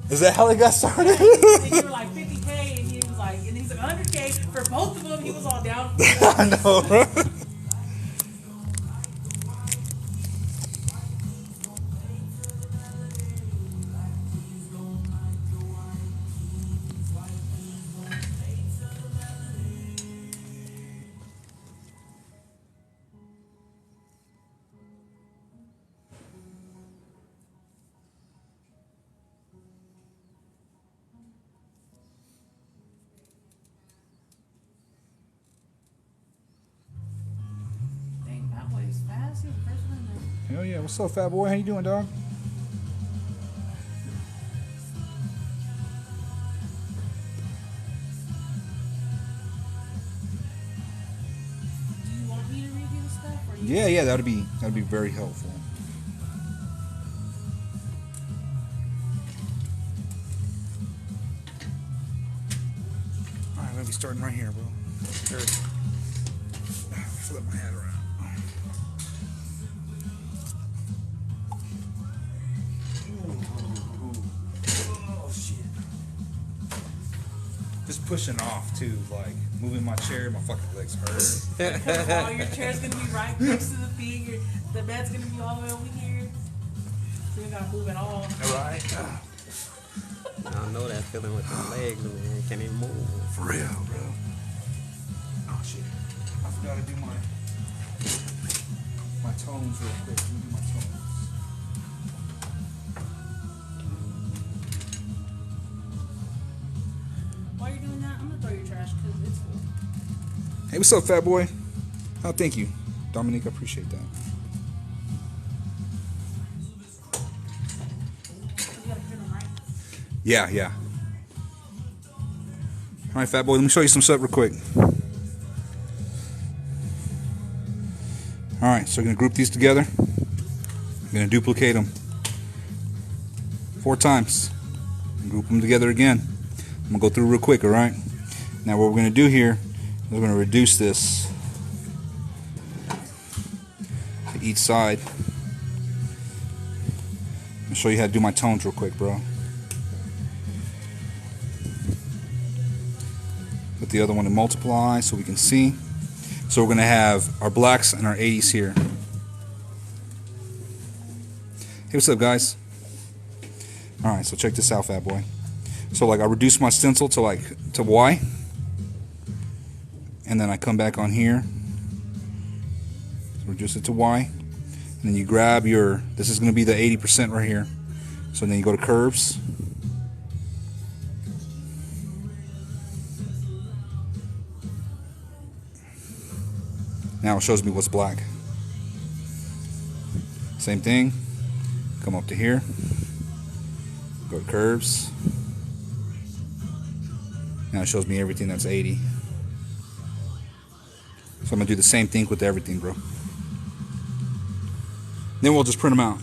Is that how they got started? And you were like 50K, and he was like, and he's like 100K for both of them. He was all down. I know, bro. Dang, that boy's fast. He's the first one there. Hell yeah. What's up, fat boy? How you doing, dog? Do you want me to review the stuff? Or you Yeah, that'd be very helpful. All right, we'll be starting right here, bro. There. Flip my head around. Oh shit! Just pushing off too, like moving my chair. My fucking legs hurt. Oh, your chair's gonna be right next to the thing. The bed's gonna be all the way over here. So you gotta move it all. All right. I don't know that feeling with the legs, man. Can't even move. For real, bro. Oh shit! I forgot to do my tones real quick. Let me do my tones. While you're doing that, I'm gonna throw your trash because it's full. Hey, what's up, fat boy? Oh, thank you, Dominique. I appreciate that. You gotta fit them right. Yeah. All right, fat boy. Let me show you some stuff real quick. All right, so we're gonna group these together. I'm gonna duplicate them 4 times. Group them together again. I'm gonna go through real quick. All right. Now, what we're gonna do here is we're gonna reduce this to each side. I'll show you how to do my tones real quick, bro. Put the other one to multiply so we can see. So we're going to have our blacks and our 80s here. Hey, what's up, guys? Alright, so check this out, fat boy. So like I reduce my stencil to Y. And then I come back on here. Reduce it to Y. And then you grab your, this is going to be the 80% right here. So then you go to curves. Now it shows me what's black. Same thing. Come up to here. Go to curves. Now it shows me everything that's 80. So I'm going to do the same thing with everything, bro. Then we'll just print them out.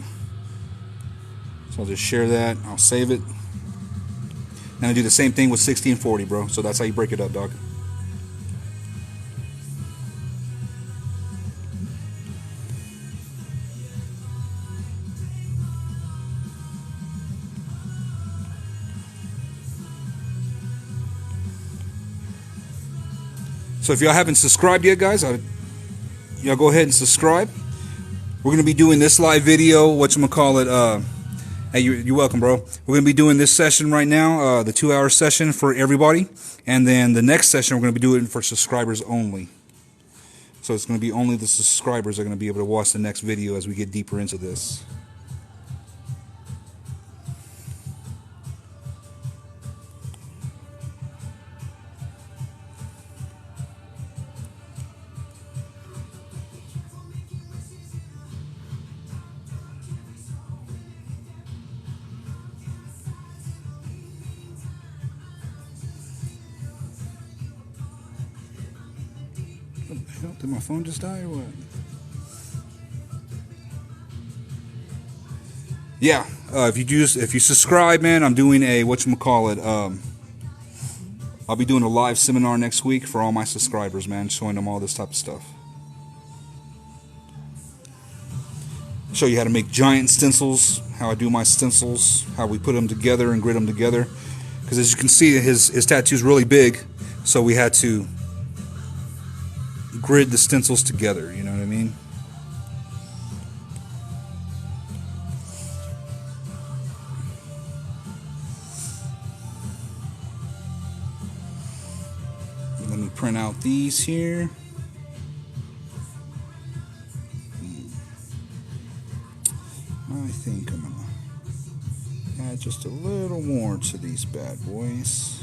So I'll just share that. I'll save it. And I do the same thing with 1640, bro. So that's how you break it up, dog. So if y'all haven't subscribed yet, guys, y'all go ahead and subscribe. We're going to be doing this live video, whatchamacallit, hey, you're welcome, bro. We're going to be doing this session right now, the 2-hour session for everybody. And then the next session, we're going to be doing it for subscribers only. So it's going to be only the subscribers are going to be able to watch the next video as we get deeper into this. Did my phone just die or what? Yeah, if you subscribe, man, I'm doing a I'll be doing a live seminar next week for all my subscribers, man, showing them all this type of stuff. Show you how to make giant stencils, how I do my stencils, how we put them together and grid them together. Because as you can see, his tattoo is really big, so we had to grid the stencils together, you know what I mean? Let me print out these here. I think I'm gonna add just a little more to these bad boys.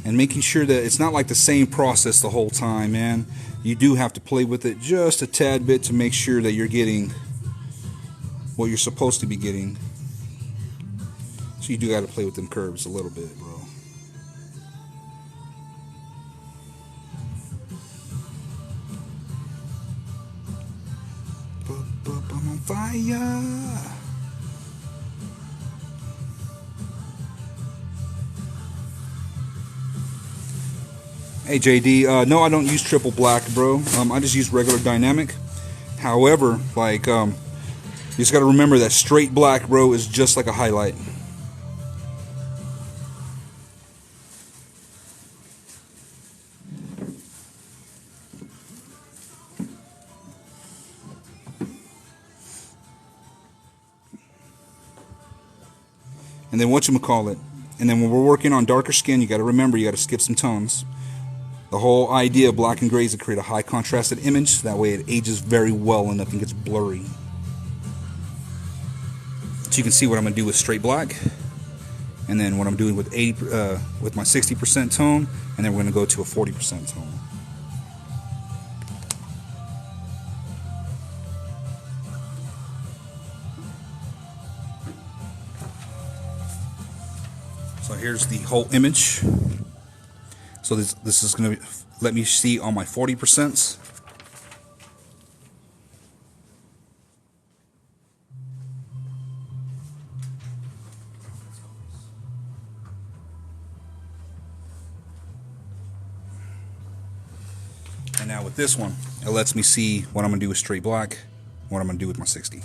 And making sure that it's not like the same process the whole time, man. You do have to play with it just a tad bit to make sure that you're getting what you're supposed to be getting. So you do got to play with them curves a little bit, bro. I'm on fire. Hey JD, no, I don't use triple black, bro. I just use regular dynamic. However, like, you just got to remember that straight black, bro, is just like a highlight. And then whatchamacallit. And then when we're working on darker skin, you got to remember you got to skip some tones. The whole idea of black and gray is to create a high contrasted image. That way it ages very well and nothing gets blurry. So you can see what I'm going to do with straight black. And then what I'm doing with with my 60% tone. And then we're going to go to a 40% tone. So here's the whole image. So this is going to let me see on my 40%. And now with this one, it lets me see what I'm going to do with straight black, what I'm going to do with my 60.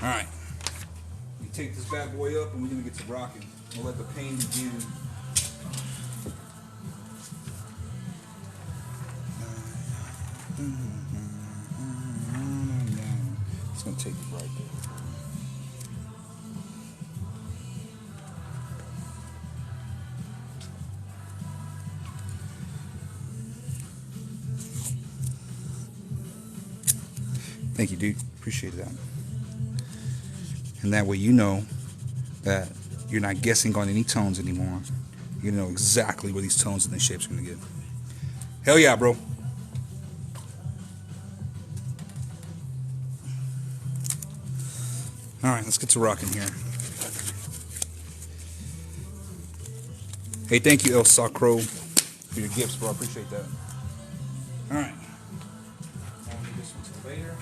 Alright. We take this bad boy up and we're going to get to rocking. We'll let the pain begin. It's going to take it right there. Thank you, dude. Appreciate that. And that way you know that you're not guessing on any tones anymore. You know exactly where these tones and these shapes are going to get. Hell yeah, bro. Alright, let's get to rocking here. Hey, thank you, El Sacro, for your gifts, bro. I appreciate that. Alright. I'll leave this one till later.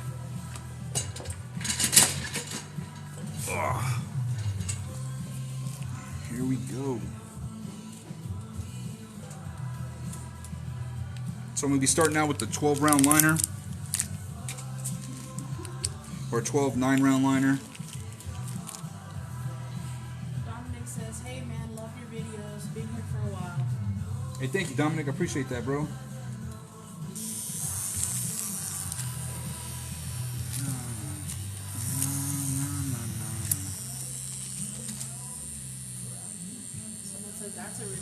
Here we go. So I'm going to be starting out with the 12 round liner. Or 12 9-round liner. Dominic says, hey man, love your videos. Been here for a while. Hey, thank you, Dominic. I appreciate that, bro. Someone said that's original.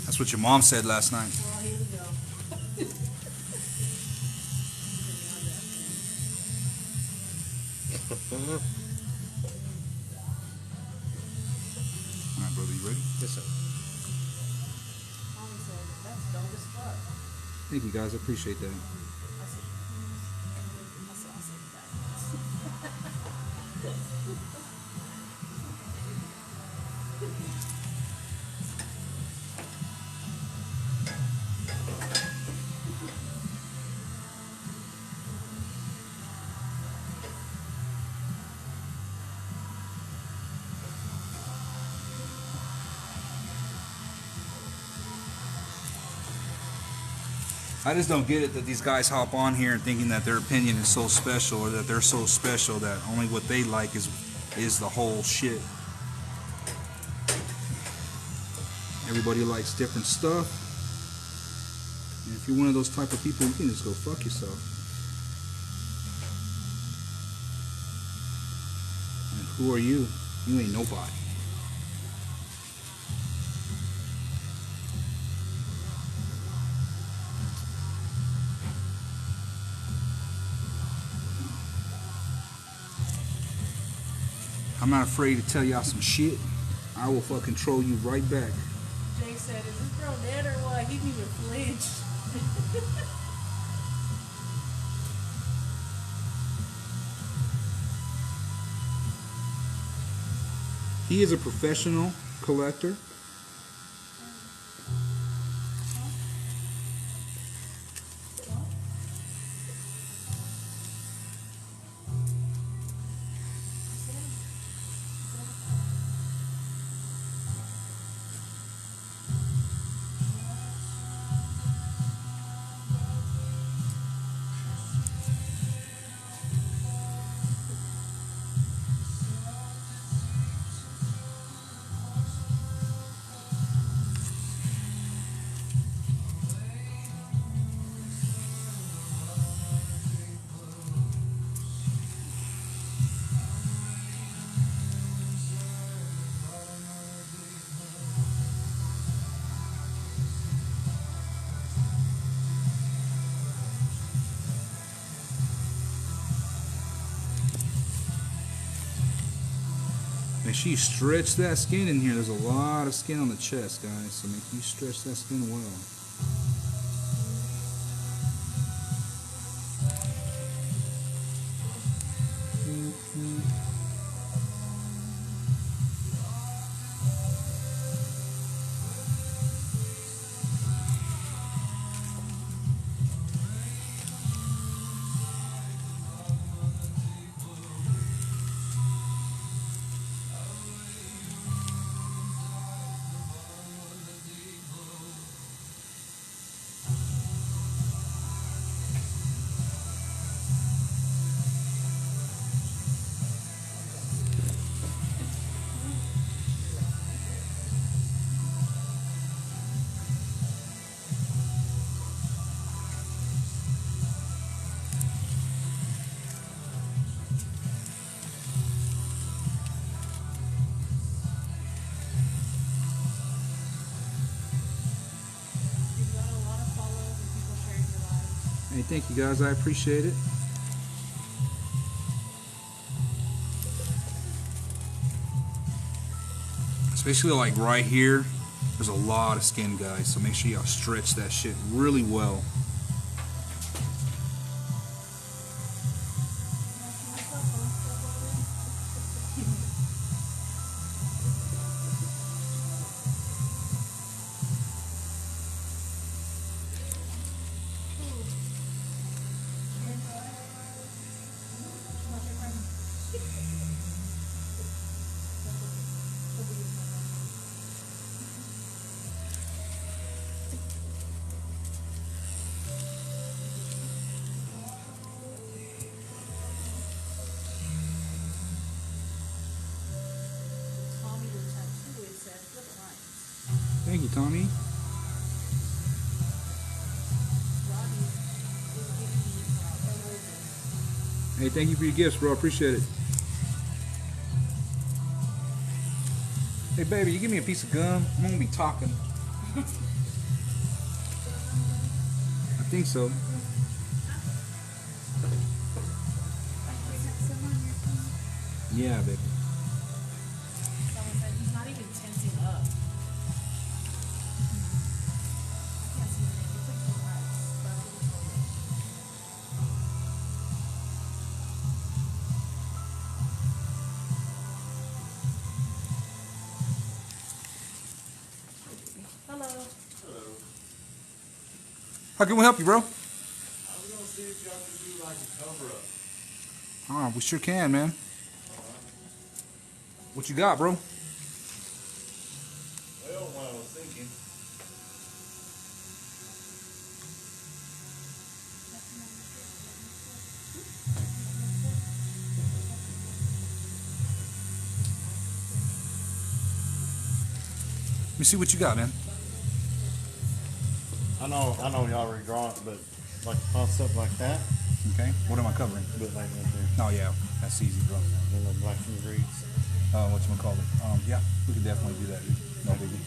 That's what your mom said last night. Well, here we go. Alright, brother, you ready? Yes, sir. Mommy said, that's dope as fuck. Thank you, guys. I appreciate that. I said, I'll say I just don't get it that these guys hop on here and thinking that their opinion is so special, or that they're so special that only what they like is the whole shit. Everybody likes different stuff. And if you're one of those type of people, you can just go fuck yourself. And who are you? You ain't nobody. I'm not afraid to tell y'all some shit. I will fucking troll you right back. Jay said, is this girl dead or what? He didn't even flinch. He is a professional collector. Make sure you stretch that skin in here. There's a lot of skin on the chest, guys, so make sure you stretch that skin well. Hey, thank you guys, I appreciate it. Especially like right here, there's a lot of skin, guys, so make sure y'all stretch that shit really well. Thank you, Tommy. Hey, thank you for your gifts, bro. Appreciate it. Hey, baby, you give me a piece of gum? I'm gonna be talking. I think so. Yeah, baby. Someone said he's not even tensing up. I can't see the name. It's like so nice. But I think hello. Hello. How can we help you, bro? I was gonna see if y'all could do like a cover up. Oh, we sure can, man. What you got, bro? Well, what I was thinking, me see what you got, man. I know y'all already drawn it, but like a concept like that, Okay. What am I covering? but like right there, Oh yeah, that's easy, bro. you know, black and greens. Whatchamacallit? Yeah, we could definitely do that. No biggie.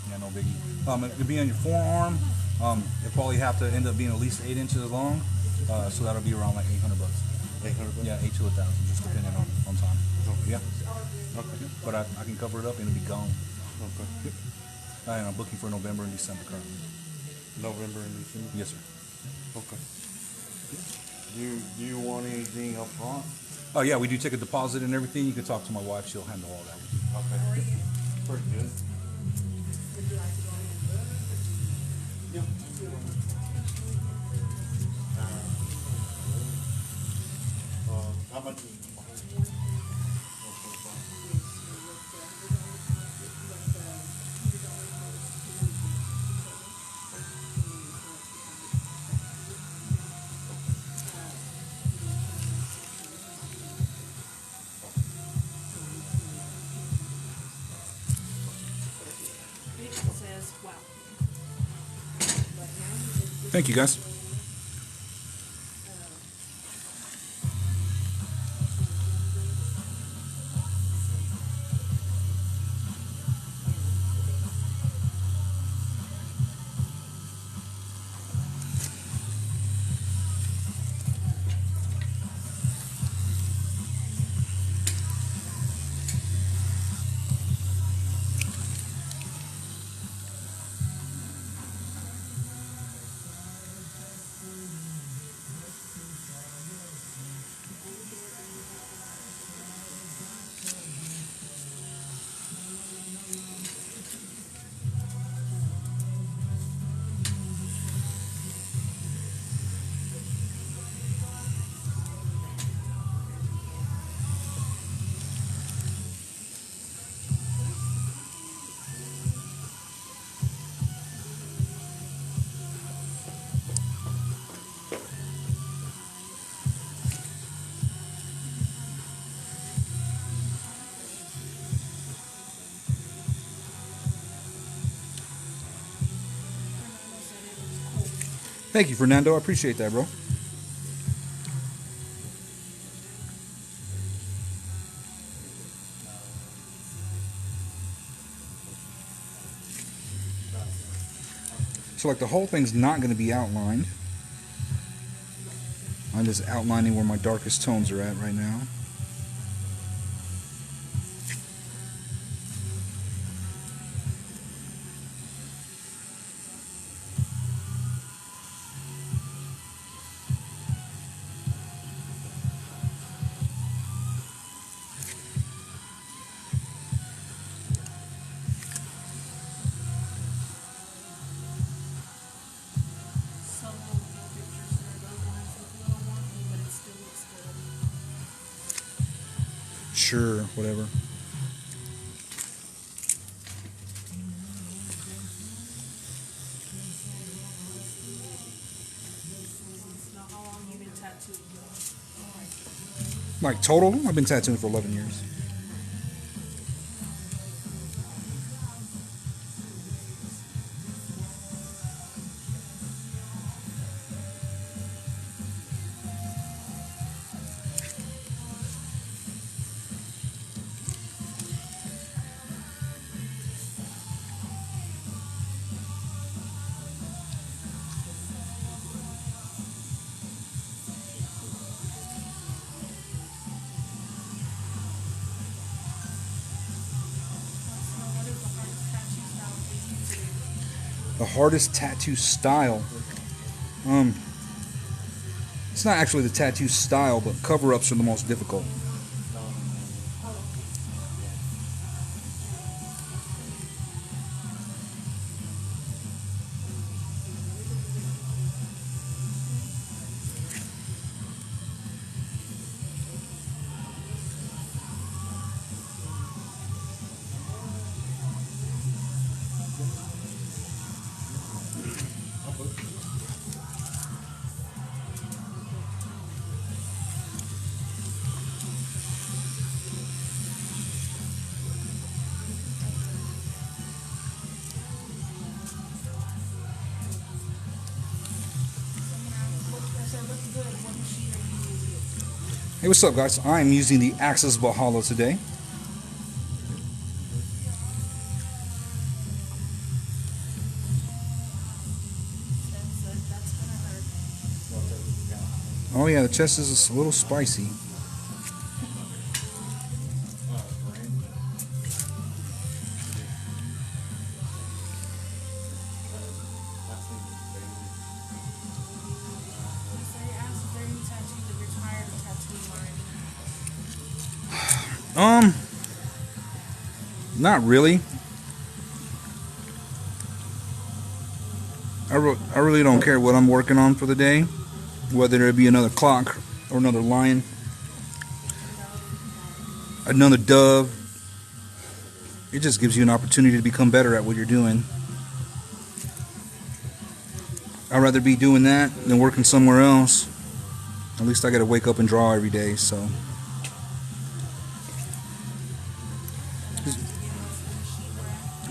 Yeah, no biggie. It'll be on your forearm. It'll probably have to end up being at least 8 inches long. So that'll be around like $800. 800. Yeah, 8 to 1,000, just depending on time. Yeah. Okay. But I can cover it up and it'll be gone. Okay. I'm booking for November and December currently. November and December. Yes, sir. Okay. Do you want anything up front? Oh yeah, we do take a deposit and everything. You can talk to my wife; she'll handle all that with you. Okay. Pretty good. Yeah. How much is It says wow. Thank you, guys. Thank you, Fernando. I appreciate that, bro. So, like, the whole thing's not going to be outlined. I'm just outlining where my darkest tones are at right now. Some of the pictures are those ones look a little wonky, but it still looks good. Sure, whatever. Now, how long you been tattooed? Like, total, I've been tattooing for 11 years. The hardest tattoo style. It's not actually the tattoo style, but cover-ups are the most difficult. Hey, what's up, guys? I'm using the Axis Valhalla today. That's gonna hurt. Oh yeah, the chest is a little spicy. So you asked if there are any tattoos if you're tired of tattooing already. Not really. I really don't care what I'm working on for the day, whether it be another clock or another lion, another dove. It just gives you an opportunity to become better at what you're doing. I'd rather be doing that than working somewhere else. At least I gotta wake up and draw every day, so.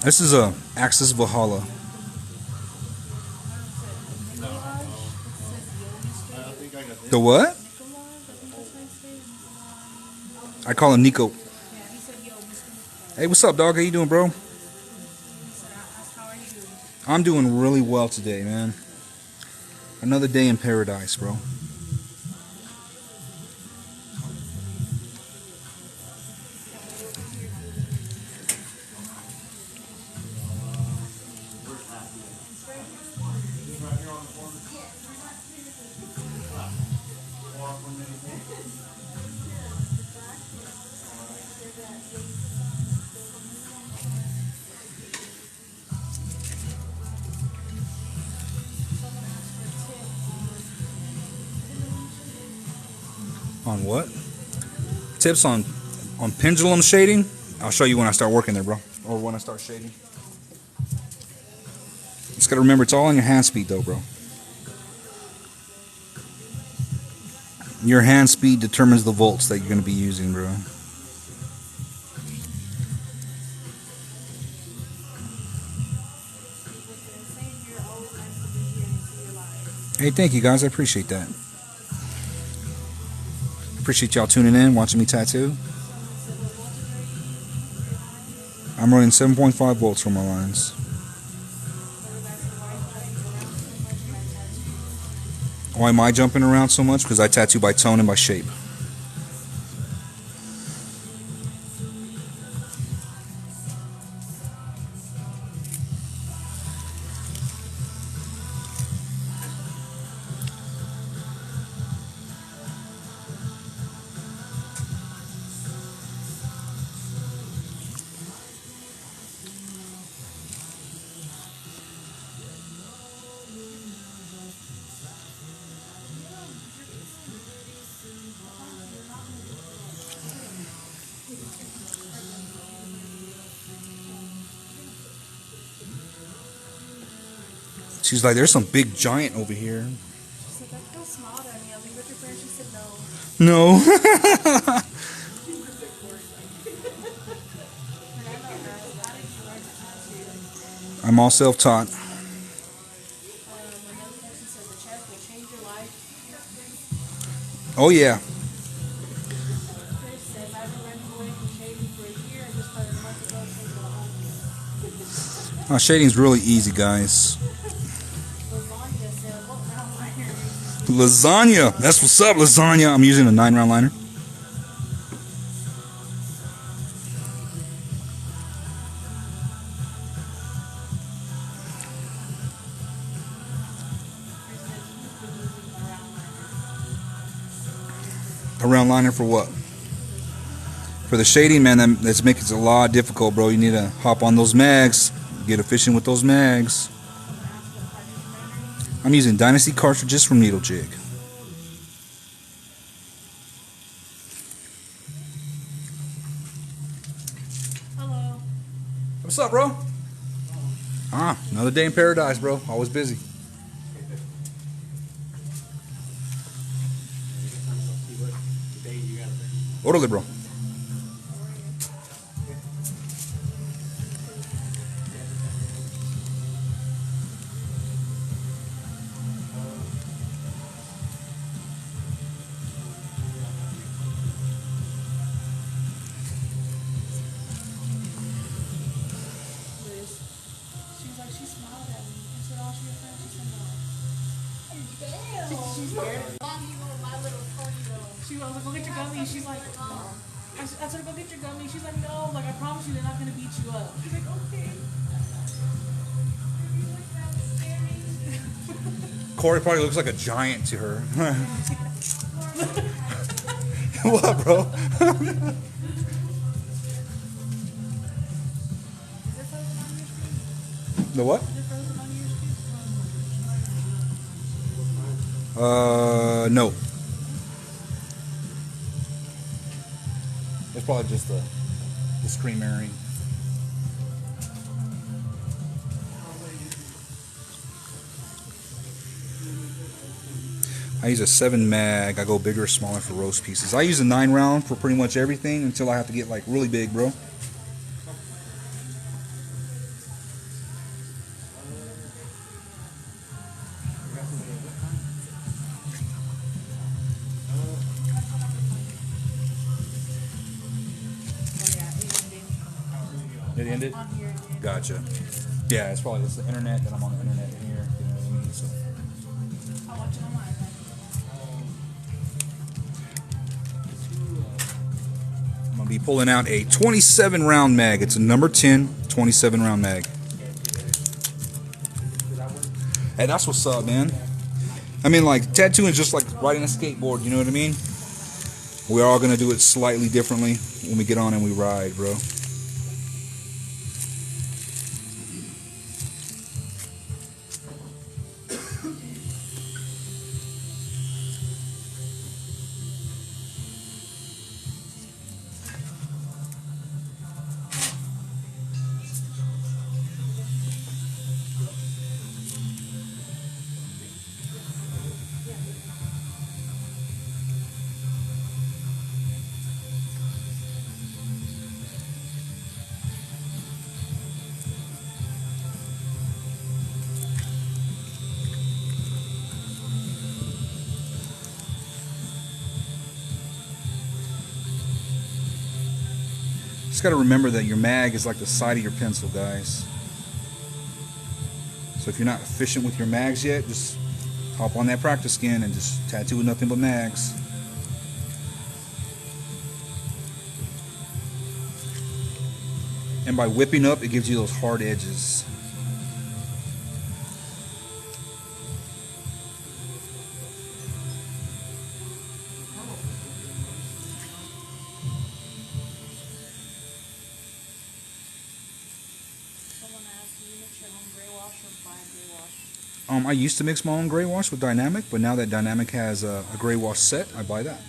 This is a Axis Valhalla. The what? I call him Nico. Hey, what's up, dog? How you doing, bro? I'm doing really well today, man. Another day in paradise, bro. On what? Tips on pendulum shading? I'll show you when I start working there, bro. Or when I start shading. Just gotta remember, it's all on your hand speed, though, bro. Your hand speed determines the volts that you're gonna be using, bro. Hey, thank you, guys. I appreciate that. Appreciate y'all tuning in, watching me tattoo. I'm running 7.5 volts for my lines. Why am I jumping around so much? Because I tattoo by tone and by shape. She's like, there's some big giant over here. She said, that feels small to me. I'll leave with your friend. She said, no. No. I'm all self-taught. Another person said the chest will change your life. Oh, yeah. Chris says, I've been running away from shading for a year. I just started a month ago. It takes a lot. Shading's really easy, guys. Lasagna said, what round liner? Lasagna. That's what's up, lasagna. I'm using a 9-round liner. A round liner for what? For the shading, man, that's making it a lot difficult, bro. You need to hop on those mags. Get efficient with those mags. I'm using Dynasty cartridges from Needle Jig. Hello. What's up, bro? Another day in paradise, bro. Always busy. Orale, bro. She's scared. She was like, go get your gummy. She's like, no. I said, go get your gummy. She's like, no. Like, I promise you they're not going to beat you up. She's like, okay. Corey probably looks like a giant to her. What, bro? The what? No. It's probably just the screen mirroring. I use a 7 mag. I go bigger or smaller for roast pieces. I use a 9 round for pretty much everything until I have to get like really big, bro. It ended? Gotcha. Yeah, it's probably the internet that I'm on the internet in here. You know what I mean? So. I'll watch it on my iPad. I'm going to be pulling out a 27 round mag. It's a number 10, 27 round mag. Hey, that's what's up, man. I mean, like, tattooing is just like riding a skateboard, you know what I mean? We're all going to do it slightly differently when we get on and we ride, bro. Just got to remember that your mag is like the side of your pencil, guys. So if you're not efficient with your mags yet, just hop on that practice skin and just tattoo with nothing but mags. And by whipping up, it gives you those hard edges. I used to mix my own gray wash with Dynamic, but now that Dynamic has a gray wash set, I buy that.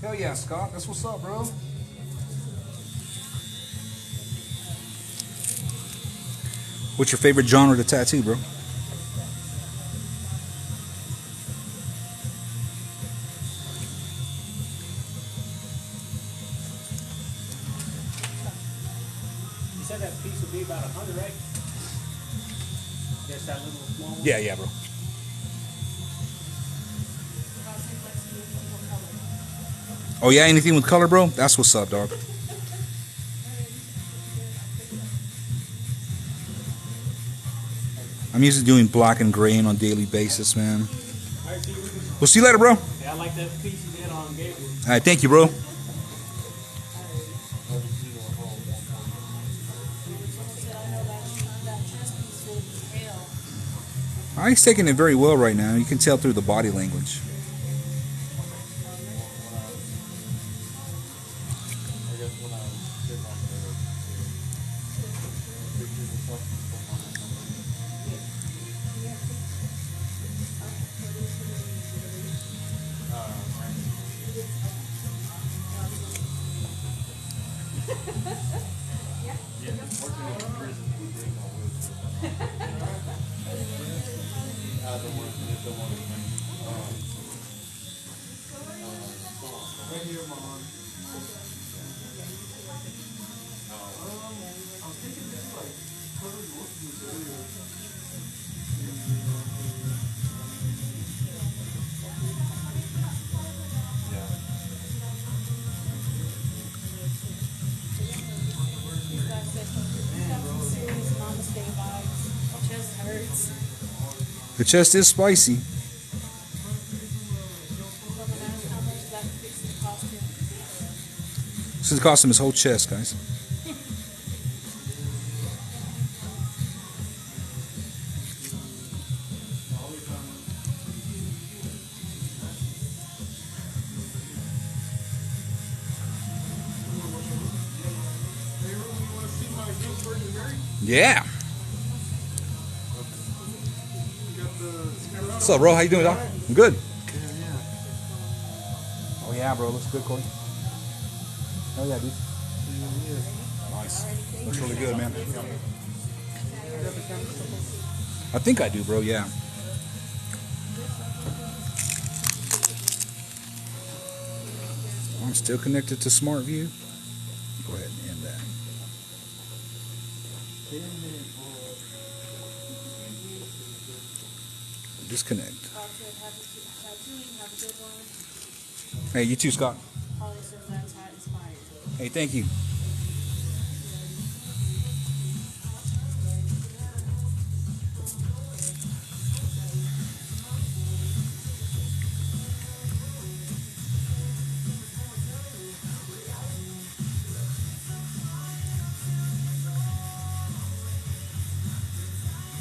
Hell yeah, Scott. That's what's up, bro. What's your favorite genre to tattoo, bro? You said that piece would be about 100, right? Yes, that little small one? Yeah, bro. Oh yeah, anything with color, bro? That's what's up, dog. I'm used to doing black and gray on a daily basis, man. We'll see you later, bro. Yeah, I like that piece you did on Gabriel. All right, thank you, bro. He's taking it very well right now. You can tell through the body language. The chest is spicy. Someone asked how much is that fixing costume? This is costing his whole chest, guys. Yeah. What's up, bro? How you doing, Doc? I'm good. Oh yeah, bro. Looks good, Corey. Oh yeah, dude. Nice. Looks really good, man. I think I do, bro. Yeah. I'm still connected to Smart View. Go ahead and end that. Disconnect. Have a good one. Hey, you too, Scott. Holly says that's how inspired. Hey, thank you.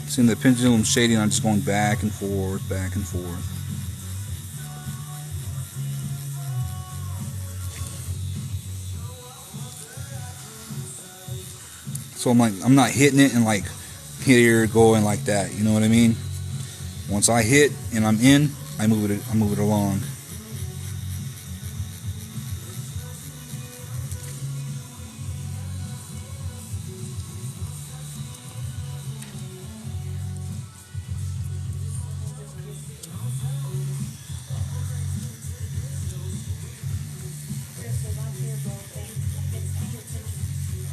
Seeing the pendulum shading, I'm just going back and forth, back and forth. So I'm not hitting it and like here going like that. You know what I mean? Once I hit and I'm in, I move it along.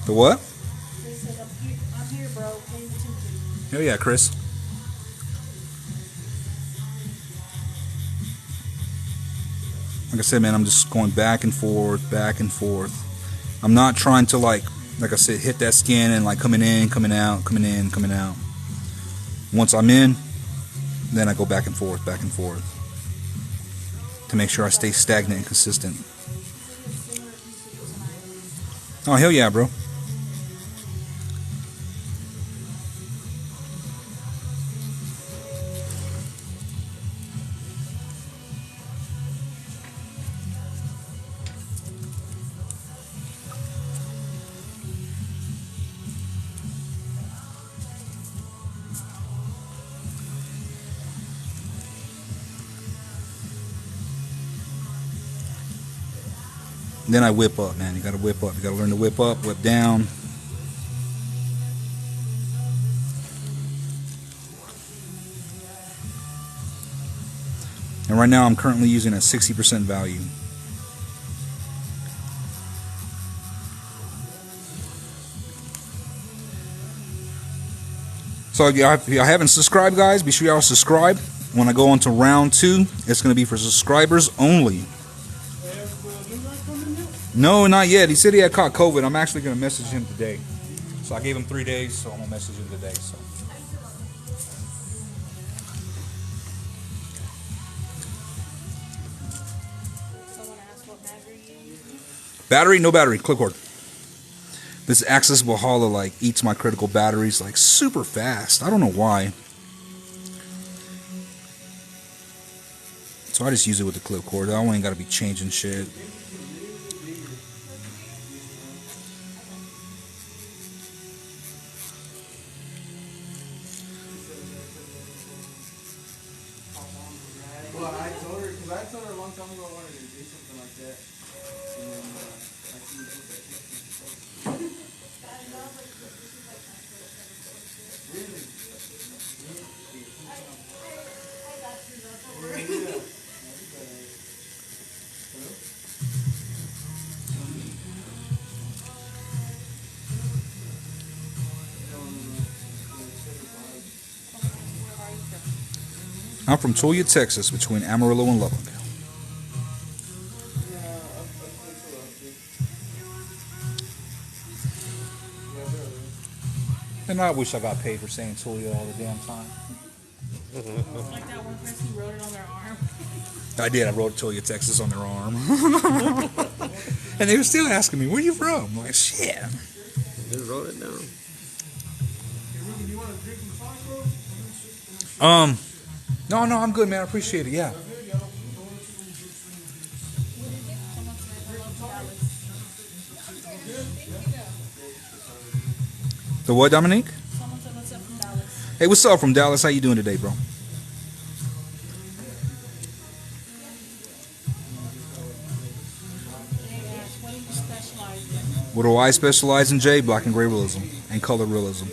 The what? They said, I'm here, bro. Paying attention. Oh yeah, Chris. Like I said, man, I'm just going back and forth, back and forth. I'm not trying to like I said, hit that skin and like coming in, coming out, coming in, coming out. Once I'm in, then I go back and forth to make sure I stay stagnant and consistent. Oh hell yeah, bro. Then I whip up, man. You gotta whip up. You gotta learn to whip up, whip down. And right now I'm currently using a 60% value. So if you haven't subscribed, guys, be sure y'all subscribe. When I go on to round 2, it's going to be for subscribers only. No, not yet. He said he had caught COVID. I'm actually going to message him today. So I gave him 3 days, so I'm going to message him today. So. Someone asked what battery you use. Battery? No battery. Clipboard. This accessible hollow like eats my critical batteries like super fast. I don't know why. So I just use it with the clip cord. I ain't got to be changing shit. Well, I told her, because I told her a long time ago I wanted to do something like that. And then I see you put that picture. Really? I'm from Tolia, Texas, between Amarillo and Lubbock. And I wish I got paid for saying Tolia all the damn time. Like that one person who wrote it on their arm. I did. I wrote Toya, Texas on their arm. And they were still asking me, where you from? I'm like, shit. Just wrote it down. No, I'm good, man. I appreciate it. Yeah. The what, Dominique? Someone said what's up from Dallas. Hey, what's up from Dallas? How you doing today, bro? They asked, what do you specialize in? What do I specialize in, Jay? Black and gray realism and color realism.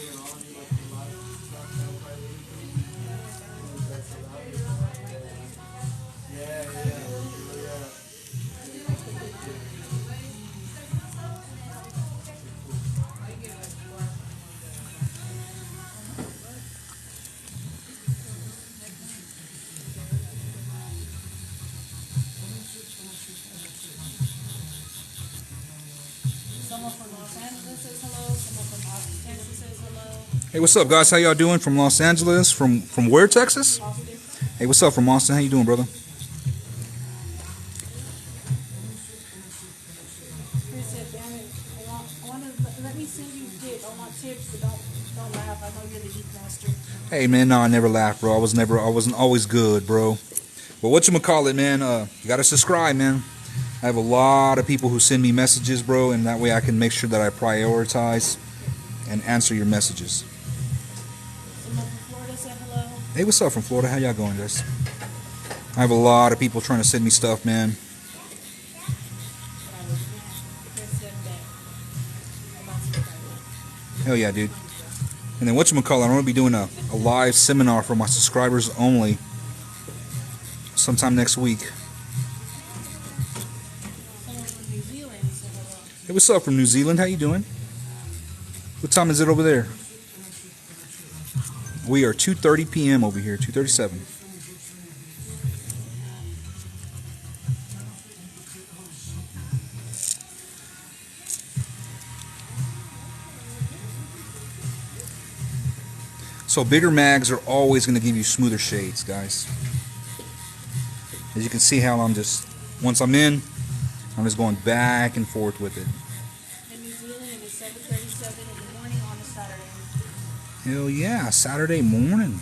Someone from Los Angeles says hello. Someone from Austin, Texas says hello. Hey, what's up, guys? How y'all doing? From Los Angeles? From where, Texas? Austin. Hey, what's up from Austin? How you doing, brother? Chris said, damn it, I want to let me send you tips. I want tips, but don't laugh. I know you're the heat master. Hey, man, no, I never laughed, bro. I wasn't always good, bro. But whatchamacallit, man, you gotta subscribe, man. I have a lot of people who send me messages, bro, and that way I can make sure that I prioritize and answer your messages. Someone from Florida said hello. Hey, what's up from Florida? How y'all going, guys? I have a lot of people trying to send me stuff, man. Chris said that. About subscribing. Hell yeah, dude. And then whatchamacallit, I'm going to be doing a live seminar for my subscribers only sometime next week. Someone from New Zealand said hello. Hey, what's up from New Zealand? How you doing? What time is it over there? We are 2:30 p.m. over here, 2:37. So bigger mags are always going to give you smoother shades, guys. As you can see how once I'm in, I'm just going back and forth with it. In New Zealand, it is 7:37 in the morning on a Saturday. Hell yeah, Saturday morning.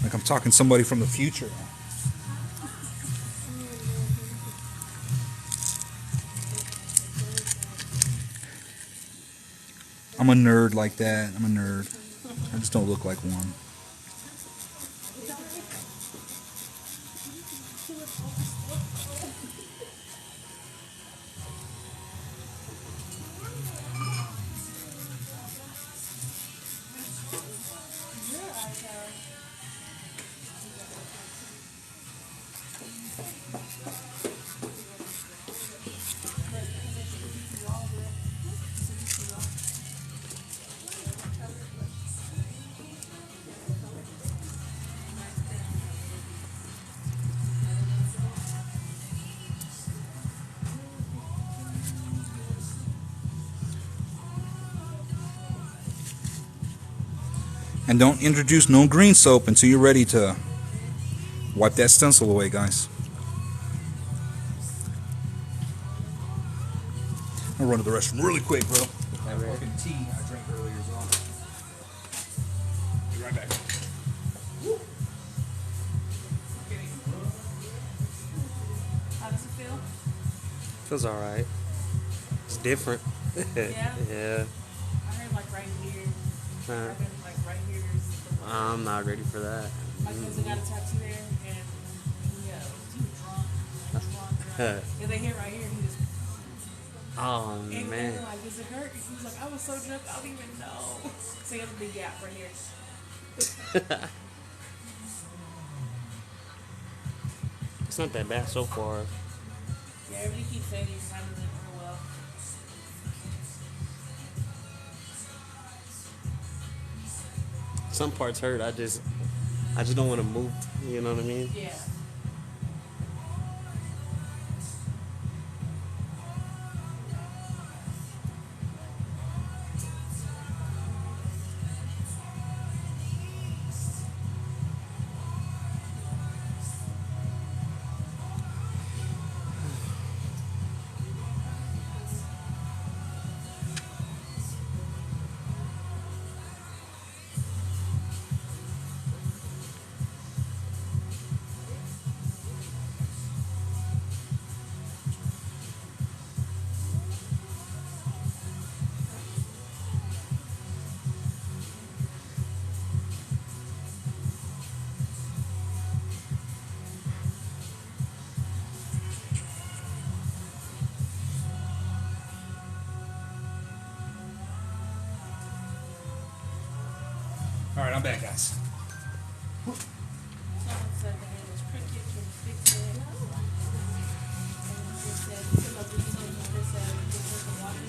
Like I'm talking to somebody from the future. I'm a nerd like that. I'm a nerd. I just don't look like one. And don't introduce no green soap until you're ready to wipe that stencil away, guys. I'll run to the restroom really quick, bro. That fucking tea I drank earlier is on. Be right back. How does it feel? Feels alright. It's different. Yeah? Yeah. I heard like right here. I Uh, heard like right here is the one. I'm not ready for that. My cousin got a tattoo there, and he was drunk. Yeah, they hit right here. He just Oh and they man. were like, "Does it hurt?" He was like, "I was so drunk, I don't even know." So he has a big gap right here. It's not that bad so far. Yeah, everybody keeps saying he's handling it real well. Some parts hurt. I just don't want to move. You know what I mean? Yeah. All right, I'm back, guys. Someone said the hand was crooked, can you fix it? And he said, some of the reasons said, just the water.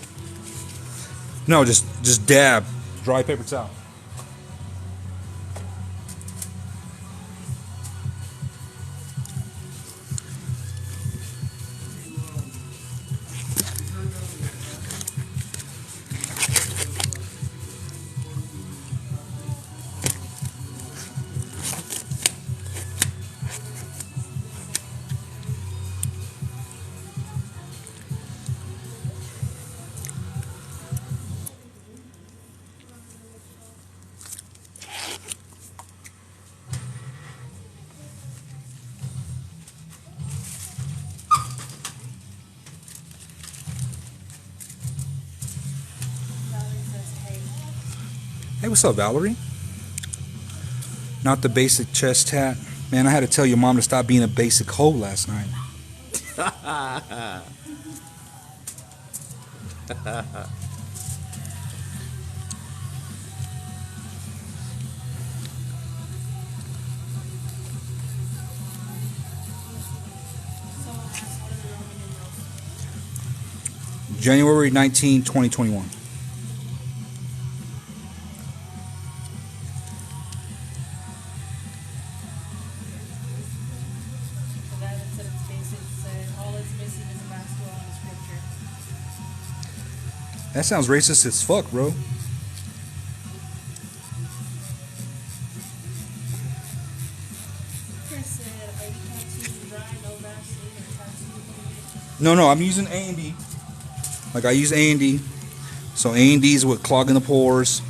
No, just dab dry paper towel. Valerie says, hey. Hey, what's up, Valerie? Not the basic chest hat. Man, I had to tell your mom to stop being a basic hoe last night. Someone asked, what are the Roman numerals? January 19, 2021. The guy that said it's basic said, all it's missing is a basketball and a scripture. That sounds racist as fuck, bro. Chris said, are you tattooing dry, no Vaseline, or tattooing? No, I'm using A&D. Like I use A&D. So A&D is what clogging the pores.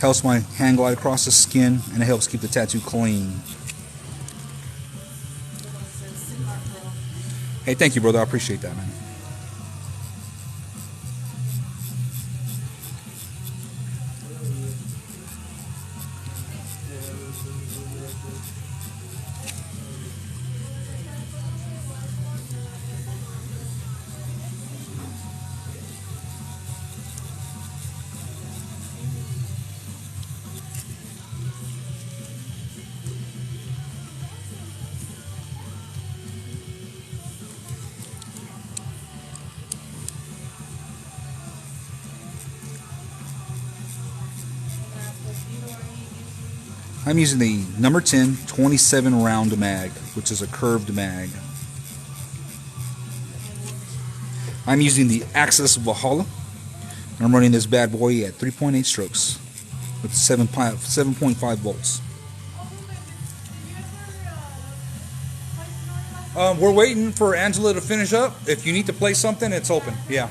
Helps my hand glide across the skin, and it helps keep the tattoo clean. Someone says, Sigmar Pro. Hey, thank you, brother. I appreciate that, man. I'm using the number 10 27 round mag, which is a curved mag. I'm using the Axis Valhalla. I'm running this bad boy at 3.8 strokes with 7.5 volts. We're waiting for Angela to finish up. If you need to play something, it's open. Yeah.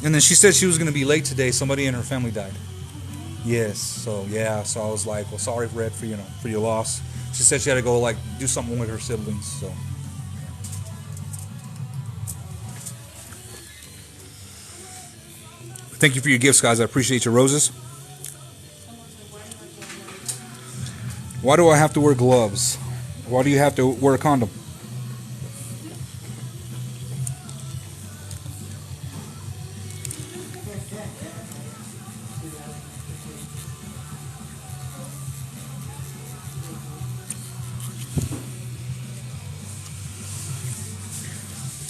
And then she said she was going to be late today. Somebody in her family died. Yes. So yeah. So I was like, well, sorry, Red, for for your loss. She said she had to go like do something with her siblings. So. Thank you for your gifts, guys. I appreciate your roses. Why do I have to wear gloves? Why do you have to wear a condom?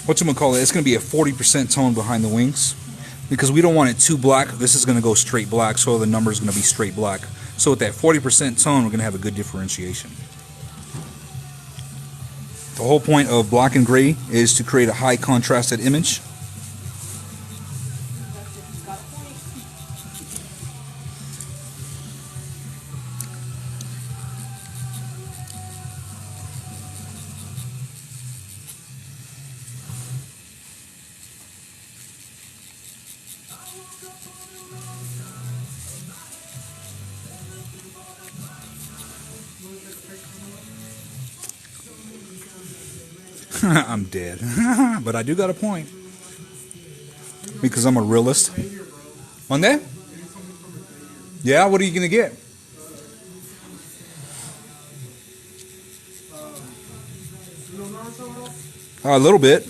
Whatchamacallit, it's going to be a 40% tone behind the wings. Because we don't want it too black, this is going to go straight black, so the number is going to be straight black. So with that 40% tone, we're going to have a good differentiation. The whole point of black and gray is to create a high contrasted image. I'm dead. But I do got a point. Because I'm a realist. On that? Yeah, what are you going to get? A little bit.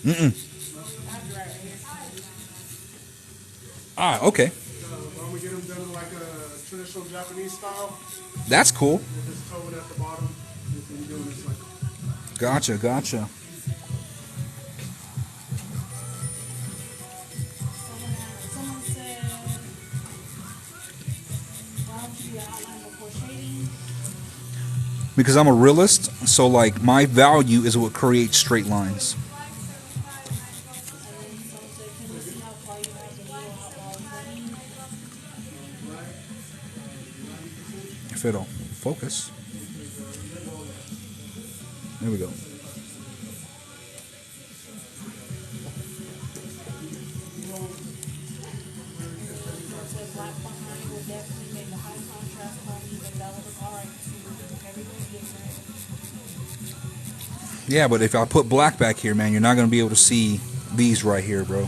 Mm-mm. Ah, okay. When we get them done like a traditional Japanese style, That's cool. just toe it at the bottom. And you're doing this like Gotcha, gotcha. Someone said, why don't you do your outline before shading? Because I'm a realist, so like my value is what creates straight lines. And then someone said, can you see how far you have the needle out while pointing? If it'll focus. There we go. Someone said black behind will definitely make a high contrast home even that would look alright too. Everything's different. Yeah, but if I put black back here, man, you're not going to be able to see these right here, bro.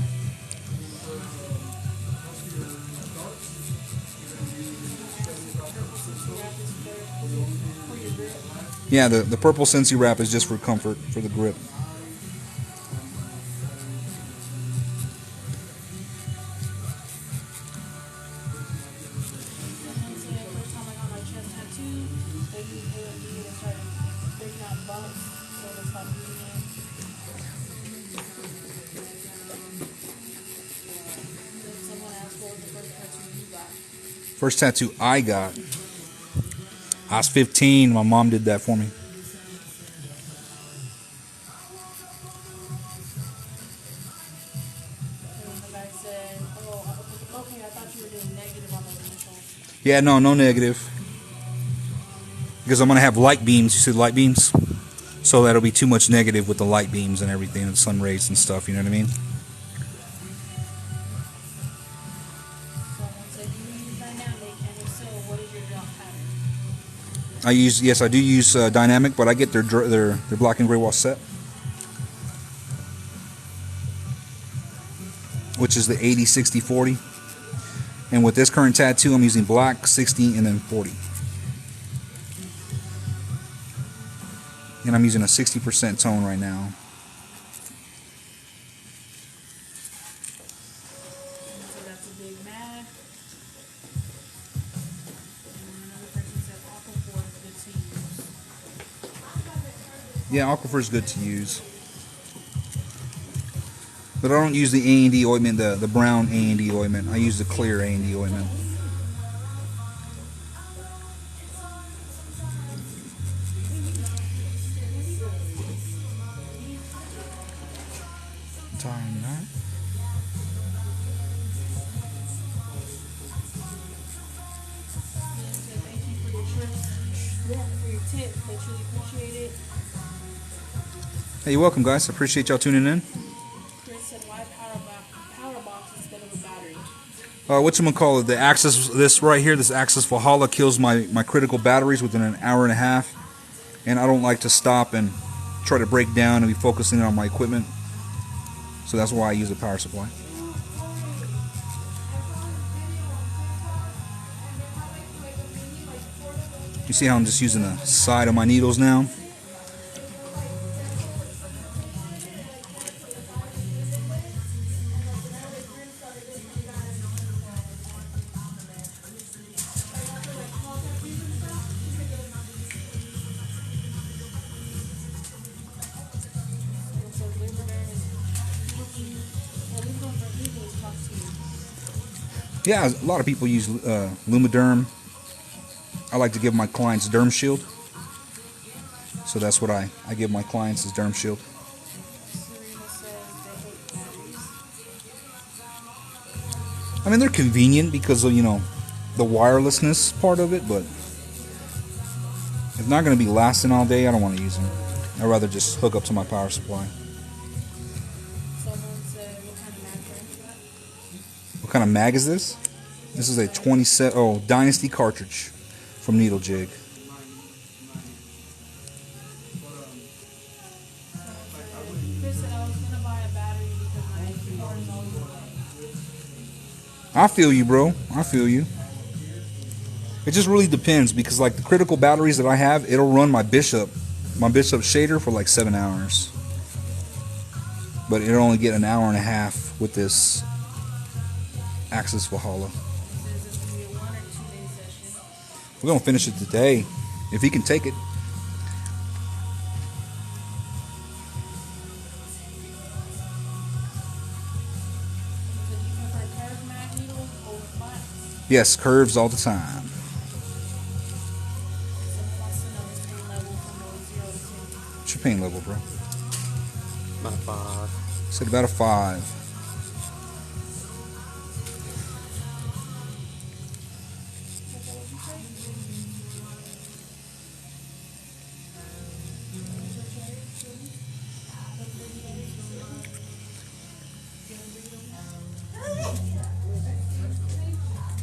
Yeah, the purple Scentsy wrap is just for comfort, for the grip. Someone said first time I got my chest tattoo, they used AMD and started breaking out bumps, so they stopped using it. Then someone asked what was the first tattoo you got? First tattoo I got, I was 15. My mom did that for me. And the guy said, oh, okay, I thought you were doing negative on those initials. Yeah, no negative. Because I'm going to have light beams. You see the light beams? So that'll be too much negative with the light beams and everything, and sun rays and stuff, you know what I mean? Someone said, do you use dynamic, and if so, what is your drop pattern? Yes, I do use dynamic, but I get their black and gray wash set, which is the 80, 60, 40. And with this current tattoo, I'm using black, 60, and then 40. And I'm using a 60% tone right now. So that's a big mag. And another person said Aquaphor is good to use. Yeah, Aquifer is good to use. But I don't use the A&D ointment, the brown A&D ointment. I use the clear A&D ointment. Time that. Someone said thank you for your tips. For your tip, they truly appreciate it. Hey, you're welcome, guys. I appreciate y'all tuning in. Chris said why power box instead of a battery? Whatchamacallit, the Axis, this right here, this Axis Valhalla kills my critical batteries within an hour and a half. And I don't like to stop and try to break down and be focusing on my equipment. So that's why I use a power supply. You see how I'm just using the side of my needles now? Someone said Lumiderm is looking, well, Lumiderm for evenings talk to you. Yeah, a lot of people use Lumiderm. I like to give my clients Derm Shield. So that's what I give my clients is Derm Shield. Serena says they hate batteries. I mean, they're convenient because of, you know, the wirelessness part of it, but if not going to be lasting all day, I don't want to use them. I'd rather just hook up to my power supply. Someone said what kind of mattress? What kind of mag is this? This is a 27 Dynasty cartridge from Needle Jig. Chris said I was gonna buy a battery because my SD card is always away. I feel you, bro. I feel you. It just really depends because like the critical batteries that I have, it'll run my Bishop shader for like 7 hours. But it'll only get an hour and a half with this Axis Valhalla. It says it's gonna be a 1 or 2 day session. We're gonna finish it today, if he can take it. So do you prefer curved mag needles or flats? Yes, curves all the time. Someone wants to know his pain level from 0 to 10. What's your pain level, bro? About a 5. Said about a 5.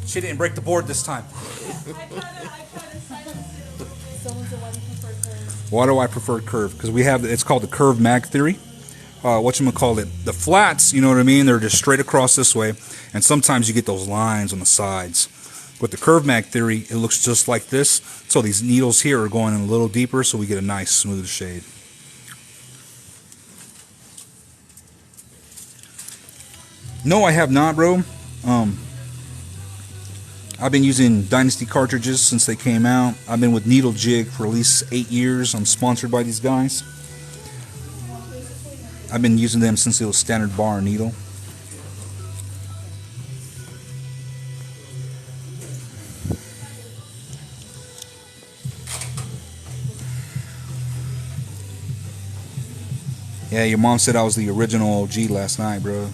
She didn't break the board this time. Someone said, why do you prefer curved? Why do I prefer curve? Because we have, it's called the curve mag theory. Whatchamacallit, the flats, you know what I mean? They're just straight across this way. And sometimes you get those lines on the sides. With the curve mag theory, it looks just like this. So these needles here are going in a little deeper, so we get a nice smooth shade. No, I have not, bro. I've been using Dynasty cartridges since they came out. I've been with Needle Jig for at least 8 years. I'm sponsored by these guys. I've been using them since it was standard bar needle. Yeah, your mom said I was the original OG last night, bro.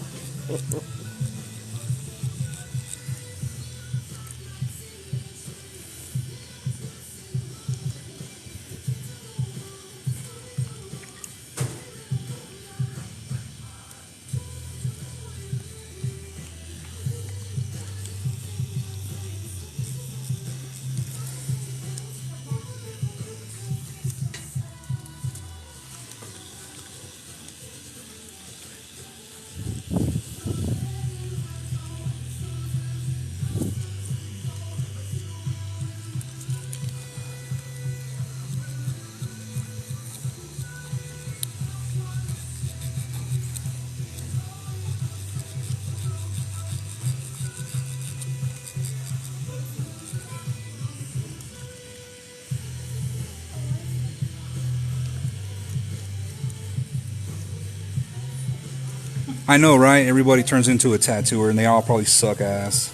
I know, right? Everybody turns into a tattooer, and they all probably suck ass.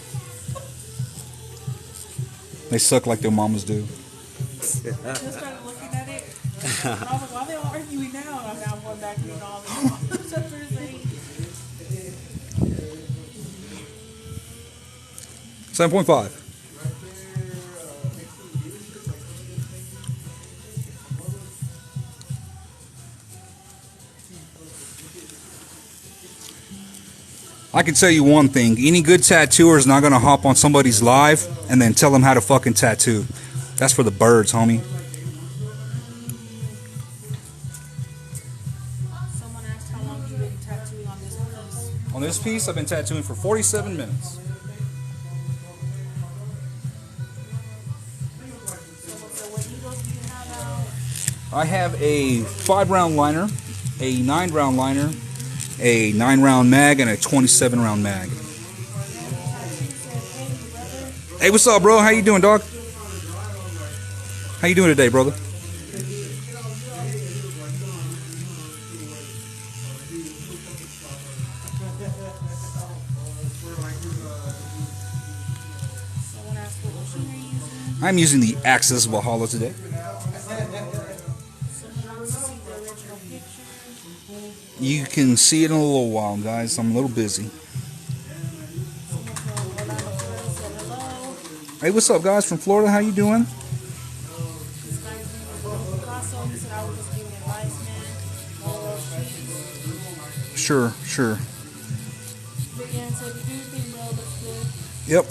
They suck like their mamas do. I just started looking at it. And I was like, why are they all arguing now? And I'm going back and all the stuff they're saying. 7.5. I can tell you one thing. Any good tattooer is not going to hop on somebody's live and then tell them how to fucking tattoo. That's for the birds, homie. Someone asked how long you been tattooing on this piece. On this piece, I've been tattooing for 47 minutes. So what needles do you have out? I have a 5-round liner, a 9-round liner, a 9-round mag, and a 27-round mag. Hey, what's up, bro? How you doing, dog? How you doing today, brother? Someone asked what machine are you using? I'm using the Axis Valhalla today. Someone wants to see the original picture. You can see it in a little while, guys. I'm a little busy. Someone from Orlando, Florida said hello. Hey, what's up, guys from Florida? How you doing? This guy's name is Picasso. He said I was just giving advice, man. All those trees. Sure, sure. Big Ann said, you do your thing, bro. Looks good. Yep.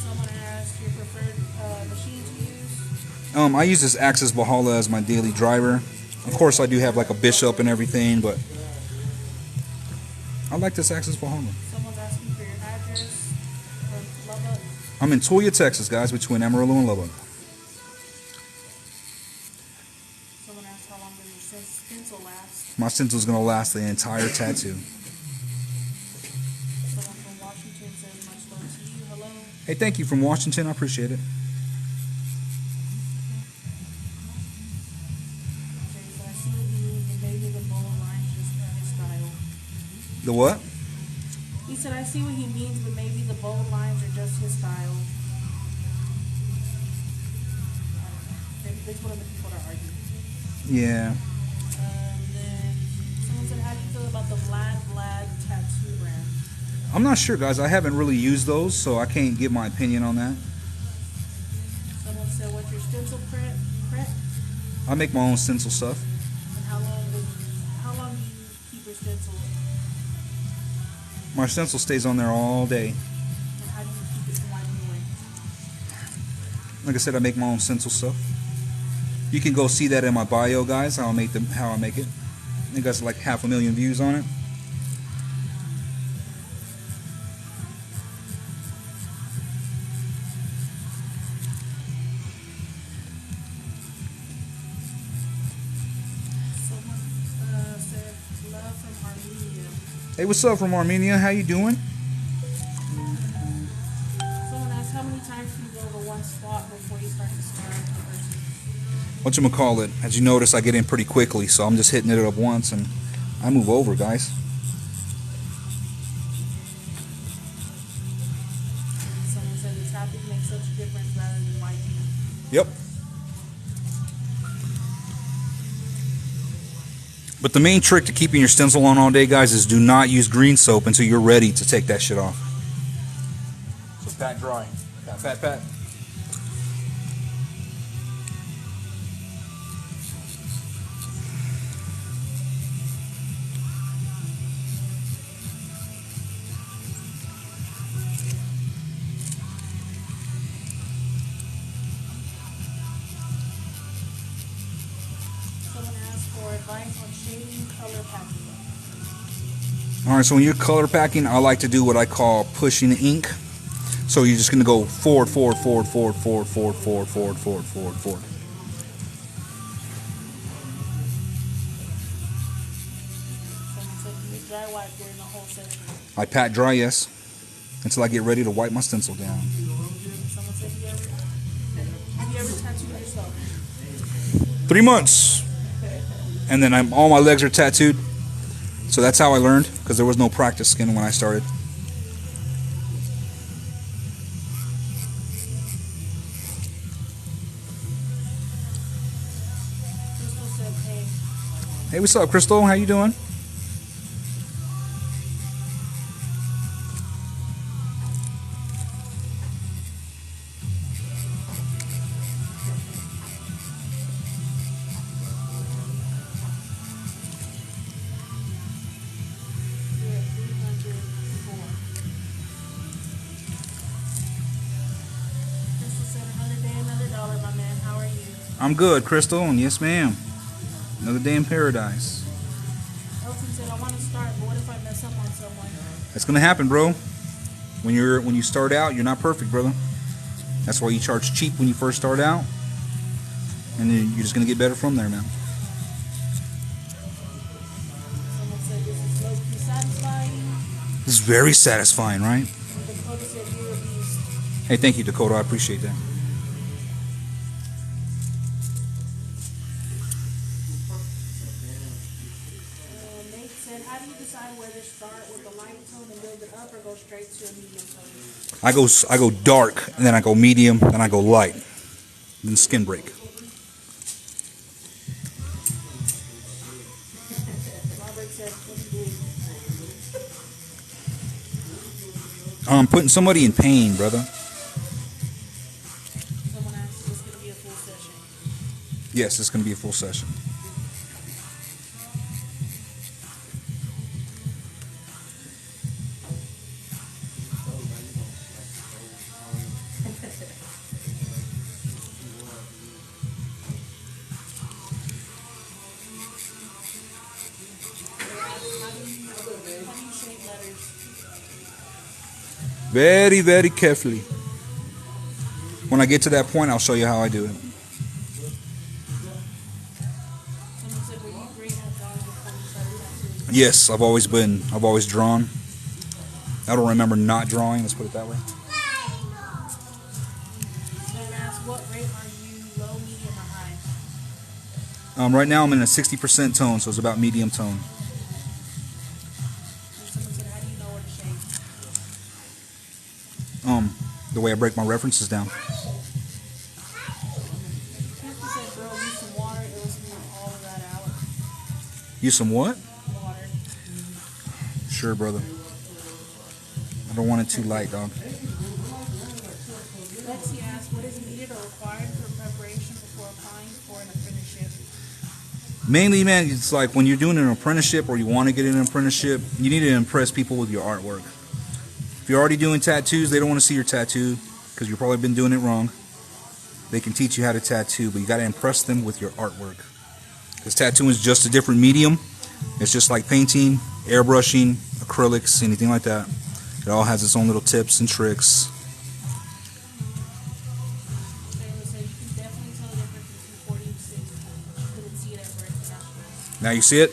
Someone asked your preferred machine to use. I use this Axis Valhalla as my daily driver. Of course, I do have like a Bishop and everything, but I like this Axis Valhalla. Someone's asking for your address or Lubbock. I'm in Tulia, Texas, guys, between Amarillo and Lubbock. Someone asked how long does your stencil last. My stencil's gonna last the entire tattoo. Someone from Hey, thank you from Washington. I appreciate it. Okay, so I see what he means, but maybe the bold lines just his style. The what? He said, I see what he means, but maybe the bold lines are just his style. Maybe that's one of the people that argue. Yeah. Then someone said, how do you feel about the Vlad tattoo brand? I'm not sure, guys. I haven't really used those, so I can't give my opinion on that. Someone said, what's your stencil prep? I make my own stencil stuff. And how long do you keep your stencil? My stencil stays on there all day. And how do you keep it from wiping away? Like I said, I make my own stencil stuff. You can go see that in my bio, guys. How I make it. I think that's like 500,000 views on it. Someone said, love from Armenia. Hey, what's up from Armenia? How you doing? Someone asked, how many times do you go to one spot before you start to start the person? Whatchamacallit? As you notice, I get in pretty quickly, so I'm just hitting it up once and I move over, guys. Someone said the topic makes such a difference rather than wiping. Yep. But the main trick to keeping your stencil on all day, guys, is do not use green soap until you're ready to take that shit off. So pat dry. Pat, pat, pat. Someone asked for advice on shading color packing. Alright, so when you're color packing, I like to do what I call pushing ink. So you're just going to go forward, forward, forward, forward, forward, forward, forward, forward, forward, forward, forward. Someone said you use dry wipe during the whole session. I pat dry, yes, until I get ready to wipe my stencil down. Someone said, have you ever tattooed yourself? 3 months. And then all my legs are tattooed. So that's how I learned, because there was no practice skin when I started. Crystal said, hey. Hey, what's up, Crystal? How you doing? You're at 304. Crystal said, another day, another dollar, my man. How are you? I'm good, Crystal, and yes, ma'am. Another day in paradise. Elton said, I want to start, but what if I mess up on someone? That's gonna happen, bro. When you start out, you're not perfect, brother. That's why you charge cheap when you first start out, and then you're just gonna get better from there, man. Someone said, this is low-key satisfying. This is very satisfying, right? And Dakota said, you're a beast. Hey, thank you, Dakota. I appreciate that. Nate said, how do you decide whether to start with a light tone and build it up or go straight to a medium tone? I go dark, and then I go medium, then I go light, then skin break. Robert said, what do you do? I'm putting somebody in pain, brother. Someone asked, is this going to be a full session? Yes, it's gonna be a full session. How do you shape letters? Very, very carefully. When I get to that point, I'll show you how I do it. Someone said, were you great at drawing before you started tattooing? Yes, I've always drawn. I don't remember not drawing, let's put it that way. Right now I'm in a 60% tone, so it's about medium tone. And someone said, how do you know where to shake? The way I break my references down. Kathy said, girl, use some water. It will smooth all of that out. Use some what? Water. Sure, brother. I don't want it too light, dog. Lexi asked, what is needed or required for preparation before applying for an apprenticeship? Mainly, man, it's like when you're doing an apprenticeship or you want to get an apprenticeship, you need to impress people with your artwork. If you're already doing tattoos, they don't want to see your tattoo because you've probably been doing it wrong. They can teach you how to tattoo, but you got to impress them with your artwork. Because tattooing is just a different medium. It's just like painting, airbrushing, acrylics, anything like that. It all has its own little tips and tricks. Taylor said, you can definitely tell the difference between 40 and 60. Couldn't see it at first. Now you see it?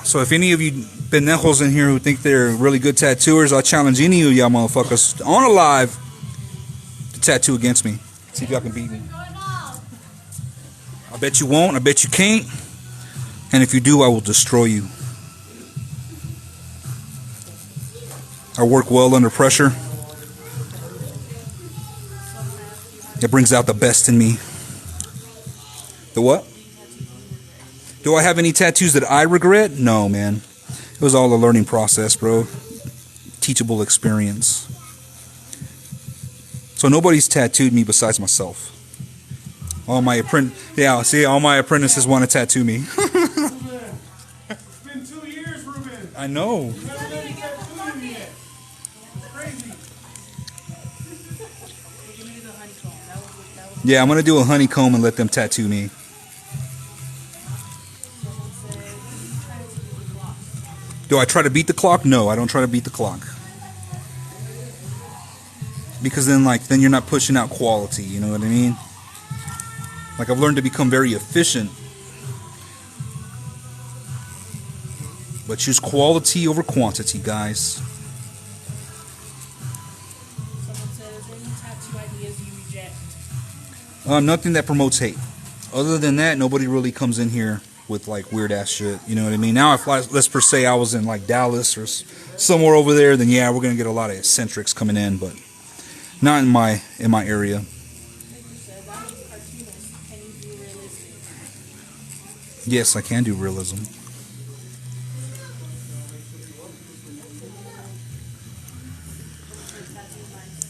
So if any of you pendejos in here who think they're really good tattooers, I challenge any of y'all motherfuckers on a live to tattoo against me. See if y'all can beat me. I bet you won't. I bet you can't. And if you do, I will destroy you. I work well under pressure. It brings out the best in me. The what? Do I have any tattoos that I regret? No, man. It was all a learning process, bro. Teachable experience. So nobody's tattooed me besides myself. All my apprentices want to tattoo me. It's been 2 years, Ruben. I know. You haven't done any tattooing yet. It's crazy. Give me the honeycomb. That was Yeah, I'm gonna do a honeycomb and let them tattoo me. someone said, you try to do the clock. Do I try to beat the clock? No, I don't try to beat the clock. Because then you're not pushing out quality, you know what I mean? Like I've learned to become very efficient. But choose quality over quantity, guys. Someone says, any tattoo ideas you reject? Nothing that promotes hate. Other than that, nobody really comes in here with like weird ass shit. You know what I mean? Now, if let's per se I was in like Dallas or somewhere over there, then yeah, we're gonna get a lot of eccentrics coming in, but not in my area. Like you said, that is cartoonist. Can you do realistic? Yes, I can do realism. Tattoo nice.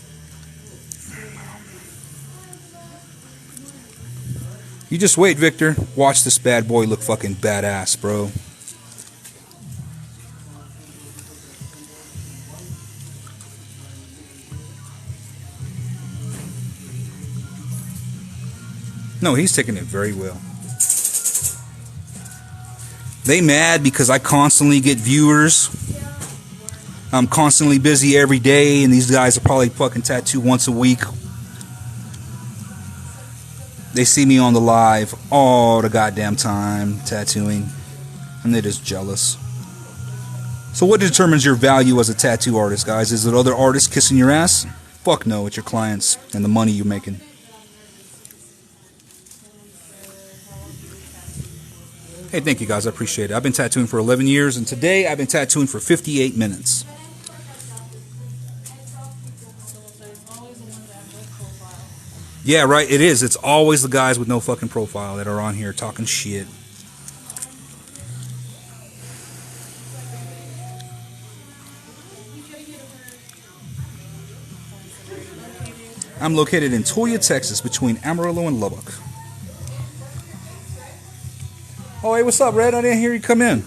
You just wait, Victor. Watch this bad boy look fucking badass, bro. No, he's taking it very well. They mad because I constantly get viewers. I'm constantly busy every day, and these guys are probably fucking tattoo once a week. They see me on the live all the goddamn time tattooing, and they're just jealous. So what determines your value as a tattoo artist, guys? Is it other artists kissing your ass? Fuck no, it's your clients and the money you're making. Hey, thank you guys, I appreciate it. I've been tattooing for 11 years, and today I've been tattooing for 58 minutes. Yeah, right, it is. It's always the guys with no fucking profile that are on here talking shit. I'm located in Toyah, Texas, between Amarillo and Lubbock. Oh, hey, what's up, Red? I didn't hear you come in.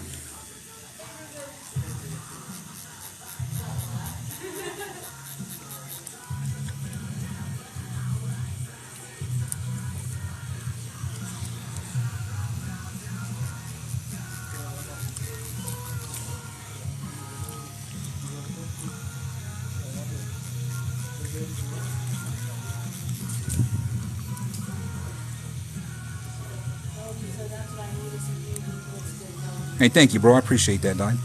Hey, thank you, bro. I appreciate that, Don.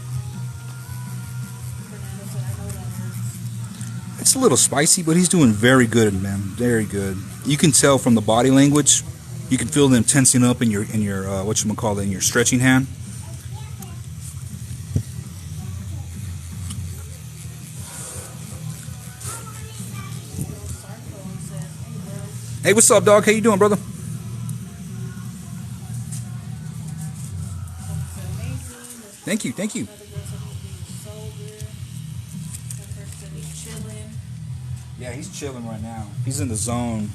It's a little spicy, but he's doing very good, man. Very good. You can tell from the body language. You can feel them tensing up in your in your stretching hand. Hey, what's up, dog? How you doing, brother? Thank you, thank you. Yeah, he's chilling right now. He's in the zone.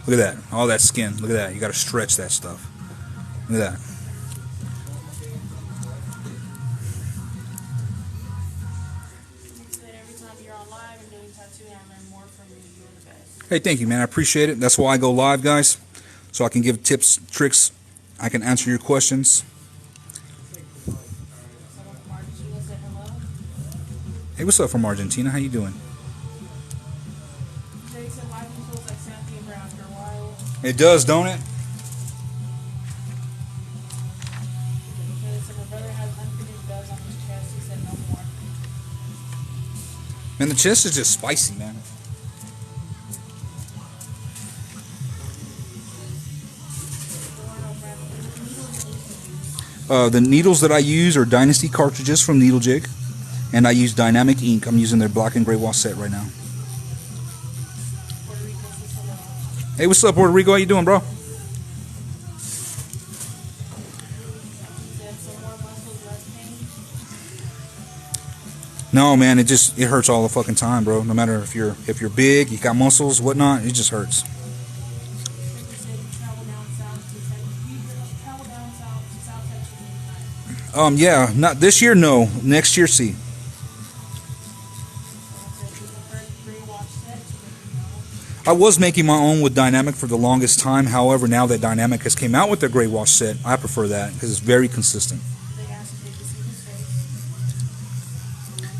Look at that. All that skin. Look at that. You got to stretch that stuff. Look at that. Hey, thank you, man. I appreciate it. That's why I go live, guys. So I can give tips, tricks. I can answer your questions. Hey, what's up from Argentina? How you doing? It does, don't it? Man, the chest is just spicy, man. The needles that I use are Dynasty cartridges from Needle Jig, and I use Dynamic ink. I'm using their black and gray wash set right now. Hey, what's up, Puerto Rico? How you doing, bro? No, man, it hurts all the fucking time, bro. No matter if you're big, you got muscles, whatnot, it just hurts. Yeah, not this year, no. Next year, see. I was making my own with Dynamic for the longest time. However, now that Dynamic has came out with their gray wash set, I prefer that because it's very consistent.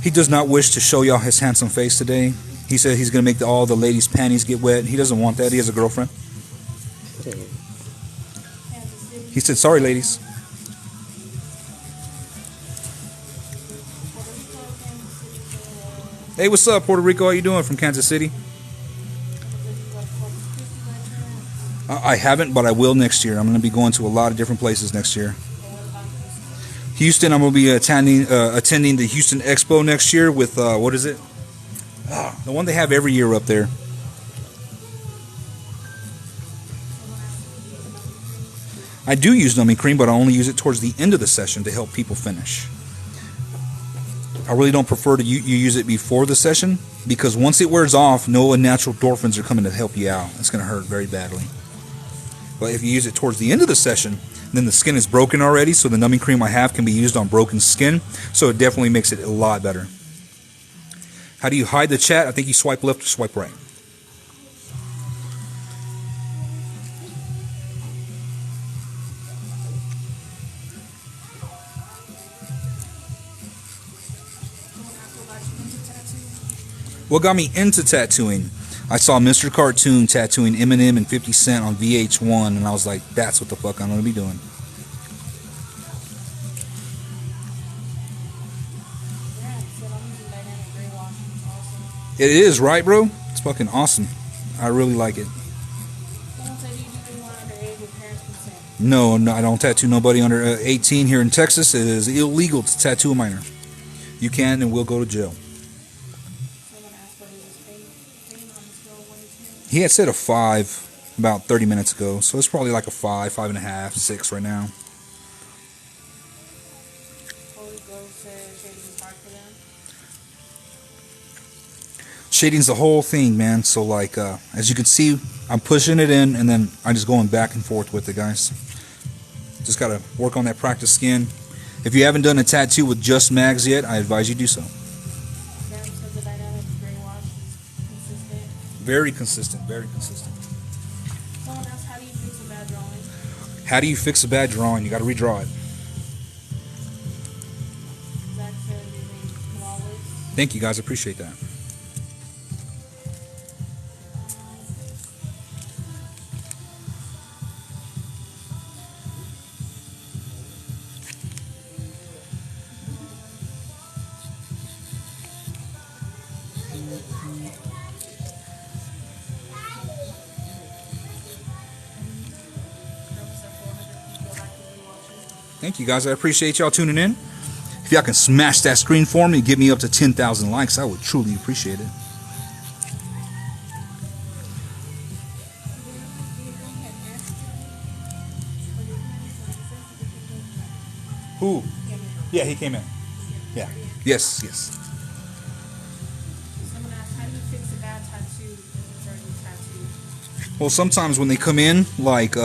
He does not wish to show y'all his handsome face today. He said he's going to make all the ladies' panties get wet. He doesn't want that. He has a girlfriend. He said, sorry, ladies. Hey, what's up, Puerto Rico? How you doing from Kansas City? I haven't, but I will next year. I'm going to be going to a lot of different places next year. Houston, I'm going to be attending the Houston Expo next year with, what is it? The one they have every year up there. I do use numbing cream, but I only use it towards the end of the session to help people finish. I really don't prefer to you use it before the session because once it wears off, no unnatural endorphins are coming to help you out. It's going to hurt very badly. But if you use it towards the end of the session, then the skin is broken already, so the numbing cream I have can be used on broken skin, so it definitely makes it a lot better. How do you hide the chat? I think you swipe left or swipe right. What got me into tattooing? I saw Mr. Cartoon tattooing Eminem and 50 Cent on VH1, and I was like, that's what the fuck I'm going to be doing. It is, right, bro? It's fucking awesome. I really like it. No, I don't tattoo nobody under 18 here in Texas. It is illegal to tattoo a minor. You can and will go to jail. He had said a 5 about 30 minutes ago, so it's probably like a 5, 5.5, 6 right now. Shading's the whole thing, man. So like, as you can see, I'm pushing it in, and then I'm just going back and forth with it, guys. Just gotta work on that practice skin. If you haven't done a tattoo with just mags yet, I advise you do so. Very consistent, very consistent. Someone else, how do you fix a bad drawing? How do you fix a bad drawing? You got to redraw it. Zach said you made flawless. Thank you guys, I appreciate that. Thank you guys, I appreciate y'all tuning in. If y'all can smash that screen for me, get me up to 10,000 likes, I would truly appreciate it. Who? Yeah, he came in. Yeah. Yes, yes. Someone asked, how do you fix a bad tattoo if it's already tattooed? Well, sometimes when they come in, like,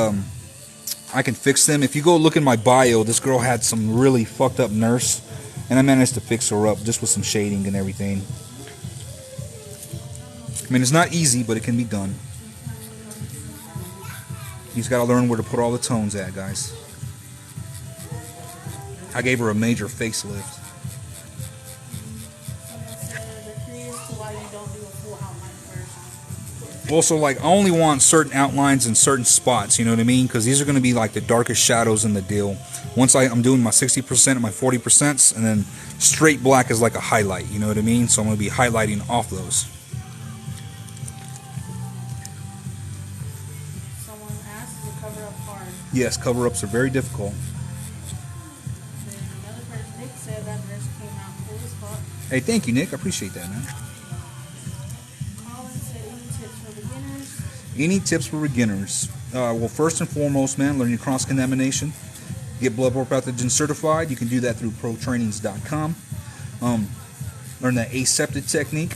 I can fix them. If you go look in my bio, this girl had some really fucked up nurse, and I managed to fix her up just with some shading and everything. I mean, it's not easy, but it can be done. You just gotta learn where to put all the tones at, guys. I gave her a major facelift. Someone said they're curious to why you don't do a full outline first. Also, like, I only want certain outlines in certain spots, you know what I mean? Because these are going to be like the darkest shadows in the deal. Once I'm doing my 60% and my 40%, and then straight black is like a highlight, you know what I mean? So I'm going to be highlighting off those. Someone asked, is it cover up hard? Yes, cover-ups are very difficult. Then another person, Nick, said that nurse came out cool as fuck. Hey, thank you, Nick. I appreciate that, man. Colin said, any tips for beginners? Any tips for beginners? Well, first and foremost, man, learn your cross-contamination. Get blood work pathogen certified. You can do that through protrainings.com. Learn that aseptic technique.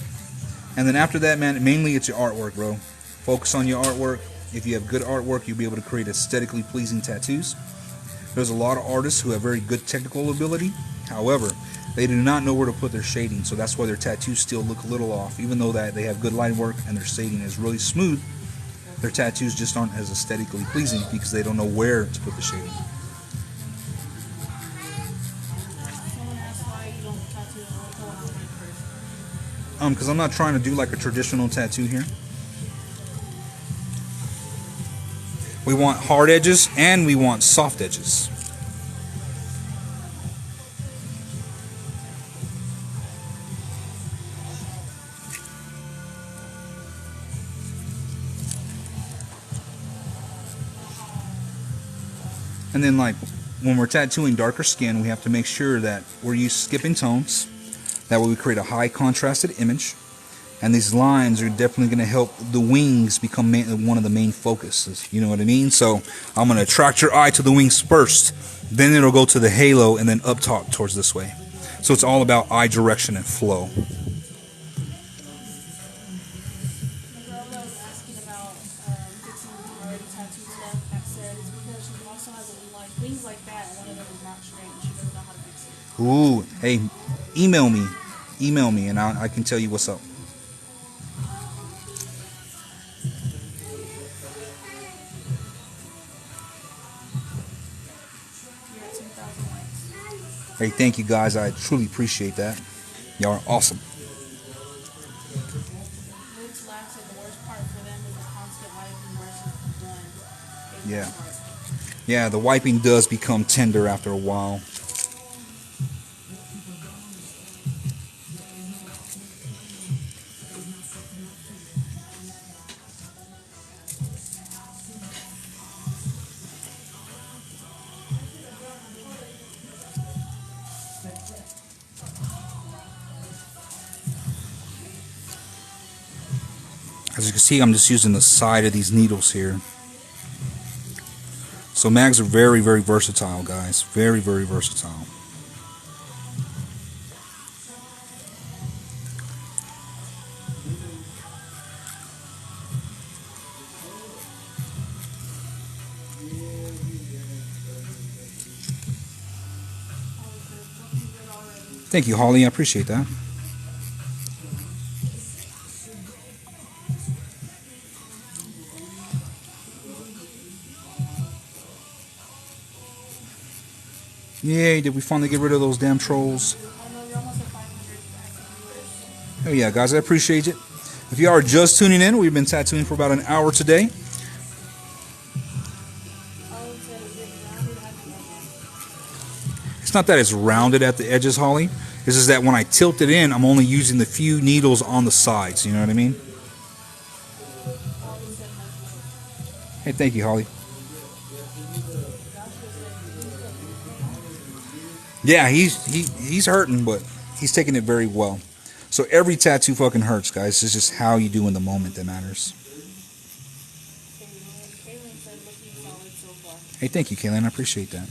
And then after that, man, mainly it's your artwork, bro. Focus on your artwork. If you have good artwork, you'll be able to create aesthetically pleasing tattoos. There's a lot of artists who have very good technical ability. However, they do not know where to put their shading, so that's why their tattoos still look a little off. Even though that they have good line work and their shading is really smooth, their tattoos just aren't as aesthetically pleasing because they don't know where to put the shading. Someone asked why you don't tattoo a full outline first. Because I'm not trying to do like a traditional tattoo here. We want hard edges and we want soft edges. And then, like, when we're tattooing darker skin, we have to make sure that we're skipping tones. That way we create a high contrasted image. And these lines are definitely going to help the wings become one of the main focuses. You know what I mean? So I'm going to attract your eye to the wings first. Then it'll go to the halo and then up top towards this way. So it's all about eye direction and flow. The girl that was asking about fixing the already tattooed stuff, that said it's because she also has wings like that, and one of them is not straight, and she doesn't know how to fix it. Ooh, hey, email me, and I can tell you what's up. You're at 2,000 likes. Hey, thank you guys. I truly appreciate that. Y'all are awesome. Luke's laugh said the worst part for them is the constant wiping versus done. Yeah. Yeah, the wiping does become tender after a while. As you can see, I'm just using the side of these needles here. So mags are very, very versatile, guys. Very, very versatile. Thank you, Holly. I appreciate that. Yay, did we finally get rid of those damn trolls? I know you're almost at 500 active viewers. Oh yeah, guys, I appreciate it. If you are just tuning in, we've been tattooing for about an hour today. All it said is it rounded at the edges. It's not that it's rounded at the edges, Holly. This is that when I tilt it in, I'm only using the few needles on the sides. You know what I mean? All it said was Hey, thank you, Holly. Yeah, he's hurting, but he's taking it very well. So every tattoo fucking hurts, guys. It's just how you do in the moment that matters. Kaylin said looking solid so far. Hey, thank you, Kaylin. I appreciate that.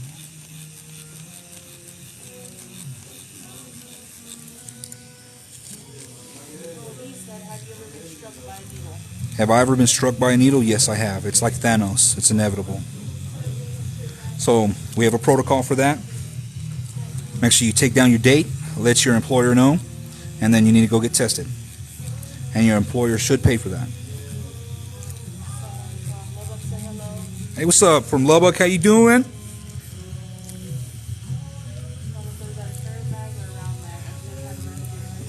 He said, have you ever been struck by a needle? Have I ever been struck by a needle? Yes, I have. It's like Thanos. It's inevitable. So we have a protocol for that. Make sure you take down your date, let your employer know, and then you need to go get tested. And your employer should pay for that. Lubbock said hello. Hey, what's up from Lubbock? How you doing? Someone says that a curved mag or a round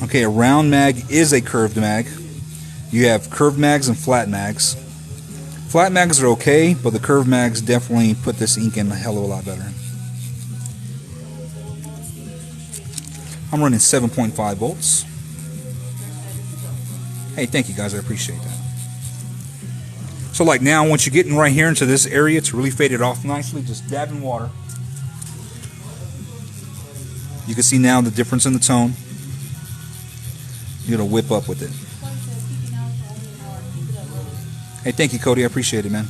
mag. Okay, a round mag is a curved mag. You have curved mags and flat mags. Flat mags are okay, but the curved mags definitely put this ink in a hell of a lot better. I'm running 7.5 volts. Hey, thank you guys, I appreciate that. So like now, once you're getting right here into this area, it's really faded off nicely, just dab in water. You can see now the difference in the tone. You're gonna whip up with it. One says keeping out for only an hour. Keep it up, brother. Hey, thank you, Cody, I appreciate it, man.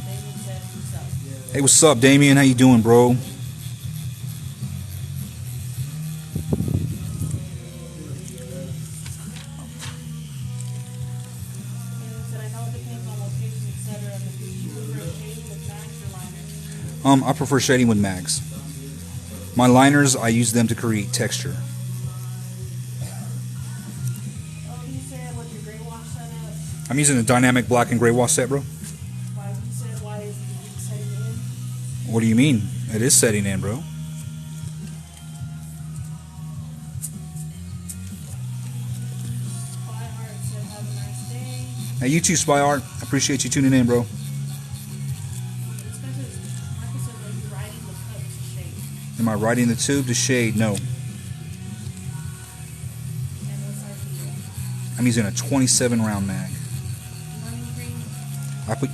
Damien said himself. Hey, what's up, Damien? How you doing, bro? I prefer shading with mags. My liners, I use them to create texture. I'm using a dynamic black and gray wash set, bro. What do you mean? It is setting in, bro. Hey, you too, Spy Art. I appreciate you tuning in, bro. Am I riding the tube to shade? No. I'm using a 27 round mag.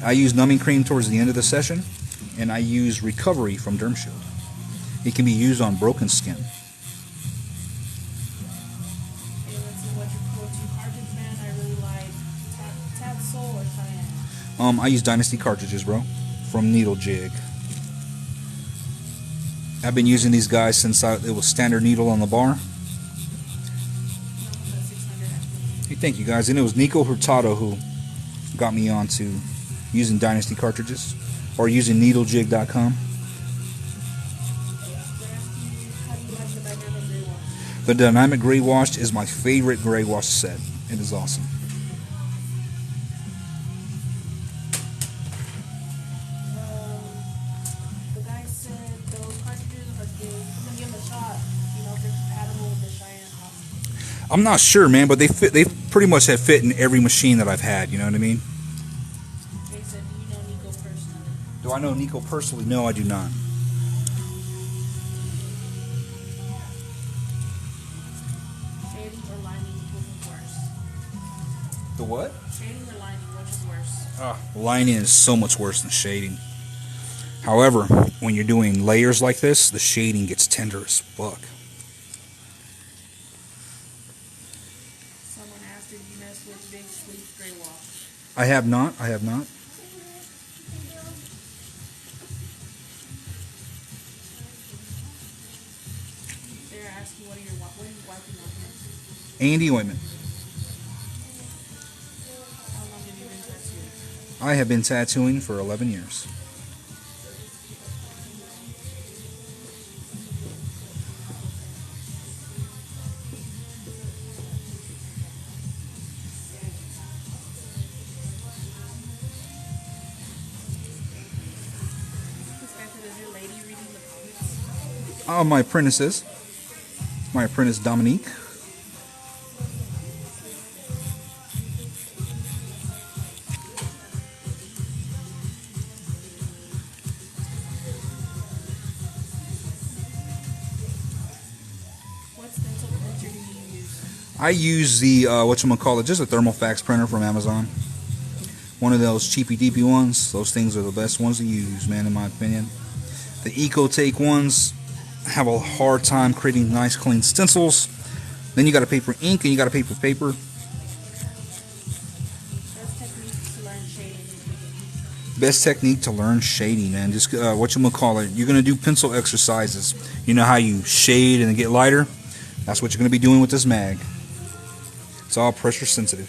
I use numbing cream towards the end of the session, and I use recovery from Derm Shield. It can be used on broken skin. I use Dynasty cartridges, bro, from Needle Jig. I've been using these guys since it was standard needle on the bar. Hey, thank you guys. And it was Nico Hurtado who got me onto using Dynasty cartridges or using needlejig.com. The Dynamic Gray Wash is my favorite gray wash set. It is awesome. The guy said those cartridges are good. I'm gonna give them a shot. You know, if they're compatible with the Cheyenne house. I'm not sure, man, but they pretty much have fit in every machine that I've had. You know what I mean? They said, do you know Nico personally? Do I know Nico personally? No, I do not. Shading or lining, which is worse? The what? Shading or lining, which is worse? Lining is so much worse than shading. However, when you're doing layers like this, the shading gets tender as fuck. Someone asked if you mess with Big Sleep Gray Wash. I have not. I have not. They're asking what are you wiping on here? Andy ointment. How long have you been tattooing? I have been tattooing for 11 years. This guy said, is your lady reading the my apprentices. My apprentice Dominique. What stencil printer do you use? I use the whatchamacallit, just a thermofax printer from Amazon. One of those cheapy deepy ones. Those things are the best ones to use, man, in my opinion. The EcoTake ones have a hard time creating nice clean stencils. Then you got to pay for ink and you got to pay for paper. Best technique to learn shading. Best technique to learn shading, man. Just whatchamacallit, you're gonna do pencil exercises. You know how you shade and get lighter? That's what you're gonna be doing with this mag. It's all pressure sensitive.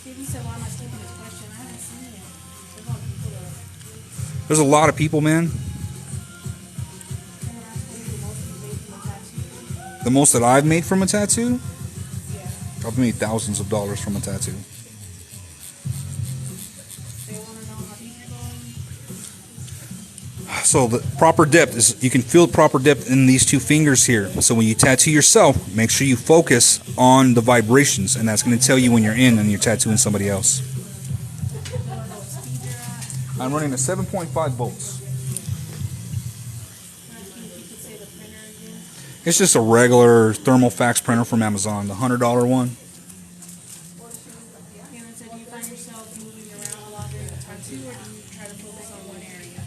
He said, why am I taking this question? I haven't seen it. There's a lot of people that There's a lot of people, man. someone asked me the most you made from a tattoo. The most that I've made from a tattoo, Yeah. I've made thousands of dollars from a tattoo. They want to know how deep you're going. So the proper depth is, you can feel proper depth in these two fingers here. So when you tattoo yourself, make sure you focus on the vibrations, and that's going to tell you when you're in and you're tattooing somebody else. They want to know what speed you're at. I'm running a 7.5 volts. Can I think you could say the printer again? It's just a regular thermal fax printer from Amazon, the $100 one. Karen said, do you find yourself moving around a lot during the tattoo, or do you try to focus on one area?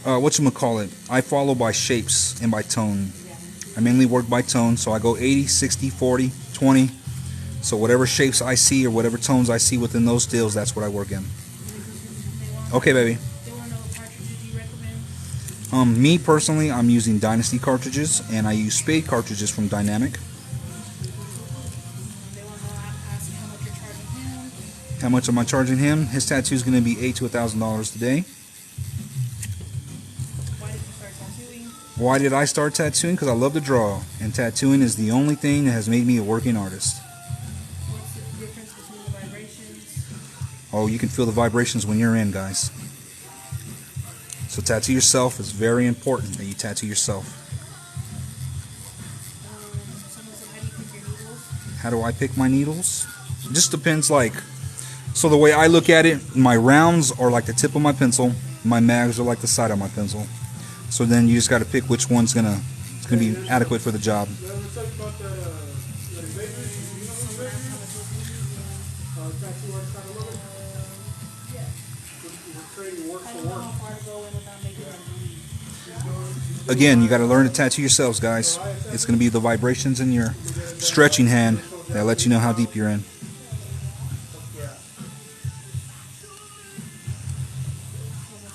Whatchamacallit, I follow by shapes and by tone. I mainly work by tone, so I go 80, 60, 40, 20. So whatever shapes I see or whatever tones I see within those deals, that's what I work in. Okay, baby. They want to know what cartridges you recommend. Me personally, I'm using Dynasty cartridges, and I use Spade cartridges from Dynamic. They want to know, ask how much you're charging him. How much am I charging him? His tattoo is going to be $8,000 to $1,000 today. Why did you start tattooing? Why did I start tattooing? Because I love to draw, and tattooing is the only thing that has made me a working artist. What's the difference between the vibrations? Oh, you can feel the vibrations when you're in, guys. So tattoo yourself. It's very important that you tattoo yourself. Someone said, how do you pick your needles? How do I pick my needles? It just depends, like, so the way I look at it, my rounds are like the tip of my pencil, my mags are like the side of my pencil. So then you just got to pick which one's gonna be adequate for the job. Did I ever tell you about that engagement? You know the engagement? Tattoo artist out of London? We're trading work I for don't know work. how far to go in without making them bleed. Again, you got to learn to tattoo yourselves, guys. It's going to be the vibrations in your stretching hand that let you know how deep you're in. Someone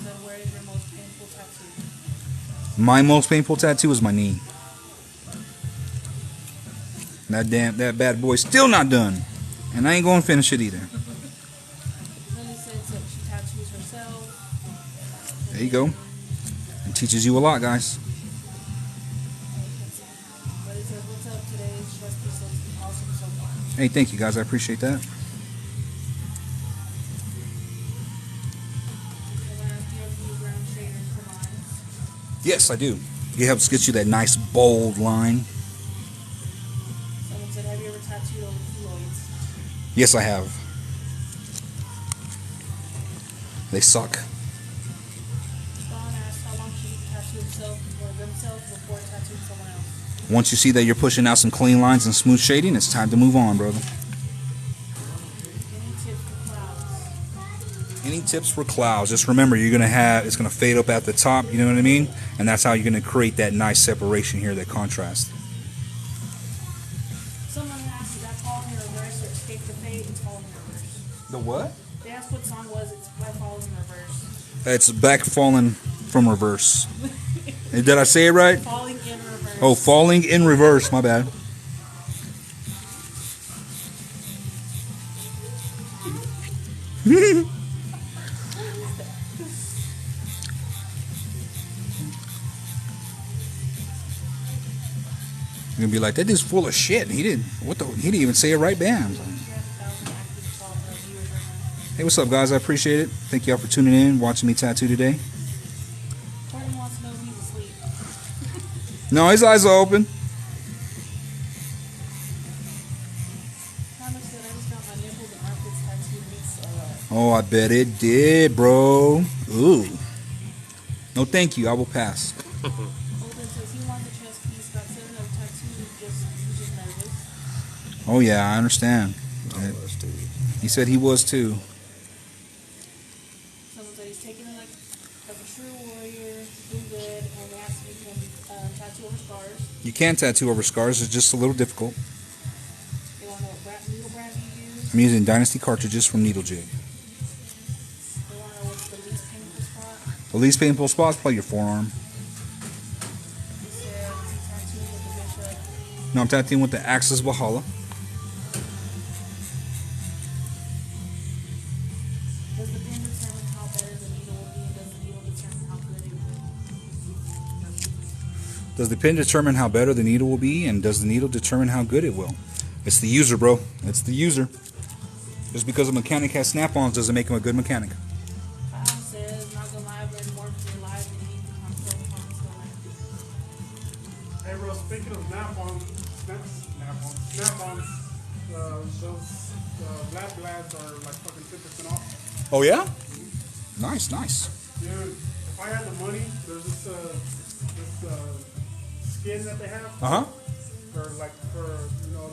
said, where is your most painful tattoo? My most painful tattoo is my knee. That bad boy's still not done, and I ain't going to finish it either. Lily said that she tattoos herself. There you go. It teaches you a lot, guys. But it says, what's up today? Stress piece looks awesome so far. Hey, thank you, guys. I appreciate that. And I asked, do you ever use round shaders for lines? Yes, I do. It helps get you that nice bold line. Someone said, have you ever tattooed over keloids? Yes, I have. They suck. Dawn asked, how long should he tattoo himself or themselves before tattooing someone else? Once you see that you're pushing out some clean lines and smooth shading, it's time to move on, brother. Any tips for clouds? Any tips for clouds? Just remember, it's gonna fade up at the top. You know what I mean? And that's how you're gonna create that nice separation here, that contrast. Someone asked, is that falling in reverse or escape the fade? It's falling in reverse. The what? They asked what song was it's by falling in reverse. It's back falling from reverse. Did I say it right? Falling in reverse. Oh, falling in reverse. My bad. You're gonna be like, that dude's full of shit. He didn't even say it right, bam. Hey, what's up, guys? I appreciate it. Thank y'all for tuning in, watching me tattoo today. Courtney wants to know if he's asleep. No, his eyes are open. Thomas said, I just got my nipples and armpits tattooed. It's Oh, I bet it did, bro. Ooh. No, thank you. I will pass. Olden says he wants a chest piece, got 7 of tattooed, he's just nervous. Oh, yeah, I understand. I was too. He said he was too. Someone said he's taking it like a true warrior, doing good, and they asked if he can tattoo over scars. You can tattoo over scars. It's just a little difficult. They want to know what needle brand you use. I'm using Dynasty cartridges from Needle Jig. They want to know what's the least painful spot. The least painful spot is probably your forearm. He said he's tattooing with the bishop. No, I'm tattooing with the Axis Valhalla. Does the pin determine how better the needle will be, and does the needle determine how good it will? Does the pin determine how better the needle will be, and does the needle determine how good it will? It's the user, bro. It's the user. Just because a mechanic has snap-ons doesn't make him a good mechanic. Kyle says, not gonna lie, I've been more for your live than you can console. Hey, bro, speaking of snap-ons, those black blads are like fucking 10% off. Oh, yeah? Nice, nice. Dude, if I had the money, there's this skin that they have. Uh-huh. For like, a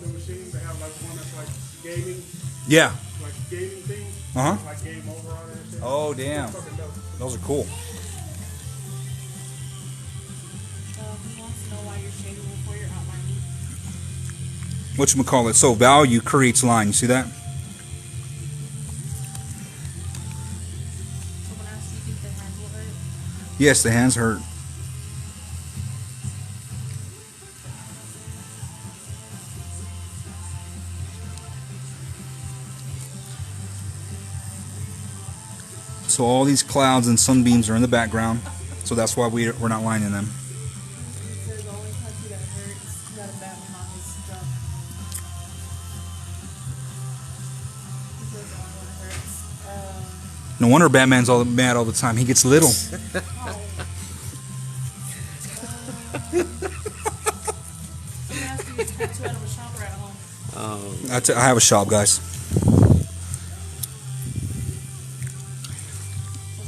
new machine, they have like one that's like gaming, Yeah. like gaming thing. Uh-huh. Like game over on it and shit. Oh, damn. It's fucking dope. Those are cool. He wants to know why you're shading before you're outlining. Whatchamacallit? So value creates line. You see that? Someone asked, do you think the hands will hurt? Yes, the hands hurt. So all these clouds and sunbeams are in the background. So that's why we're not lining them. He says the only tattoo that hurts, he got a Batman on his stuff. He says the only one that hurts. No wonder Batman's all mad all the time. He gets little. Someone asked if you tattoo out of a shop or at home. I have a shop, guys. Someone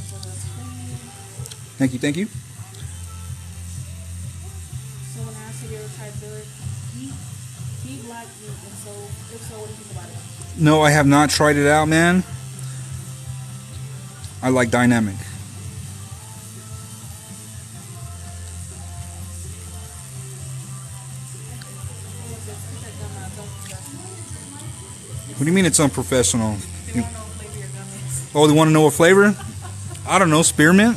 said that's clean. Thank you, thank you. Someone asked if you ever tried billet heat black meat, and so if so, what do you think about it? No, I have not tried it out, man. I like dynamic. Someone says keep that gum out, don't discuss it. What do you mean it's unprofessional? They want to know what flavor your gum is. Oh, they want to know what flavor? I don't know, spearmint?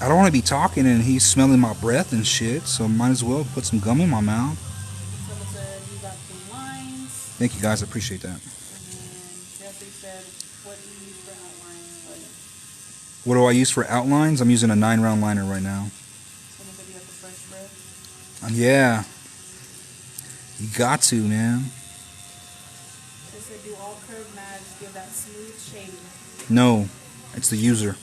I don't want to be talking and he's smelling my breath and shit, so might as well put some gum in my mouth. Someone said you got the lines. Thank you, guys. I appreciate that. And then Jeffrey said, what do you use for outlines? Like, What do I use for outlines? I'm using a 9-round liner right now. someone said you have the fresh breath. Yeah. You got to, man. They said do all curved mags give that smooth shading. No, it's the user.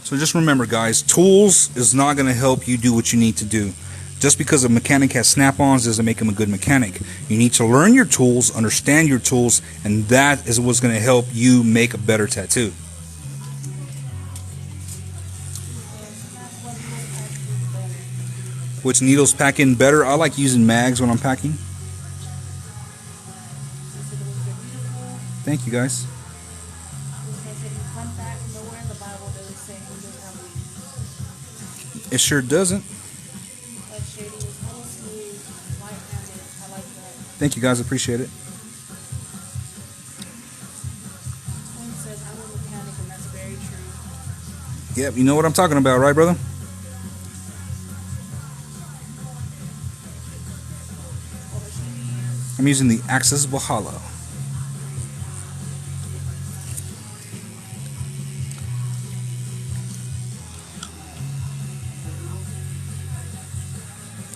So just remember, guys, tools is not going to help you do what you need to do. Just because a mechanic has snap-ons doesn't make him a good mechanic. You need to learn your tools, understand your tools, and that is what's going to help you make a better tattoo. Which needles pack in better? I like using mags when I'm packing. They said it was beautiful. Thank you, guys. They said fun fact, nowhere in the Bible does it say angels have wings. It sure doesn't. That shading is so smooth, light-handed. I like that. Thank you, guys. Appreciate it. One says I'm a mechanic, and that's very true. Yep, you know what I'm talking about, right, brother? What does she use? I'm using the Axis Valhalla.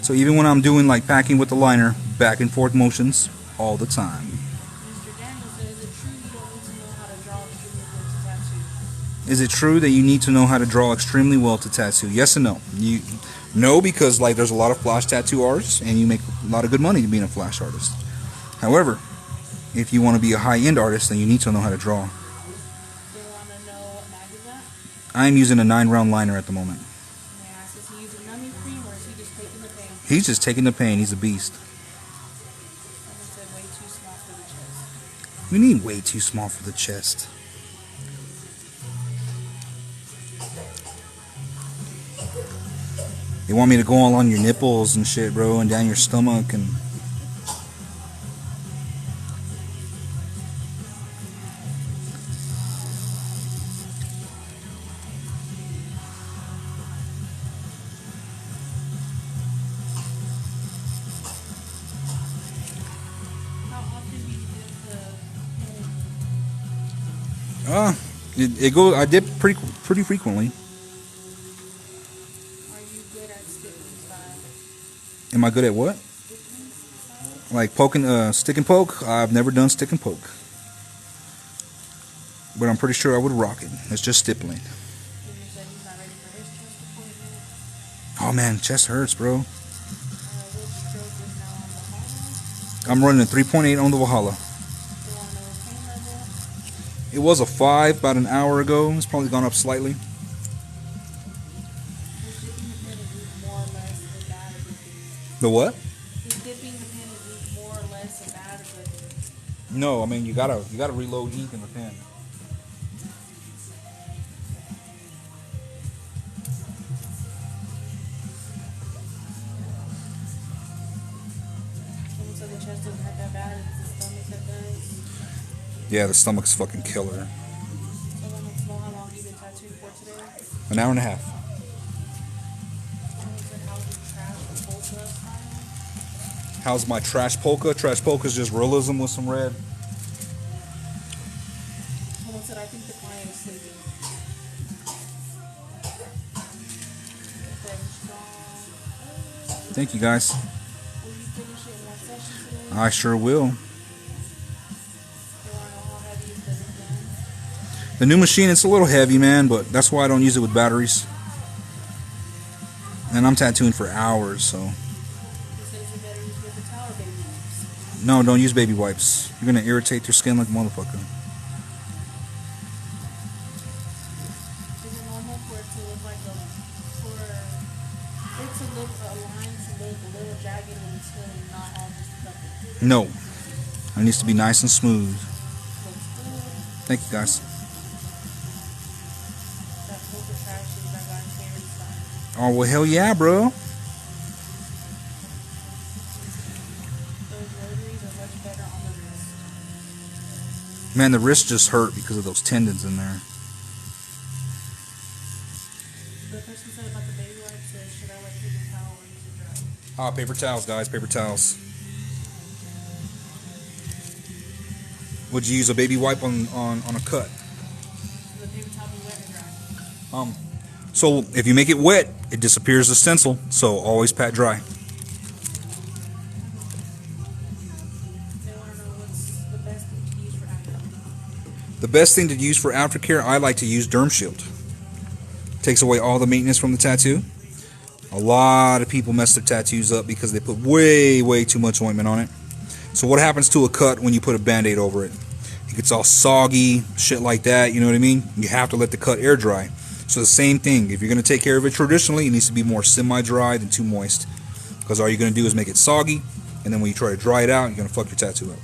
So even when I'm doing like packing with the liner, back and forth motions all the time. Mr. Daniel says Is it true that you need to know how to draw extremely well to tattoo? Yes and no. No, because like there's a lot of flash tattoo artists, and you make a lot of good money being a flash artist. However, if you want to be a high-end artist, then you need to know how to draw. Do you want to know what mag is that? I'm using a 9-round liner at the moment. May I ask, is he using numbing cream or is he just taking the pain? He's just taking the pain. He's a beast. Someone said way too small for the chest. We need way too small for the chest. They want me to go all on your nipples and shit, bro, and down your stomach and... How often do you do the pain? It goes. I dip pretty frequently. Are you good at stippling style? Am I good at what? Stippling style? Like poking, stick and poke? I've never done stick and poke. But I'm pretty sure I would rock it. It's just stippling. Junior said he's not ready for his chest appointment. Oh man, chest hurts, bro. Which stroke is now on the hollow? I'm running a 3.8 on the Valhalla. Do you want to know his pain level? It was a 5 about an hour ago. It's probably gone up slightly. Is dipping the pen is more or less as bad as it is? The what? Is dipping the pen is more or less as bad as it is? No, I mean you gotta reload ink in the pen. Someone said the chest doesn't hurt that bad, it's the stomach that does. Yeah, the stomach's fucking killer. Someone wants to know how long you've been tattooed for today. An hour and a half. Someone said how's your trash polka style? How's my trash polka? Trash polka's just realism with some red. Someone said I think the client is sleeping. Okay, strong. Thank you guys. Will you finish it in one session today? I sure will. They want to know how heavy is the gun? The new machine, it's a little heavy, man, but that's why I don't use it with batteries. And I'm tattooing for hours, so... He says you better use paper towel or baby wipes. No, don't use baby wipes. You're gonna irritate your skin like a motherfucker. Is it normal for it to look like a line to look a little jagged and it's not all just perfect? No. It needs to be nice and smooth. Looks good. Thank you, guys. That polka trash is my guy's favorite style. Oh, well, hell yeah, bro. Those rotaries are much better on the wrist. Man, the wrist just hurt because of those tendons in there. The person said about the baby wipes says, should I wet paper towel or use it dry? Paper towels, guys. Paper towels. Would you use a baby wipe on a cut? Should the paper towel be wet or dry? So if you make it wet, it disappears the stencil. So always pat dry. They want to know what's the best thing to use for aftercare. The best thing to use for aftercare, I like to use Derm Shield. Takes away all the maintenance from the tattoo. A lot of people mess their tattoos up because they put way too much ointment on it. So what happens to a cut when you put a band-aid over it? It gets all soggy, shit like that, you know what I mean? You have to let the cut air dry. So the same thing, if you're going to take care of it traditionally, it needs to be more semi-dry than too moist. Because all you're going to do is make it soggy, and then when you try to dry it out, you're going to fuck your tattoo up.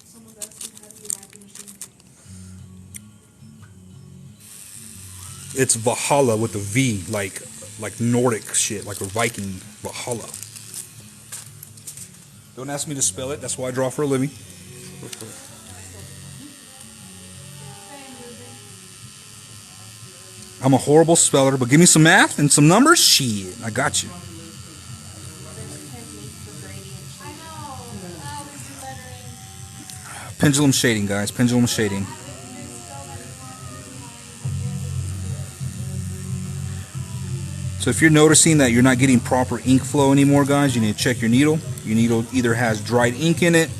Someone's asking, how do you like the machine? It's Valhalla with a V, like Nordic shit, like a Viking Valhalla. Don't ask me to spell it, that's why I draw for a living. I'm a horrible speller, but give me some math and some numbers, shit, I got you. Pendulum shading, guys, pendulum shading. So if you're noticing that you're not getting proper ink flow anymore, guys, you need to check your needle. Your needle either has dried ink in it,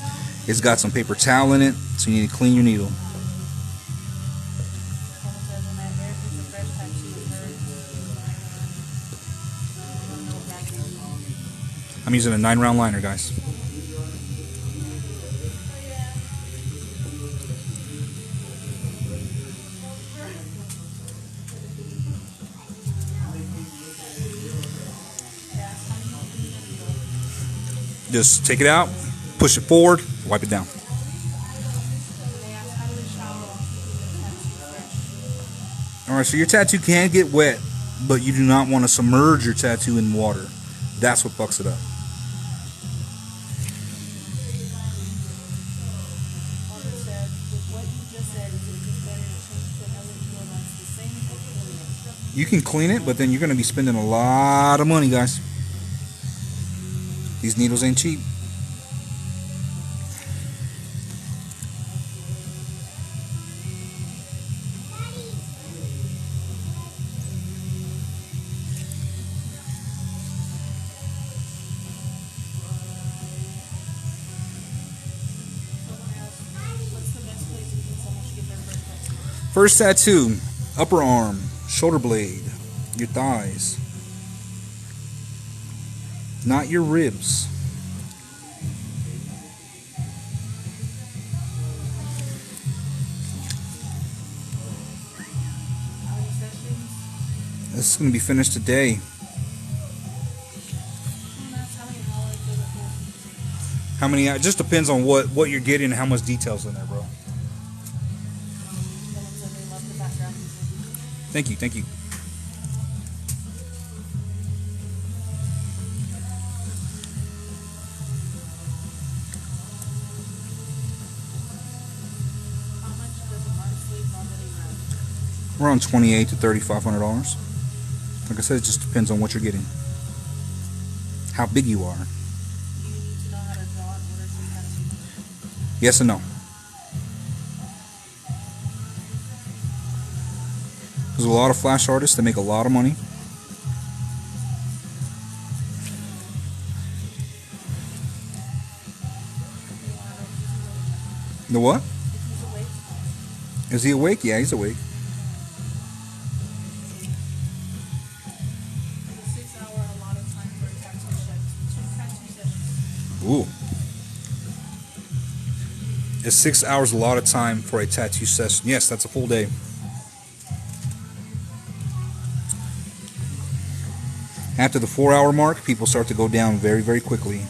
it's got some paper towel in it, so you need to clean your needle. I'm using a 9-round liner, guys. Just take it out, push it forward, wipe it down. Alright, so your tattoo can get wet, but you do not want to submerge your tattoo in water. That's what fucks it up. You can clean it, but then you're going to be spending a lot of money, guys. These needles ain't cheap. First tattoo, upper arm, shoulder blade, your thighs, not your ribs. This is going to be finished today. How many? It just depends on what you're getting and how much details in there, bro. Thank you, thank you. Around $2,800 to $3,500. Like I said, it just depends on what you're getting, how big you are. Yes and no. There's a lot of flash artists that make a lot of money. The what? Is he awake? Yeah, he's awake. Ooh. Is 6 hours a lot of time for a tattoo session? Yes, that's a full day. After the 4-hour mark, people start to go down very, very quickly.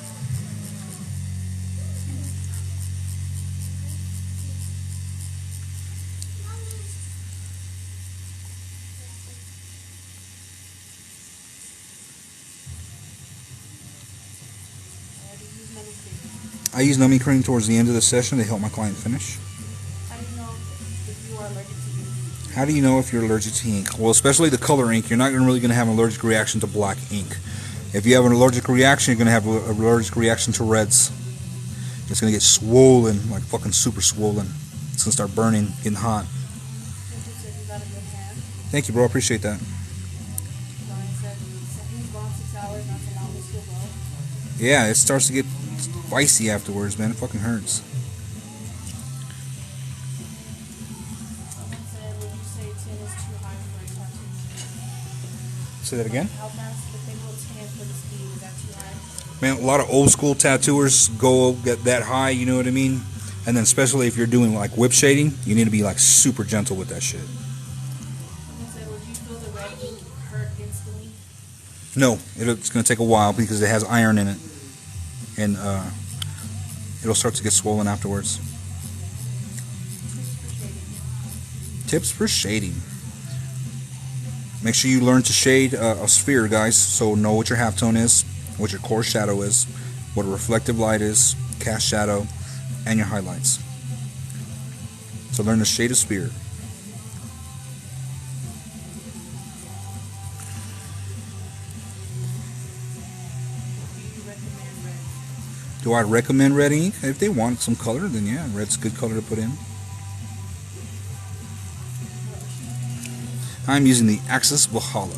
I use numbing cream towards the end of the session to help my client finish. How do you know if you're allergic to ink? Well, especially the color ink, you're not really going to have an allergic reaction to black ink. If you have an allergic reaction, you're going to have an allergic reaction to reds. It's going to get swollen, like fucking super swollen. It's going to start burning, getting hot. Thank you, bro. I appreciate that. Yeah, it starts to get spicy afterwards, man. It fucking hurts. Say that again? Man, a lot of old school tattooers go get that high, you know what I mean? And then especially if you're doing like whip shading, you need to be like super gentle with that shit. No, it's going to take a while because it has iron in it. And it'll start to get swollen afterwards. Tips for shading. Make sure you learn to shade a sphere, guys, so know what your halftone is, what your core shadow is, what a reflective light is, cast shadow, and your highlights. So learn to shade a sphere. Do I recommend red ink? If they want some color, then yeah, red's a good color to put in. I'm using the Axis Valhalla.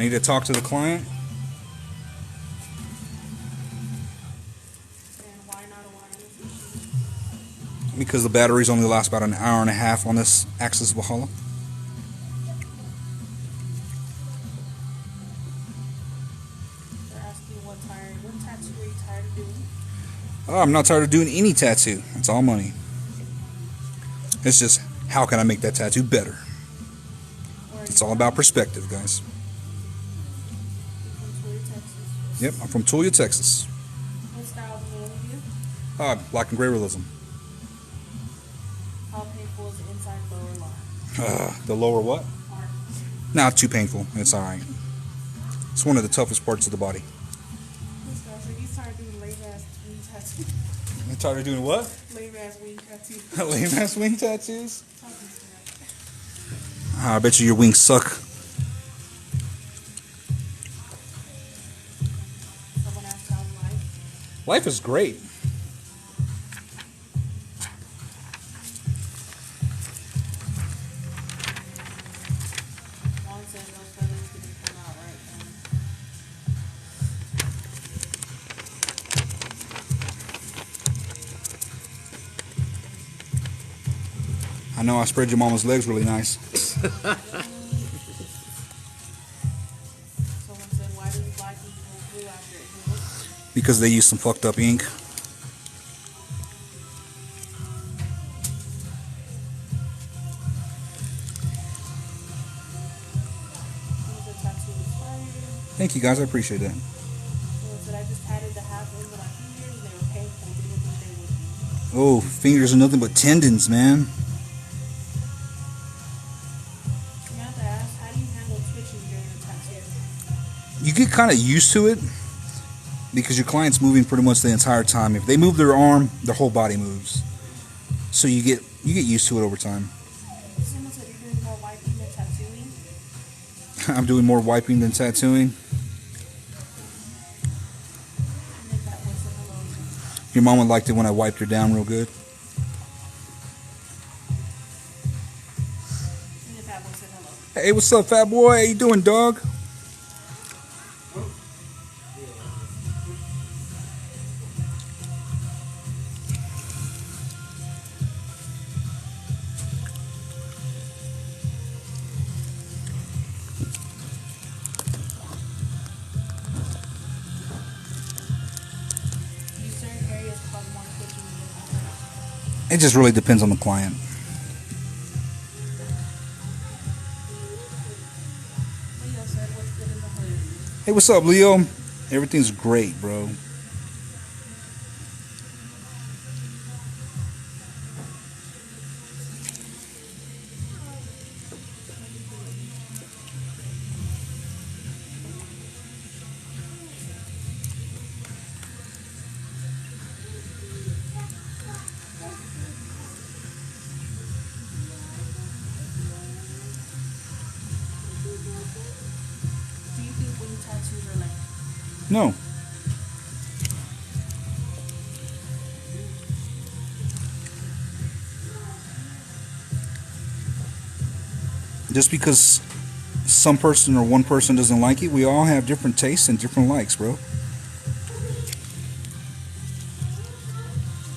need to talk to the client. And why not a wireless machine? Because the batteries only last about an hour and a half on this Axis Valhalla. They're asking what tattoo are you tired of doing? Oh, I'm not tired of doing any tattoo. It's all money. It's just, how can I make that tattoo better? Where are It's you all about perspective, guys. from? Toy, Texas. Yep, I'm from Tulia, Texas. What style do you want to do? Black and gray realism. How painful is the inside lower line? The lower what? Arm. Not too painful. It's alright. It's one of the toughest parts of the body. This guy said he's tired of doing lame ass wing tattoos. You tired of doing what? Lame ass wing tattoos. Lame ass wing tattoos? Talking to him. I bet you your wings suck. Someone asked how's life. Life is great. Juan said those feathers didn't come out right. I know I spread your mama's legs really nice. Someone said why does black equal blue after it heals? Because they use some fucked up ink. Someone said tattoo expired. Thank you guys, I appreciate that. Someone said I just tatted the half ends of my fingers and they were painful. Didn't think they would be. Oh, fingers are nothing but tendons, man. You have to ask, how do you handle twitching during a tattoo? You get kind of used to it because your client's moving pretty much the entire time. If they move their arm, their whole body moves. So you get used to it over time. Someone said you're doing more wiping than tattooing. I'm doing more wiping than tattooing. And if that was a hello. Your mama liked it when I wiped her down real good. And if that was a hello. Hey, what's up, fat boy? How you doing, dog? Do certain areas cause more twitching than others? It just really depends on the client. Leo said what's good in the hood. Hey, what's up, Leo? Everything's great, bro. Do you think wing tattoos are lame? No. Just because some person or one person doesn't like it, we all have different tastes and different likes, bro.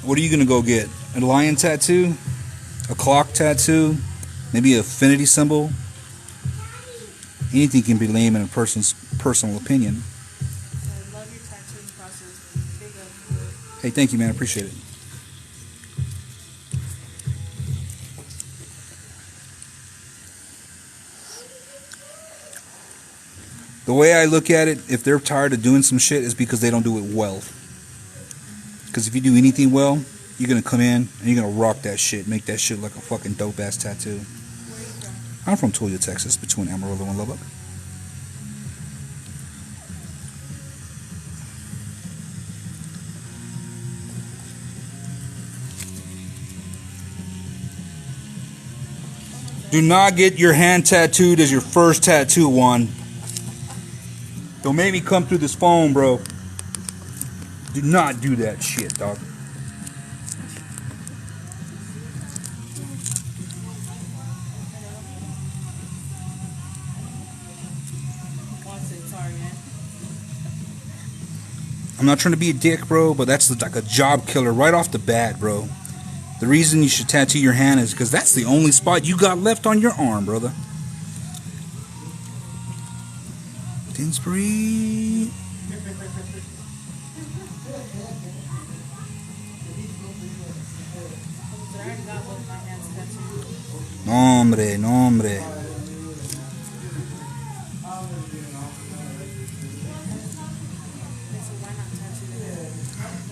What are you gonna go get? A lion tattoo? A clock tattoo? Maybe an affinity symbol? Anything can be lame in a person's personal opinion. I love your tattooing process. Big up. Hey, thank you, man. I appreciate it. The way I look at it, if they're tired of doing some shit, is because they don't do it well. Because if you do anything well, you're going to come in and you're going to rock that shit. Make that shit like a fucking dope-ass tattoo. Where are you from? I'm from Tulia, Texas, between Amarillo and Lubbock. Do not get your hand tattooed as your first tattoo, one. Don't make me come through this phone, bro. Do not do that shit, dog. Juan I'm not trying to be a dick, bro, but that's like a job killer right off the bat, bro. The reason you should tattoo your hand is because that's the only spot you got left on your arm, brother. Dinsbury. I already got both my hands tattooed. Nombre, nombre. So why not tattoo the head?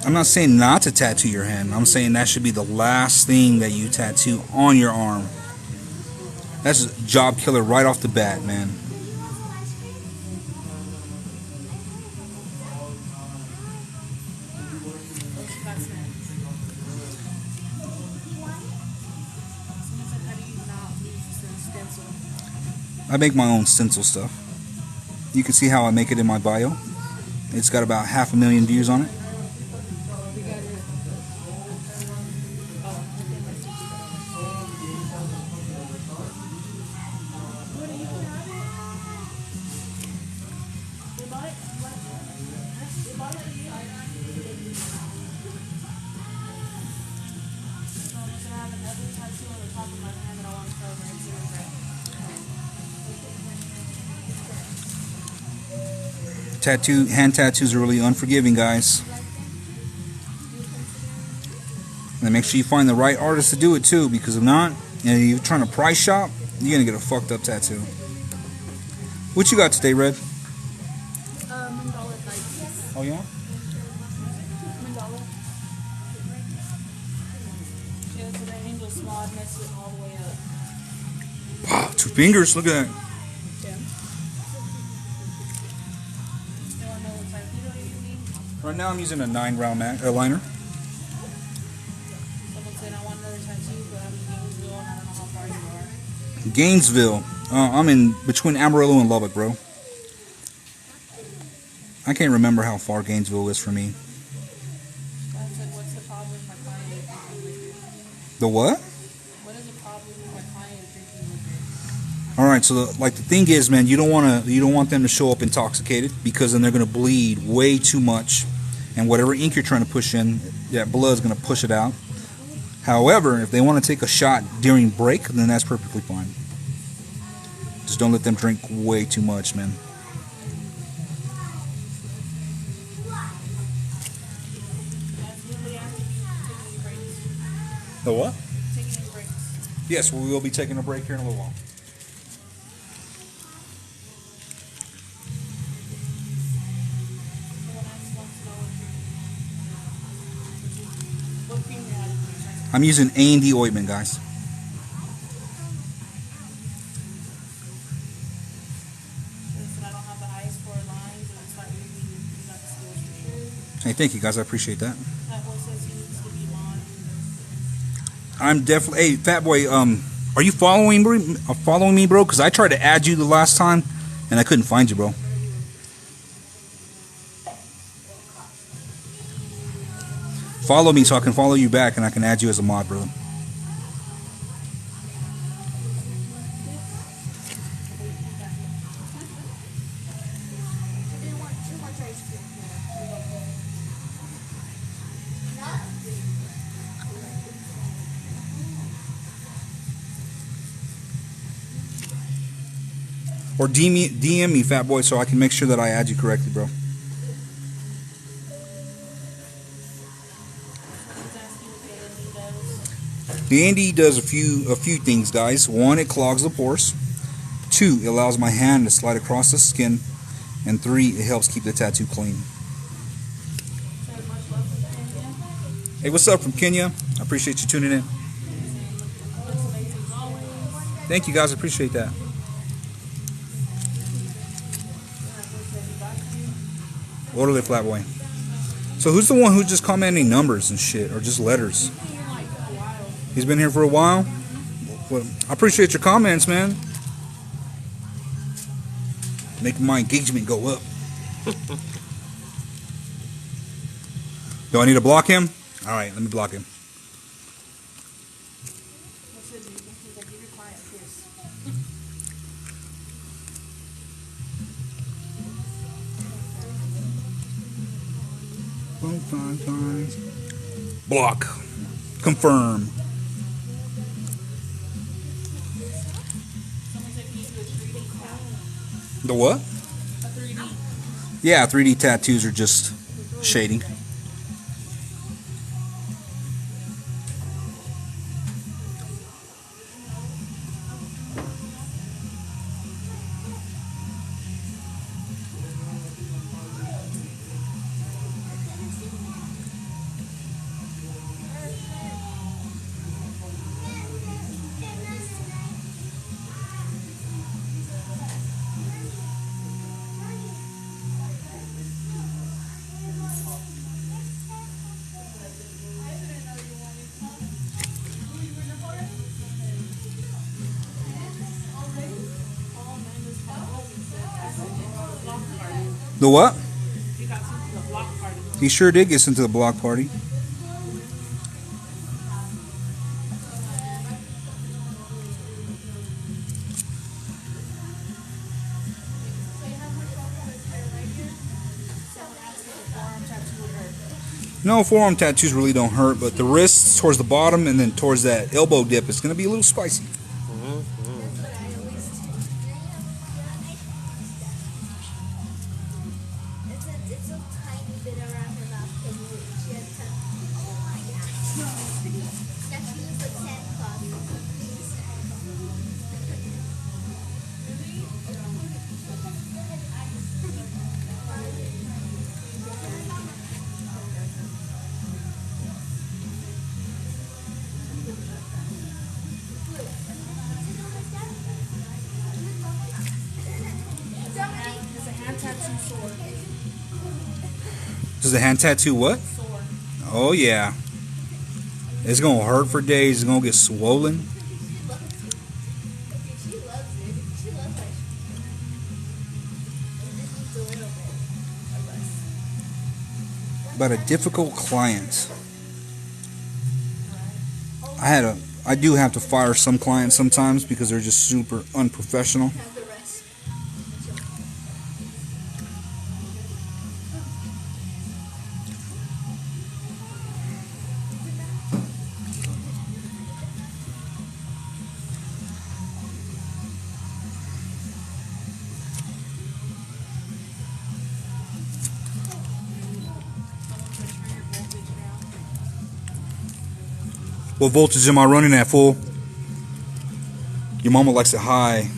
I'm not saying not to tattoo your hand. I'm saying that should be the last thing that you tattoo on your arm. That's a job killer right off the bat, man. What's your last name? Someone said, how do you not use the stencil? I make my own stencil stuff. You can see how I make it in my bio. It's got about 500,000 views on it. Hand tattoos are really unforgiving, guys. And make sure you find the right artist to do it too, because if not, you're trying to price shop, you're gonna get a fucked up tattoo. What you got today, Red? Mandala lights. Oh yeah? Mandala. Yeah, so the angel small mess it all the way up. Wow, 2 fingers. Look at that. Yeah. You wanna know what type of needle you're using? Right now, I'm using a 9-round liner. Someone said I want another tattoo, but I'm in Gainesville and I don't know how far you are. Gainesville. I'm in between Amarillo and Lubbock, bro. I can't remember how far Gainesville is from me. So I said, what's the problem with my client drinking liquor? The what? What is the problem with my client drinking liquor? All right, so the thing is, man, you don't want them to show up intoxicated, because then they're gonna bleed way too much, and whatever ink you're trying to push in, that blood's gonna push it out. However, if they want to take a shot during break, then that's perfectly fine. Just don't let them drink way too much, man. The what? Taking breaks. Yes, we will be taking a break here in a little while. Someone else wants to know what cream you're having. I'm using A&D ointment, guys. I don't have the eyes for lines, and it's not really not the skills. Hey, thank you, guys. I appreciate that. That one says he needs to be blonde. I'm definitely. Hey, Fat Boy. Are you following me, bro? Because I tried to add you the last time, and I couldn't find you, bro. Follow me so I can follow you back, and I can add you as a mod, brother. Or DM me, Fat Boy, so I can make sure that I add you correctly, bro. The Andy does a few things, guys. 1, it clogs the pores. 2, it allows my hand to slide across the skin. And 3, it helps keep the tattoo clean. Hey, what's up from Kenya? I appreciate you tuning in. Thank you, guys. I appreciate that. Orderly Flat Boy. So who's the one who's just commenting numbers and shit, or just letters? He's been here for a while? Well, I appreciate your comments, man. Making my engagement go up. Do I need to block him? Alright, let me block him. 5 times. Block. Confirm. Someone said you do a 3D tat. The what? A 3D. Yeah, 3D tattoos are just shading. The what? You got sent to the block party. He sure did get sent to the block party. No, forearm tattoos really don't hurt, but the wrists towards the bottom and then towards that elbow dip, it's going to be a little spicy. It's a tiny bit around her mouth because she has oh my god. That she looks like Santa Claus. It's a hand tattoo sword. Does the hand tattoo what? Sword. Oh, yeah. It's going to hurt for days. It's going to get swollen. She loves it. She loves it. It just needs a little bit of us. About a difficult client. I do have to fire some clients sometimes because they're just super unprofessional. Have the rest. What voltage am I running at, fool? Your mama likes it high.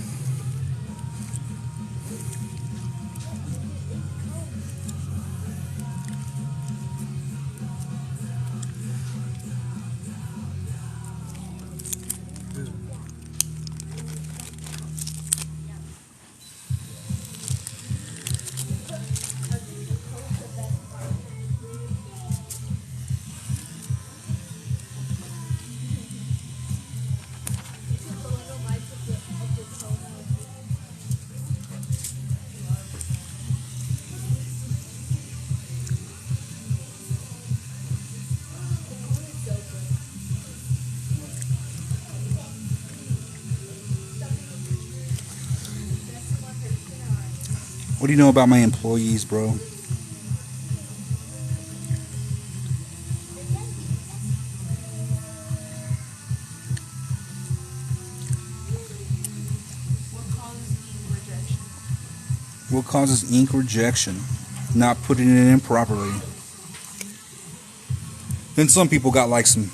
What do you know about my employees, bro? What causes ink rejection? Not putting it in properly. Then some people got like some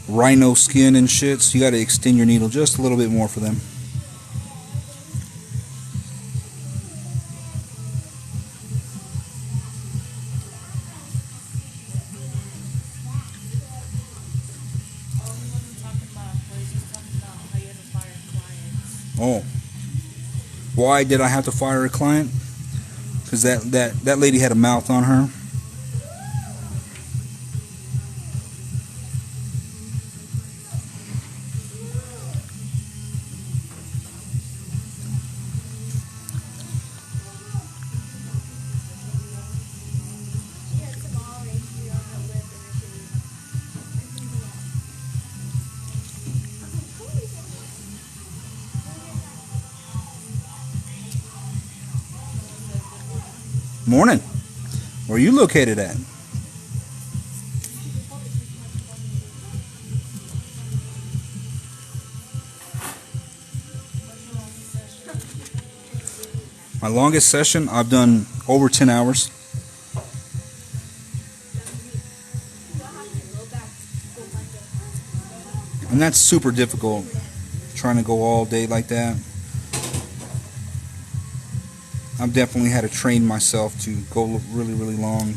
rhino skin and shit, so you got to extend your needle just a little bit more for them. Oh, why did I have to fire a client? Because that lady had a mouth on her. She had some all right here on her lip Morning. Where are you located at? My longest session, I've done over 10 hours. And that's super difficult, trying to go all day like that. I've definitely had to train myself to go really, really long.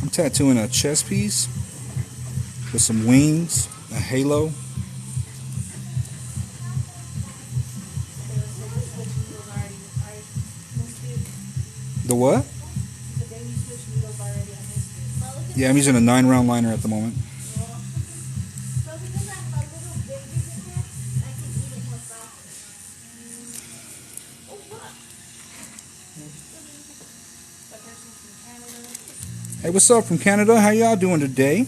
I'm tattooing a chest piece with some wings, a halo. The what? Yeah, I'm using a 9-round liner at the moment. Hey, what's up from Canada? How y'all doing today?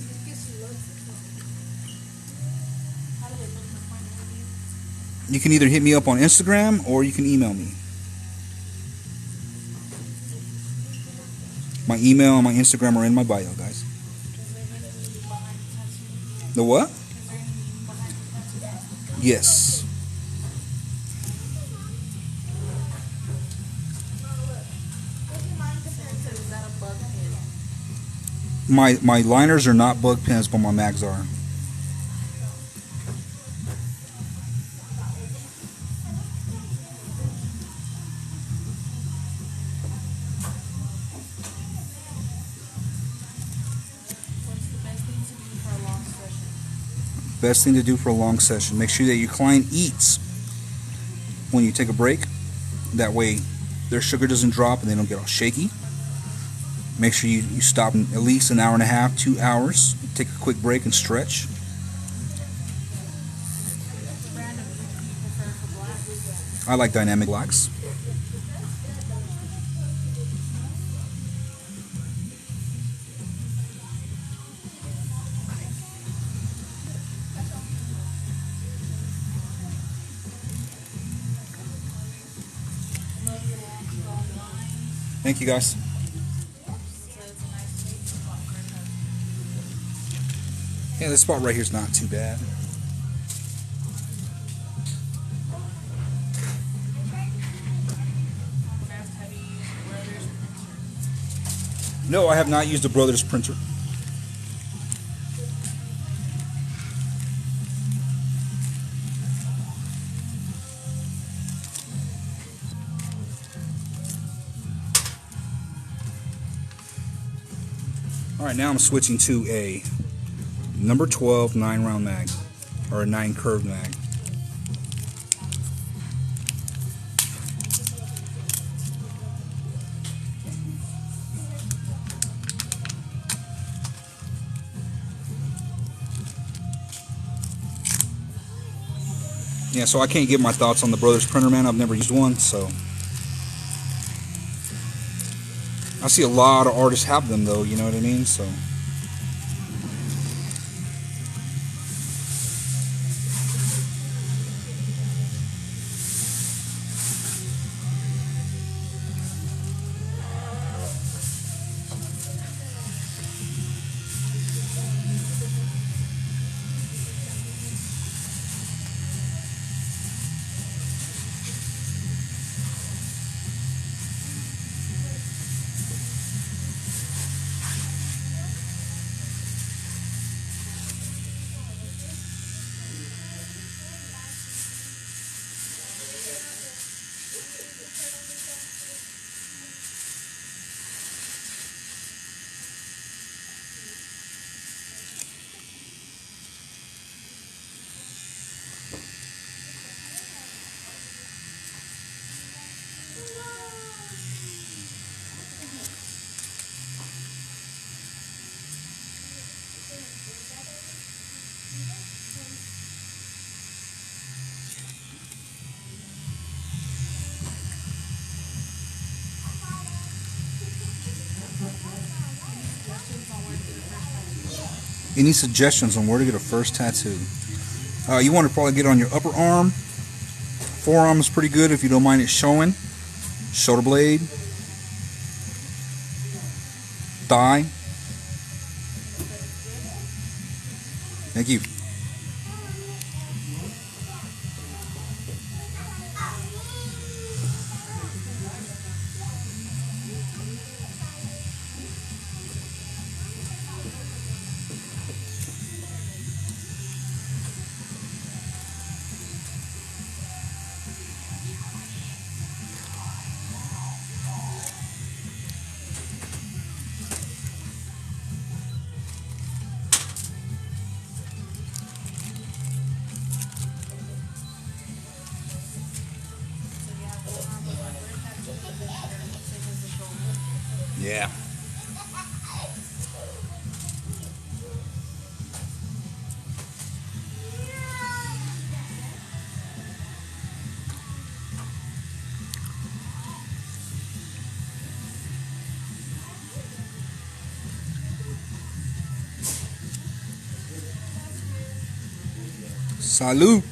You can either hit me up on Instagram or you can email me. My email and my Instagram are in my bio, guys. The what? Yes. My liners are not bug pens, but my mags are. Best thing to do for a long session. Make sure that your client eats when you take a break. That way their sugar doesn't drop and they don't get all shaky. Make sure you stop in at least an hour and a half, 2 hours. Take a quick break and stretch. I like dynamic blacks. Thank you, guys. Yeah, this spot right here is not too bad. No, I have not used a Brothers printer. Alright, now I'm switching to a number 12 9-round mag, or a 9 curved mag. Yeah, so I can't give my thoughts on the Brothers printer, man. I've never used one, so. I see a lot of artists have them, though, you know what I mean? So. Any suggestions on where to get a first tattoo? You want to probably get on your upper arm. Forearm is pretty good if you don't mind it showing. Shoulder blade. Thigh. Thank you. same as the shoulder. Yeah. Salud.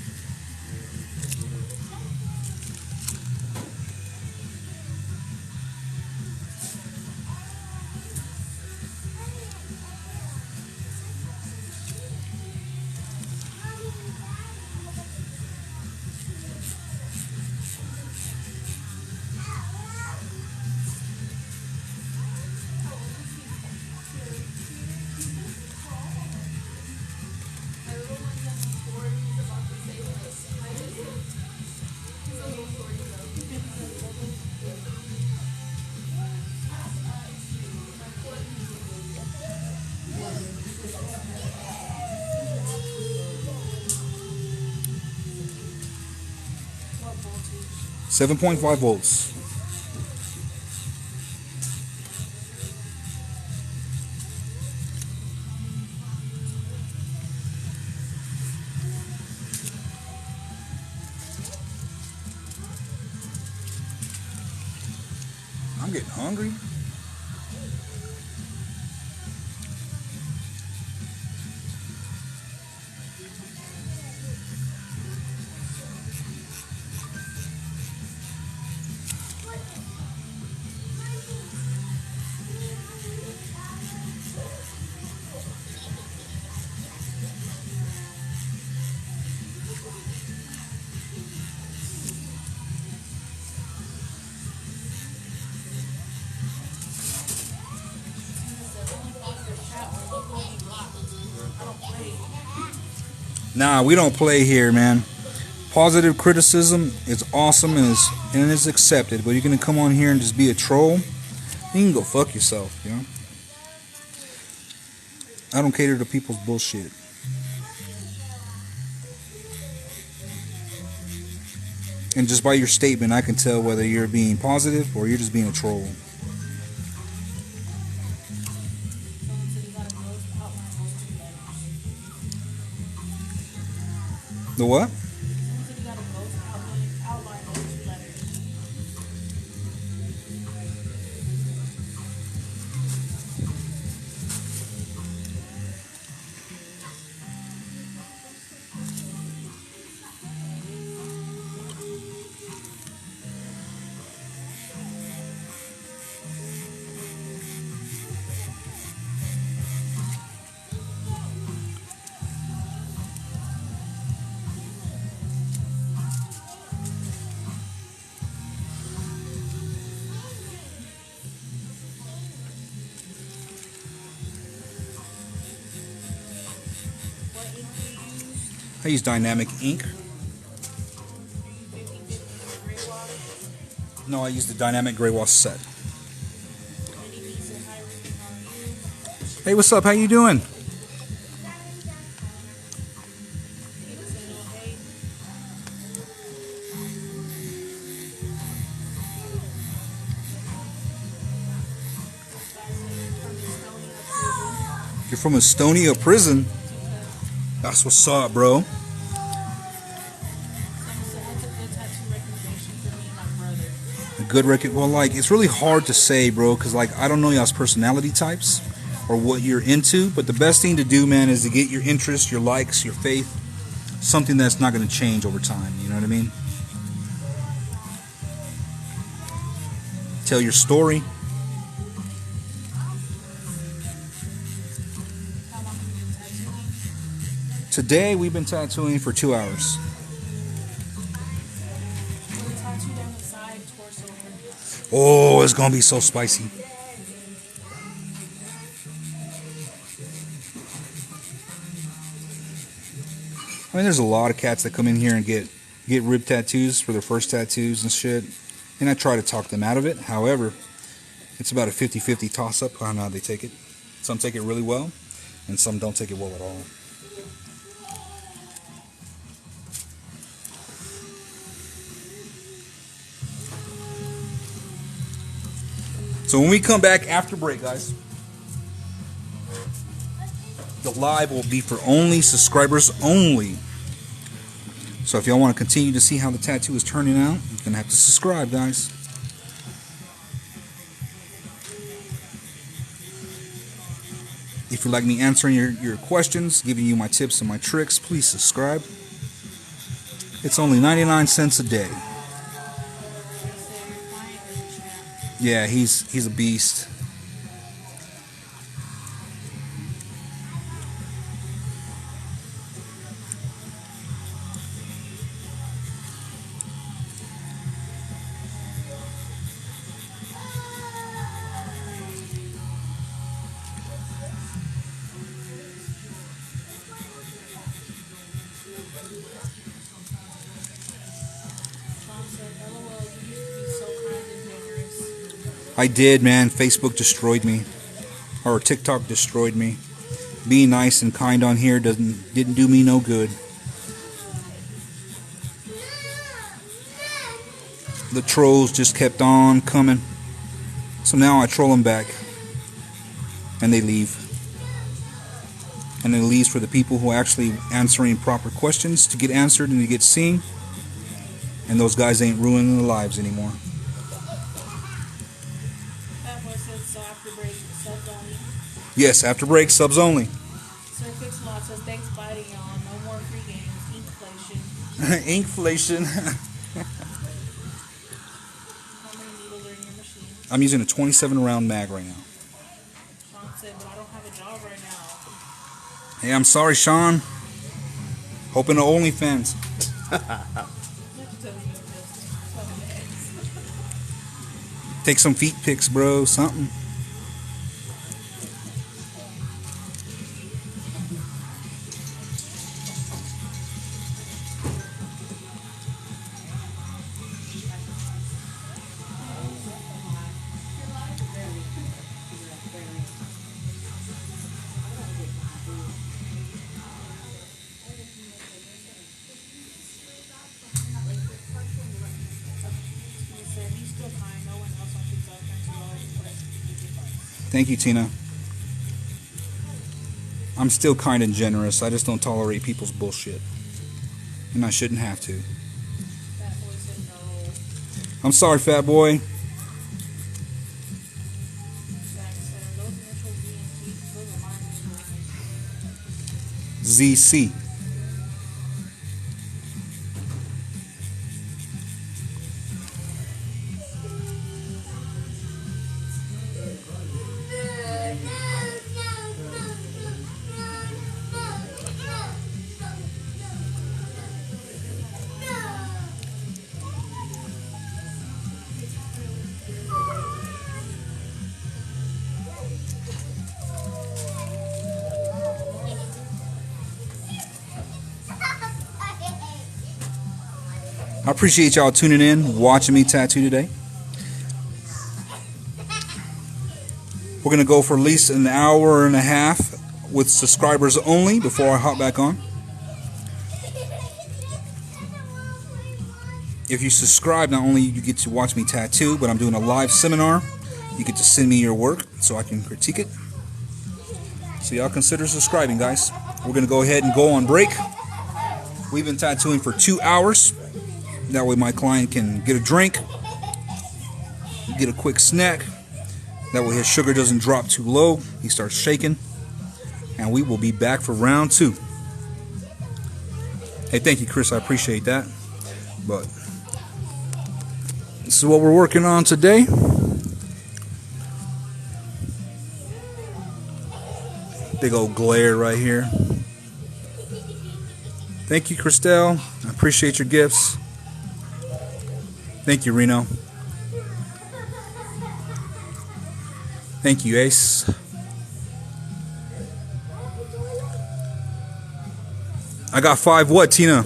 What voltage? 7.5 volts. I'm getting hungry. Nah, we don't play here, man. Positive criticism is awesome and is accepted, but you're gonna come on here and just be a troll, you can go fuck yourself, you know? I don't cater to people's bullshit. And just by your statement, I can tell whether you're being positive or you're just being a troll. Someone said you gotta ghost outline those two letters. The what? Someone said you gotta ghost outline those two letters. What ink do you use? I use dynamic ink. Are you 50/50 gray water? No, I use the dynamic gray wash set. Any decent high reading on you? Hey, what's up? How you doing? People say no hate. You're from Estonia prison? That's what's up, bro. Someone said what's a good tattoo recommendation for me and my brother? A good record. Well, like, it's really hard to say, bro, because, like, I don't know y'all's personality types or what you're into, but the best thing to do, man, is to get your interest, your likes, your faith, something that's not going to change over time. You know what I mean? Tell your story. How long have you been tattooing? Today, we've been tattooing for 2 hours. We tattoo down the side, torso, and Oh, it's going to be so spicy. I mean, there's a lot of cats that come in here and get rib tattoos for their first tattoos and shit. And I try to talk them out of it. However, it's about a 50-50 toss-up on how they take it. Some take it really well, and some don't take it well at all. So when we come back after break, guys, the live will be for only subscribers only. So if y'all want to continue to see how the tattoo is turning out, you're going to have to subscribe, guys. If you like me answering your questions, giving you my tips and my tricks, please subscribe. It's only 99 cents a day. Yeah, he's a beast. I did, man. Facebook destroyed me, or TikTok destroyed me. Being nice and kind on here didn't do me no good. The trolls just kept on coming, so now I troll them back, and they leave. And it leaves for the people who are actually answering proper questions to get answered and to get seen. And those guys ain't ruining their lives anymore. Yes, after break, subs only. Sir Fix-a-Lot says, thanks, biting y'all. No more free games. Inkflation. Inkflation. How many needles are in your machine? I'm using a 27 round mag right now. Sean said, but I don't have a job right now. Hey, I'm sorry, Sean. Hoping to OnlyFans. Take some feet pics, bro. Something. Thank you, Tina. I'm still kind and generous. I just don't tolerate people's bullshit. And I shouldn't have to. I'm sorry, fat boy. ZC. I appreciate y'all tuning in, watching me tattoo today. We're going to go for at least an hour and a half with subscribers only before I hop back on. If you subscribe, not only you get to watch me tattoo, but I'm doing a live seminar. You get to send me your work so I can critique it. So y'all consider subscribing, guys. We're going to go ahead and go on break. We've been tattooing for 2 hours. That way my client can get a drink, get a quick snack. That way his sugar doesn't drop too low. He starts shaking. And we will be back for round 2. Hey, thank you, Chris. I appreciate that. But this is what we're working on today. Big old glare right here. Thank you, Christelle. I appreciate your gifts. Thank you, Reno. Thank you, Ace. I got 5 what, Tina?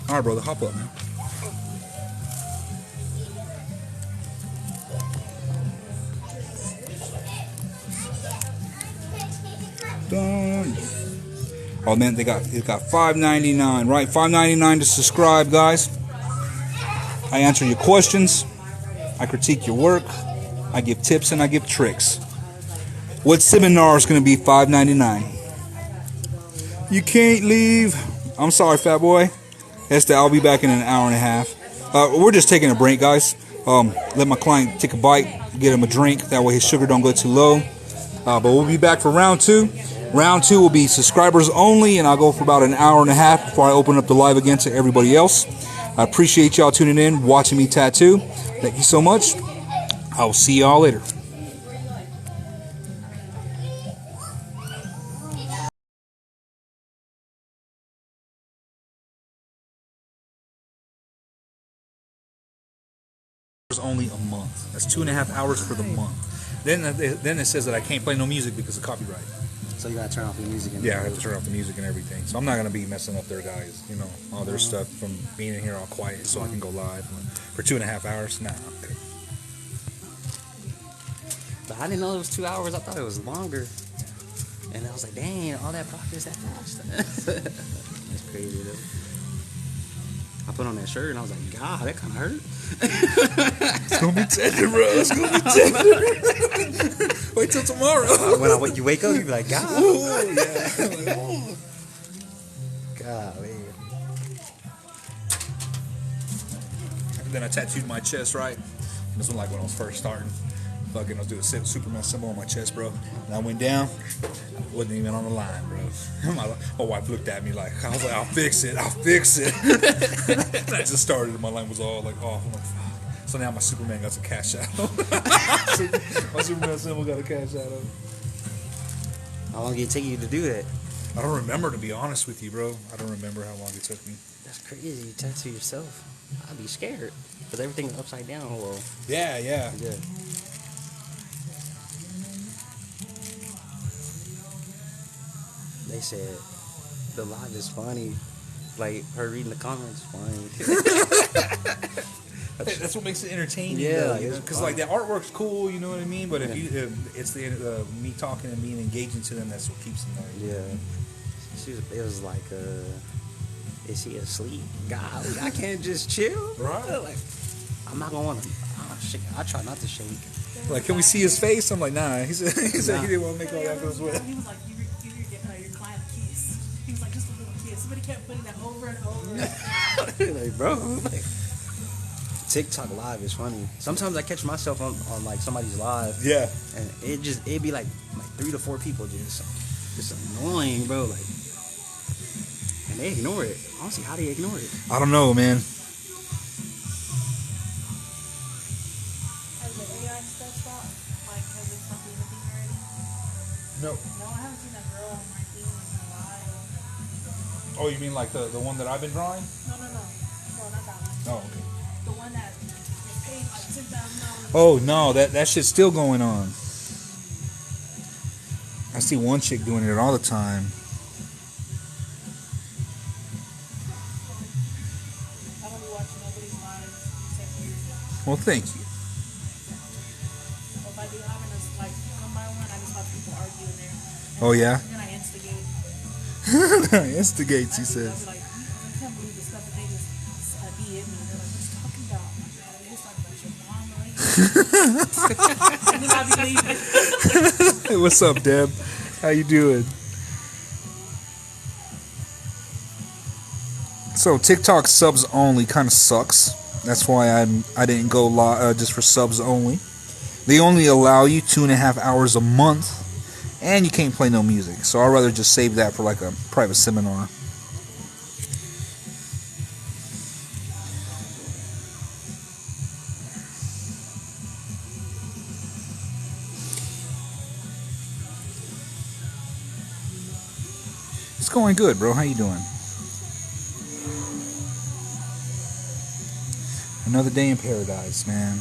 Alright, brother, hop up, man. Done. Oh man, it got $5.99, right? $5.99 to subscribe, guys. I answer your questions. I critique your work. I give tips and I give tricks. What seminar is going to be $5.99? You can't leave. I'm sorry, fat boy. Esther, I'll be back in an hour and a half. We're just taking a break, guys. Let my client take a bite, get him a drink. That way his sugar don't go too low. But we'll be back for round two. Round two will be subscribers only, and I'll go for about an hour and a half before I open up the live again to everybody else. I appreciate y'all tuning in, watching me tattoo. Thank you so much. I'll see y'all later. Only a month. That's 2.5 hours for the month. Then it says that I can't play no music because of copyright. So you gotta turn off your music. Yeah, I have to turn off the music and everything. So I'm not gonna be messing up their guys, all their stuff from being in here all quiet, so I can go live for 2.5 hours. Nah. But I didn't know it was 2 hours. I thought it was longer. And I was like, dang, all that progress that fast. That's crazy though. I put on that shirt and I was like, God, that kind of hurt. It's gonna be tender, bro. It's gonna be tender. Wait till tomorrow. When you wake up, you be like, God. Ooh, yeah. God, man. And then I tattooed my chest, right? This was like when I was first starting. Fucking, I was doing a Superman symbol on my chest, bro. And I went down. I wasn't even on the line, bro. My wife looked at me like, I was like, I'll fix it. And I just started and my line was all like off. I'm like, fuck. So now my Superman got to cash out. My Superman symbol got a cash out of it. How long did it take you to do that? I don't remember, to be honest with you, bro. I don't remember how long it took me. That's crazy. You tattoo yourself. I'd be scared. Because everything's upside down. Well, Yeah. yeah. They said the live is funny. Like her reading the comments funny. That's what makes it entertaining. Yeah, because like the artwork's cool, you know what I mean. But if it's the me talking and being engaging to them, that's what keeps them there. Yeah, it was like, is he asleep? God, I can't just chill. Right. Like, I'm not gonna want to. I try not to shake. Like, can we see his face? I'm like, nah. He said he didn't want to make all that go sweat. He was like, your client a kiss. He was like, just a little kiss. Somebody kept putting that over and over. Like, bro, like, TikTok live is funny. Sometimes I catch myself on like somebody's live. Yeah. And it'd be like 3 to 4 people just annoying, bro. Like, and they ignore it. I don't see how they ignore it. I don't know, man. Has the AI stuff stopped? Like, has it stopped doing anything already? No. No, I haven't seen that girl on my thing in a while. Oh, you mean like the one that I've been drawing? No. Well, not that one. Oh, okay. The one that is paid like $10,000. Oh no, that shit's still going on. I see one chick doing it all the time. I don't be watching nobody's lives except yours. Well, thank you. If I do having us like come by one, I just watch people argue in there. Oh yeah. And then I instigate. Instigates, he I'll says. be like, I can't believe the stuff that they just DM me. They're like, what you talking about? I'm like, oh, they just talking about your mom, right? And then I'll be leaving. Hey, what's up, Deb? How you doing? So TikTok subs only kind of sucks. That's why I didn't go just for subs only. They only allow you 2.5 hours a month, and you can't play no music. So I'd rather just save that for like a private seminar. It's going good, bro. How you doing? Another day in paradise, man.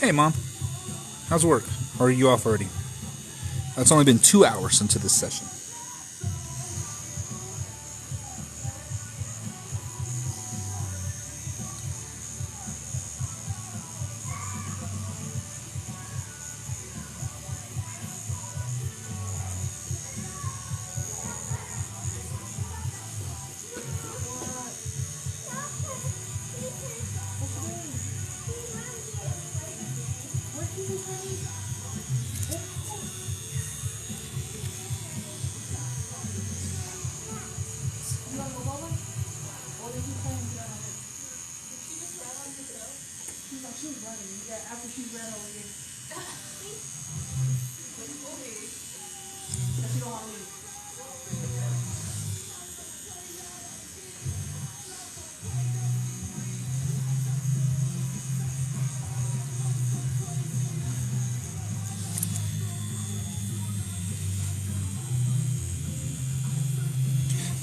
Hey, Mom. How's work? Or are you off already? It's only been 2 hours into this session. She's like, she was running. You got after she ran over here. But she don't want to leave.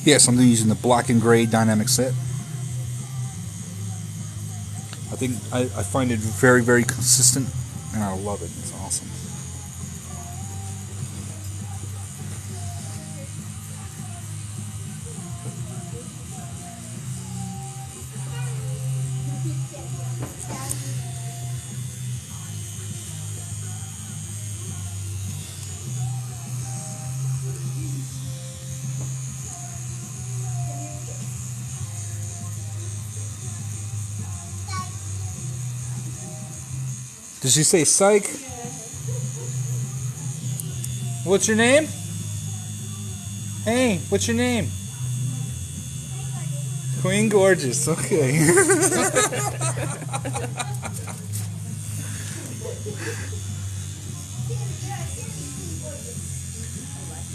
Yes, I'm using the black and gray dynamic set. I find it very, very consistent, and I love it. It's awesome. Did she say psych? What's your name? Hey, what's your name? Queen Gorgeous, okay.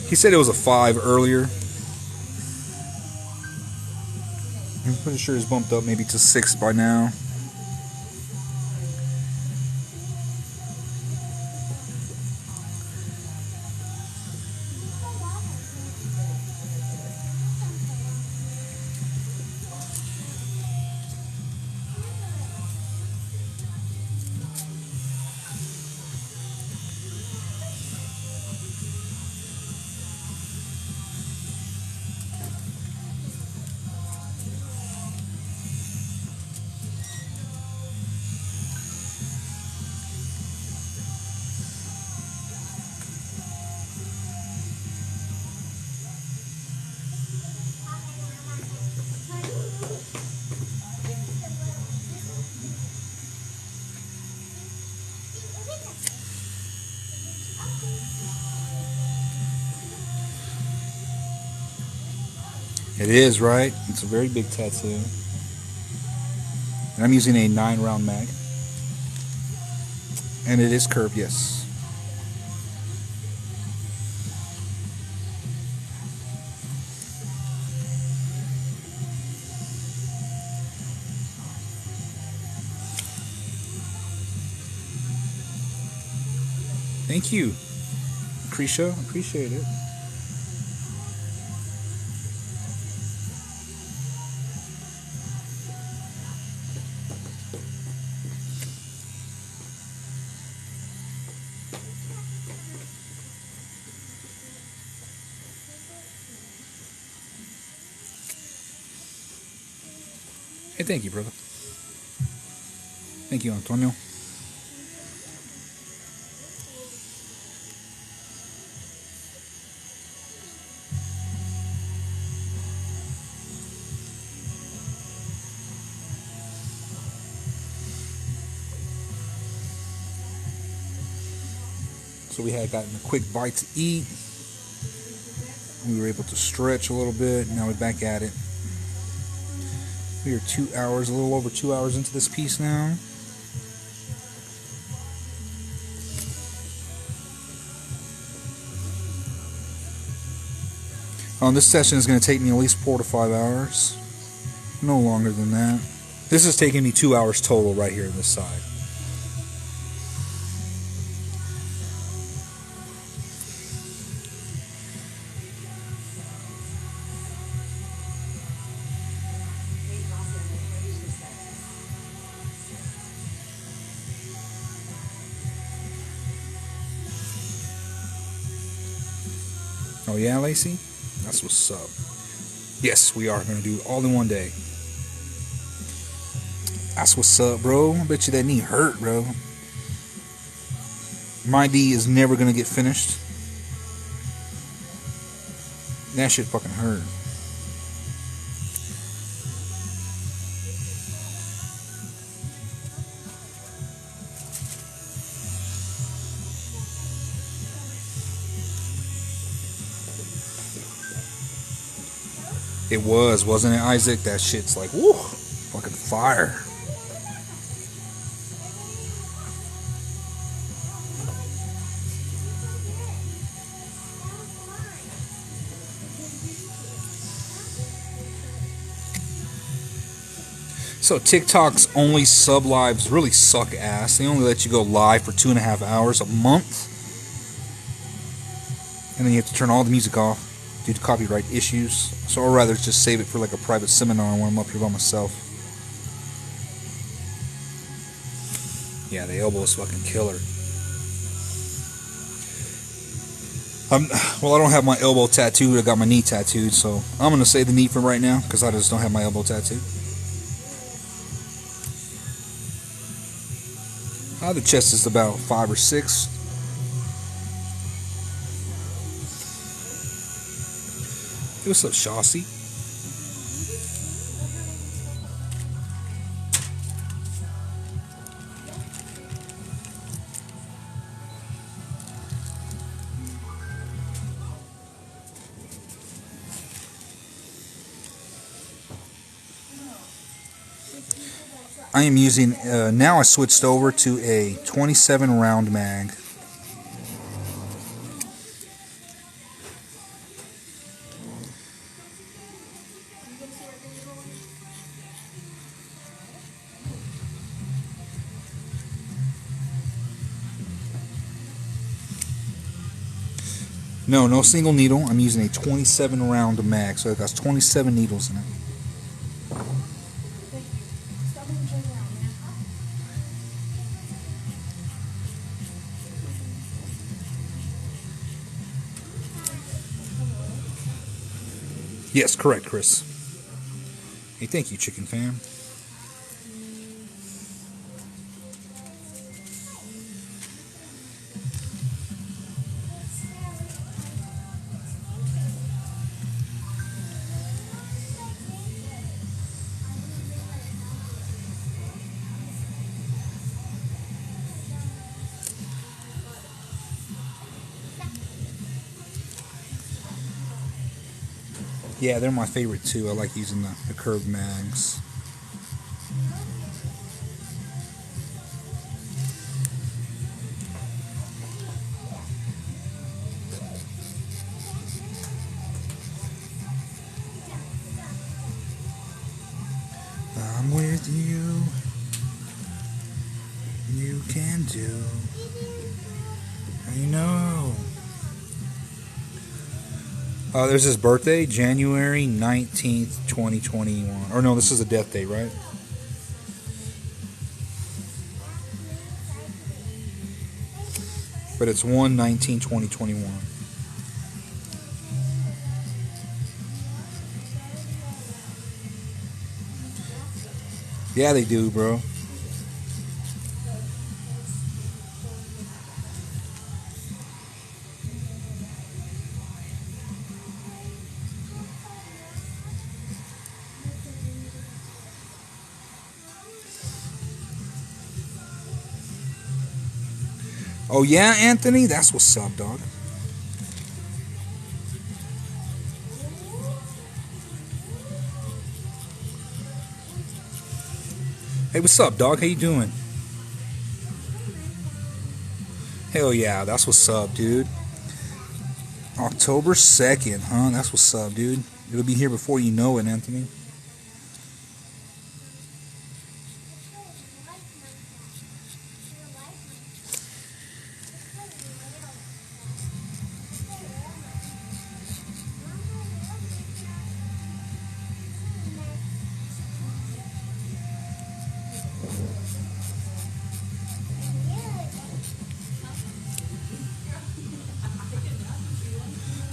He said it was a 5 earlier. I'm pretty sure it's bumped up maybe to 6 by now. It is, right? It's a very big tattoo. And I'm using a 9-round mag. And it is curved, yes. Thank you, Krisha. Appreciate it. Hey, thank you, brother. Thank you, Antonio. So we had gotten a quick bite to eat. We were able to stretch a little bit. Now we're back at it. We are 2 hours, a little over 2 hours into this piece now. This session is going to take me at least 4 to 5 hours. No longer than that. This is taking me 2 hours total right here on this side. Oh yeah, Lacey? That's what's up. Yes, we are going to do it all in one day. That's what's up, bro. I bet you that knee hurt, bro. My knee is never going to get finished. That shit fucking hurt. It was, wasn't it, Isaac? That shit's like, woo, fucking fire. So TikTok's only sub lives really suck ass. They only let you go live for 2.5 hours a month. And then you have to turn all the music off due to copyright issues. So I'd rather just save it for like a private seminar when I'm up here by myself. Yeah, the elbow is fucking killer. Well, I don't have my elbow tattooed. I got my knee tattooed, so I'm gonna say the knee for right now because I just don't have my elbow tattooed. The chest is about 5 or 6. Hey, what's up, Shawsy? I am using, now I switched over to a 27 round mag. No single needle. I'm using a 27 round mag, so it got 27 needles in it. Yes, correct, Chris. Hey, thank you, Chicken Fam. Yeah, they're my favorite too. I like using the curved mags. I'm with you. You can do. I know. There's his birthday, January 19th, 2021. Or no, this is a death date, right? But it's 1/19/2021. Yeah, they do, bro. Oh yeah, Anthony? That's what's up, dog. Hey, what's up, dog? How you doing? Hell yeah, that's what's up, dude. October 2nd, huh? That's what's up, dude. It'll be here before you know it, Anthony.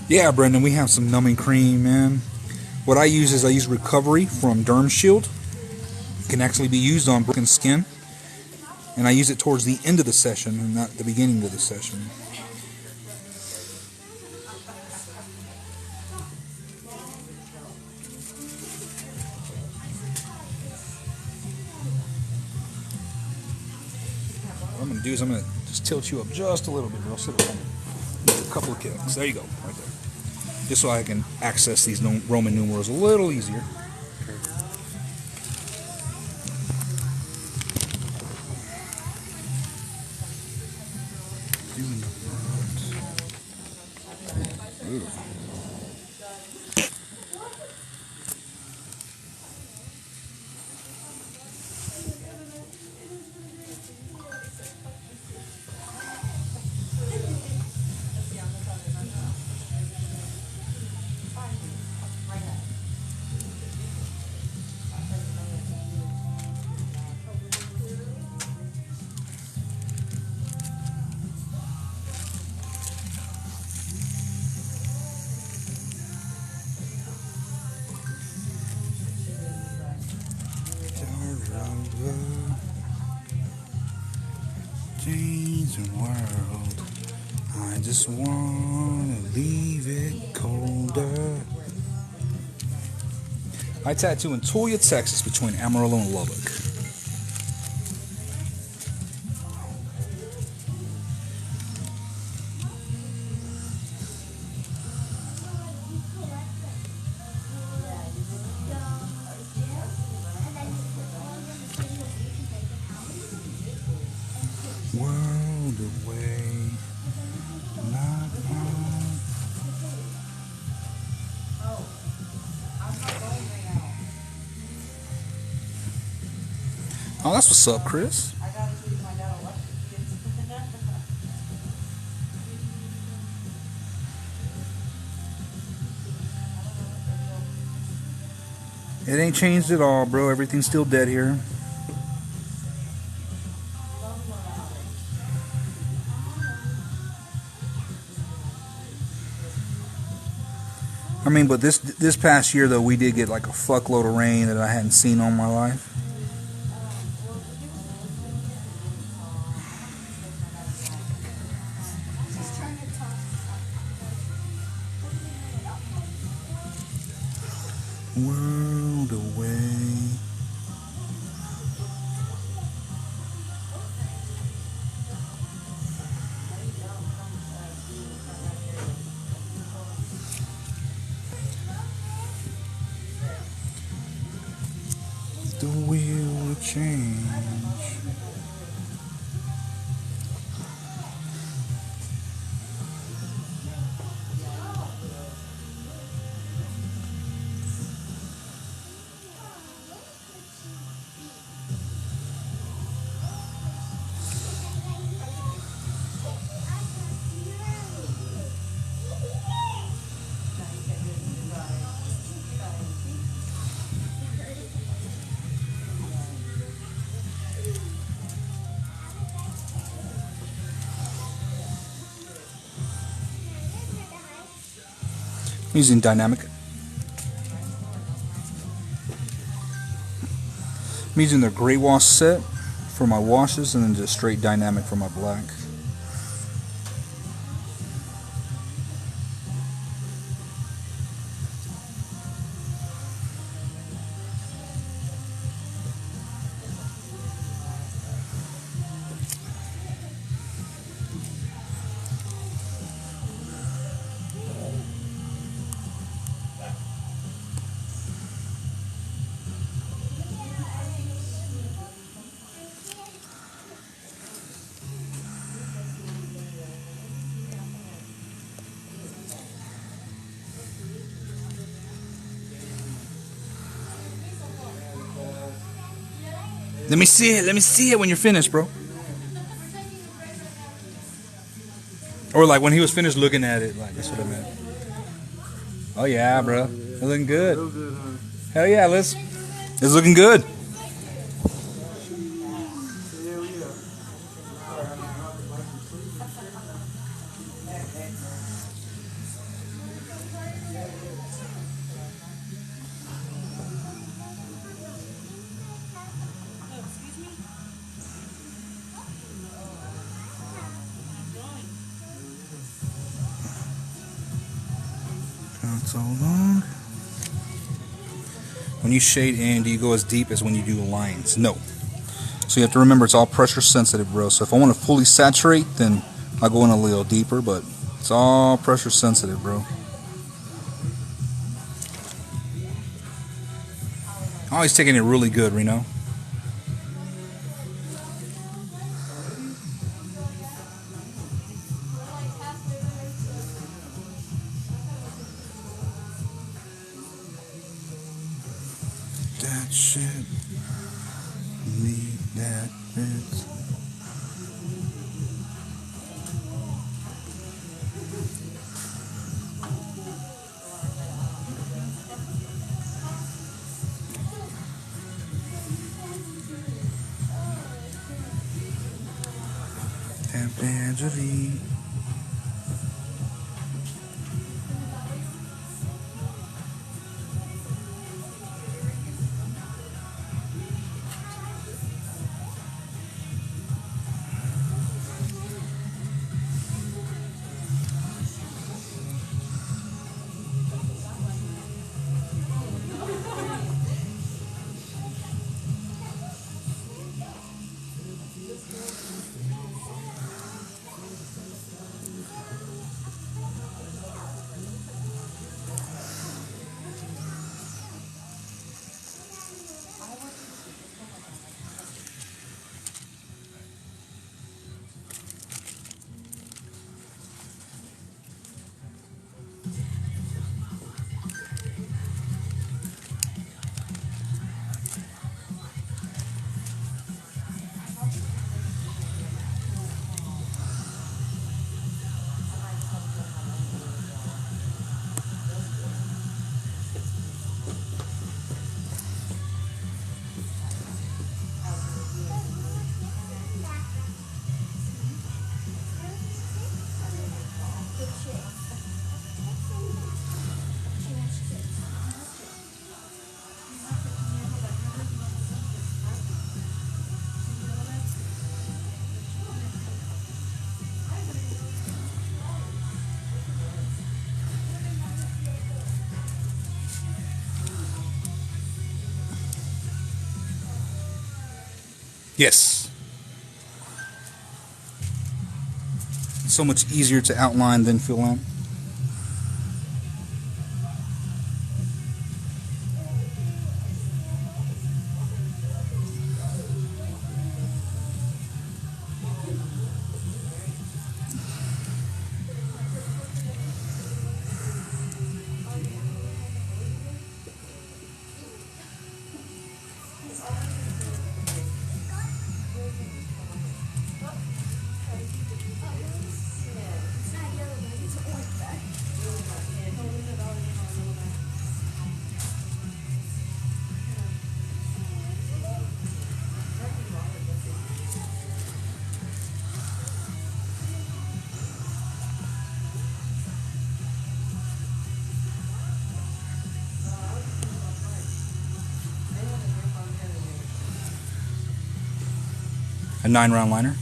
Yeah, Brendan, we have some numbing cream, man. What I use is I use Recovery from Derm Shield. It can actually be used on broken skin. And I use it towards the end of the session and not the beginning of the session. What I'm going to do is I'm going to just tilt you up just a little bit, bro. Sit around. A couple of kicks. There you go, right there. Just so I can access these Roman numerals a little easier. Beautiful. change the world. I just wanna leave it colder. I tattoo in Toyah, Texas, between Amarillo and Lubbock. World away, not home. Oh, that's what's up, Chris. It ain't changed at all, bro. Everything's still dead here. I mean, but this past year though, we did get like a fuckload of rain that I hadn't seen all my life. World away. The wheel will change. I'm using dynamic. I'm using their gray wash set for my washes and then just straight dynamic for my black. Let me see it. Let me see it when you're finished, bro. Or like when he was finished looking at it, like that's what I meant. Oh yeah, bro. It's looking good. Hell yeah, Liz. It's looking good. Not so long. When you shade in, do you go as deep as when you do lines? No. So you have to remember it's all pressure sensitive, bro. So if I want to fully saturate, then I'll go in a little deeper, but it's all pressure sensitive, bro. Always taking it really good, Reno. That shit. Need that bit. Angelic. Yes. So much easier to outline than fill in. A 9-round liner.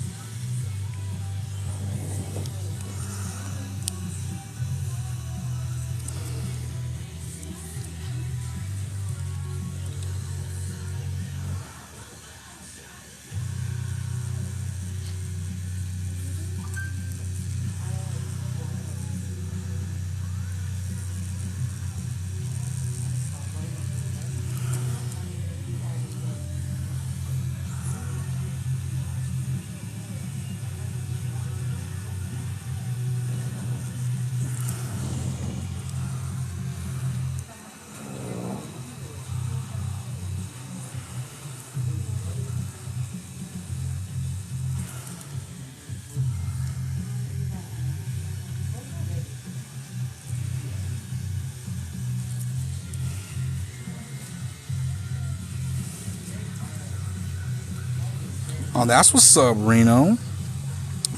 Oh, that's what's up, Reno.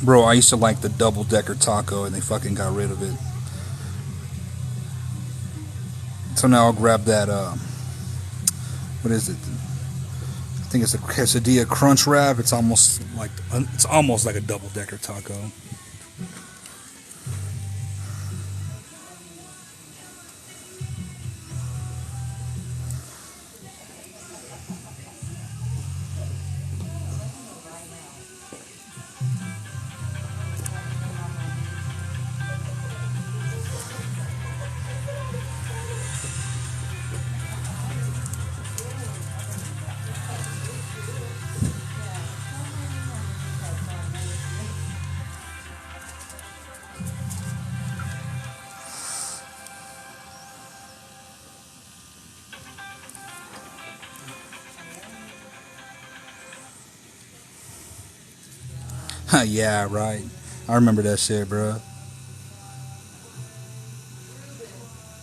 Bro, I used to like the double-decker taco, and they fucking got rid of it. So now I'll grab that, what is it? I think it's a quesadilla crunch wrap. It's almost like a double-decker taco. Yeah, right. I remember that shit, bro.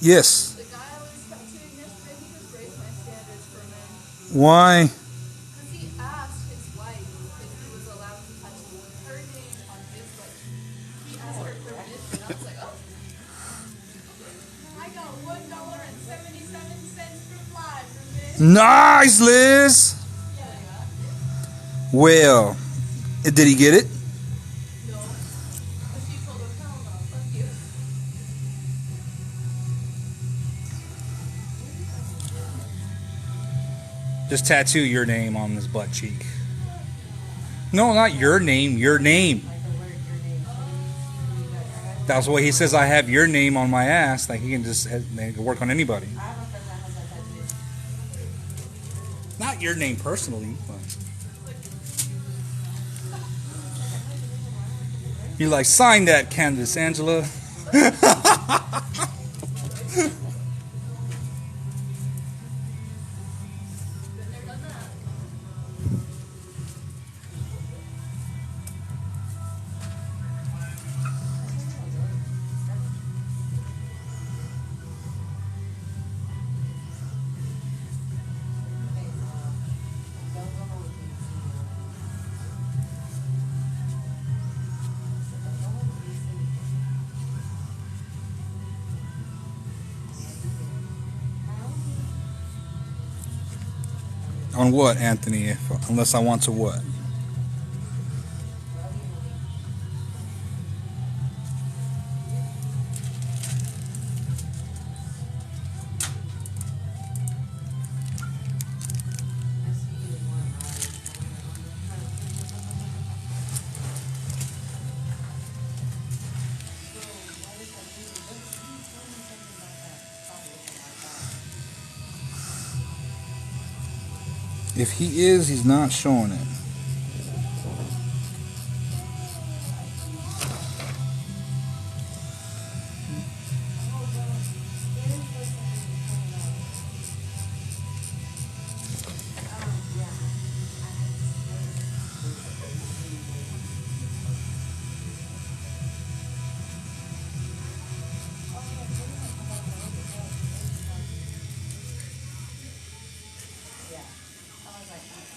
Yes. The guy I was tattooing yesterday, he just raised my standards for men. Why? Because he asked his wife if he was allowed to tattoo her name on his leg. He asked her permission. I was like, oh. I got $1.77 for fly from this. Nice, Liz. Well, did he get it? No. But she told him, hell no, fuck you. Just tattoo your name on his butt cheek. No, not your name. Your name. That's why he says I have your name on my ass. Like he can just work on anybody. Not your name personally. But you're like, sign that, Candace Angela. On what, Anthony? Unless I want to what? If he is, he's not showing it.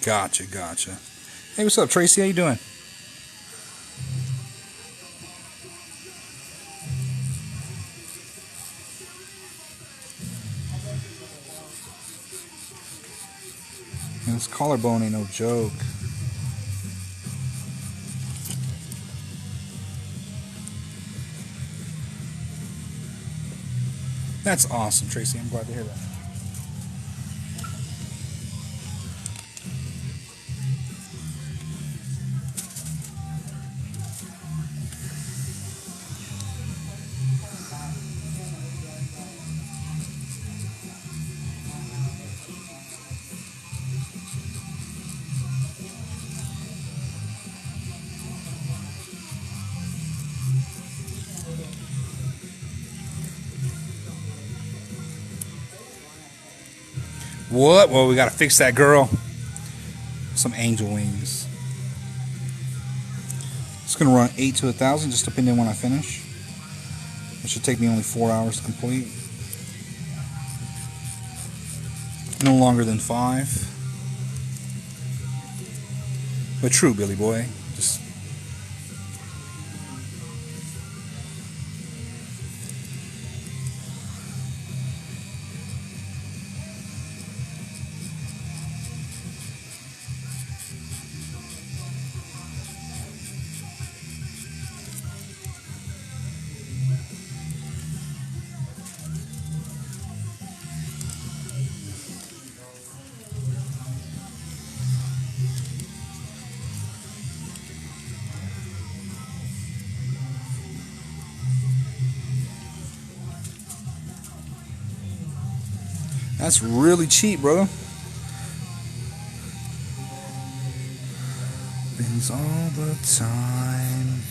Gotcha, gotcha. Hey, what's up, Tracy? How you doing? Man, this collarbone ain't no joke. That's awesome, Tracy. I'm glad to hear that. What? Well, we gotta fix that girl. Some angel wings. It's gonna run 8 to 1,000, just depending when I finish. It should take me only 4 hours to complete. No longer than 5. But true, Billy boy. Just that's really cheap, brother. Spends all the time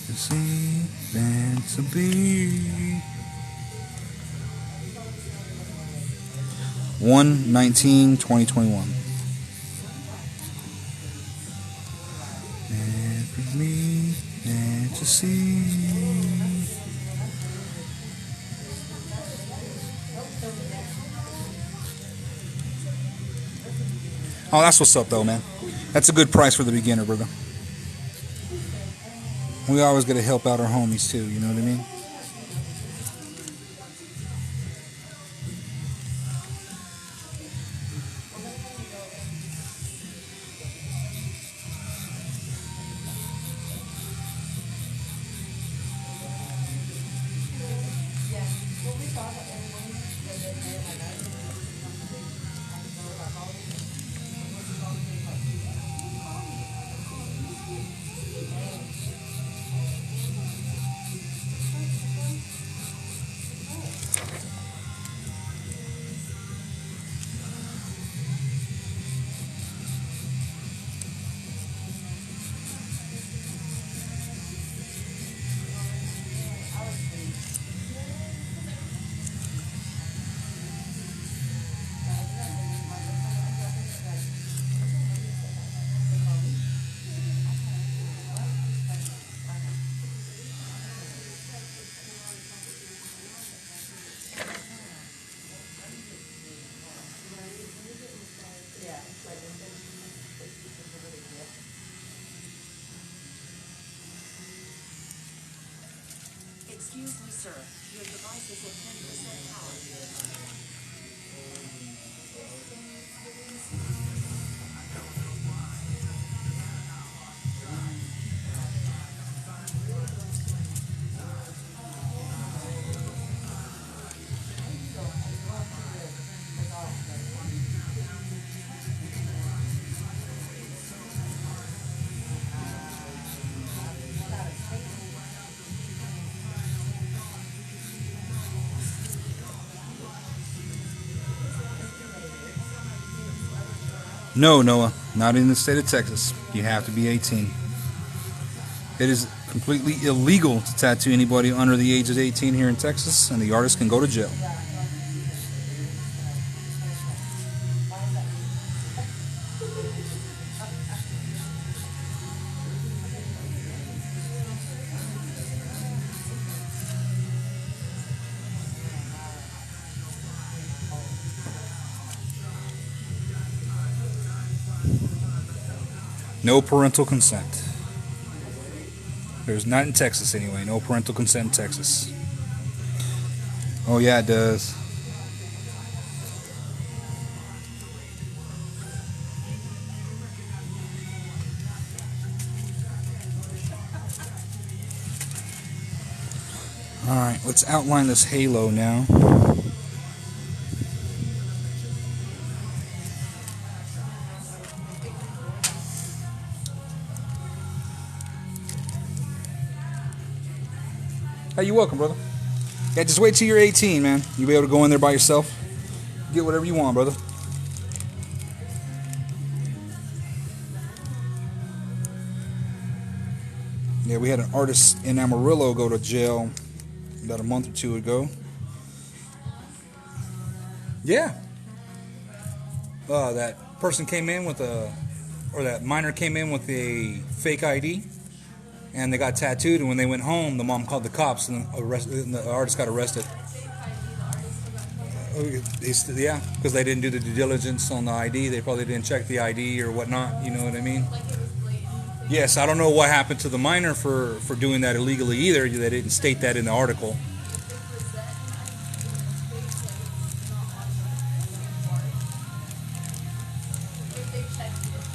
to see and to be. 1/19/2021. Every me and to see. Oh, that's what's up, though, man. That's a good price for the beginner, brother. We always got to help out our homies, too, you know what I mean? Excuse me, sir. Your device is at 10% power. No, Noah, not in the state of Texas. You have to be 18. It is completely illegal to tattoo anybody under the age of 18 here in Texas, and the artist can go to jail. No parental consent. There's not in Texas anyway. No parental consent in Texas. Oh yeah, it does. Alright, let's outline this halo now. Hey, you're welcome, brother. Yeah, just wait till you're 18, man. You'll be able to go in there by yourself. Get whatever you want, brother. Yeah, we had an artist in Amarillo go to jail about a month or two ago. Yeah. That person came in with that minor came in with a fake ID. And they got tattooed, and when they went home, the mom called the cops, and the artist got arrested. Yeah, because they didn't do the due diligence on the ID. They probably didn't check the ID or whatnot. You know what I mean? Yes, I don't know what happened to the minor for doing that illegally either. They didn't state that in the article.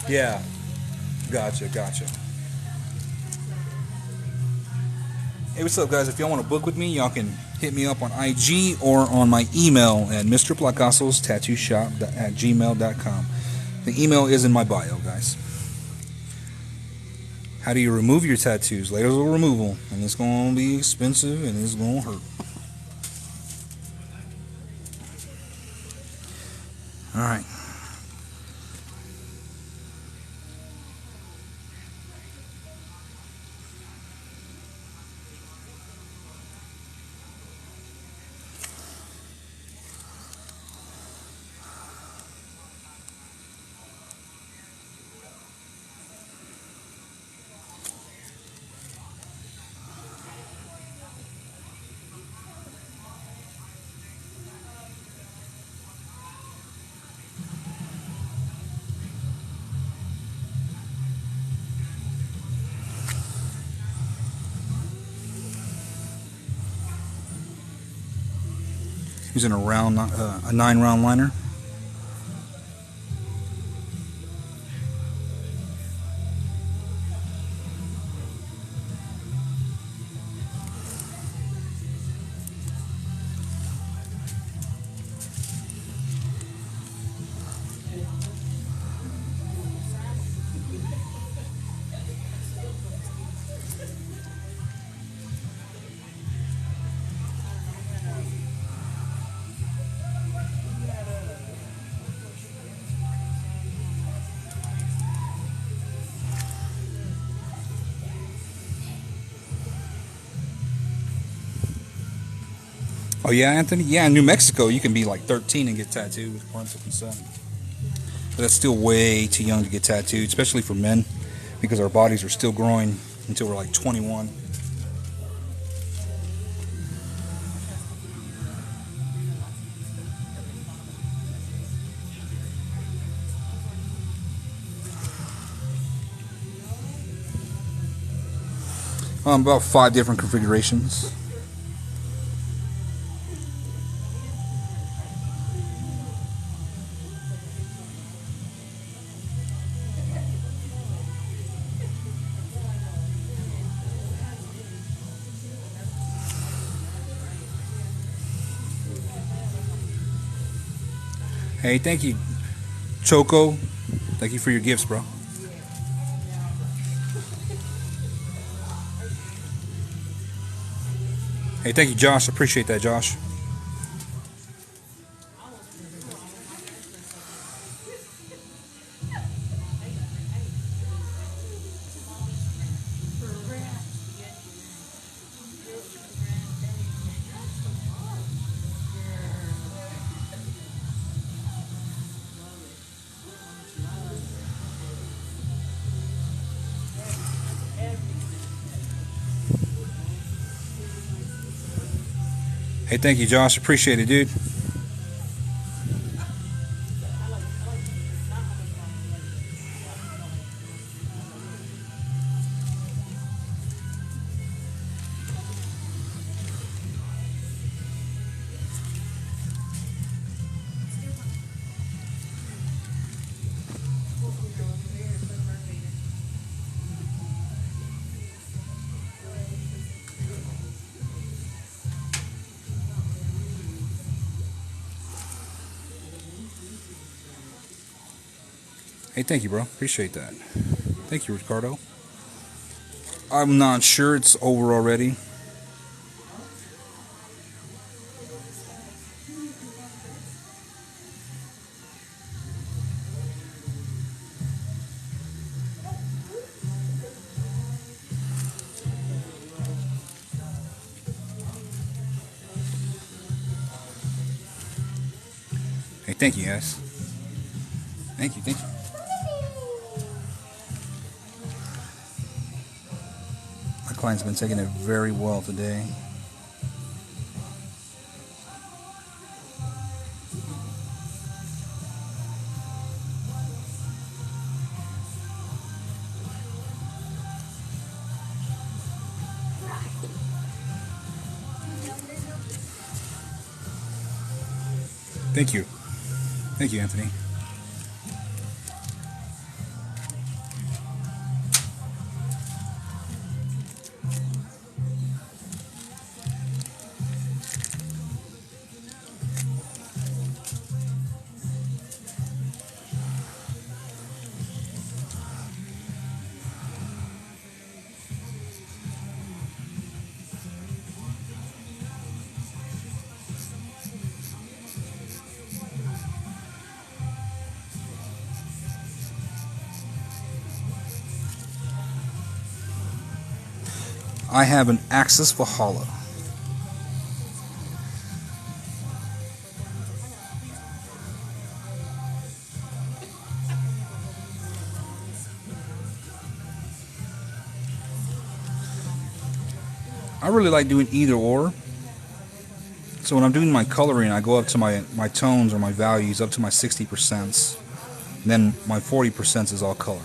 Yeah, gotcha. Hey, what's up, guys? If y'all want to book with me, y'all can hit me up on IG or on my email at mrplacasostattoosshop@gmail.com. The email is in my bio, guys. How do you remove your tattoos? Laser removal, and it's going to be expensive and it's going to hurt. All right. Using a 9-round liner. Oh yeah, Anthony? Yeah, in New Mexico, you can be like 13 and get tattooed with parental consent. But that's still way too young to get tattooed, especially for men, because our bodies are still growing until we're like 21. About 5 different configurations. Hey, thank you, Choco. Thank you for your gifts, bro. Hey, thank you, Josh. Appreciate that, Josh. Hey, thank you, Josh. Appreciate it, dude. Hey, thank you, bro. Appreciate that. Thank you, Ricardo. I'm not sure it's over already. Hey, thank you, guys. Thank you, thank you. My client's been taking it very well today. Thank you. Thank you, Anthony. I have an Axis Valhalla. I really like doing either or. So when I'm doing my coloring, I go up to my tones or my values up to my 60%. Then my 40% is all color.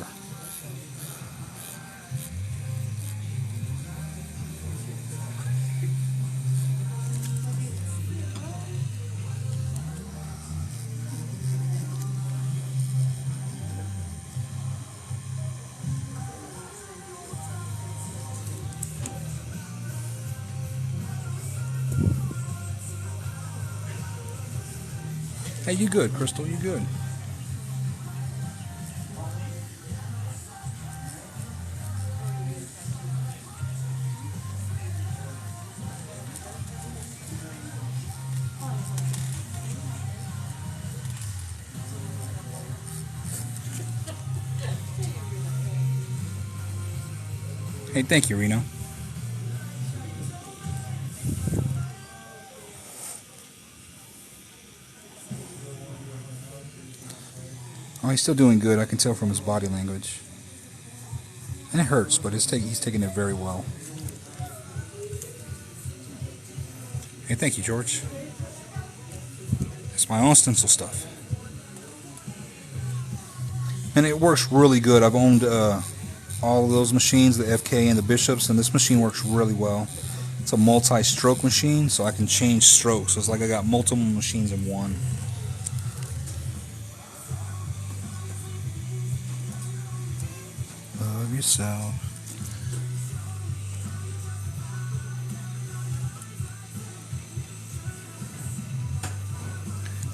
Hey, you good, Crystal? You good? Hey, thank you, Reno. Oh, he's still doing good. I can tell from his body language. And it hurts, but he's taking it very well. Hey, thank you, George. It's my own stencil stuff. And it works really good. I've owned all of those machines, the FK and the Bishops, and this machine works really well. It's a multi-stroke machine, so I can change strokes. So it's like I got multiple machines in one. Love yourself.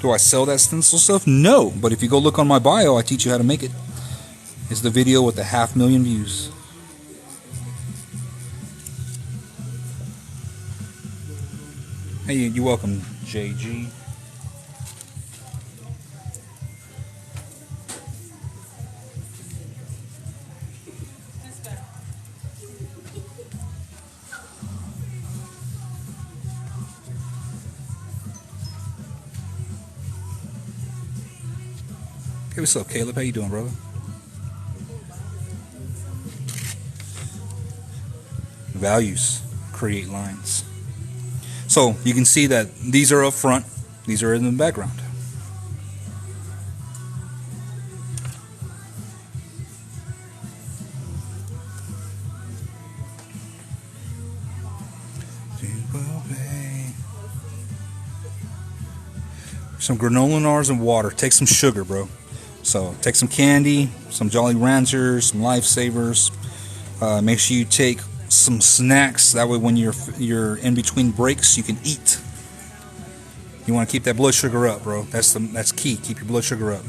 Do I sell that stencil stuff? No, but if you go look on my bio, I teach you how to make it. It's the video with the 500,000 views. Hey, you're welcome, JG. Hey, what's up, Caleb? How you doing, brother? Values create lines. So you can see that these are up front, these are in the background. Some granola bars and water. Take some sugar, bro. So take some candy, some Jolly Ranchers, some Lifesavers. Make sure you take some snacks. That way, when you're in between breaks, you can eat. You want to keep that blood sugar up, bro. That's key. Keep your blood sugar up.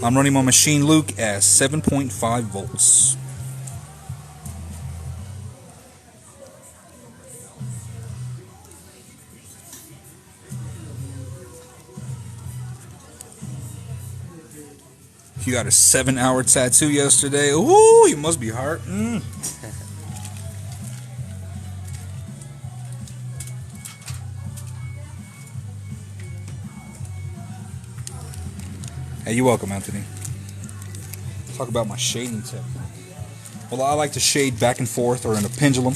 I'm running my machine, Luke, at 7.5 volts. You got a 7-hour tattoo yesterday. Ooh, you must be hard. Hey, you're welcome, Anthony. Talk about my shading technique. Well, I like to shade back and forth or in a pendulum.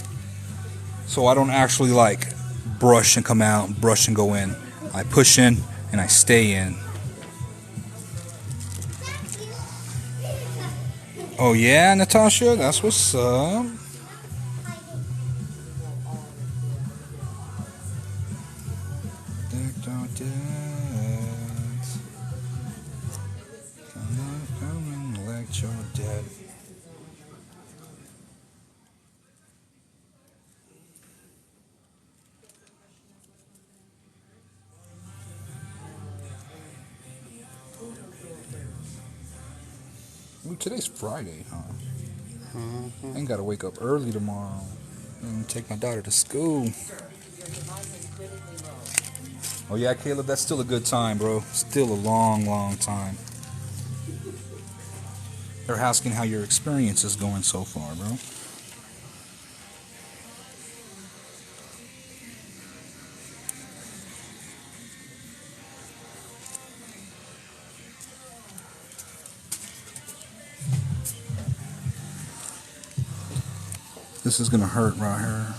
So I don't actually like brush and come out, brush and go in. I push in and I stay in. Oh yeah, Natasha, that's what's up. Come and let your dad. Ooh, today's Friday, huh? I ain't gotta wake up early tomorrow and take my daughter to school. Oh yeah, Caleb, that's still a good time, bro. Still a long, long time. They're asking how your experience is going so far, bro. This is gonna hurt right here.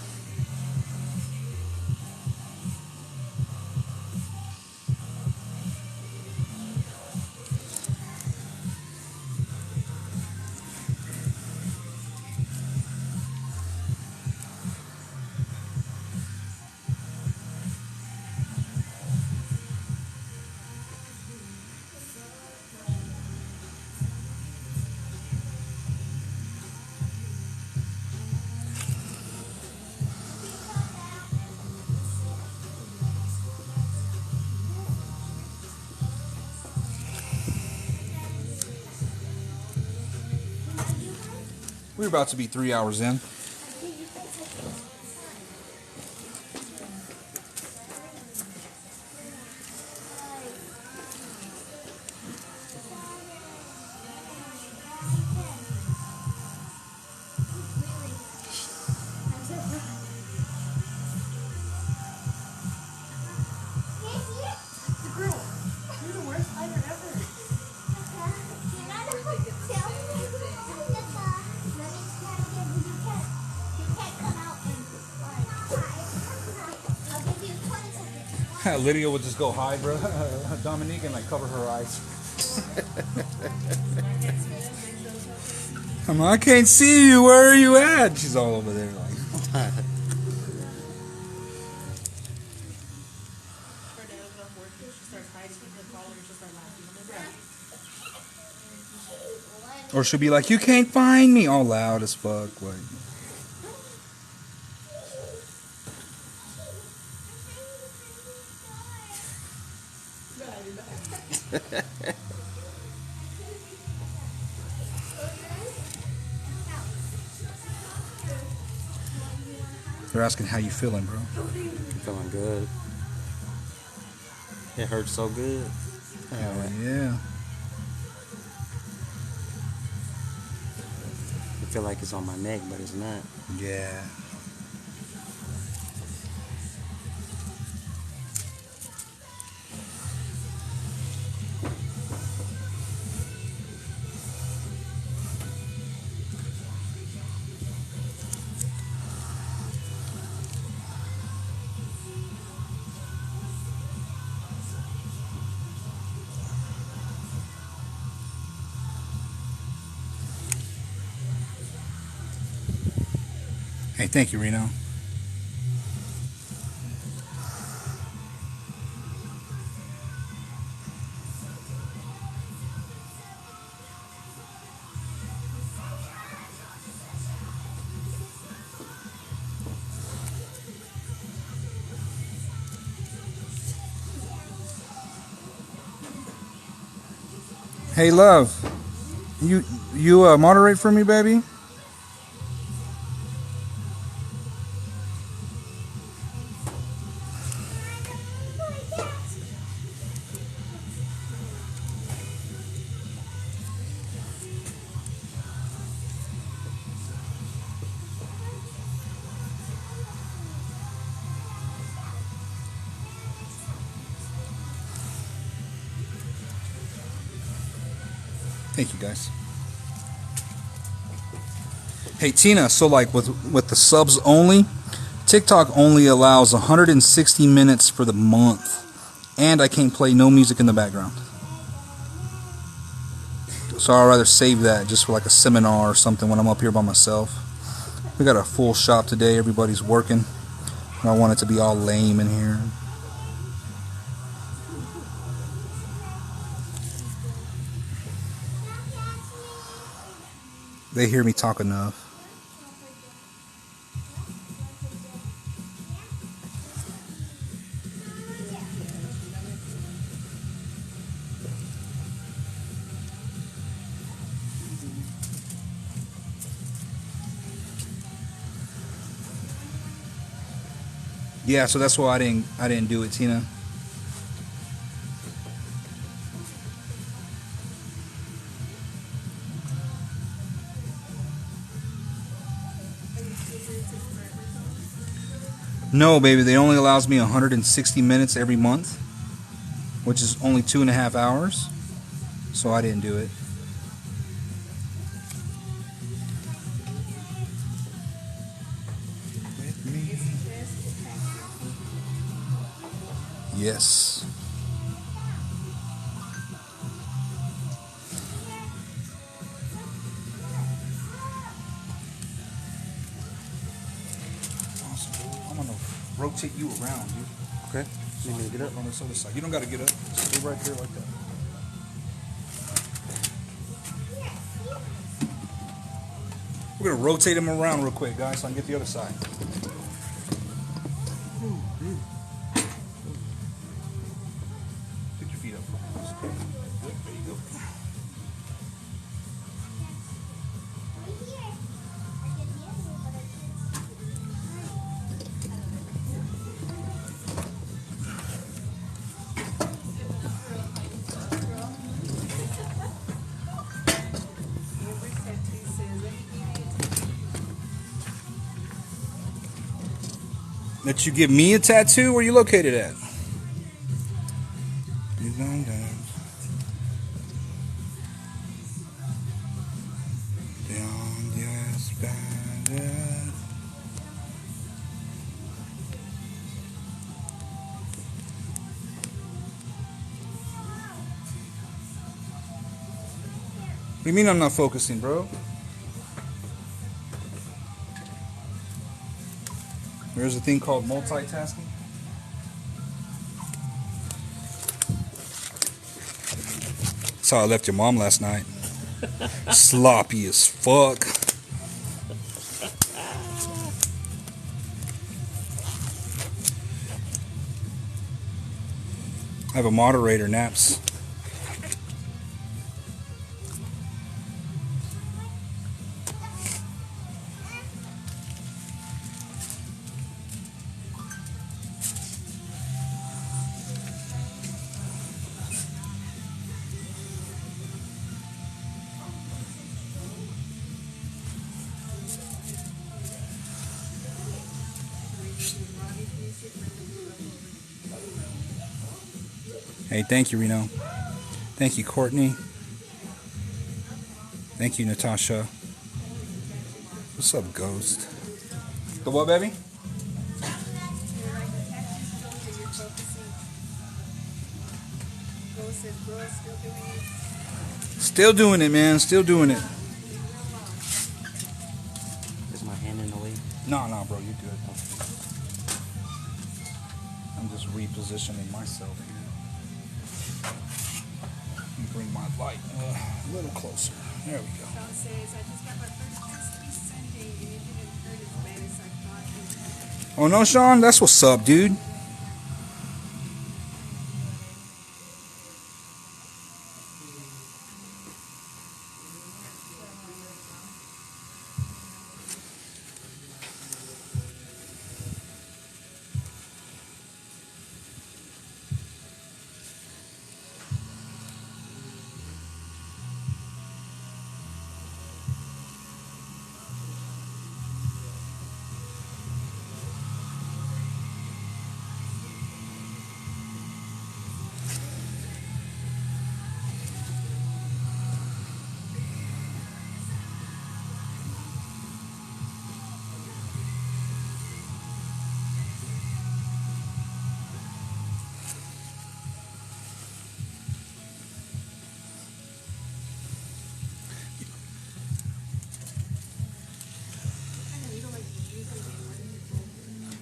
We're about to be 3 hours in. Lydia would just go hide, bro. Dominique and like cover her eyes. I'm like, I can't see you. Where are you at? She's all over there, like. Or she'll be like, you can't find me, all loud as fuck, like. They're asking how you feeling, bro. I'm feeling good. It hurts so good. Hell yeah. I feel like it's on my neck, but it's not. Yeah. Hey, thank you, Reno. Hey, love. You moderate for me, baby? Thank you, guys. Hey, Tina, so like with the subs only, TikTok only allows 160 minutes for the month, and I can't play no music in the background. So I'd rather save that just for like a seminar or something when I'm up here by myself. We got a full shop today, everybody's working. I don't want it to be all lame in here. They hear me talk enough. Yeah, so that's why I didn't do it, Tina. No, baby, they only allows me 160 minutes every month, which is only 2.5 hours. So I didn't do it. Yes. I'm gonna rotate you around, dude. Okay. You need to get up on this other side. You don't gotta get up. Stay right there like that. We're gonna rotate him around real quick, guys, so I can get the other side. Pick your feet up. Good. There you go. That you give me a tattoo? Where you located at? What do you mean I'm not focusing, bro? There's a thing called multitasking. That's how I left your mom last night. Sloppy as fuck. I have a moderator, Naps. Hey, thank you, Reno. Thank you, Courtney. Thank you, Natasha. What's up, Ghost? The what, baby? Still doing it, man. Still doing it. Is my hand in the way? No, no, bro, you're good. I'm just repositioning myself here. Let me bring my light a little closer. There we go. Sean says, I just got my first crispy Sunday and it didn't hurt as bad as I thought it would. Oh no, Sean, that's what's up, dude.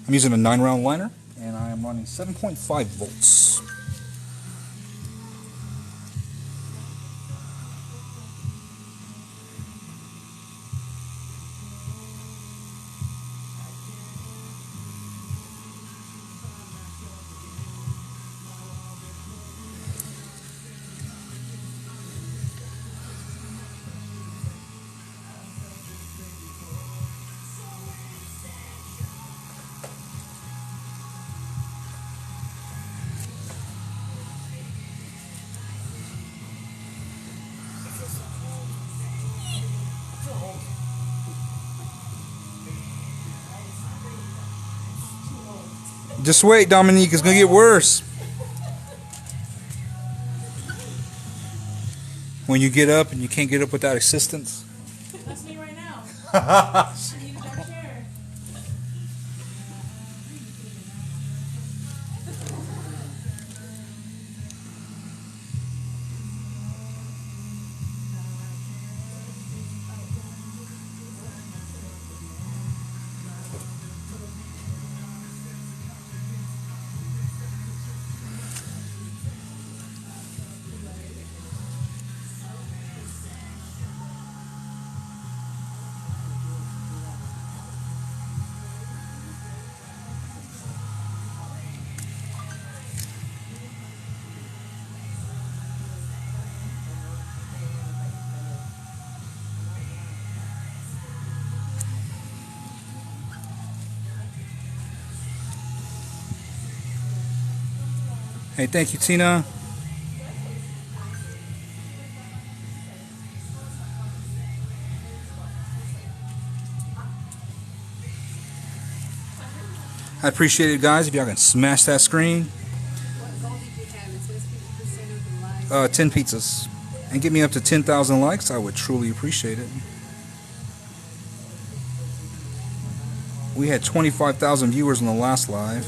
I'm using a 9-round liner, and I am running 7.5 volts. Just wait, Dominique, it's gonna get worse. When you get up and you can't get up without assistance. That's me right now. I need a dark chair. Hey, thank you, Tina. I appreciate it, guys. If y'all can smash that screen. What goal did you have? It says 50% of the likes. 10 pizzas. And get me up to 10,000 likes. I would truly appreciate it. We had 25,000 viewers on the last live.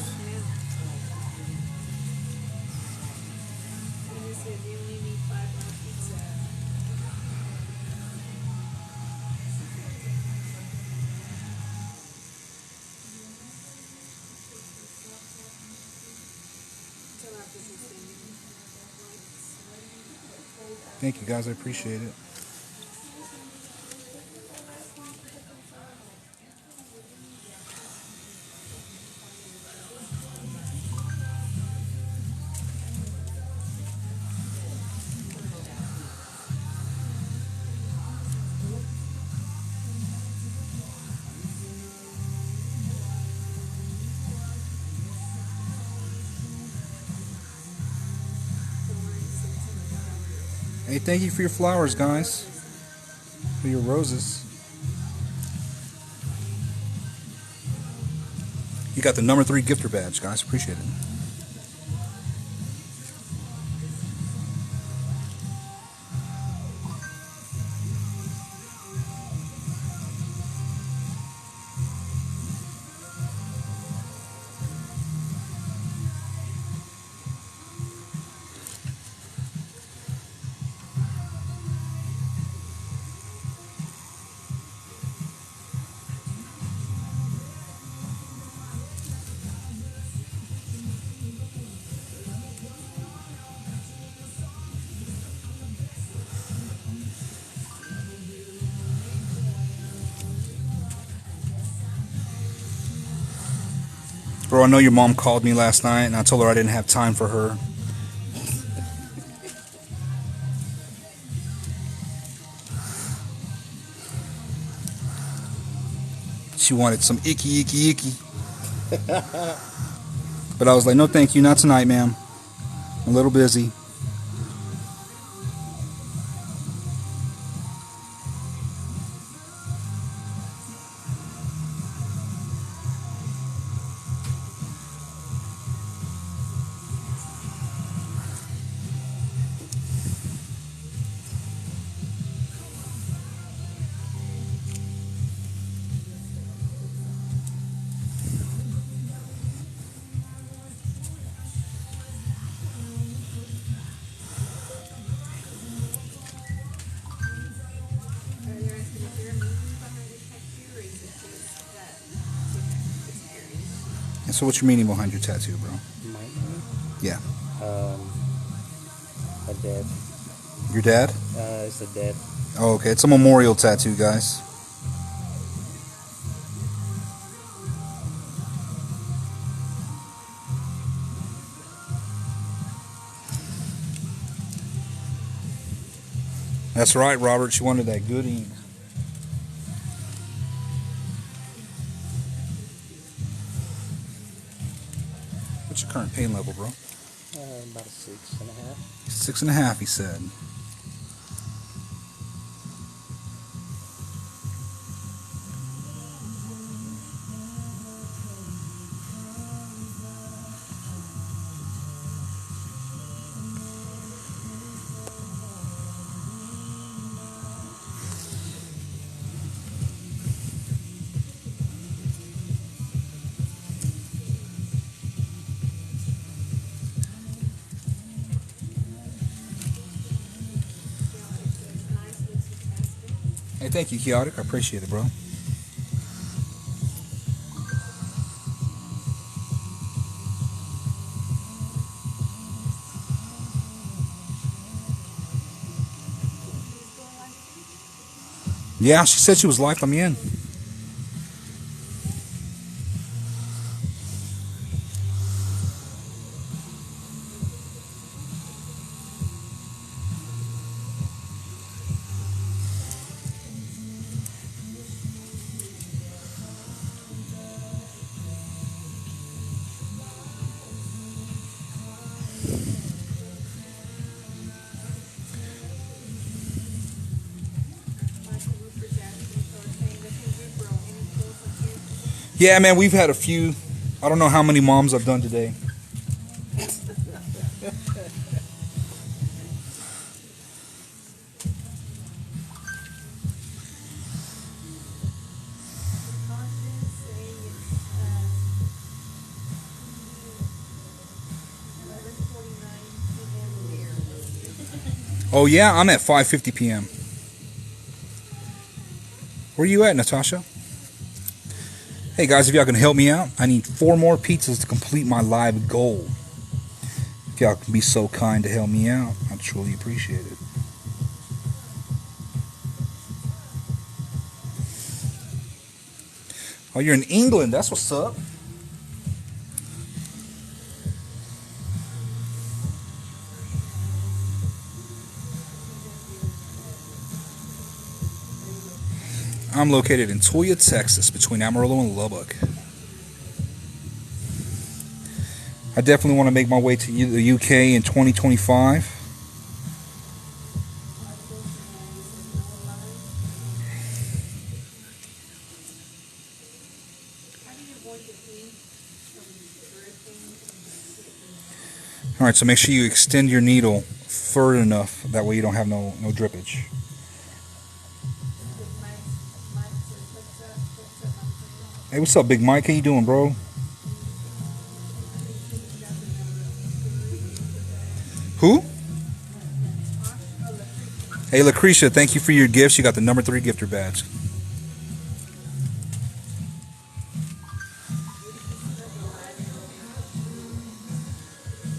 They said you only need 5 more pizza. Until after 16 likes. Thank you, guys. I appreciate it. Hey, thank you for your flowers, guys. For your roses. You got the number 3 gifter badge, guys. Appreciate it. Bro, I know your mom called me last night, and I told her I didn't have time for her. She wanted some icky. But I was like, no thank you, not tonight, ma'am. I'm a little busy. And so what's your meaning behind your tattoo, bro? My name? Yeah. A dead. Your dad? It's a dead. Oh, okay. It's a memorial tattoo, guys. That's right, Robert. She wanted that good ink. What's your current pain level, bro? About a 6.5. 6.5, he said. Hey, thank you, Chaotic. I appreciate it, bro. Yeah, she said she was live. Let me in. Yeah, man, we've had a few. I don't know how many moms I've done today. Oh yeah, I'm at 5:50 p.m. Where you at, Natasha? Hey guys, if y'all can help me out, I need 4 more pizzas to complete my live goal. If y'all can be so kind to help me out, I'd truly appreciate it. Oh, you're in England. That's what's up. I'm located in Toyah, Texas, between Amarillo and Lubbock. I definitely want to make my way to the UK in 2025. Alright, so make sure you extend your needle further enough, that way you don't have no drippage. Hey, what's up, Big Mike? How you doing, bro? Who? Hey, Lucretia, thank you for your gifts. You got the number 3 gifter badge.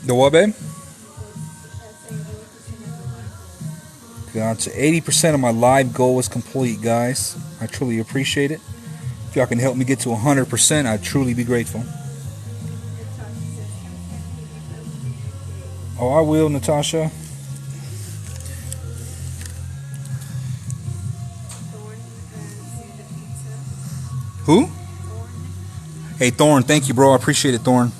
The what, babe? Gotcha. 80% of my live goal is complete, guys. I truly appreciate it. If y'all can help me get to 100%, I'd truly be grateful. Oh, I will, Natasha. Thorn send a pizza. Who? Thorn. Hey, Thorn. Thank you, bro. I appreciate it, Thorn.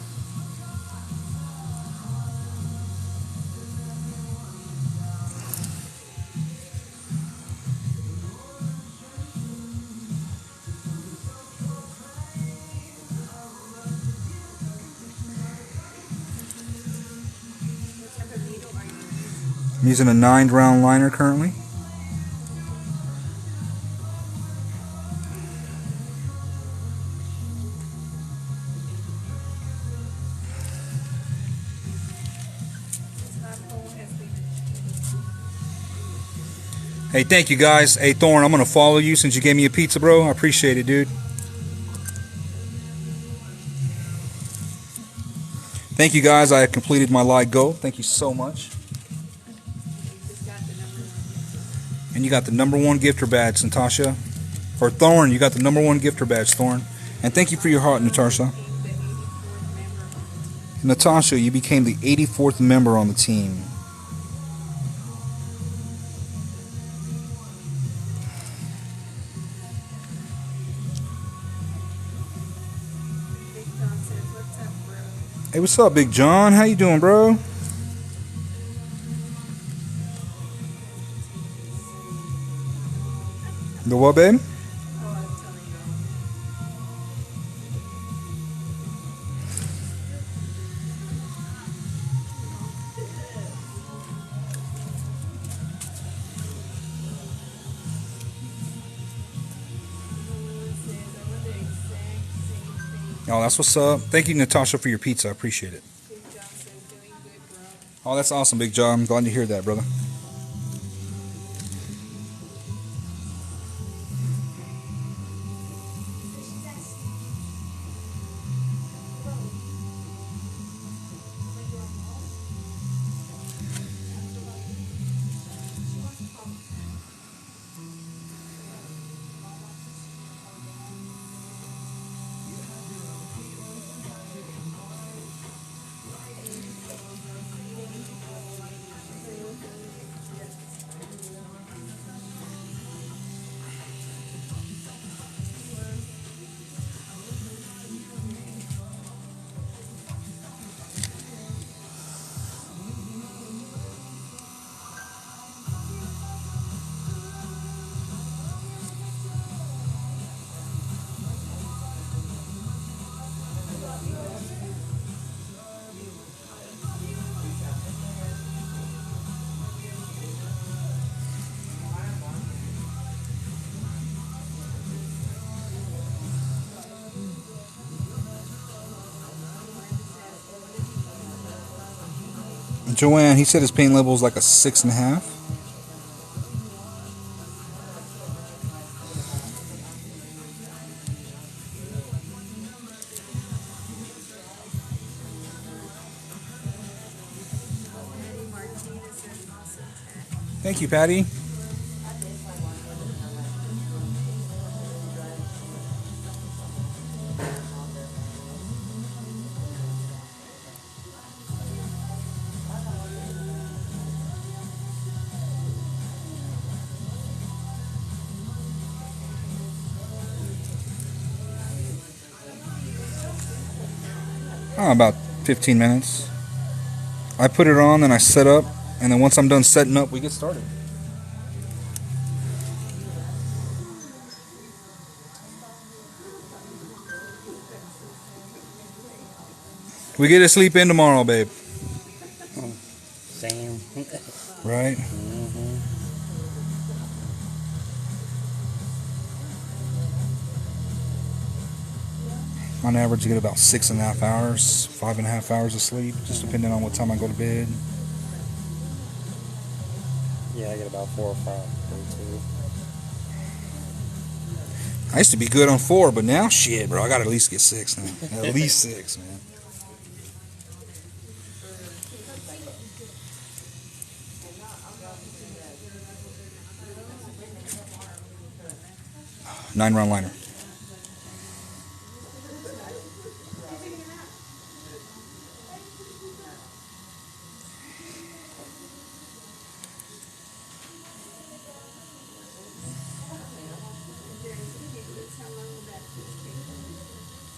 What type of needle are you using? I'm using a 9-round liner currently. This iPhone has been Hey, thank you, guys. Hey, Thorn, I'm going to follow you since you gave me a pizza, bro. I appreciate it, dude. Thank you, guys. I have completed my live goal. Thank you so much. just got the number one. And you got the #1 gifter badge, Natasha. Or Thorn, you got the #1 gifter badge, Thorn. And thank you for your heart, Natasha. Natasha, you became the 84th member on the team. Big John says, "What's up, bro?" Hey, what's up, Big John? How you doing, bro? The what, babe? Oh, I'm telling you. Says, "I want the exact same thing." Oh, that's what's up. Thank you, Natasha, for your pizza. I appreciate it. Big John says, "Doing good, bro." Oh, that's awesome, Big John. I'm glad to hear that, brother. Joanne, he said his pain level is like a 6.5. Patty Martinez says, "Awesome tech." Thank you, Patty. Oh, about 15 minutes. I put it on, then I set up, and then once I'm done setting up, we get started. We get to sleep in tomorrow, babe. Same. Right? On average, you get about 6.5 hours, 5.5 hours of sleep, just depending on what time I go to bed. Yeah, I get about 4 or 5. 2. I used to be good on 4, but now, shit, bro, I gotta at least get 6 now. At least 6, man. Nine-round liner.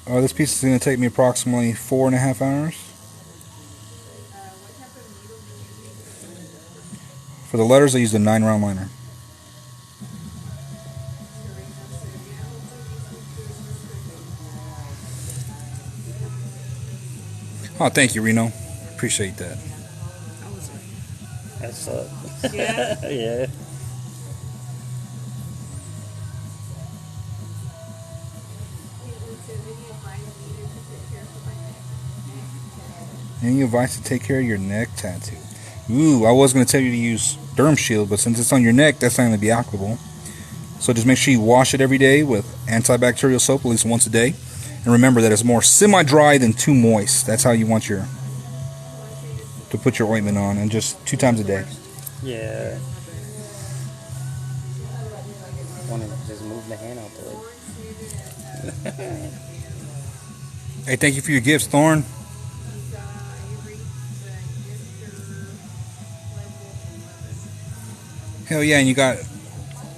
This piece is going to take me approximately 4.5 hours. For the letters, I used a 9-round liner. Oh, thank you, Reno. Appreciate that. That's up. Yeah. Yeah. Any advice to take care of your neck tattoo? Ooh, I was going to tell you to use Derm Shield, but since it's on your neck, that's not going to be applicable. So just make sure you wash it every day with antibacterial soap at least once a day. And remember that it's more semi-dry than too moist. That's how you want to put your ointment on, and just 2 times a day. Yeah. Want to just move the hand out the way. Hey, thank you for your gifts, Thorn. Hell yeah, and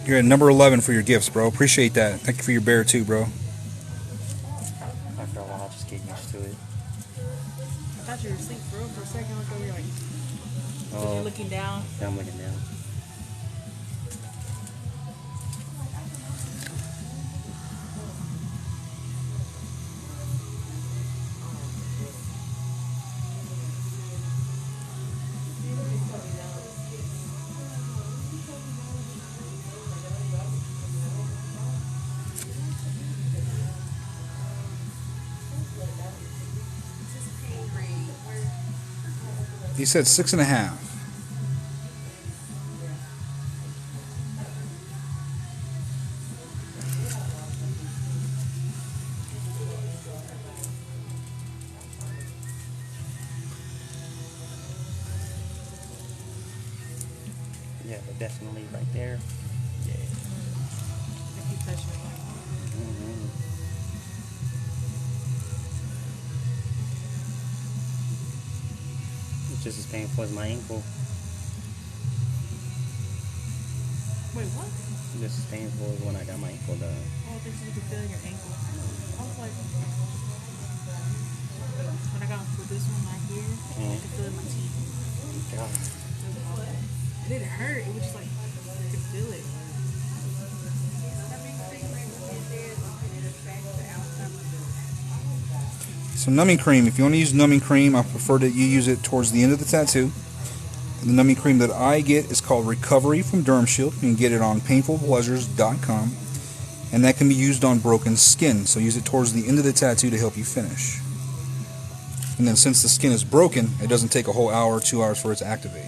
you're at number 11 for your gifts, bro. Appreciate that. Thank you for your bear too, bro. After a while, I'll just get used to it. I thought you were asleep for real for a second. I thought you were like, you're looking down. Yeah, I'm looking down. He said 6.5. Yeah, but definitely right there. Yeah. I keep touching it. It's just as painful as my ankle. Wait, what? Just as painful as when I got my ankle done. Oh, I think you can feel your ankle. I was like, when I got with this one right here, I could feel it in my teeth. God. It didn't hurt. It was just like, I could feel it. So numbing cream, if you want to use numbing cream, I prefer that you use it towards the end of the tattoo. The numbing cream that I get is called Recovery from Derm Shield. You can get it on painfulpleasures.com, and that can be used on broken skin. So use it towards the end of the tattoo to help you finish. And then since the skin is broken, it doesn't take a whole hour or 2 hours for it to activate.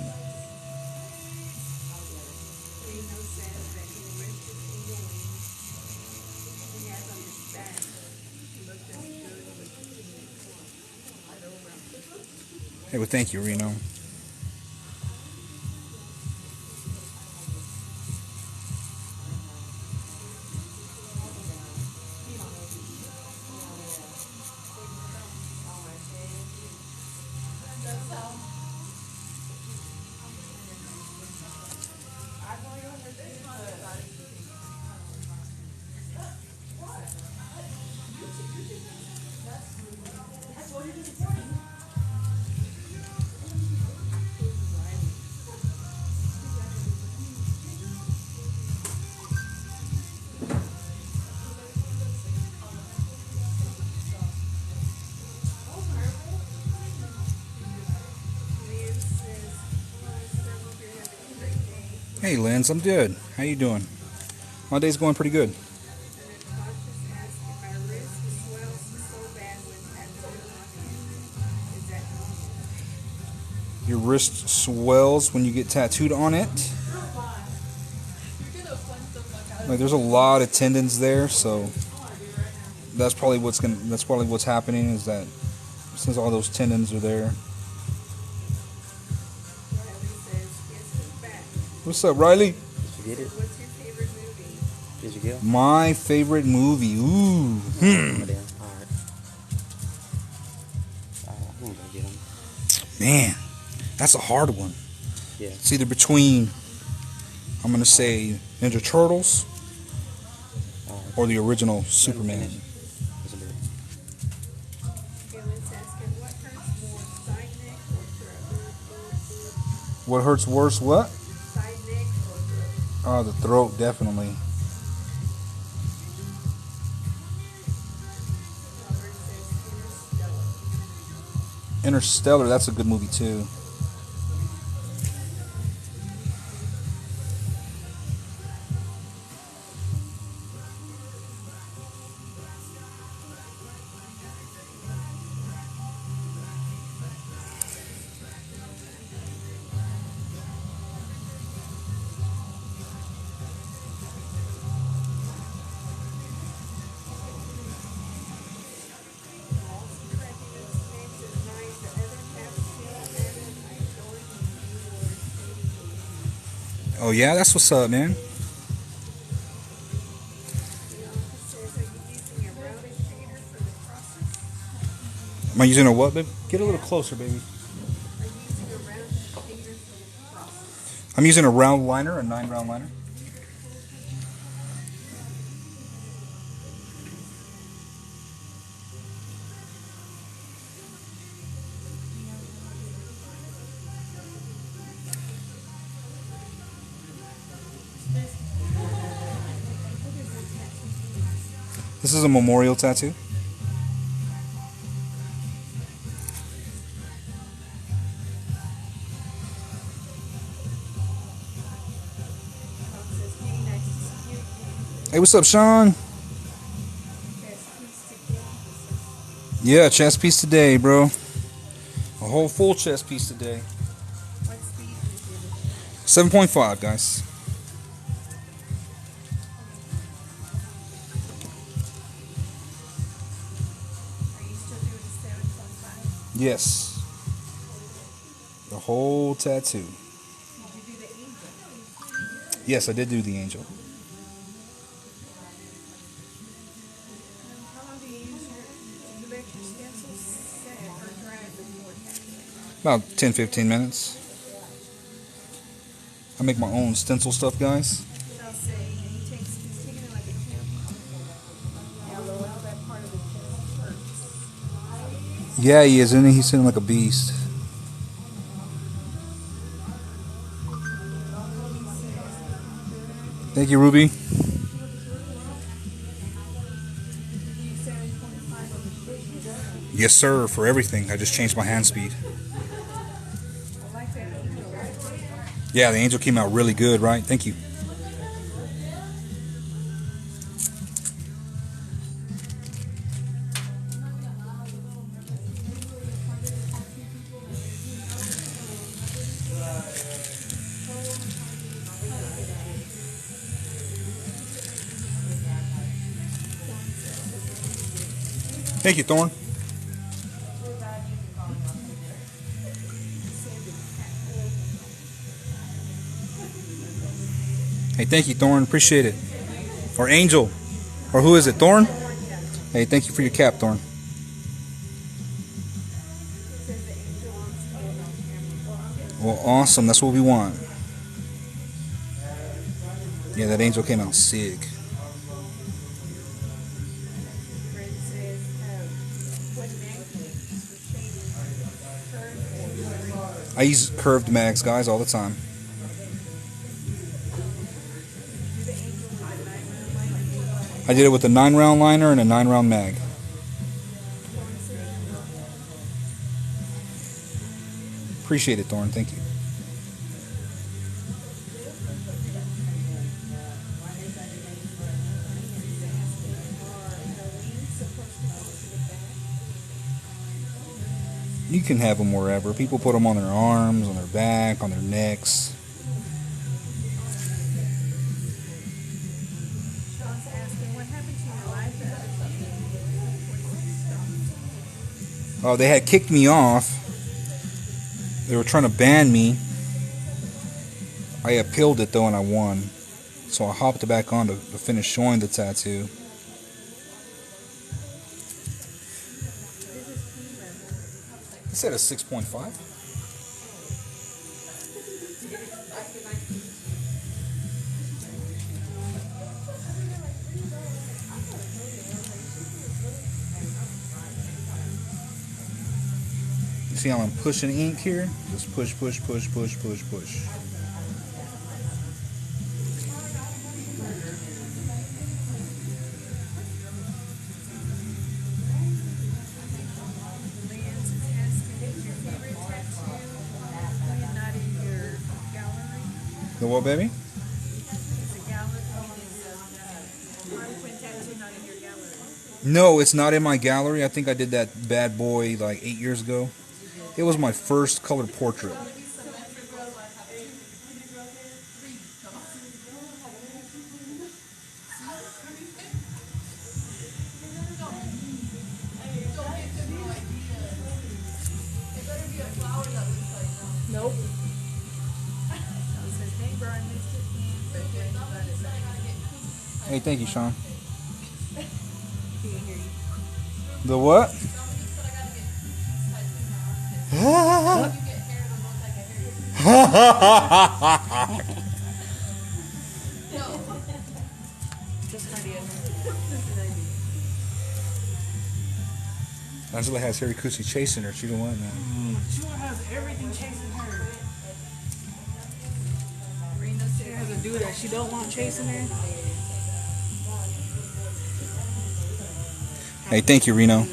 Hey, well, thank you, Reno. Hey, Lens, I'm good. How you doing? My day's going pretty good. Your wrist swells when you get tattooed on it. Like, there's a lot of tendons there, so that's probably what's happening, is that since all those tendons are there. What's up, Riley? Did you get it? What's your favorite movie? Did you get it? My favorite movie. Ooh. Alright. I'm gonna go get them. Man, that's a hard one. Yeah. It's either between, I'm going to say, Ninja Turtles or the original Superman. It's a bit. What hurts worse? What? Side neck or throat? Oh, the throat, definitely. Robert says Interstellar. Interstellar, that's a good movie too. Oh yeah, that's what's up, man. Am I using a what, babe? Get a little closer, baby. I'm using a round liner, a 9-round liner. This is a memorial tattoo. Hey, what's up, Sean? Yeah, chest piece today, bro. A whole full chest piece today. 7.5, guys. Yes. The whole tattoo. Yes, I did do the angel. About 10-15 minutes. I make my own stencil stuff, guys. Yeah, he is, isn't he? He's sitting like a beast. Thank you, Ruby. Yes, sir, for everything. I just changed my hand speed. Yeah, the angel came out really good, right? Thank you. Thank you, Thorn. Hey, thank you, Thorn. Appreciate it. Or Angel. Or who is it, Thorn? Hey, thank you for your cap, Thorn. Well, awesome. That's what we want. Yeah, that angel came out sick. I use curved mags, guys, all the time. I did it with a 9-round liner and a 9-round mag. Appreciate it, Thorn. Thank you. You can have them wherever. People put them on their arms, on their back, on their necks. Oh, they had kicked me off. They were trying to ban me. I appealed it though and I won. So I hopped back on to finish showing the tattoo. He said a 6.5. See how I'm pushing ink here? Just push, push, push, push, push, push. Lance is asking if your favorite tattoo not in your gallery. The what, baby? It's a gallery. Harlequin tattoo not in your gallery. No, it's not in my gallery. I think I did that bad boy like 8 years ago. It was my first colored portrait. Nope. It says, hey, bro, I missed it. But yeah, you got it. Hey, thank you, Sean. He didn't hear you. The what? Just an idea. Angela has Harry Coochie chasing her. She don't want that. She has everything chasing her. Rena said, has a dude that she don't want chasing her. Hey, thank you, Reno.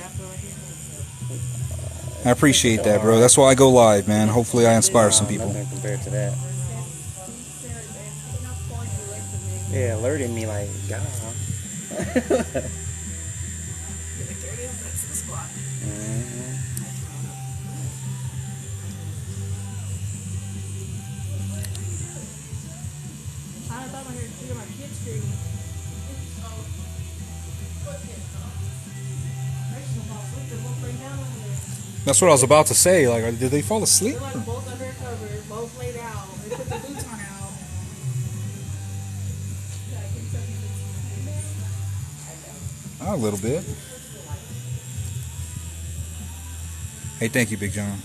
I appreciate that, bro. That's why I go live, man. Hopefully I inspire some people. Nothing compared to that. Yeah, alerted me like, God. I thought I heard my kids screaming. That's what I was about to say. Like, did they fall asleep? They're like both under a cover, both laid out. They put the boots on out. A little bit. Hey, thank you, Big John.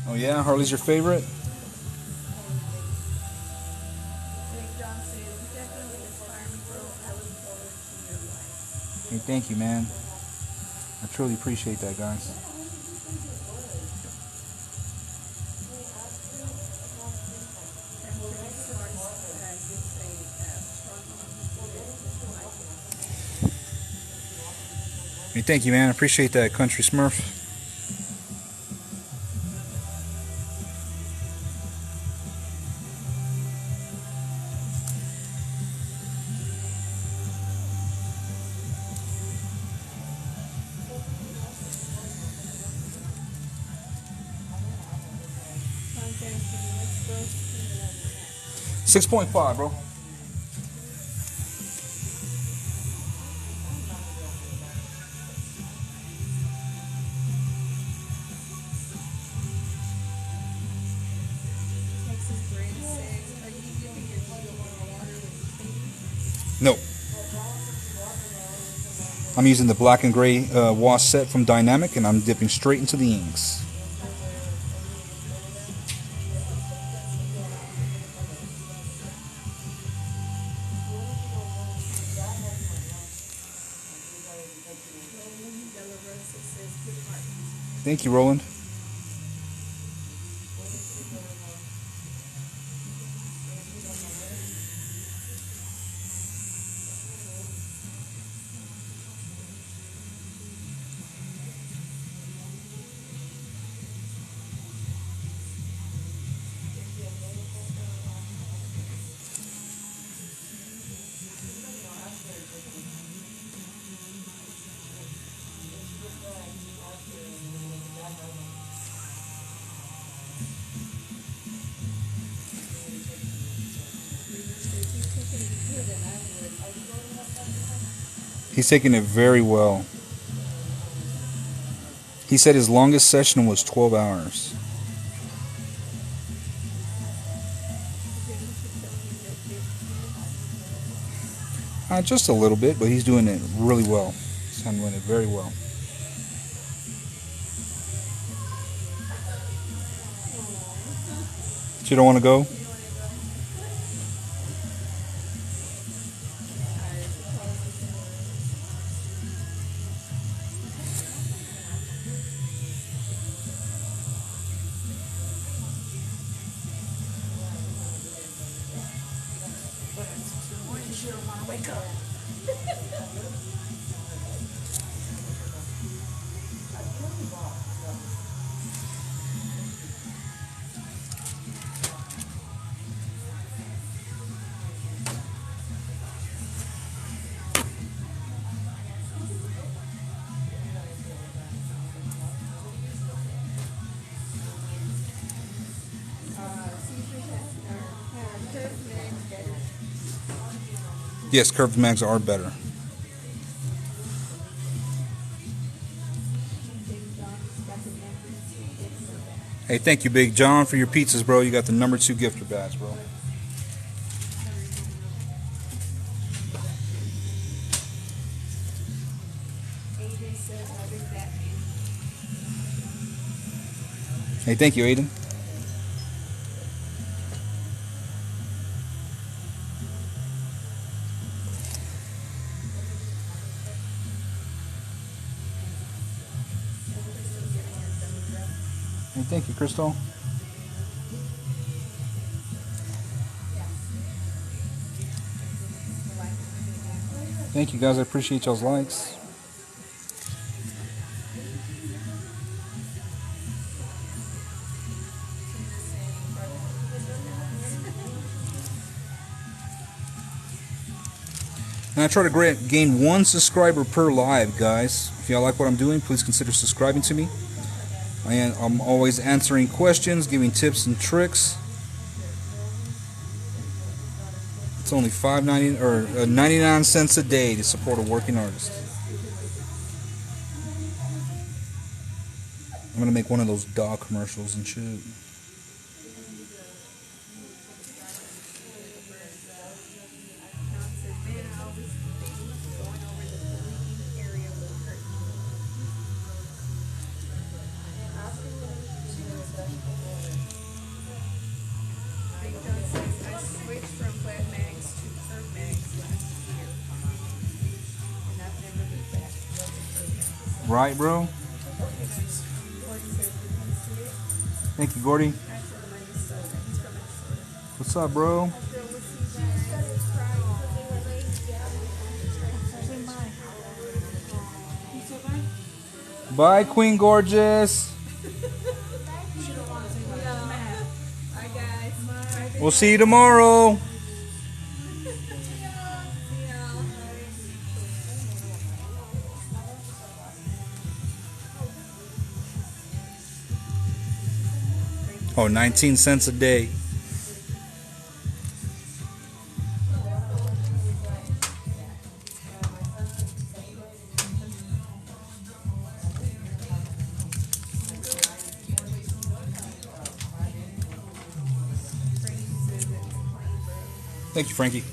Oh yeah, Harley's your favorite? Hey, thank you, man. I truly appreciate that, guys. Hey, thank you, man. I appreciate that, Country Smurf. Let's 6.5, bro. No. I'm using the black and gray wash set from Dynamic, and I'm dipping straight into the inks. Thank you, Roland. He's taking it very well. He said his longest session was 12 hours. Just a little bit, but he's doing it really well. He's handling it very well. So you don't want to go? Yes, curved mags are better. Hey, thank you, Big John, for your pizzas, bro. You got the number 2 gifter badge, bro. Hey, thank you, Aiden. Hey, thank you, Crystal. Thank you, guys. I appreciate y'all's likes. And I try to gain 1 subscriber per live, guys. If y'all like what I'm doing, please consider subscribing to me. I'm always answering questions, giving tips and tricks. It's only $5.90 or 99 cents a day to support a working artist. I'm gonna make one of those dog commercials and shit. Right, bro? Thank you, Gordy. What's up, bro? Bye, Queen Gorgeous. We'll see you tomorrow. Oh, 19 cents a day. Thank you, Frankie.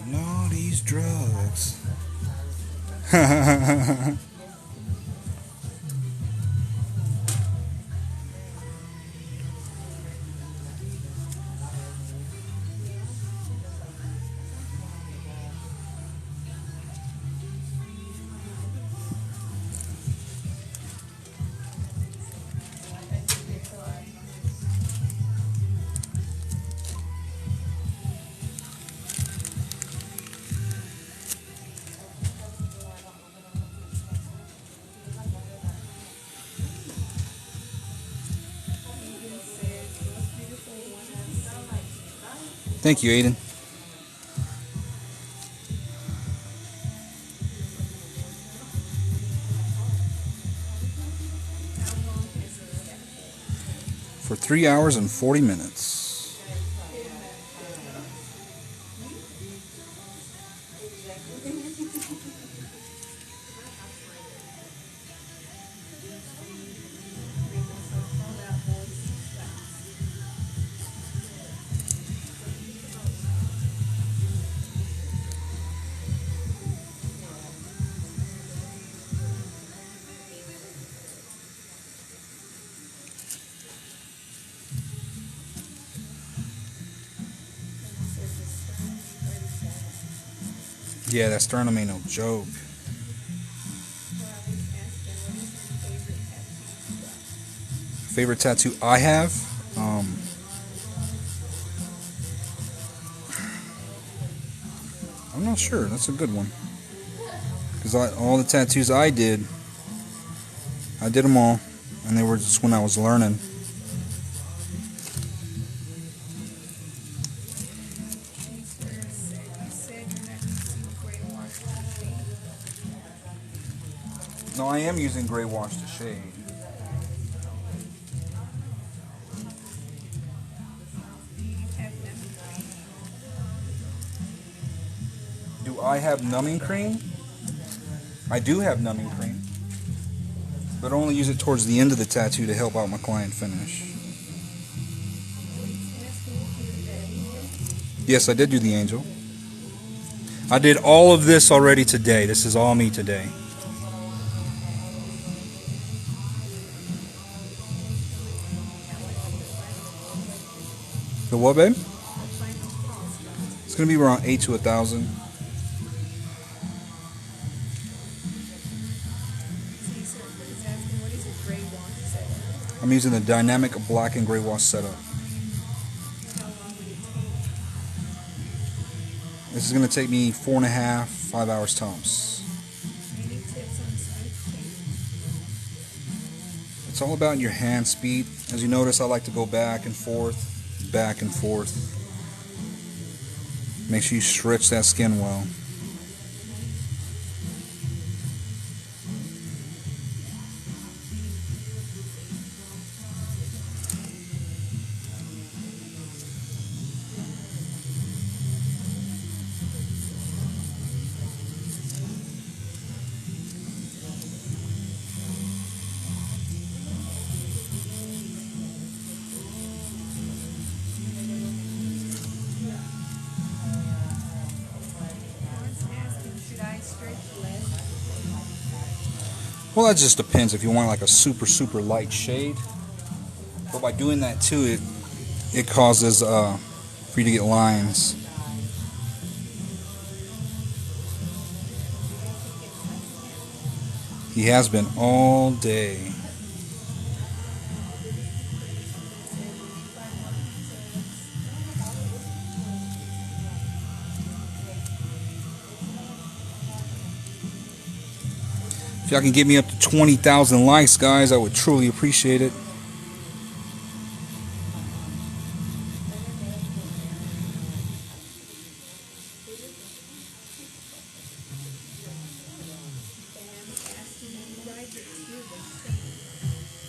And all these drugs. Thank you, Aiden. 3 hours and 40 minutes. Yeah, that sternum ain't no joke. Favorite tattoo I have? I'm not sure. That's a good one. Because all the tattoos I did them all. And they were just when I was learning. No, I am using gray wash to shade. Do I have numbing cream? I do have numbing cream. But I only use it towards the end of the tattoo to help out my client finish. Yes, I did do the angel. I did all of this already today. This is all me today. The what, babe? It's going to be around 8 to 1,000. I'm using the dynamic black and gray wash setup. This is going to take me 4.5, 5 hours tops. It's all about your hand speed. As you notice, I like to go back and forth. Back and forth. Make sure you stretch that skin well. Well, that just depends if you want like a super light shade. But by doing that too, it causes for you to get lines. He has been all day. If y'all can get me up to 20,000 likes, guys, I would truly appreciate it.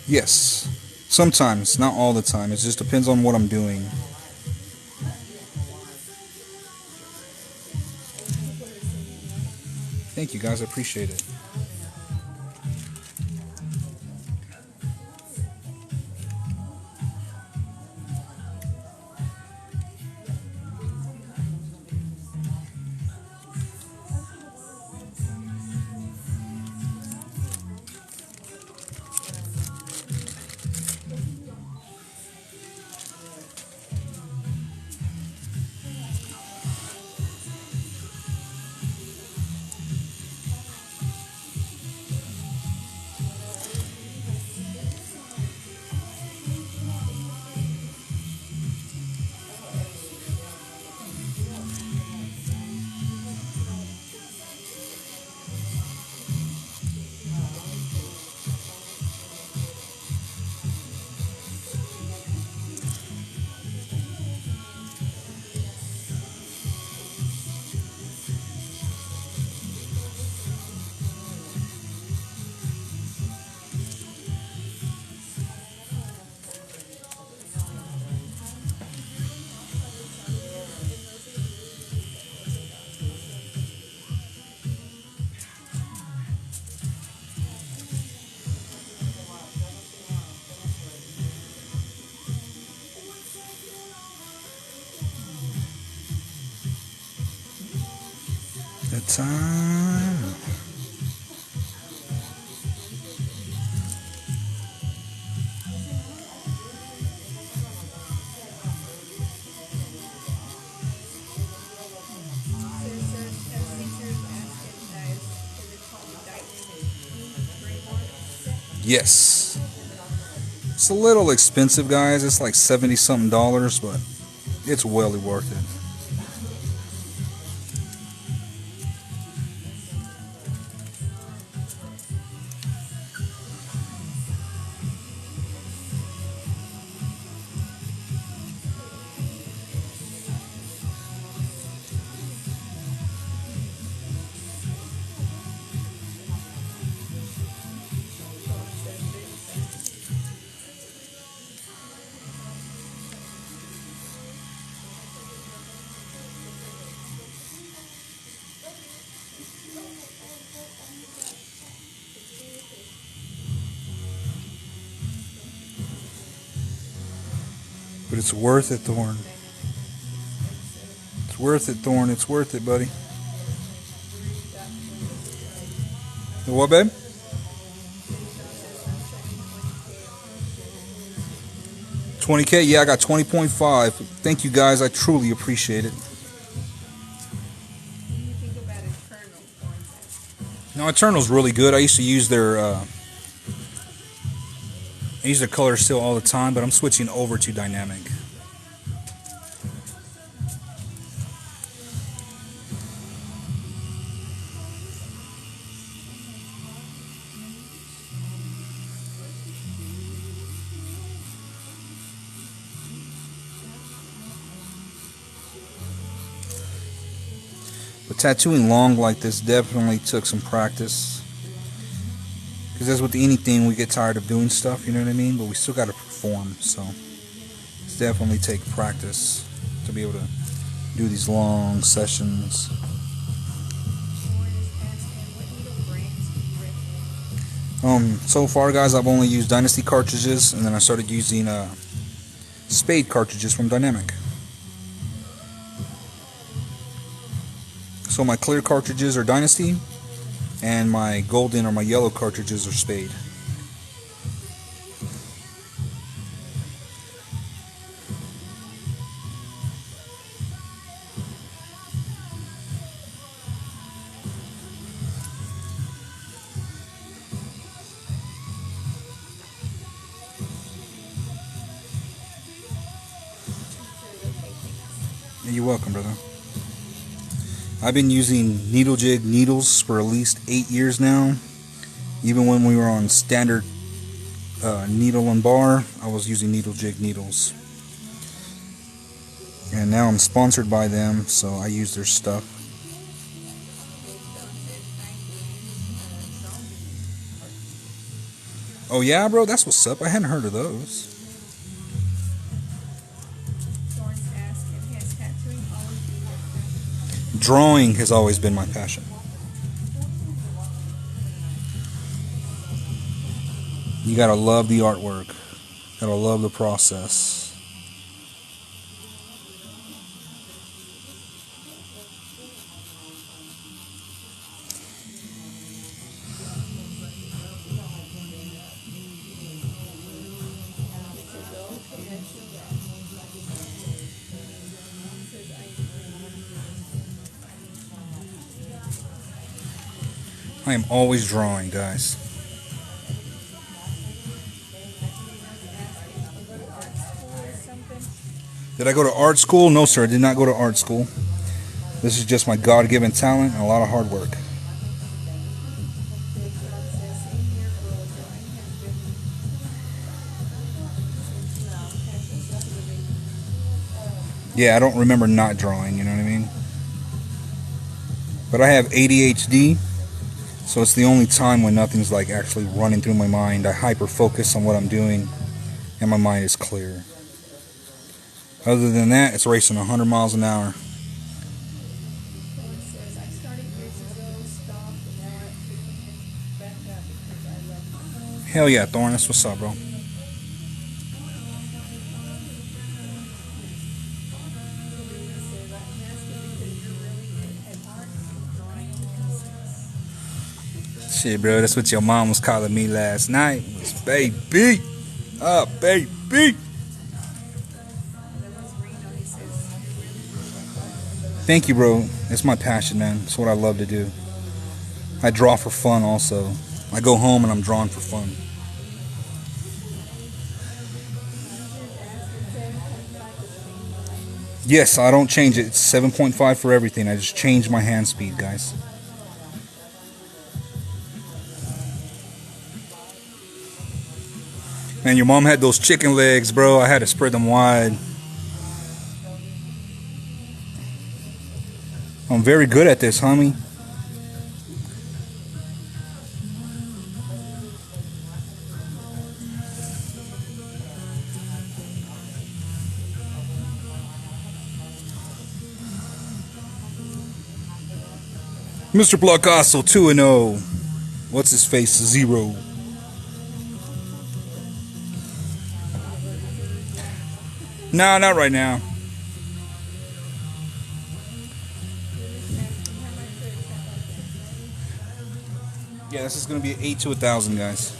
Yes, sometimes, not all the time. It just depends on what I'm doing. Thank you, guys. I appreciate it. The time. Yes. It's a little expensive, guys. It's like $70 something, but it's well worth it. But it's worth it, Thorn. It's worth it, Thorn. It's worth it, buddy. What, babe? $20K? Yeah, I got 20.5. Thank you, guys. I truly appreciate it. No, Eternal's really good. I used to use their color still all the time, but I'm switching over to dynamic. But tattooing long like this definitely took some practice. Because as with anything, we get tired of doing stuff, you know what I mean? But we still got to perform, so it's definitely take practice to be able to do these long sessions. So far, guys, I've only used Dynasty cartridges, and then I started using Spade cartridges from Dynamic. So my clear cartridges are Dynasty, and my golden or my yellow cartridges are Spade. You're welcome, brother. I've been using needle jig needles for at least 8 years now. Even when we were on standard needle and bar, I was using needle jig needles. And now I'm sponsored by them, so I use their stuff. Oh yeah, bro, that's what's up. I hadn't heard of those. Drawing has always been my passion. You gotta love the artwork. Gotta love the process. I am always drawing, guys. Did I go to art school? No, sir, I did not go to art school. This is just my God-given talent and a lot of hard work. Yeah, I don't remember not drawing, you know what I mean? But I have ADHD. So it's the only time when nothing's like actually running through my mind. I hyper focus on what I'm doing and my mind is clear. Other than that, it's racing 100 miles an hour. Hell yeah, Thorn, that's what's up, bro. Shit, bro, that's what your mom was calling me last night. Was baby. Oh, baby. Thank you, bro. It's my passion, man. It's what I love to do. I draw for fun also. I go home and I'm drawing for fun. Yes, I don't change it. It's 7.5 for everything. I just change my hand speed, guys. Man, your mom had those chicken legs, bro. I had to spread them wide. I'm very good at this, homie. Mr. Blockasso 2-0. What's his face? 0. No, not right now. Yeah, this is going to be 8 to 1,000, guys.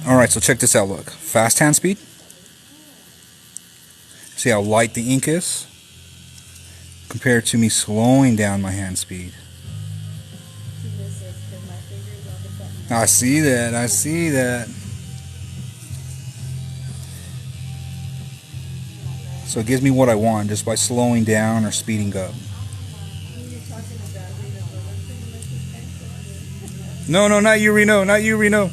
Alright, so check this out, look. Fast hand speed. See how light the ink is? Compared to me slowing down my hand speed. I see that, I see that. So it gives me what I want just by slowing down or speeding up. No, not you, Reno. Not you, Reno.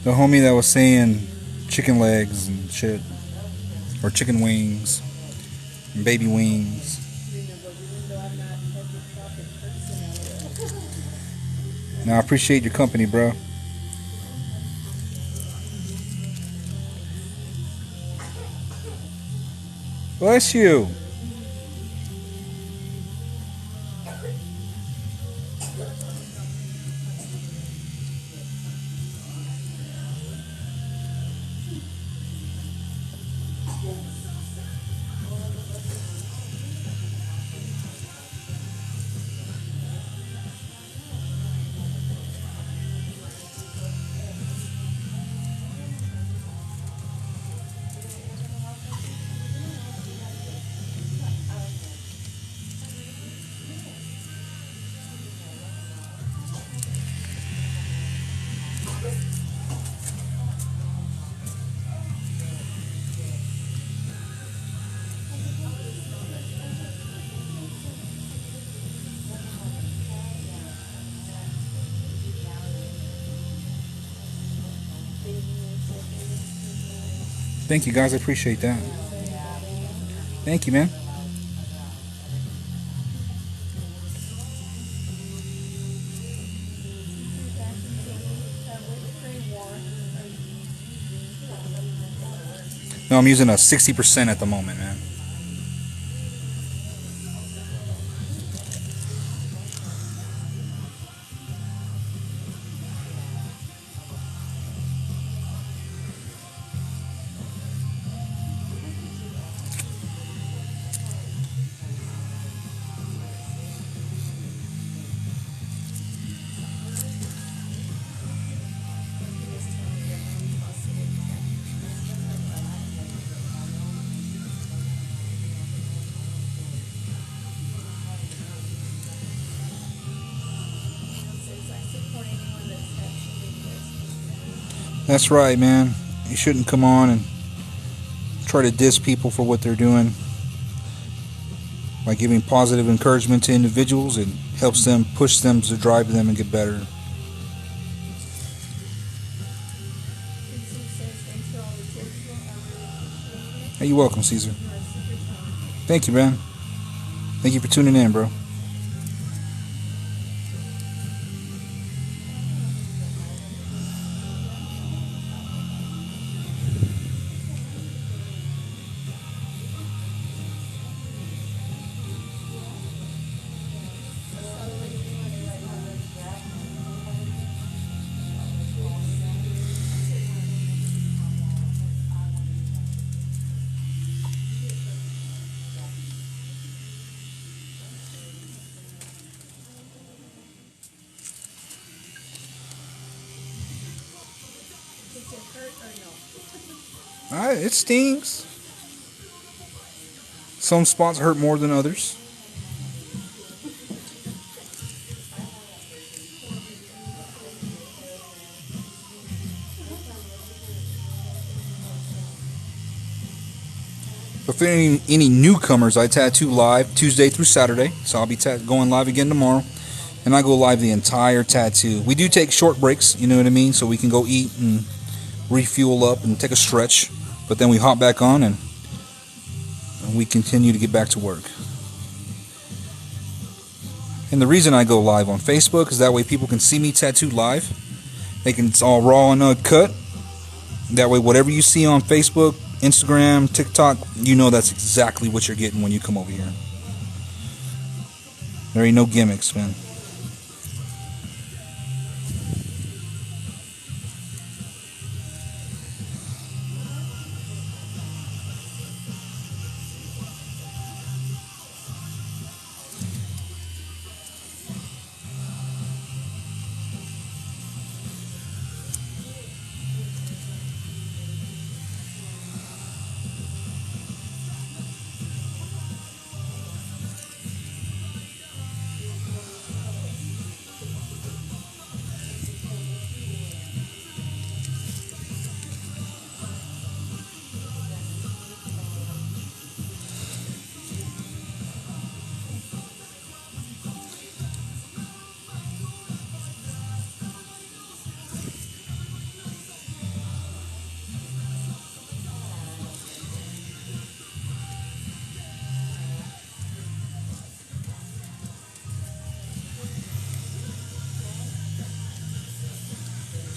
The homie that was saying chicken legs and shit. Or chicken wings. And baby wings. Now, I appreciate your company, bro. Bless you. Thank you, guys. I appreciate that. Thank you, man. No, I'm using a 60% at the moment, man. That's right, man. You shouldn't come on and try to diss people for what they're doing. By giving positive encouragement to individuals, it helps them, push them to drive them and get better. Hey, you're welcome, Caesar. Thank you, man. Thank you for tuning in, bro. hurt or no? It stings. Some spots hurt more than others. For any newcomers, I tattoo live Tuesday through Saturday, so I'll be going live again tomorrow, and I go live the entire tattoo. We do take short breaks, you know what I mean, so we can go eat and refuel up and take a stretch, but then we hop back on and we continue to get back to work. And the reason I go live on Facebook is that way people can see me tattooed live. It's all raw and uncut. That way, whatever you see on Facebook, Instagram, TikTok, you know that's exactly what you're getting when you come over here. There ain't no gimmicks, man.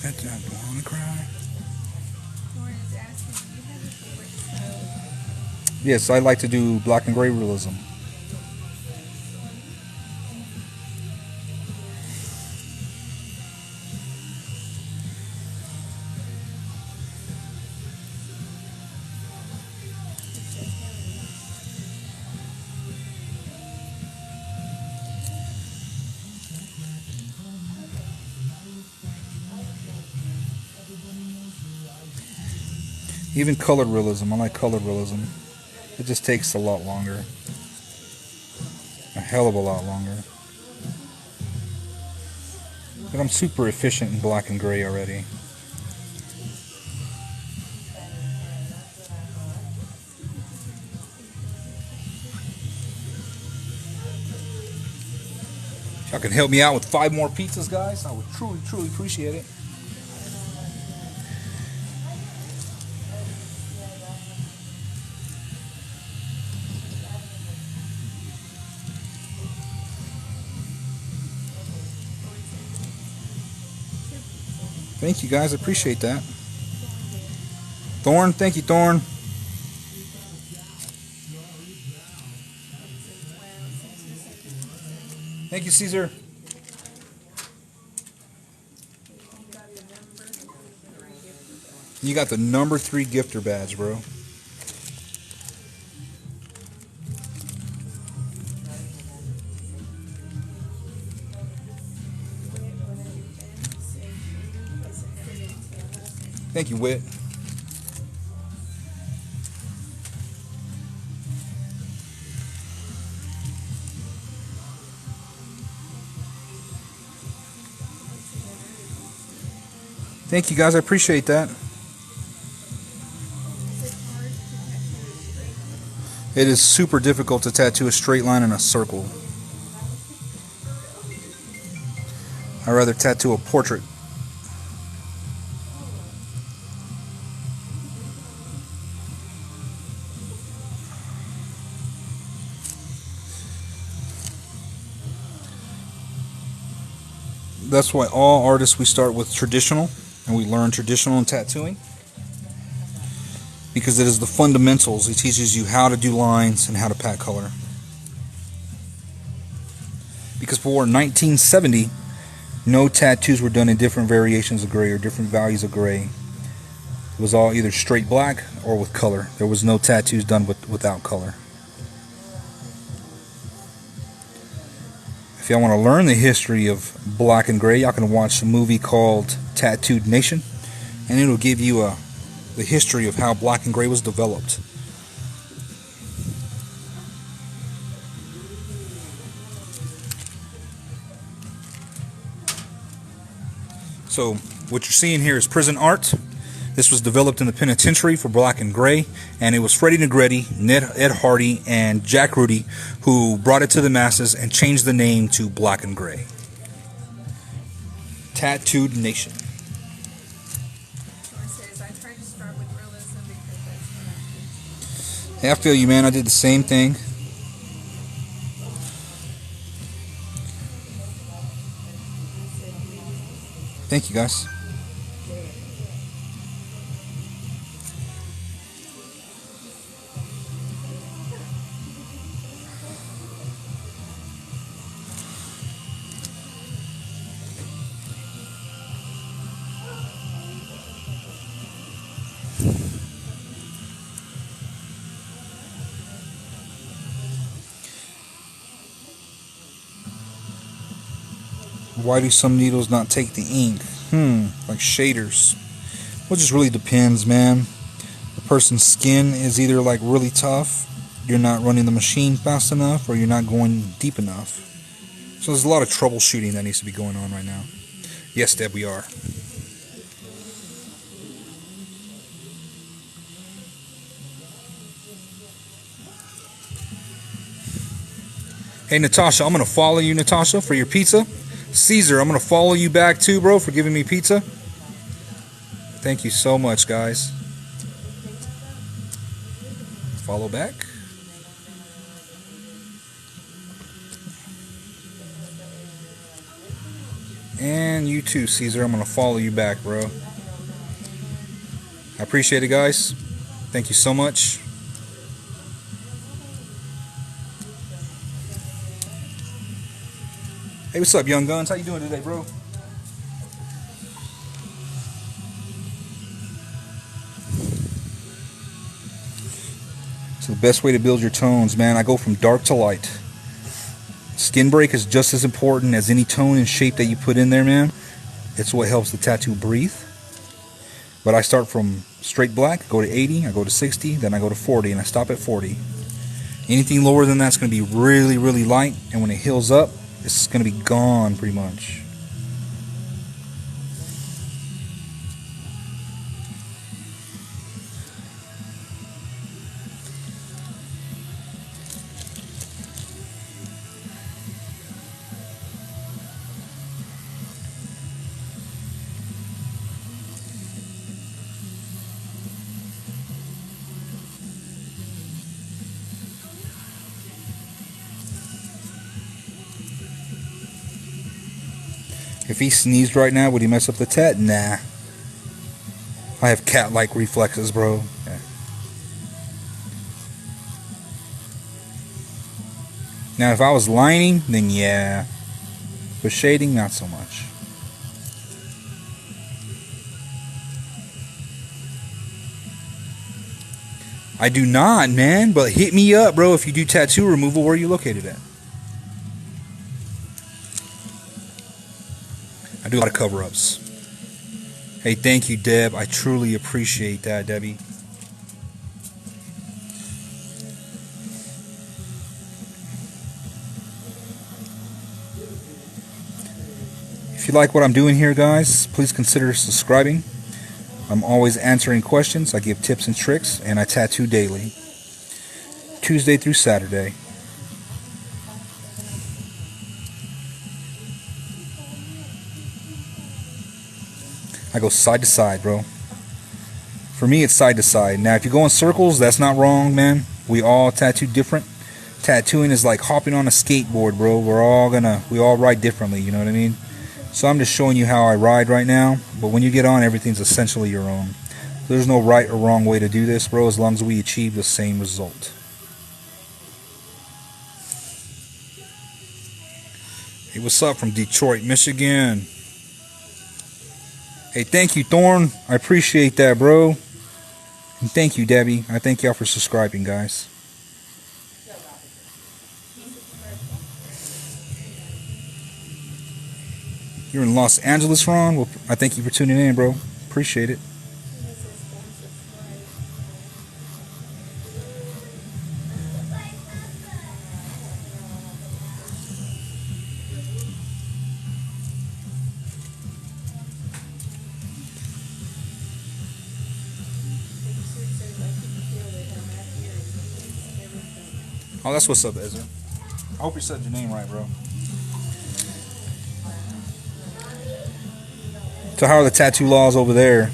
I don't want to cry. Lauren is asking, do you have a favorite style? Yes, I like to do black and gray realism. Even colored realism. I like colored realism. It just takes a lot longer. A hell of a lot longer. But I'm super efficient in black and gray already. If y'all can help me out with 5 more pizzas, guys, I would truly, truly appreciate it. Thank you, guys. I appreciate that. Thorn, thank you, Thorn. Thank you, Caesar. You got the number 3 gifter badge, bro. Thank you, Whit. Thank you, guys. I appreciate that. It is super difficult to tattoo a straight line in a circle. I'd rather tattoo a portrait. That's why all artists, we start with traditional, and we learn traditional in tattooing, because it is the fundamentals. It teaches you how to do lines and how to pat color. Because before 1970, no tattoos were done in different variations of gray or different values of gray. It was all either straight black or with color. There was no tattoos done without color. If y'all want to learn the history of black and gray, y'all can watch a movie called Tattooed Nation. and it'll give you the history of how black and gray was developed. So what you're seeing here is prison art. This was developed in the penitentiary for black and gray, and it was Freddie Negretti, Ed Hardy, and Jack Rudy who brought it to the masses and changed the name to black and gray. Tattooed Nation. Hey, I feel you, man. I did the same thing. Thank you, guys. Why do some needles not take the ink? Like shaders. Well, it just really depends, man. The person's skin is either like really tough, you're not running the machine fast enough, or you're not going deep enough. So there's a lot of troubleshooting that needs to be going on right now. Yes, Deb, we are. Hey, Natasha, I'm going to follow you, Natasha, for your pizza. Caesar, I'm going to follow you back too, bro, for giving me pizza. Thank you so much, guys. Follow back. And you too, Caesar. I'm going to follow you back, bro. I appreciate it, guys. Thank you so much. Hey, what's up, Young Guns? How you doing today, bro? So the best way to build your tones, man, I go from dark to light. Skin break is just as important as any tone and shape that you put in there, man. It's what helps the tattoo breathe. But I start from straight black, go to 80, I go to 60, then I go to 40, and I stop at 40. Anything lower than that's going to be really, really light, and when it heals up, it's going to be gone pretty much. If he sneezed right now, would he mess up the tat? Nah. I have cat-like reflexes, bro. Yeah. Now, if I was lining, then yeah. But shading, not so much. I do not, man. But hit me up, bro, if you do tattoo removal. Where are you located at? I do a lot of cover-ups. Hey, thank you, Deb. I truly appreciate that, Debbie. If you like what I'm doing here, guys, please consider subscribing. I'm always answering questions. I give tips and tricks, and I tattoo daily, Tuesday through Saturday. I go side to side, bro. For me, it's side to side. Now, if you go in circles, that's not wrong, man. We all tattoo different. Tattooing is like hopping on a skateboard, bro. We all ride differently, you know what I mean? So I'm just showing you how I ride right now. But when you get on, everything's essentially your own. There's no right or wrong way to do this, bro, as long as we achieve the same result. Hey, what's up from Detroit, Michigan? Hey, thank you, Thorn. I appreciate that, bro. And thank you, Debbie. I thank y'all for subscribing, guys. You're in Los Angeles, Ron? Well, I thank you for tuning in, bro. Appreciate it. Oh, that's what's up, Ezra. I hope you said your name right, bro. So how are the tattoo laws over there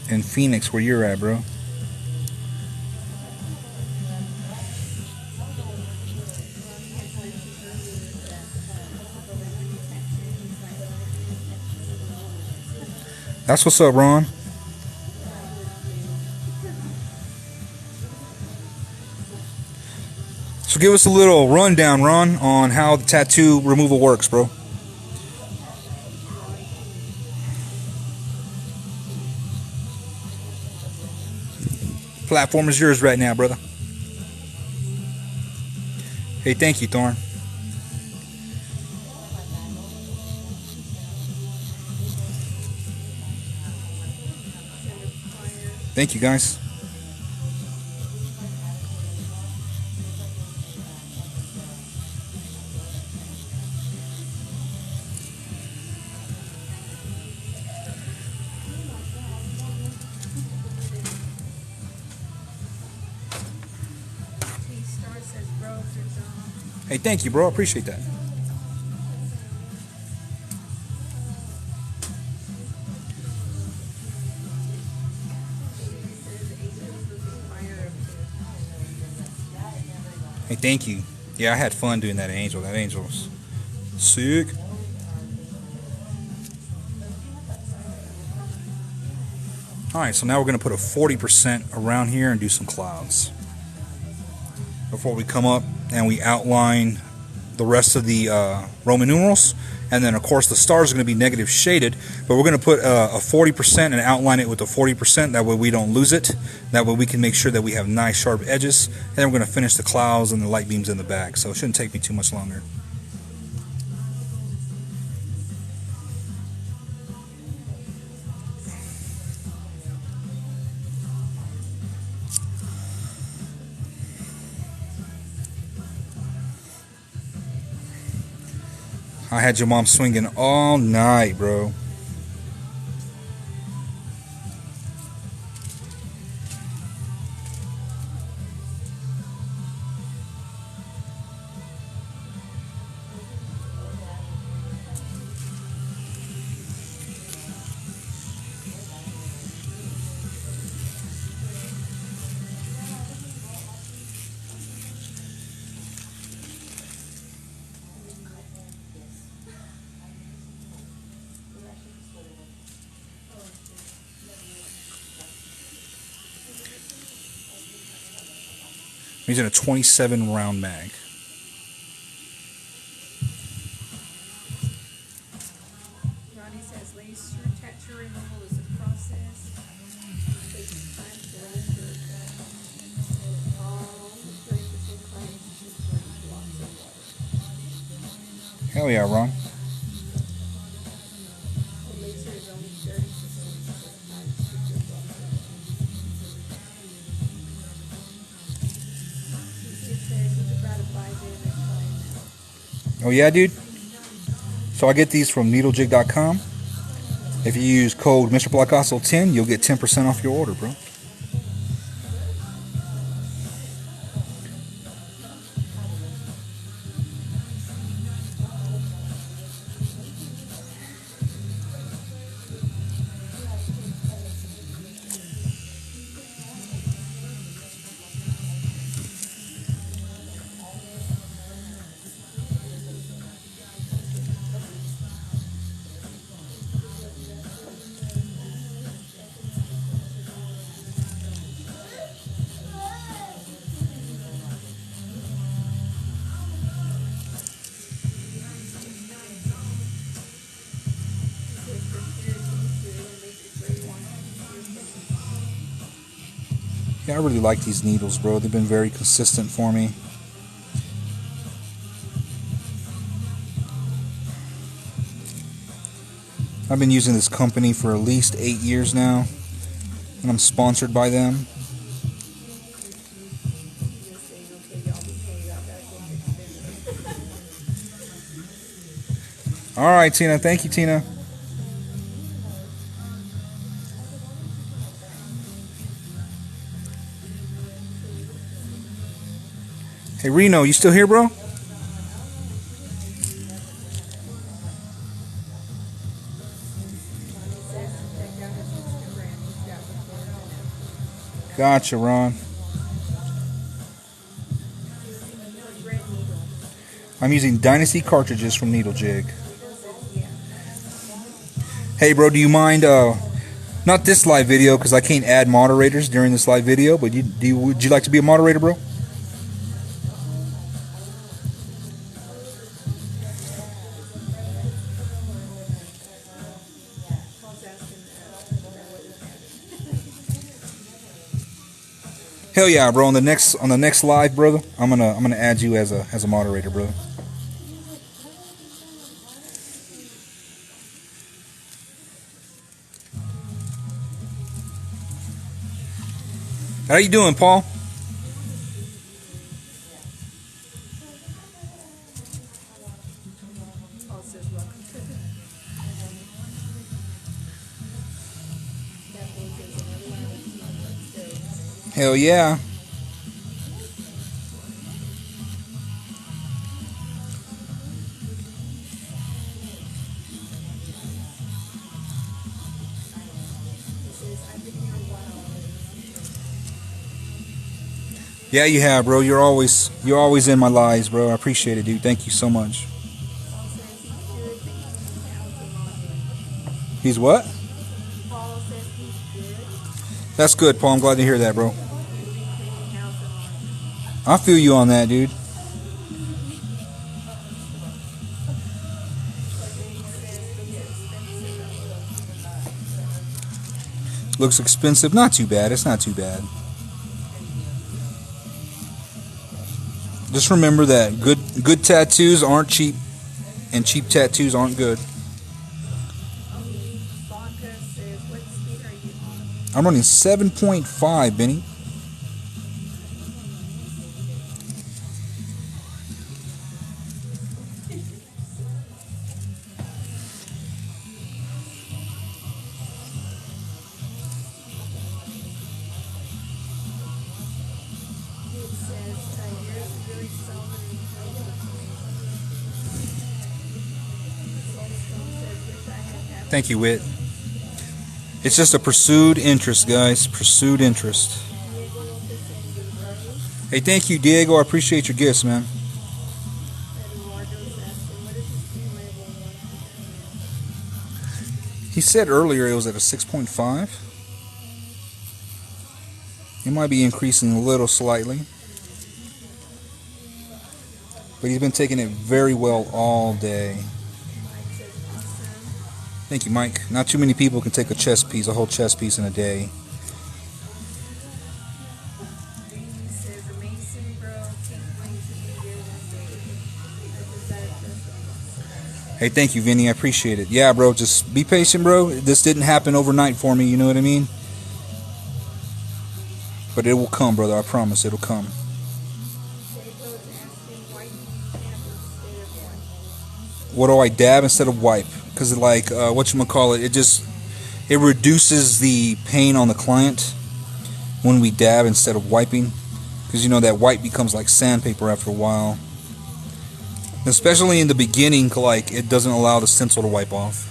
in Phoenix where you're at, bro? That's what's up, Ron. So give us a little rundown, Ron, on how the tattoo removal works, bro. Platform is yours right now, brother. Hey, thank you, Thorn. Thank you, guys. Hey, thank you, bro. I appreciate that. Hey, thank you. Yeah, I had fun doing that angel. That angel's sick. Alright, so now we're going to put a 40% around here and do some clouds. Before we come up and we outline the rest of the Roman numerals. And then, of course, the stars are going to be negative shaded. But we're going to put a 40% and outline it with a 40%. That way we don't lose it. That way we can make sure that we have nice sharp edges. And then we're going to finish the clouds and the light beams in the back. So it shouldn't take me too much longer. I had your mom swinging all night, bro. I'm using a 27 round mag. Ronnie says laser tattoo removal is a process. It takes time to laser all the 30% clients should drink lots of water. Hell yeah, Ron. The laser is only 30% time to drink lots of water. He says he's about to buy them and try them out. Oh yeah, dude? So I get these from needlejig.com. If you use code Mr. Blacasso 10, you'll get 10% off your order, bro. Yeah, I really like these needles, bro. They've been very consistent for me. I've been using this company for at least 8 years now, and I'm sponsored by them. All right, Tina. Thank you, Tina. Hey Reno, you still here, bro? Gotcha, Ron. I'm using Dynasty cartridges from Needle Jig. Hey, bro, do you mind? Not this live video because I can't add moderators during this live video. But would you like to be a moderator, bro? Hell yeah, bro! On the next live, brother, I'm gonna add you as a moderator, brother. How you doing, Paul? Hell yeah. Yeah, you have, bro. You're always in my lives, bro. I appreciate it, dude. Thank you so much. He's what? That's good, Paul. I'm glad to hear that, bro. I feel you on that, dude. Looks expensive. Not too bad. It's not too bad. Just remember that good tattoos aren't cheap, and cheap tattoos aren't good. I'm running 7.5, Benny. Thank you, Wit. It's just a pursued interest, guys. Pursued interest. Hey, thank you, Diego. I appreciate your gifts, man. He said earlier it was at a 6.5. It might be increasing a little slightly. But he's been taking it very well all day. Thank you, Mike. Not too many people can take a whole chess piece in a day. Hey, thank you, Vinny. I appreciate it. Yeah, bro, just be patient, bro. This didn't happen overnight for me, you know what I mean? But it will come, brother. I promise it'll come. What do I dab instead of wipe? Because like whatchamacallit, it reduces the pain on the client when we dab instead of wiping, because you know that wipe becomes like sandpaper after a while, especially in the beginning. Like it doesn't allow the stencil to wipe off.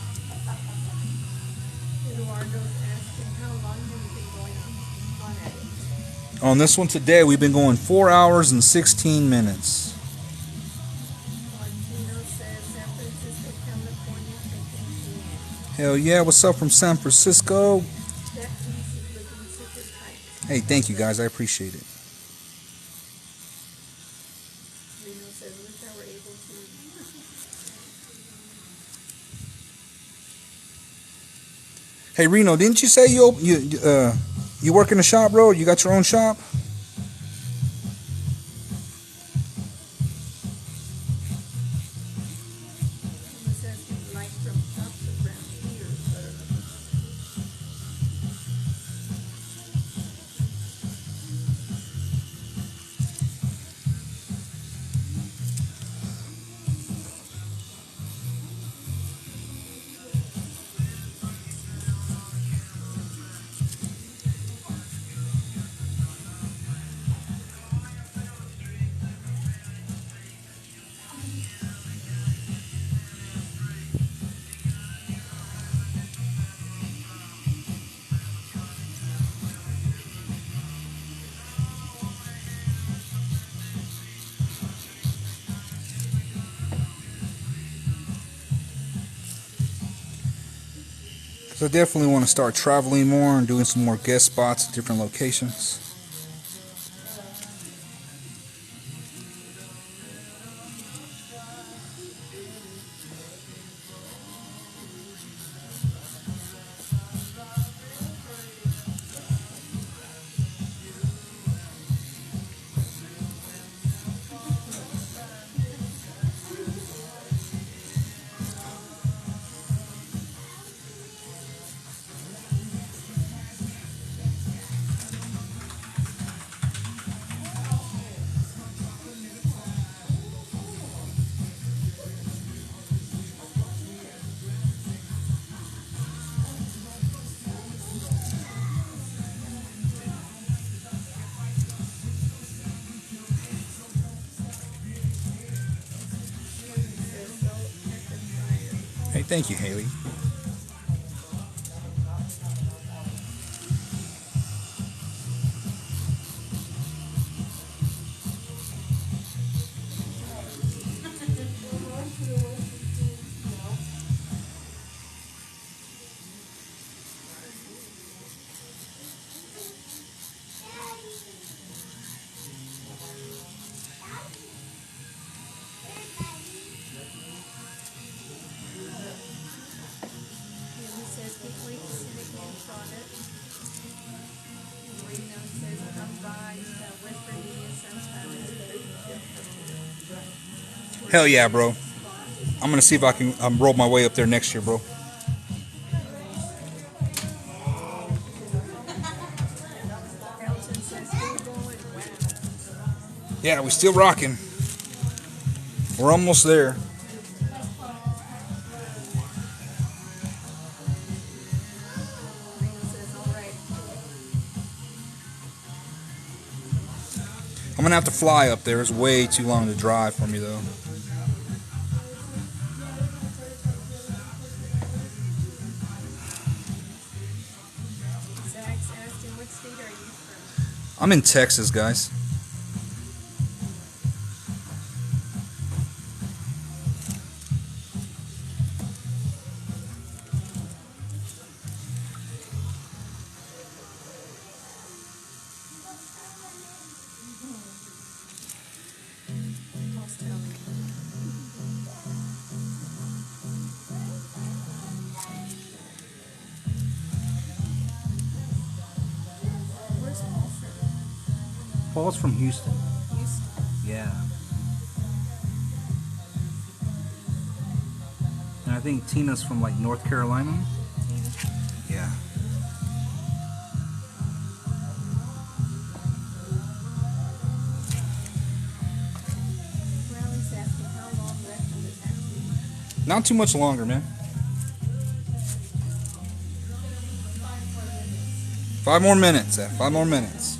On this one today we've been going 4 hours and 16 minutes. Hell yeah, what's up from San Francisco? Hey, thank you guys, I appreciate it. Hey Reno, didn't you say you work in a shop, bro? You got your own shop? So I definitely want to start traveling more and doing some more guest spots at different locations. Hey, thank you, Haley. He says, can't wait to see the hands on it. Reno says, come by, Western Media sometime. Hell yeah, bro. I'm gonna see if I can roll my way up there next year, bro. Elton says, still going. Wow. Yeah, we still rocking. We're almost there. Reno says, all right. I'm gonna have to fly up there. It's way too long to drive for me, though. Zach's asking, what state are you from? I'm in Texas, guys. Where's Paul from? Paul's from Houston. Houston. Yeah. And I think Tina's from like North Carolina. Yeah. Riley's asking, how long left of the tattoo? Not too much longer, man. 5 more minutes, 5 more minutes.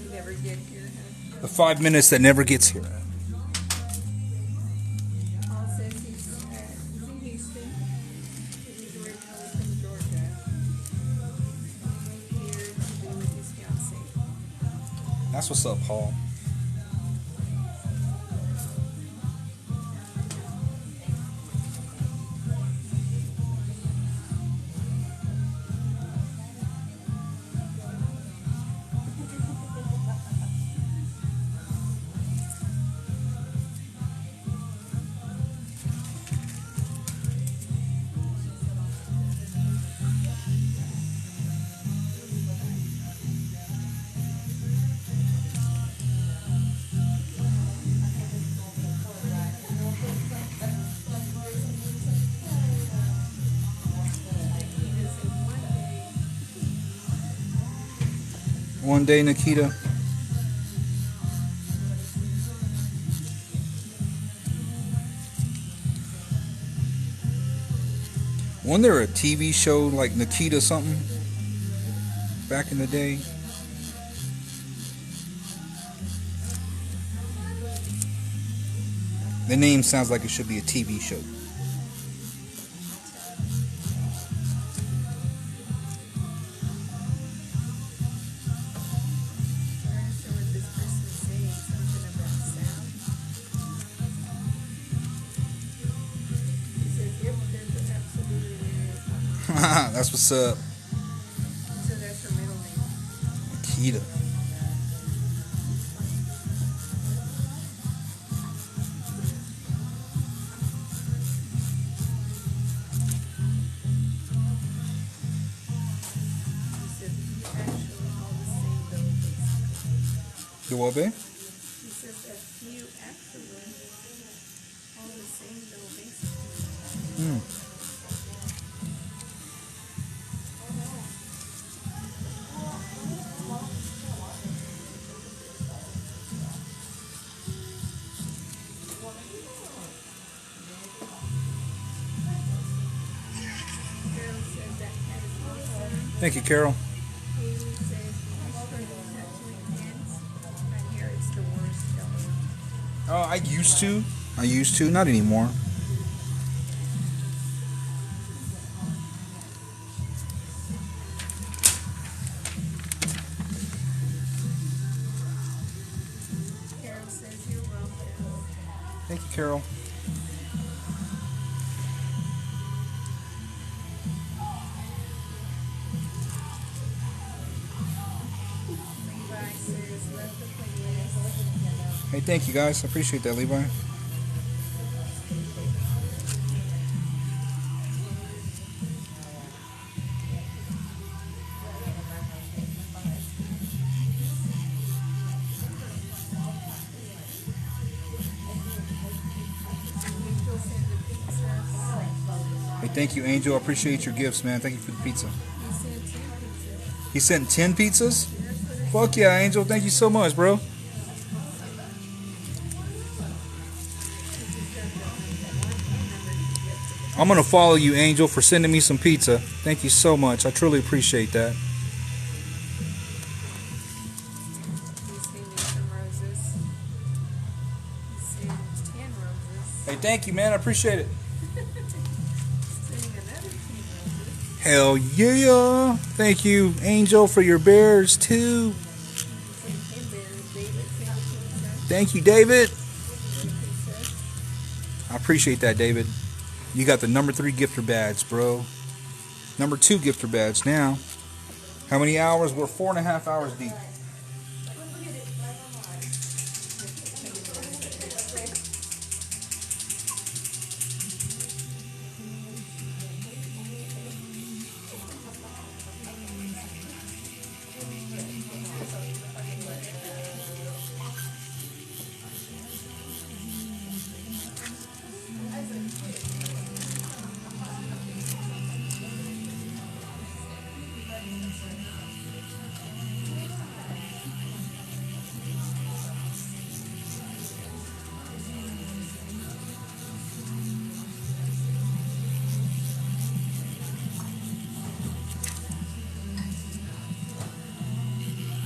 You never get here, huh? The 5 minutes that never gets here. Paul says he's in Houston. He's originally from Georgia. He moved here to be with his fiancée. That's what's up, Paul. One day, Nikita. Wasn't there a TV show like Nikita something back in the day? The name sounds like it should be a TV show. So what this person saying, something about sound. He says, yep, there's absolutely is. That's what's up. So that's her middle name. Kita. He said you actually all the same though, basically. You what, babe? He said that you actually all the same though, basically. Carol said that cat is awesome. Thank you, Carol. Haley said he's struggling tattooing hands. I hear it's the worst ever. Oh, I used to, not anymore. Carol says you're welcome. Thank you, Carol. Levi says love the playlist. Hey, thank you guys. I appreciate that, Levi. Angel sent the pizzas. Hey, thank you, Angel. I appreciate your gifts, man. Thank you for the pizza. He sent 10 pizzas. He sent 10 pizzas? Fuck yeah, Angel. Thank you so much, bro. I'm going to follow you, Angel, for sending me some pizza. Thank you so much. I truly appreciate that. He sent me some roses. He sent 10 roses. Hey, thank you, man. I appreciate it. Sending another 10 roses. Hell yeah. Thank you, Angel, for your bears, too. Sent 10 bears. David sent a pizza. Thank you, David. Pizza. I appreciate that, David. You got the number 3 gifter badge, bro. Number 2 gifter badge now. How many hours? We're 4.5 hours deep.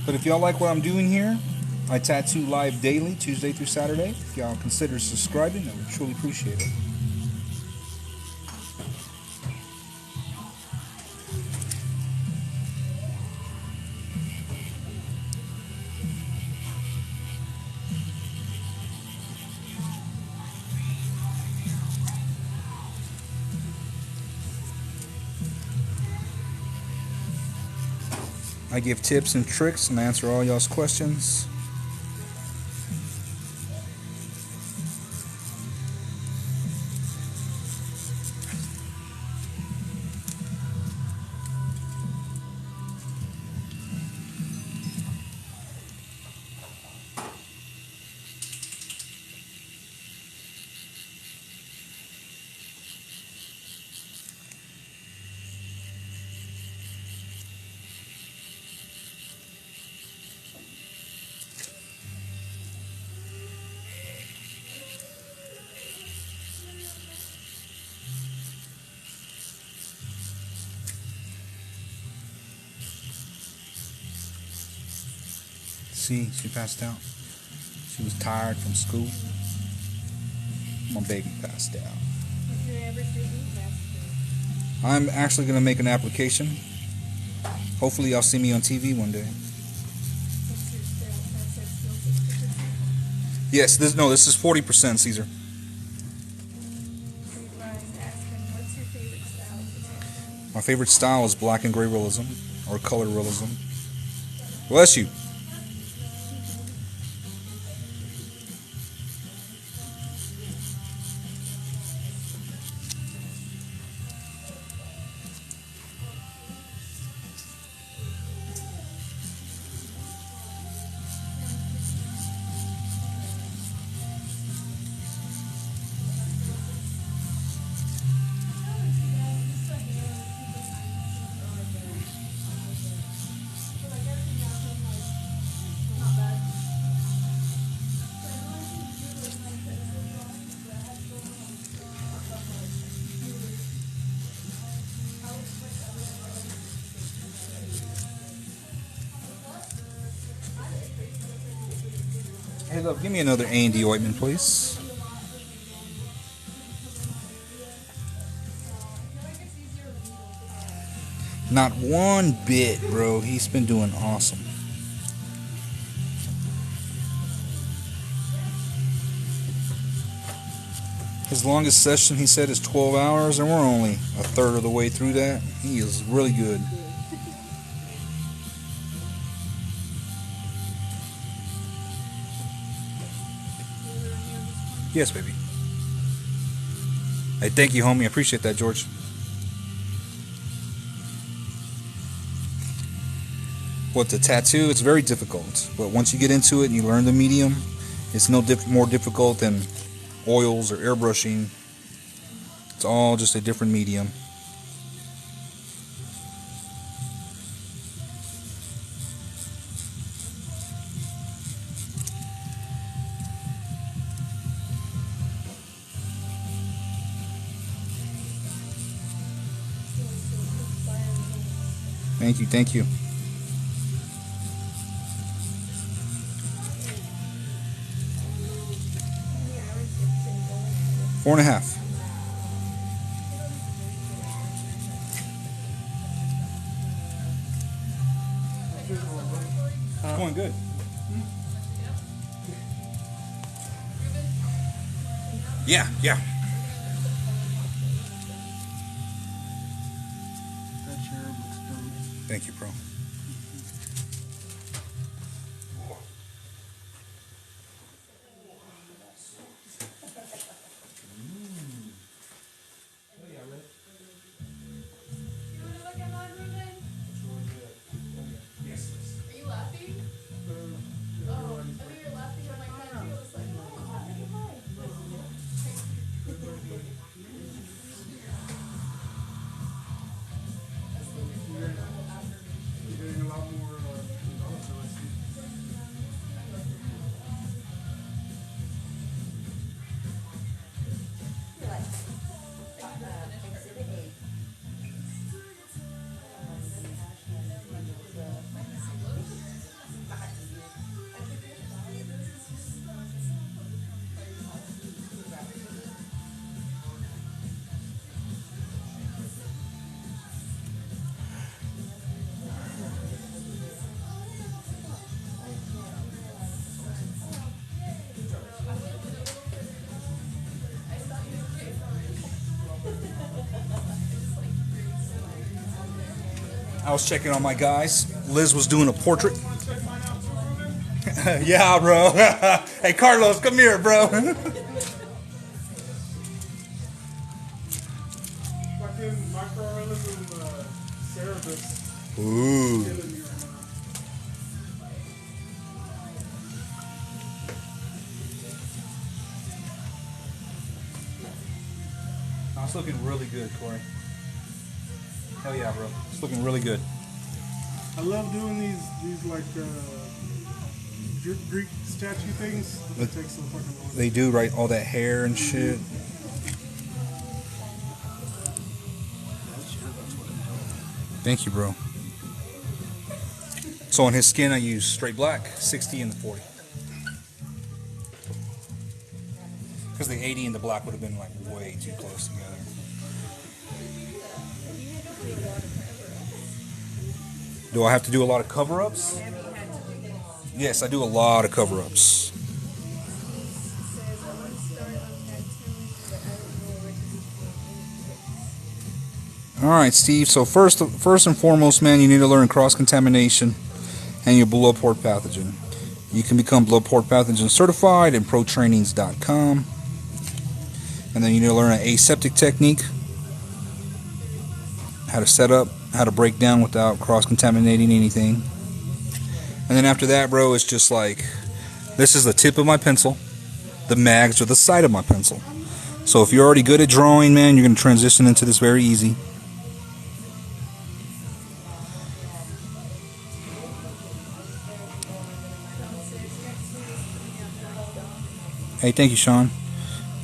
But if y'all like what I'm doing here, I tattoo live daily, Tuesday through Saturday. If y'all consider subscribing, I would truly appreciate it. I give tips and tricks and answer all y'all's questions. See, she passed out. She was tired from school. My baby passed out. Did you ever see me last I'm actually going to make an application. Hopefully y'all see me on TV one day. What's your style? I said still 50%. Yes, this is 40%, Caesar. Levi's asking, what's your favorite style of tattoo? My favorite style is black and gray realism, or color realism. Bless you. Hey, love, give me another A&D ointment, please. Not one bit, bro. He's been doing awesome. His longest session, he said, is 12 hours, and we're only a third of the way through that. He is really good. Yes, baby. Hey, thank you, homie. I appreciate that, George. What, the tattoo? It's very difficult. But once you get into it and you learn the medium, it's no more difficult than oils or airbrushing. It's all just a different medium. Thank you, thank you. Four and a half. It's going good. Yeah, yeah. That chair looks done. Thank you, bro. Are you laughing? Oh, I think you're laughing at my tattoo. It's like, oh, hi. You're getting a lot more results, I see. I was checking on my guys. Liz was doing a portrait. Yeah, bro. Hey, Carlos, come here, bro. Fucking microrealism cerebus Ooh. killing me right now. It's looking really good, Corey. Hell yeah, bro. It's looking really good. I love doing these like Greek statue things. It takes so fucking long. They do, right? All that hair and shit. Thank you, bro. So on his skin, I use straight black, 60 and the 40. Because the 80 and the black would have been like way too close together. Do I have to do a lot of cover-ups? Yes, I do a lot of cover-ups. Alright, Steve, so first and foremost, man, you need to learn cross-contamination and your blood-port pathogen. You can become blood-port pathogen certified in protrainings.com. And then you need to learn an aseptic technique, how to set up, how to break down without cross-contaminating anything. And then after that, bro, it's just like, this is the tip of my pencil. The mags are the side of my pencil. So if you're already good at drawing, man, you're going to transition into this very easy. Hey, thank you, Sean.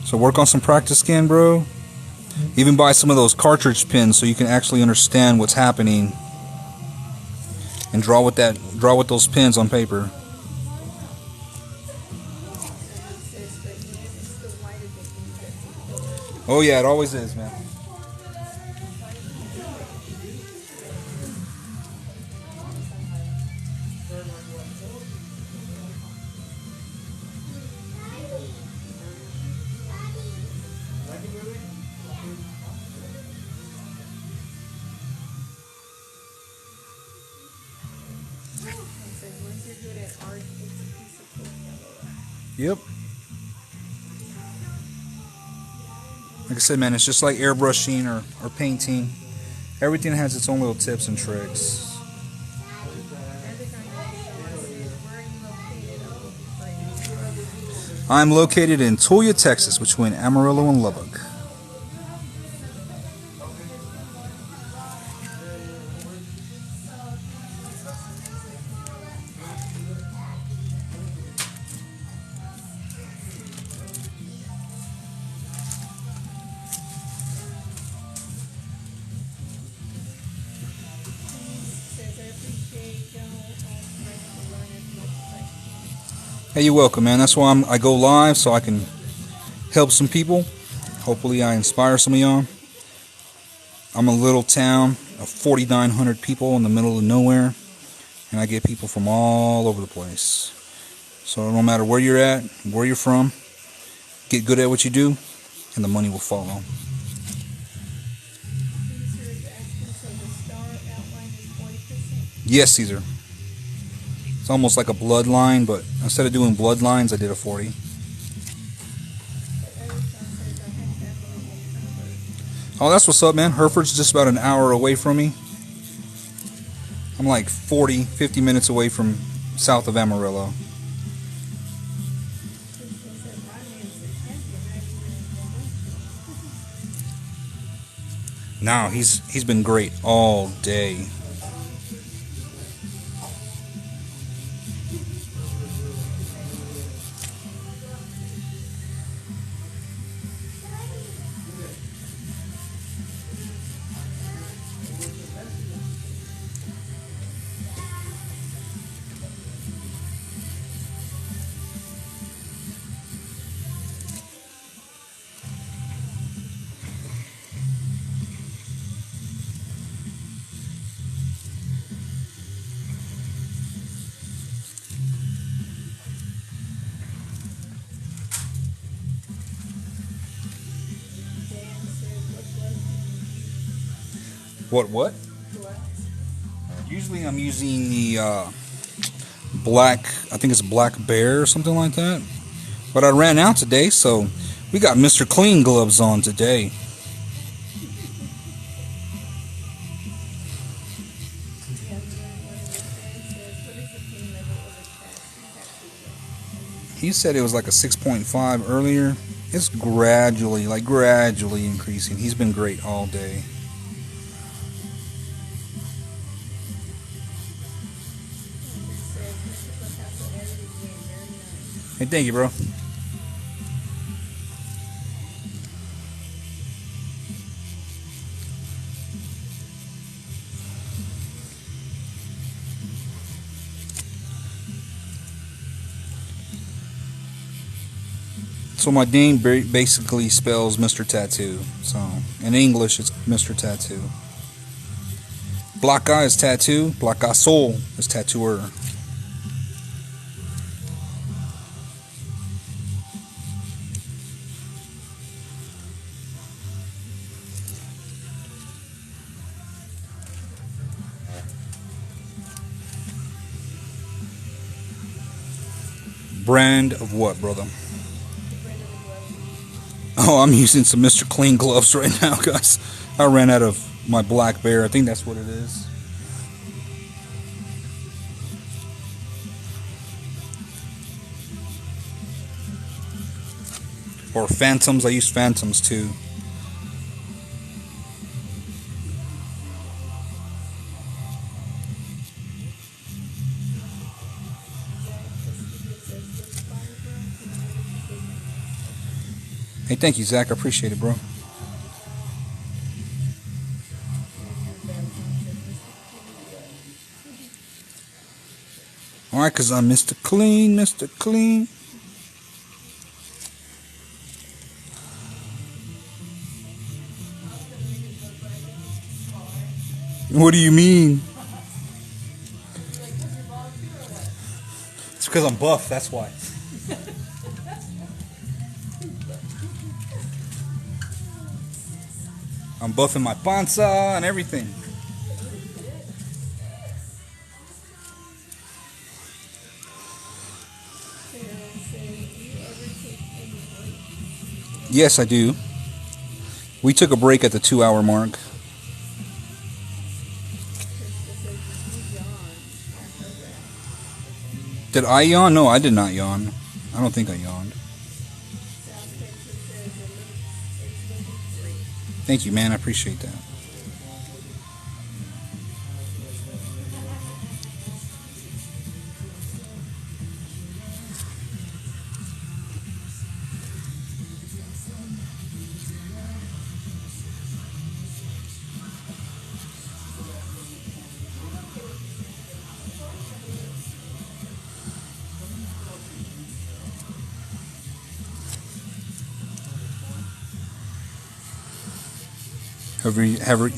So work on some practice scan, bro. Even buy some of those cartridge pens so you can actually understand what's happening. And draw with those pens on paper. Oh yeah, it always is, man. Yep. Like I said, man, it's just like airbrushing or painting. Everything has its own little tips and tricks. I'm located in Tulia, Texas, between Amarillo and Lubbock. Hey, you're welcome, man. That's why I go live, so I can help some people. Hopefully I inspire some of y'all. I'm a little town of 4,900 people in the middle of nowhere, and I get people from all over the place. So no matter where you're at, where you're from, get good at what you do, and the money will follow. Yes, Caesar. It's almost like a bloodline, but instead of doing bloodlines, I did a 40. Oh, that's what's up, man. Hereford's just about an hour away from me. I'm like 40, 50 minutes away from south of Amarillo. No, he's been great all day. What? Usually I'm using the black, I think it's Black Bear or something like that. But I ran out today, so we got Mr. Clean gloves on today. He said it was like a 6.5 earlier. It's gradually increasing. He's been great all day. Hey, thank you, bro. So my name basically spells Mr. Tattoo. So in English, it's Mr. Tattoo. Black Eye is tattoo. Black Eye Soul is tattooer. Brand of what, brother? Oh, I'm using some Mr. Clean gloves right now, guys. I ran out of my Black Bear. I think that's what it is. Or Phantoms. I use Phantoms too. Hey, thank you, Zach. I appreciate it, bro. Alright, because I'm Mr. Clean, Mr. Clean. What do you mean? It's because I'm buff, that's why. I'm buffing my panza and everything. Yes, I do. We took a break at the 2-hour mark. Did I yawn? No, I did not yawn. I don't think I yawned. Thank you, man. I appreciate that.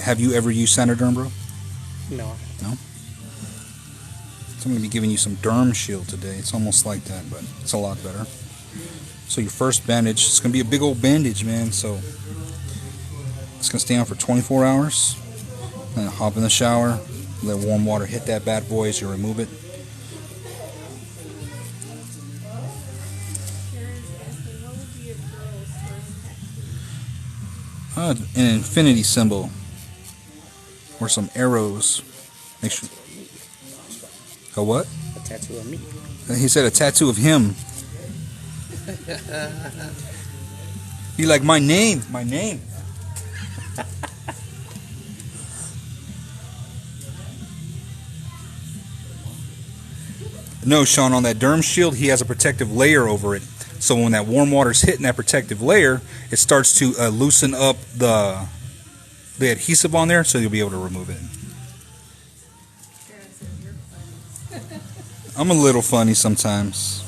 Have you ever used Sanoderm, bro? No. No? So I'm going to be giving you some Derm Shield today. It's almost like that, but it's a lot better. So your first bandage, it's going to be a big old bandage, man. So it's going to stay on for 24 hours. Then hop in the shower, let warm water hit that bad boy as you remove it. An infinity symbol or some arrows. Make sure. A what? A tattoo of me. He said a tattoo of him. He like my name, my name. No, Sean, on that Derm Shield, he has a protective layer over it. So when that warm water's hitting that protective layer, it starts to loosen up the adhesive on there, so you'll be able to remove it. I'm a little funny sometimes.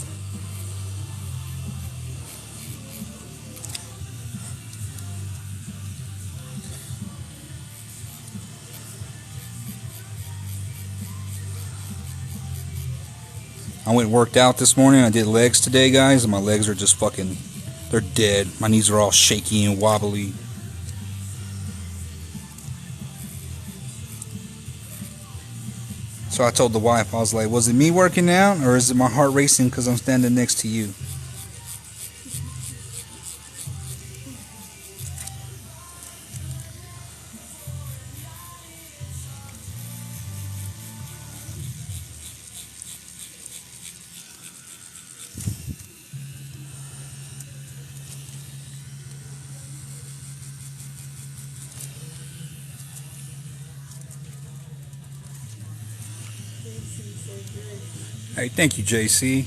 I went and worked out this morning. I did legs today, guys, and my legs are just fucking, they're dead. My knees are all shaky and wobbly. So I told the wife, I was like, was it me working out, or is it my heart racing because I'm standing next to you? Hey, thank you, JC.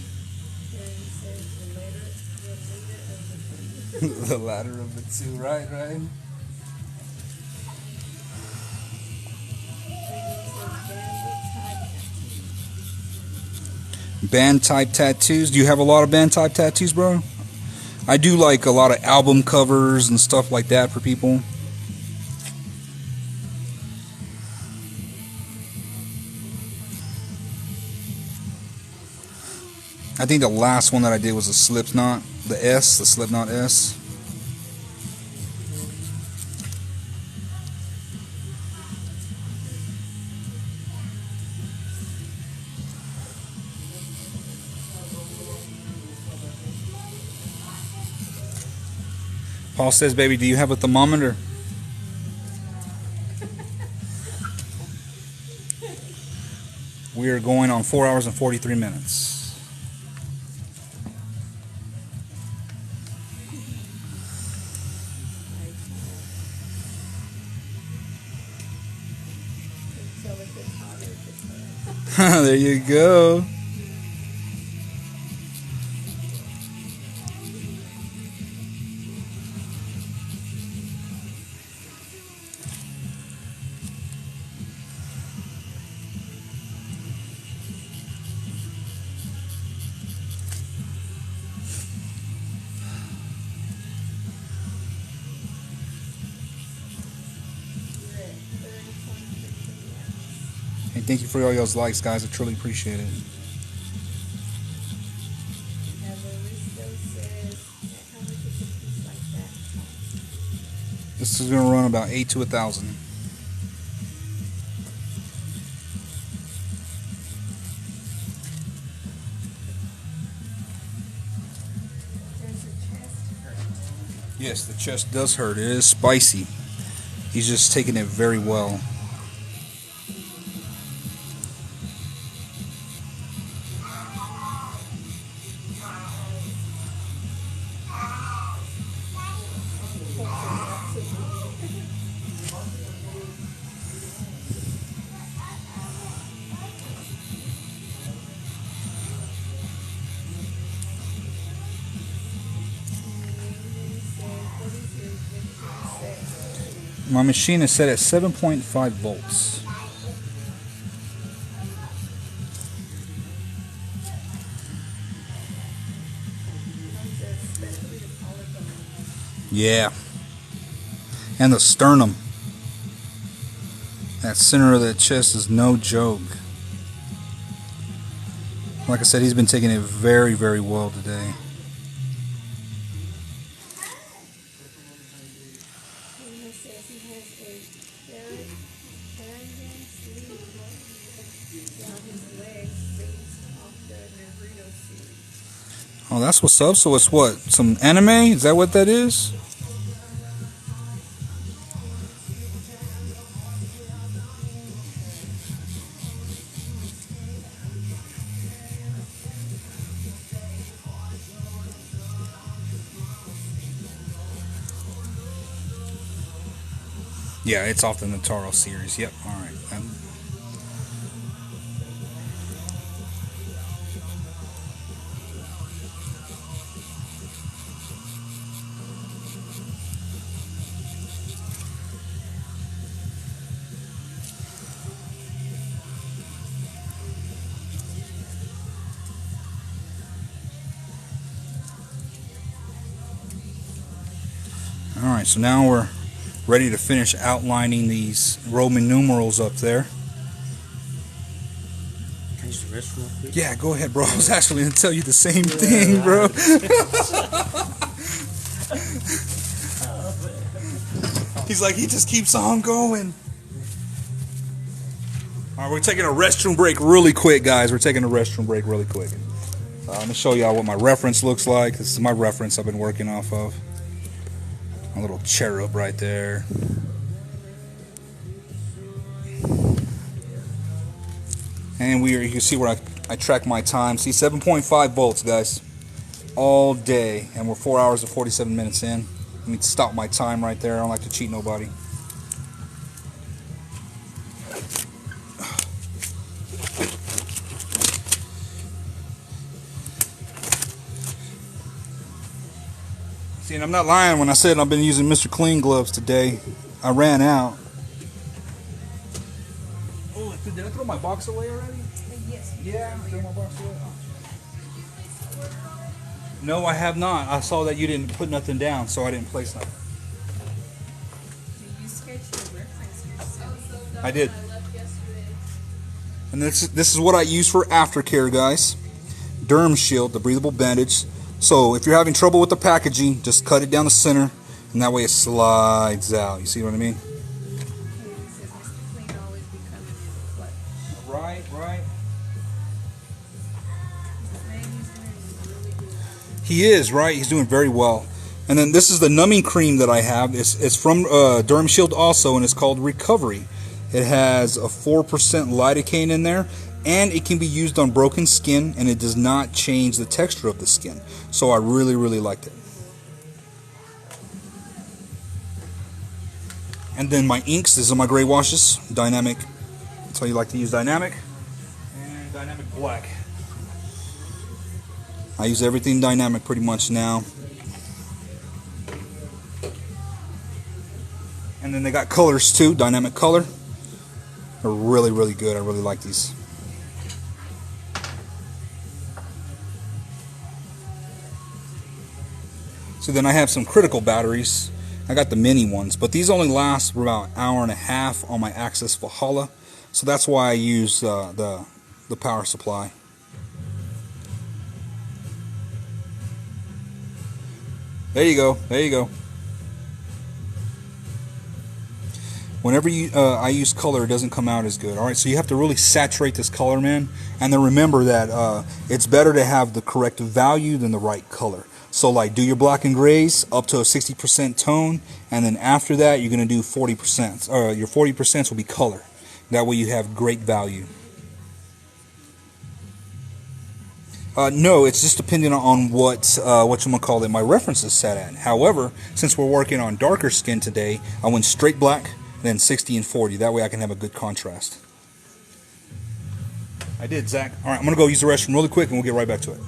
The ladder of the two, right? Band type tattoos. Do you have a lot of band type tattoos, bro? I do like a lot of album covers and stuff like that for people. I think the last one that I did was a Slipknot, the Slipknot S. Paul says, baby, do you have a thermometer? We are going on 4 hours and 43 minutes. There you go. Hey, thank you for all y'all's likes, guys. I truly appreciate it. This is going to run about 8 to 1,000. Yes, the chest does hurt. It is spicy. He's just taking it very well. My machine is set at 7.5 volts. Yeah. And the sternum. That center of the chest is no joke. Like I said, he's been taking it very, very well today. Oh, that's what's up. So it's what? Some anime? Is that what that is? Yeah, it's off the Nataro series. Yep. All right. All right. So now we're ready to finish outlining these Roman numerals up there. Can I use the restroom real quick? Yeah, go ahead, bro. I was actually going to tell you the same thing, bro. He's like, he just keeps on going. All right, we're taking a restroom break really quick, guys. We're taking a restroom break really quick. Let me show y'all what my reference looks like. This is my reference I've been working off of. A little cherub right there. And you can see where I track my time. See, 7.5 volts, guys. All day. And we're 4 hours and 47 minutes in. Let me stop my time right there. I don't like to cheat nobody. See, and I'm not lying when I said I've been using Mr. Clean gloves today. I ran out. Oh, did I throw my box away already? Yes. Yeah, I threw my box away. No, I have not. I saw that you didn't put nothing down, so I didn't place nothing. Do you sketch your reference yourself? I did. I left yesterday. And this is what I use for aftercare, guys. Derm Shield, the breathable bandage. So if you're having trouble with the packaging, just cut it down the center, and that way it slides out. You see what I mean? It says Mr. Clean always be coming in clutch. Right, right. His man he's doing is really good. He is, right? He's doing very well. And then this is the numbing cream that I have. It's from Derm Shield also, and it's called Recovery. It has a 4% lidocaine in there, and it can be used on broken skin, and it does not change the texture of the skin. So I really, really liked it. And then my inks, these are my gray washes, Dynamic. That's how you like to use Dynamic. And Dynamic Black. I use everything Dynamic pretty much now. And then they got colors too, Dynamic Color. They're really, really good. I really like these. So then I have some critical batteries. I got the mini ones, but these only last for about an hour and a half on my Access Valhalla. So that's why I use the power supply. There you go. There you go. Whenever I use color, it doesn't come out as good. Alright, so you have to really saturate this color, man. And then remember that it's better to have the correct value than the right color. So like do your black and grays up to a 60% tone, and then after that you're going to do 40%. Your 40% will be color. That way you have great value. No, it's just depending on what my reference is set at. However, since we're working on darker skin today, I went straight black, then 60 and 40. That way I can have a good contrast. I did, Zach. All right, I'm going to go use the restroom really quick, and we'll get right back to it.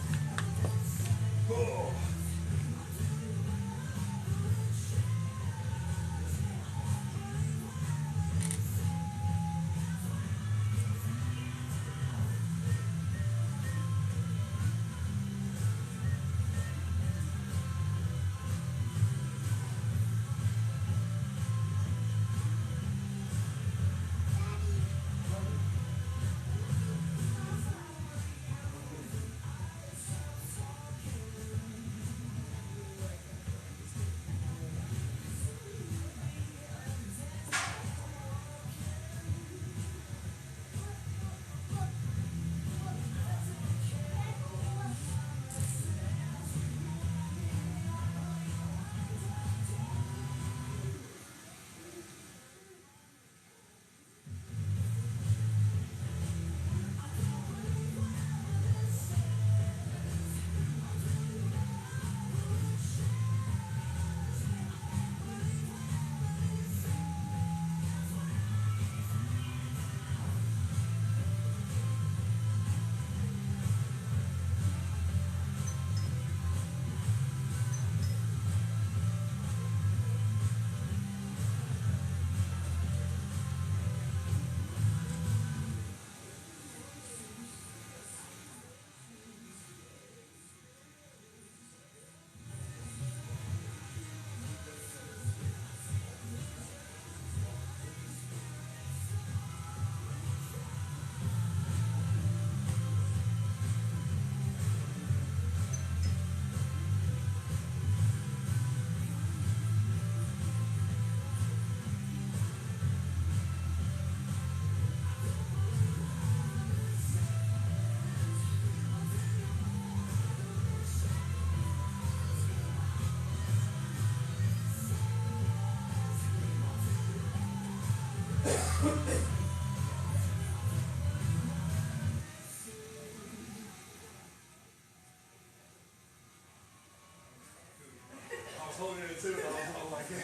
Holding it too.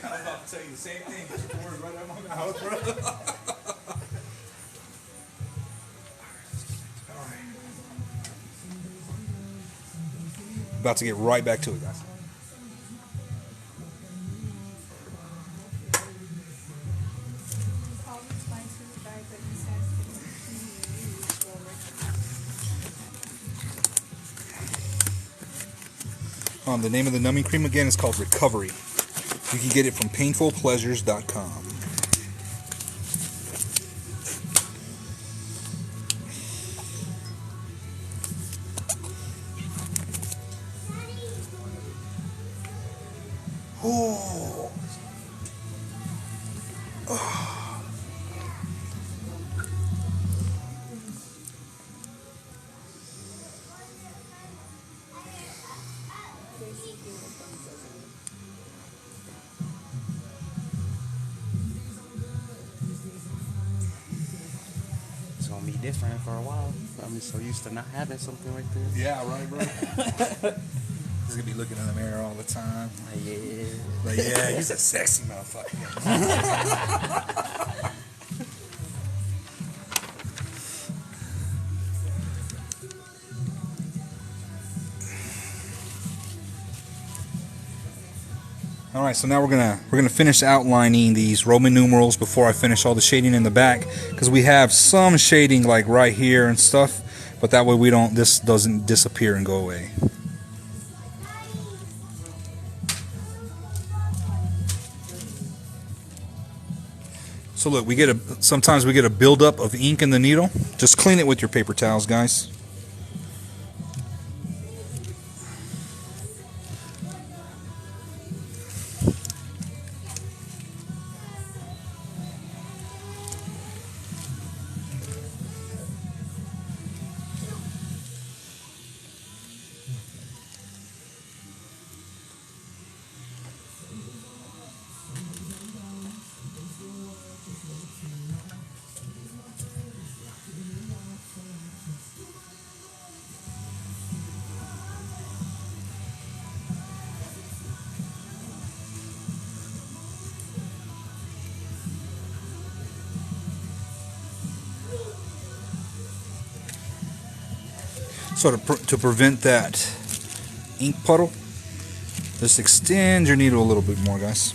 I was about to tell you the same thing. Just the word right out of my mouth, bro. All right. About to get right back to it, guys. The name of the numbing cream again is called Recovery. You can get it from painfulpleasures.com. Oh. gonna be different for a while. I'm so used to not having something like this. Yeah, right, bro. He's gonna be looking in the mirror all the time. Yeah. Like, yeah, he's a sexy motherfucker. All right, so now we're gonna finish outlining these Roman numerals before I finish all the shading in the back, because we have some shading like right here and stuff, but that way this doesn't disappear and go away. So look, sometimes we get a buildup of ink in the needle. Just clean it with your paper towels, guys. So to prevent that ink puddle, just extend your needle a little bit more, guys.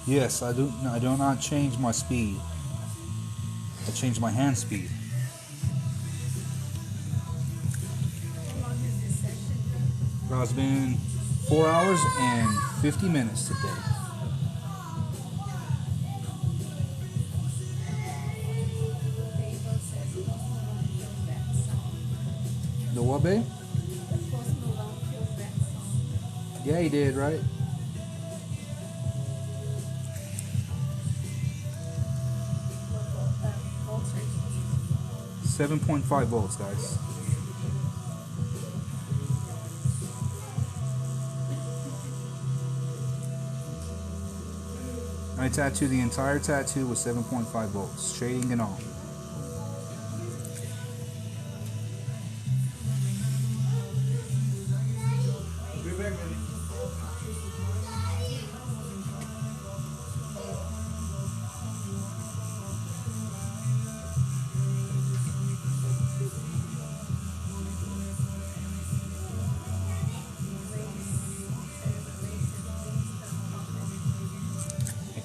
Yes, I do not change my speed. I change my hand speed. Well, it's been 4 hours and 50 minutes today. The what, babe? Yeah, he did, right? 7.5 volts, guys. I tattooed the entire tattoo with 7.5 volts, shading and all.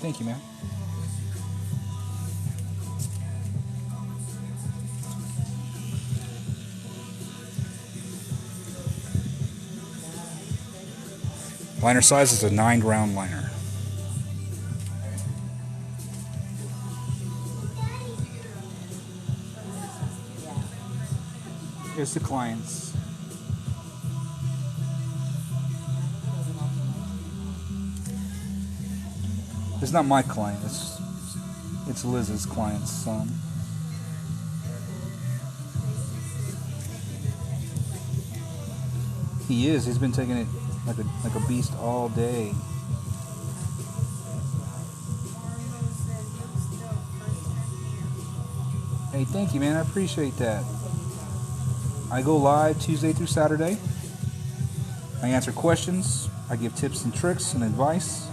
Thank you, man. Liner size is a 9-round liner. Here's the clients. It's not my client. It's Liz's client's son. He is. He's been taking it like a beast all day. Hey, thank you, man. I appreciate that. I go live Tuesday through Saturday. I answer questions. I give tips and tricks and advice.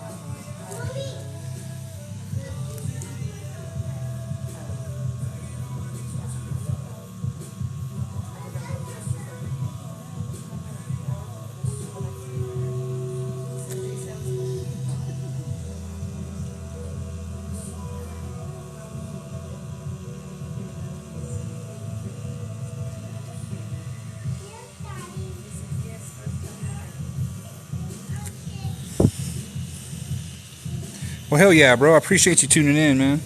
Well, hell yeah, bro. I appreciate you tuning in, man.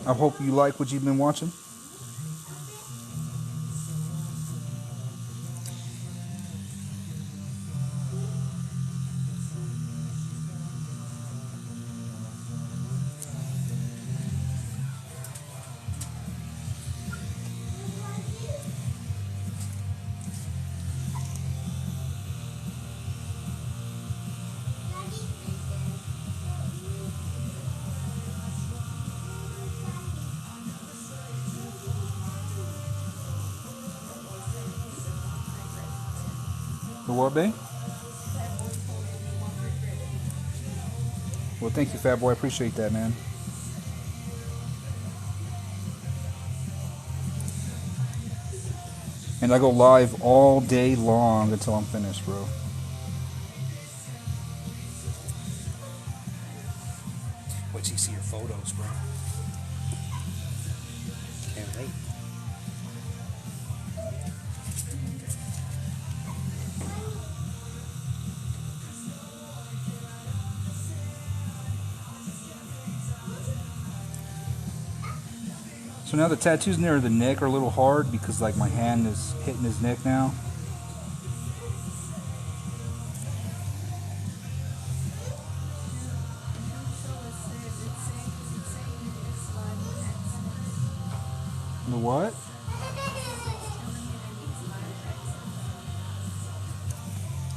I hope you like what you've been watching. The what, babe? Well, thank you, fat boy. I appreciate that, man. And I go live all day long until I'm finished, bro. Wait till you see your photos, bro. Can't wait. So now the tattoos near the neck are a little hard because like my hand is hitting his neck now. The what?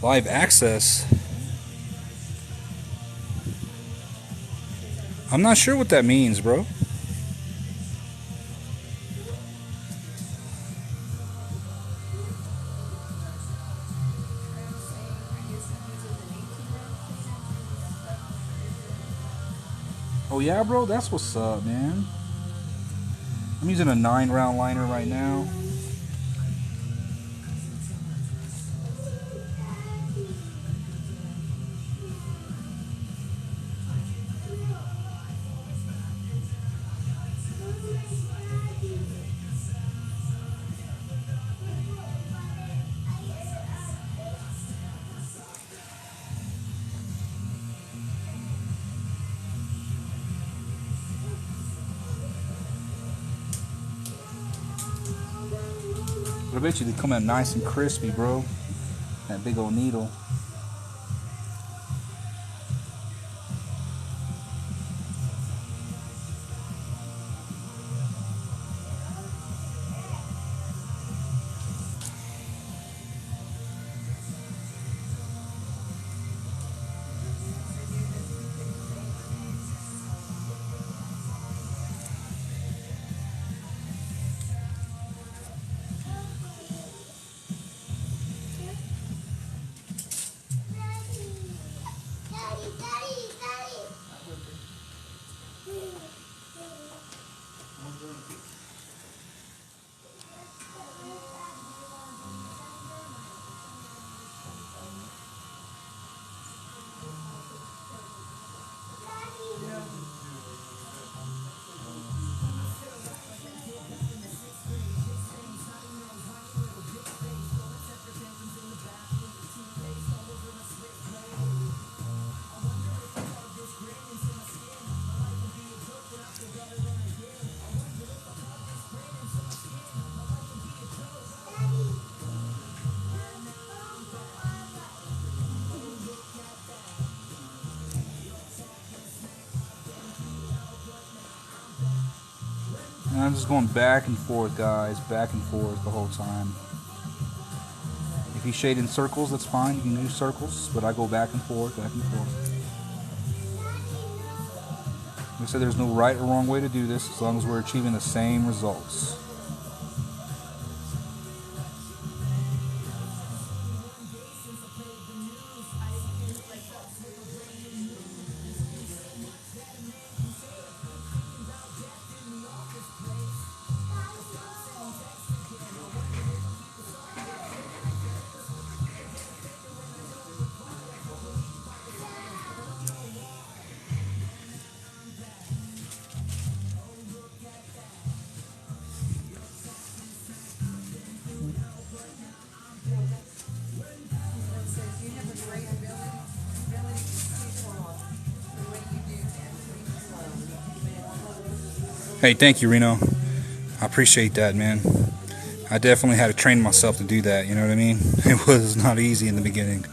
Live access. I'm not sure what that means, bro. Oh yeah, bro, that's what's up, man. I'm using a 9-round liner right now. But I bet you they come out nice and crispy, bro. That big old needle. And I'm just going back and forth, guys, back and forth the whole time. If you shade in circles, that's fine. You can do circles, but I go back and forth, back and forth. We said there's no right or wrong way to do this as long as we're achieving the same results. Hey, thank you, Reno. I appreciate that, man. I definitely had to train myself to do that, you know what I mean? It was not easy in the beginning.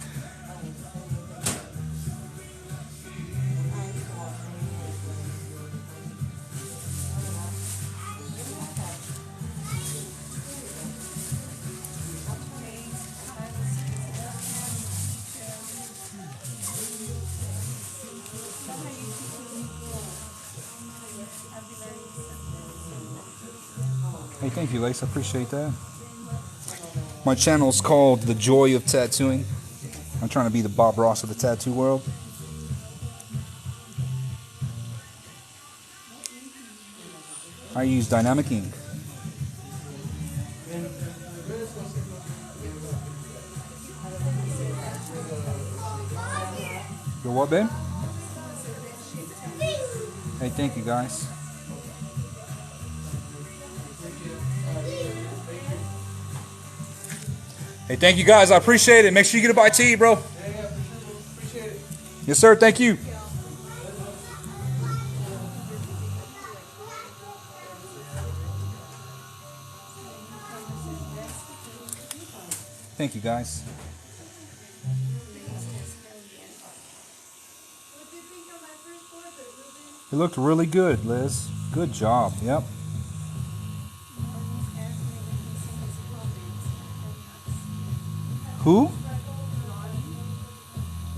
Hey, thank you, Lace. I appreciate that. My channel is called The Joy of Tattooing. I'm trying to be the Bob Ross of the tattoo world. I use dynamic ink. Your what, babe? Hey, thank you, guys. Hey, thank you, guys. I appreciate it. Make sure you get a bite to eat, bro. Appreciate it. Yes, sir. Thank you. Thank you, guys. It looked really good, Liz. Good job. Yep. Who?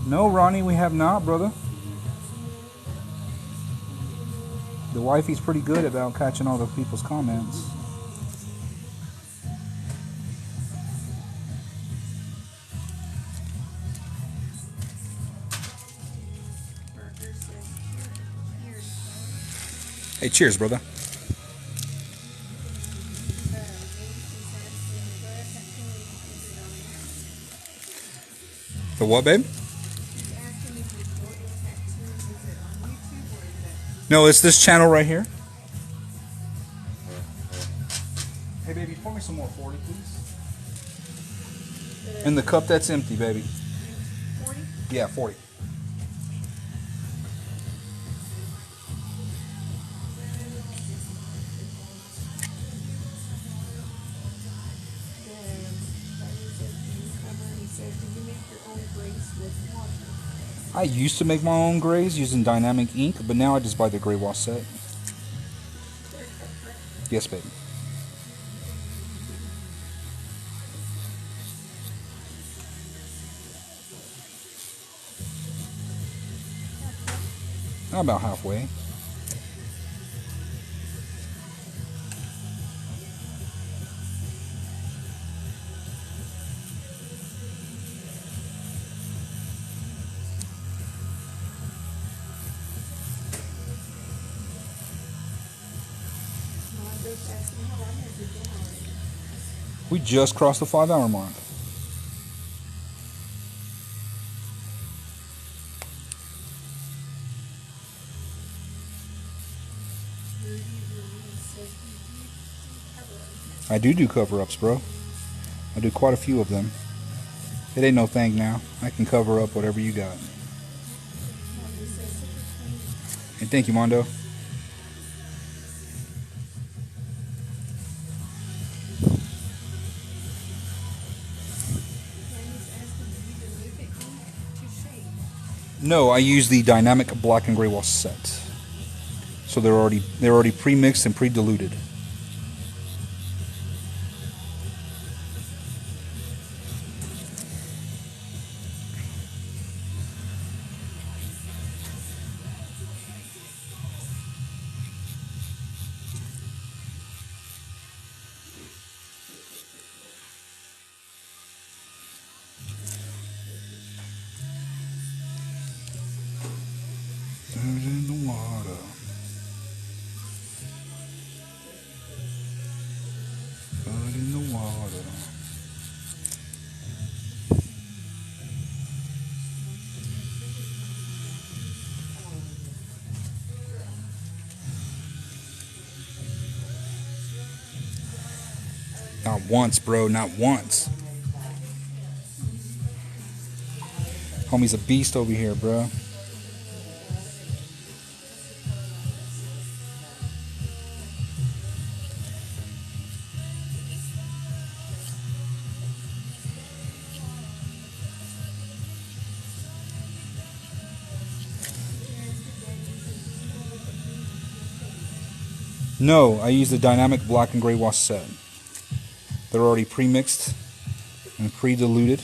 No, Ronnie, we have not, brother. The wifey's pretty good about catching all the people's comments. Hey, cheers, brother. The what, babe? No, it's this channel right here. Hey, baby, pour me some more 40, please. In the cup that's empty, baby. 40? Yeah, 40. I used to make my own grays using dynamic ink, but now I just buy the gray wash set. Yes, baby. About halfway. We just crossed the 5-hour mark. I do cover-ups, bro. I do quite a few of them. It ain't no thing now. I can cover up whatever you got. And thank you, Mondo. No, I use the dynamic black and gray wash set. So they're already pre-mixed and pre-diluted. in the water. Put in the water. Not once, bro. Not once. Homie's a beast over here, bro. No, I use the dynamic black and gray wash set. They're already pre-mixed and pre-diluted.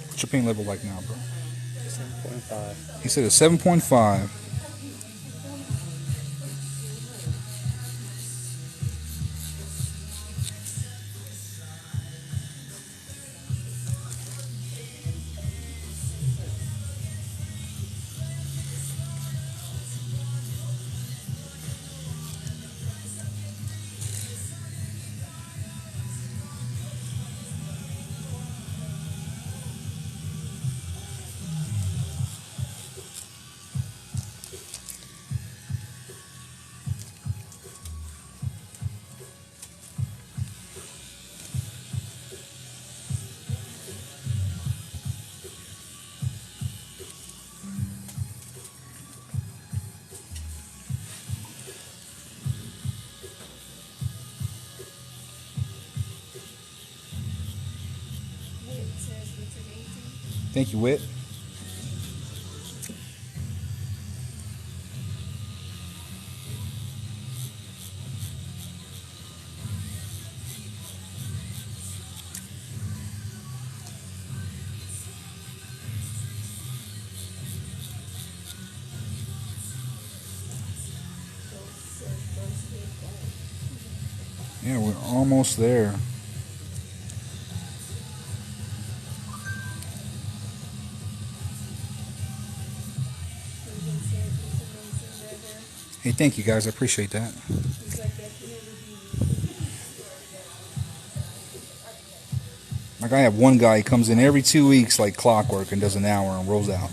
What's your paint level like now, bro? 7.5. He said it's 7.5. Thank you, Whit. Yeah, we're almost there. Hey, thank you guys. I appreciate that. Like I have one guy, he comes in every 2 weeks like clockwork and does an hour and rolls out.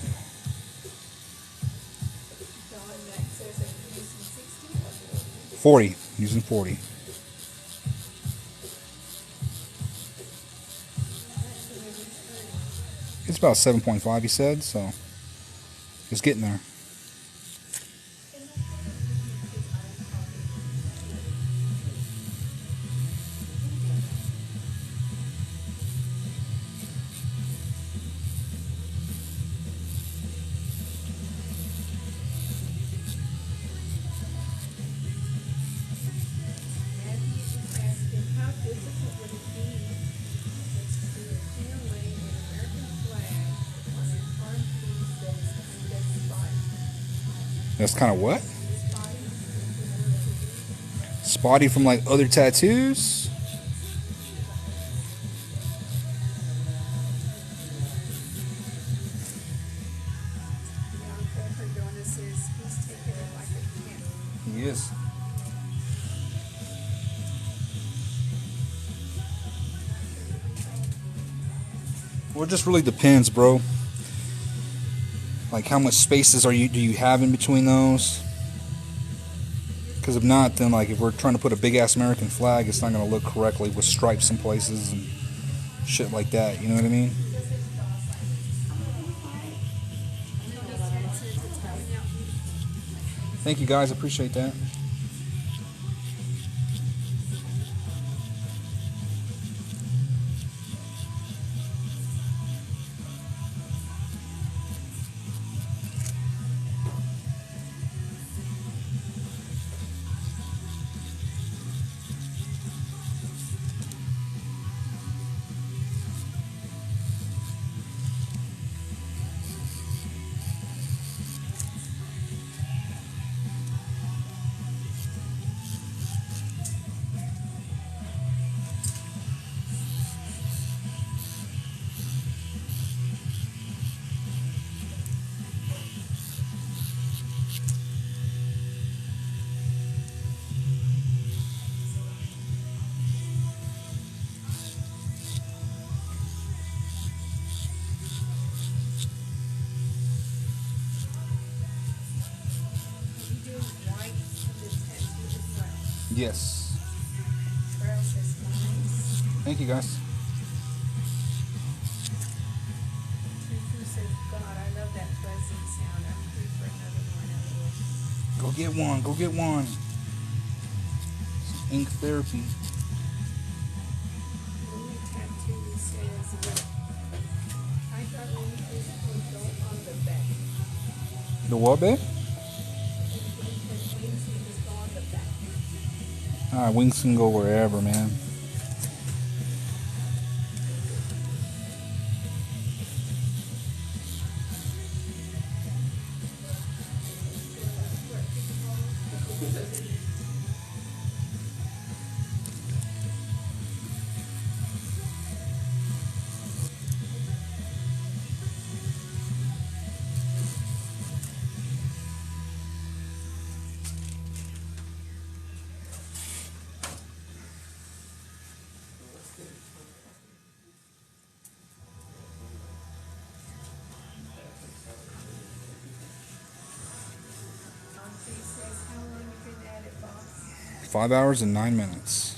$40, using 40. It's about 7.5, he said, so it's getting there. That's kind of what? Spotty from like other tattoos? He is. Well, it just really depends, bro. Like how much spaces do you have in between those? Because if not, then like if we're trying to put a big ass American flag, it's not going to look correctly with stripes in places and shit like that. You know what I mean? Thank you guys, appreciate that. Yes. Pearl says nice. Thank you, guys. Who says God? I love that buzzing sound. I'm free for another one. Go get one. Go get one. Ink therapy. Louis Tattoo says, I thought when you put go on the back. The what, babe? Wings can just go on the back. Wings can go wherever, man. He says, how long you been at it, boss? 5 hours and 9 minutes.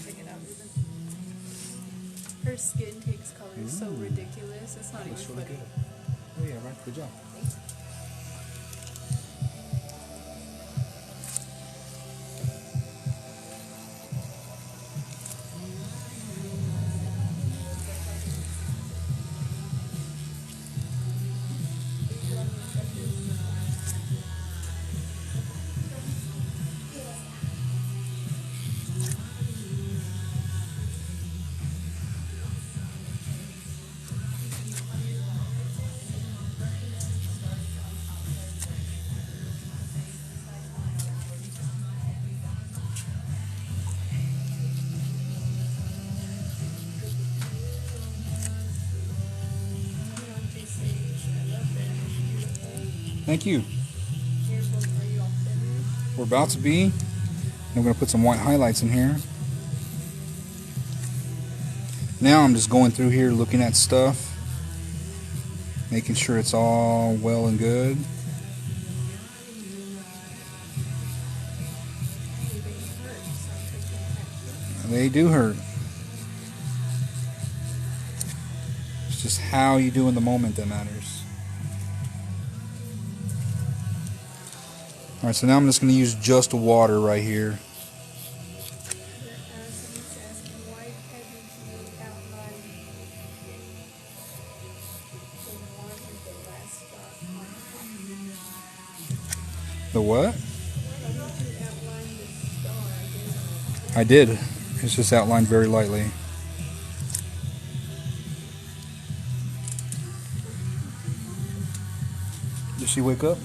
Check it out, Ruben. Her skin takes colors so ridiculous. It's not even funny. Oh yeah, right. Good job. Thank you. We're about to be. I'm going to put some white highlights in here. Now I'm just going through here looking at stuff, making sure it's all well and good. They do hurt. It's just how you do in the moment that matters. Alright, so now I'm just going to use just water right here. The what? I did. It's just outlined very lightly. Did she wake up?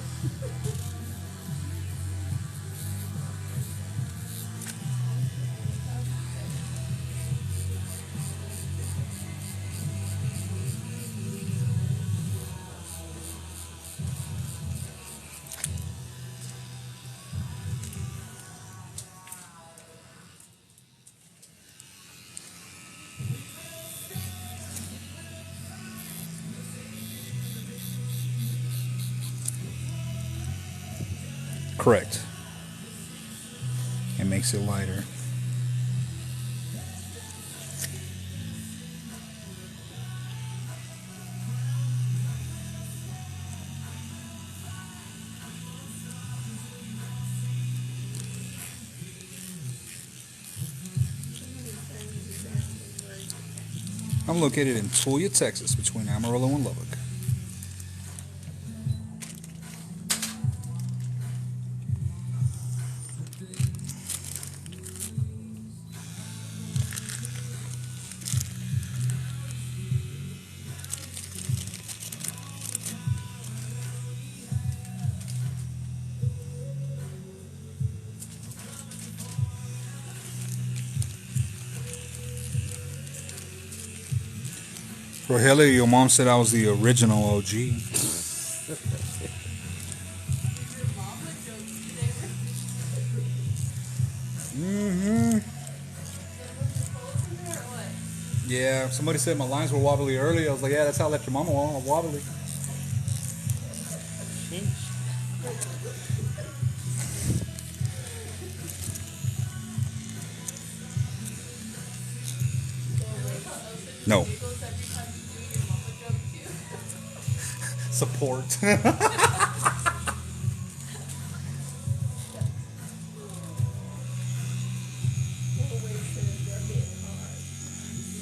Correct. It makes it lighter. I'm located in Toyah, Texas, between Amarillo and Lubbock. Rogelio, your mom said I was the original OG. Yeah, somebody said my lines were wobbly earlier. I was like, yeah, that's how I left your mama wobbly. No. Support.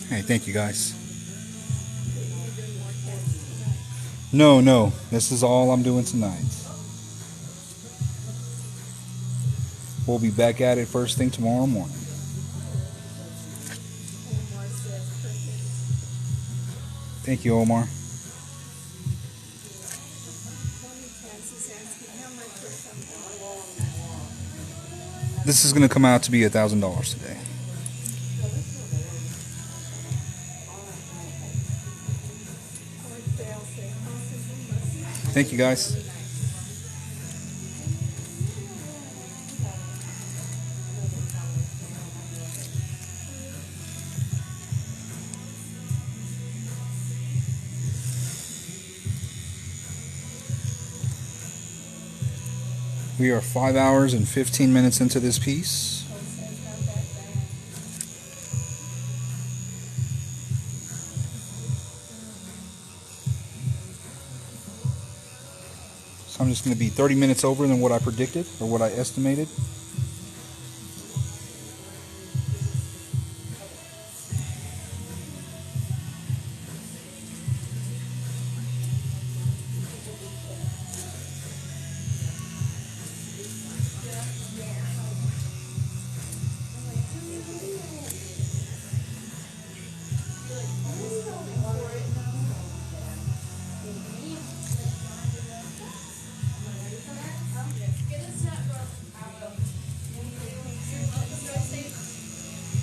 Hey, thank you guys. No. This is all I'm doing tonight. We'll be back at it first thing tomorrow morning. Thank you, Omar. This is going to come out to be $1,000 today. Thank you, guys. We are 5 hours and 15 minutes into this piece. So I'm just going to be 30 minutes over than what I predicted or what I estimated.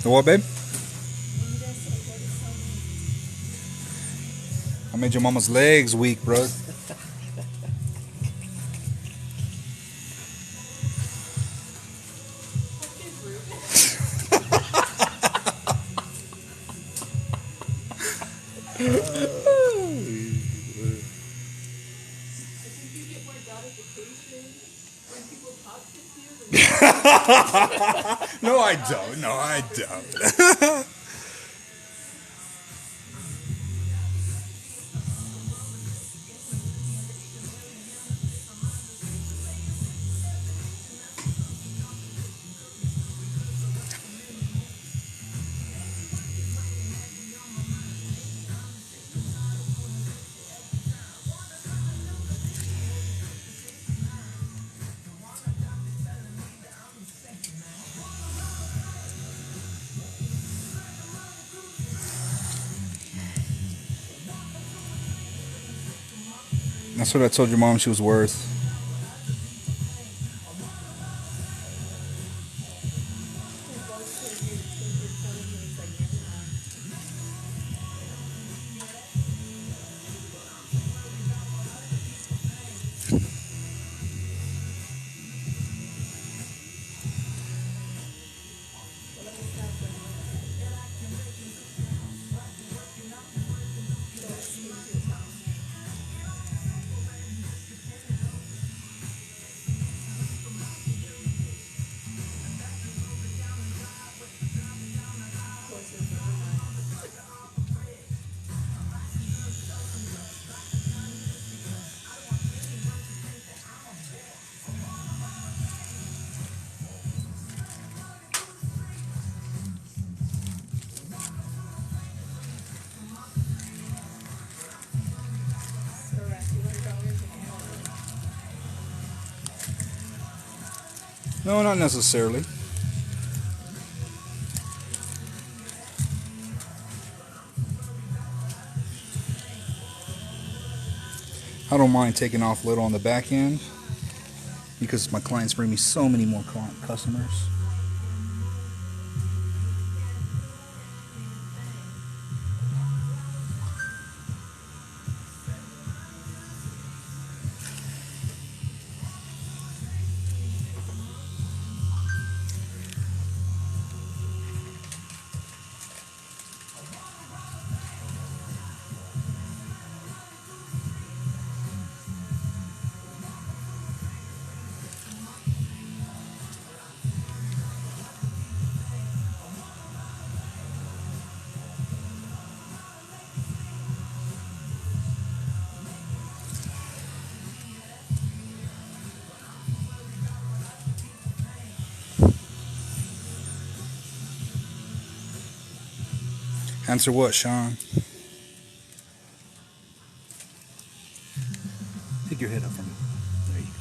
The what, babe? I made your mama's legs weak, bro. No, I don't. No, I don't. That's what I told your mom she was worth. No, not necessarily. I don't mind taking off a little on the back end because my clients bring me so many more customers. Answer what, Sean? Take your head up from me. There you go.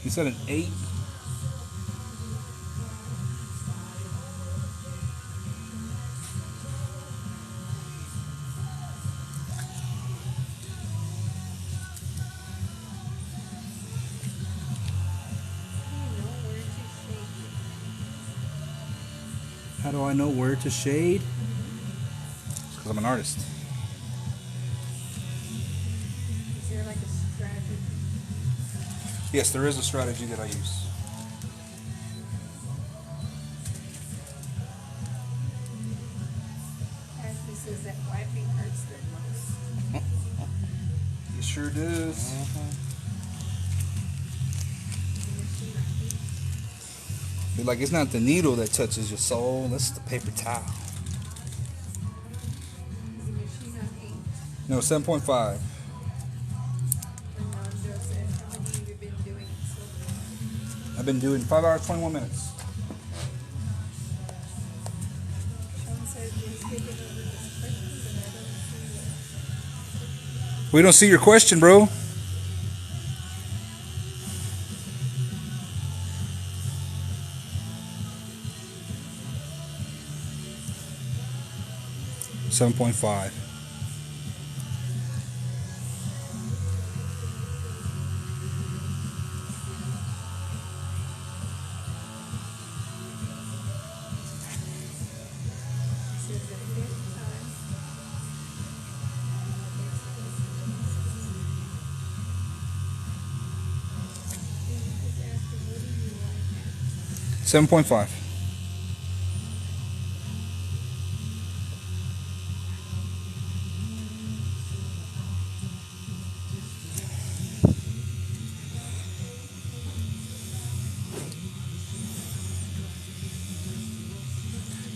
You said an 8? How do I know where to shade? Because I'm an artist. Is there like a strategy? Yes, there is a strategy that I use. Ashley says that wiping hurts the most. It sure does. You're like, it's not the needle that touches your soul, that's the paper towel. Is the machine on 8? No, 7.5. And Nando said, how many have you been doing so far? I've been doing 5 hours, 21 minutes. Sean said he's taking over this question, but I don't see it. We don't see your question, bro. $7.5. Says the 5th time. He's asking, what do you want? 7.5.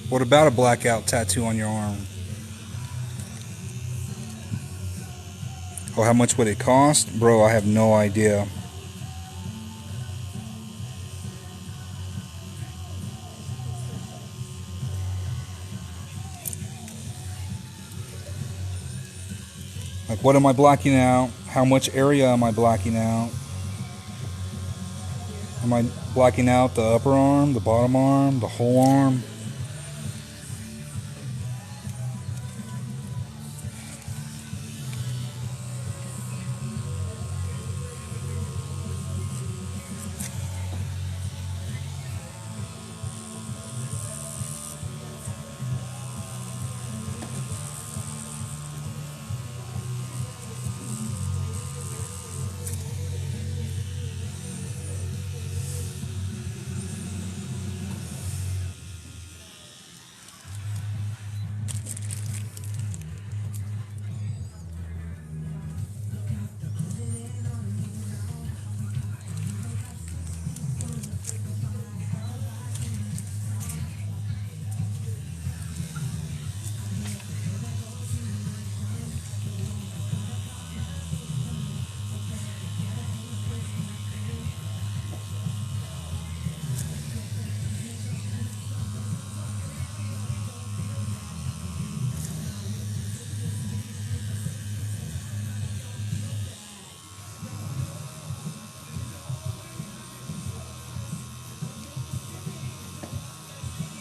What about a blackout tattoo on your arm? Oh, how much would it cost? Bro, I have no idea. Like, what am I blocking out? How much area am I blocking out? Am I blocking out the upper arm, the bottom arm, the whole arm?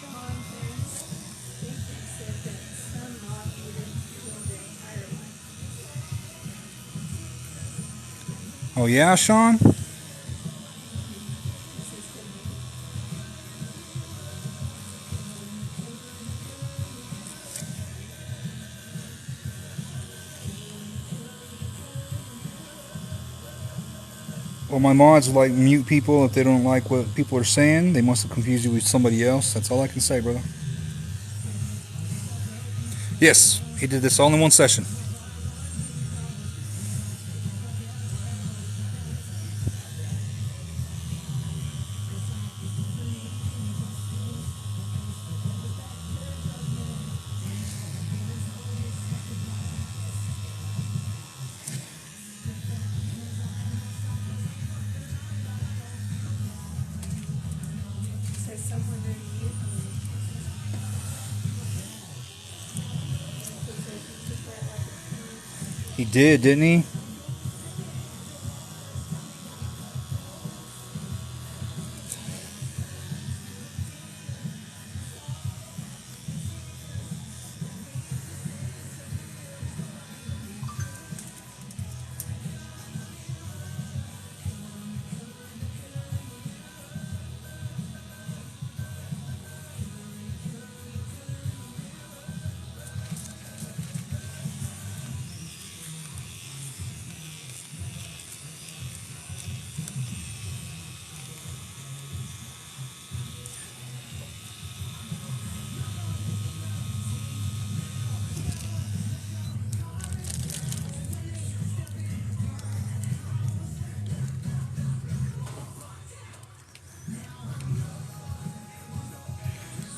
Sean said that some mob wouldn't kill the entire one. Oh yeah, Sean? Well, my mods like mute people if they don't like what people are saying. They must have confused you with somebody else. That's all I can say, brother. Yes, he did this all in one session. He did, didn't he?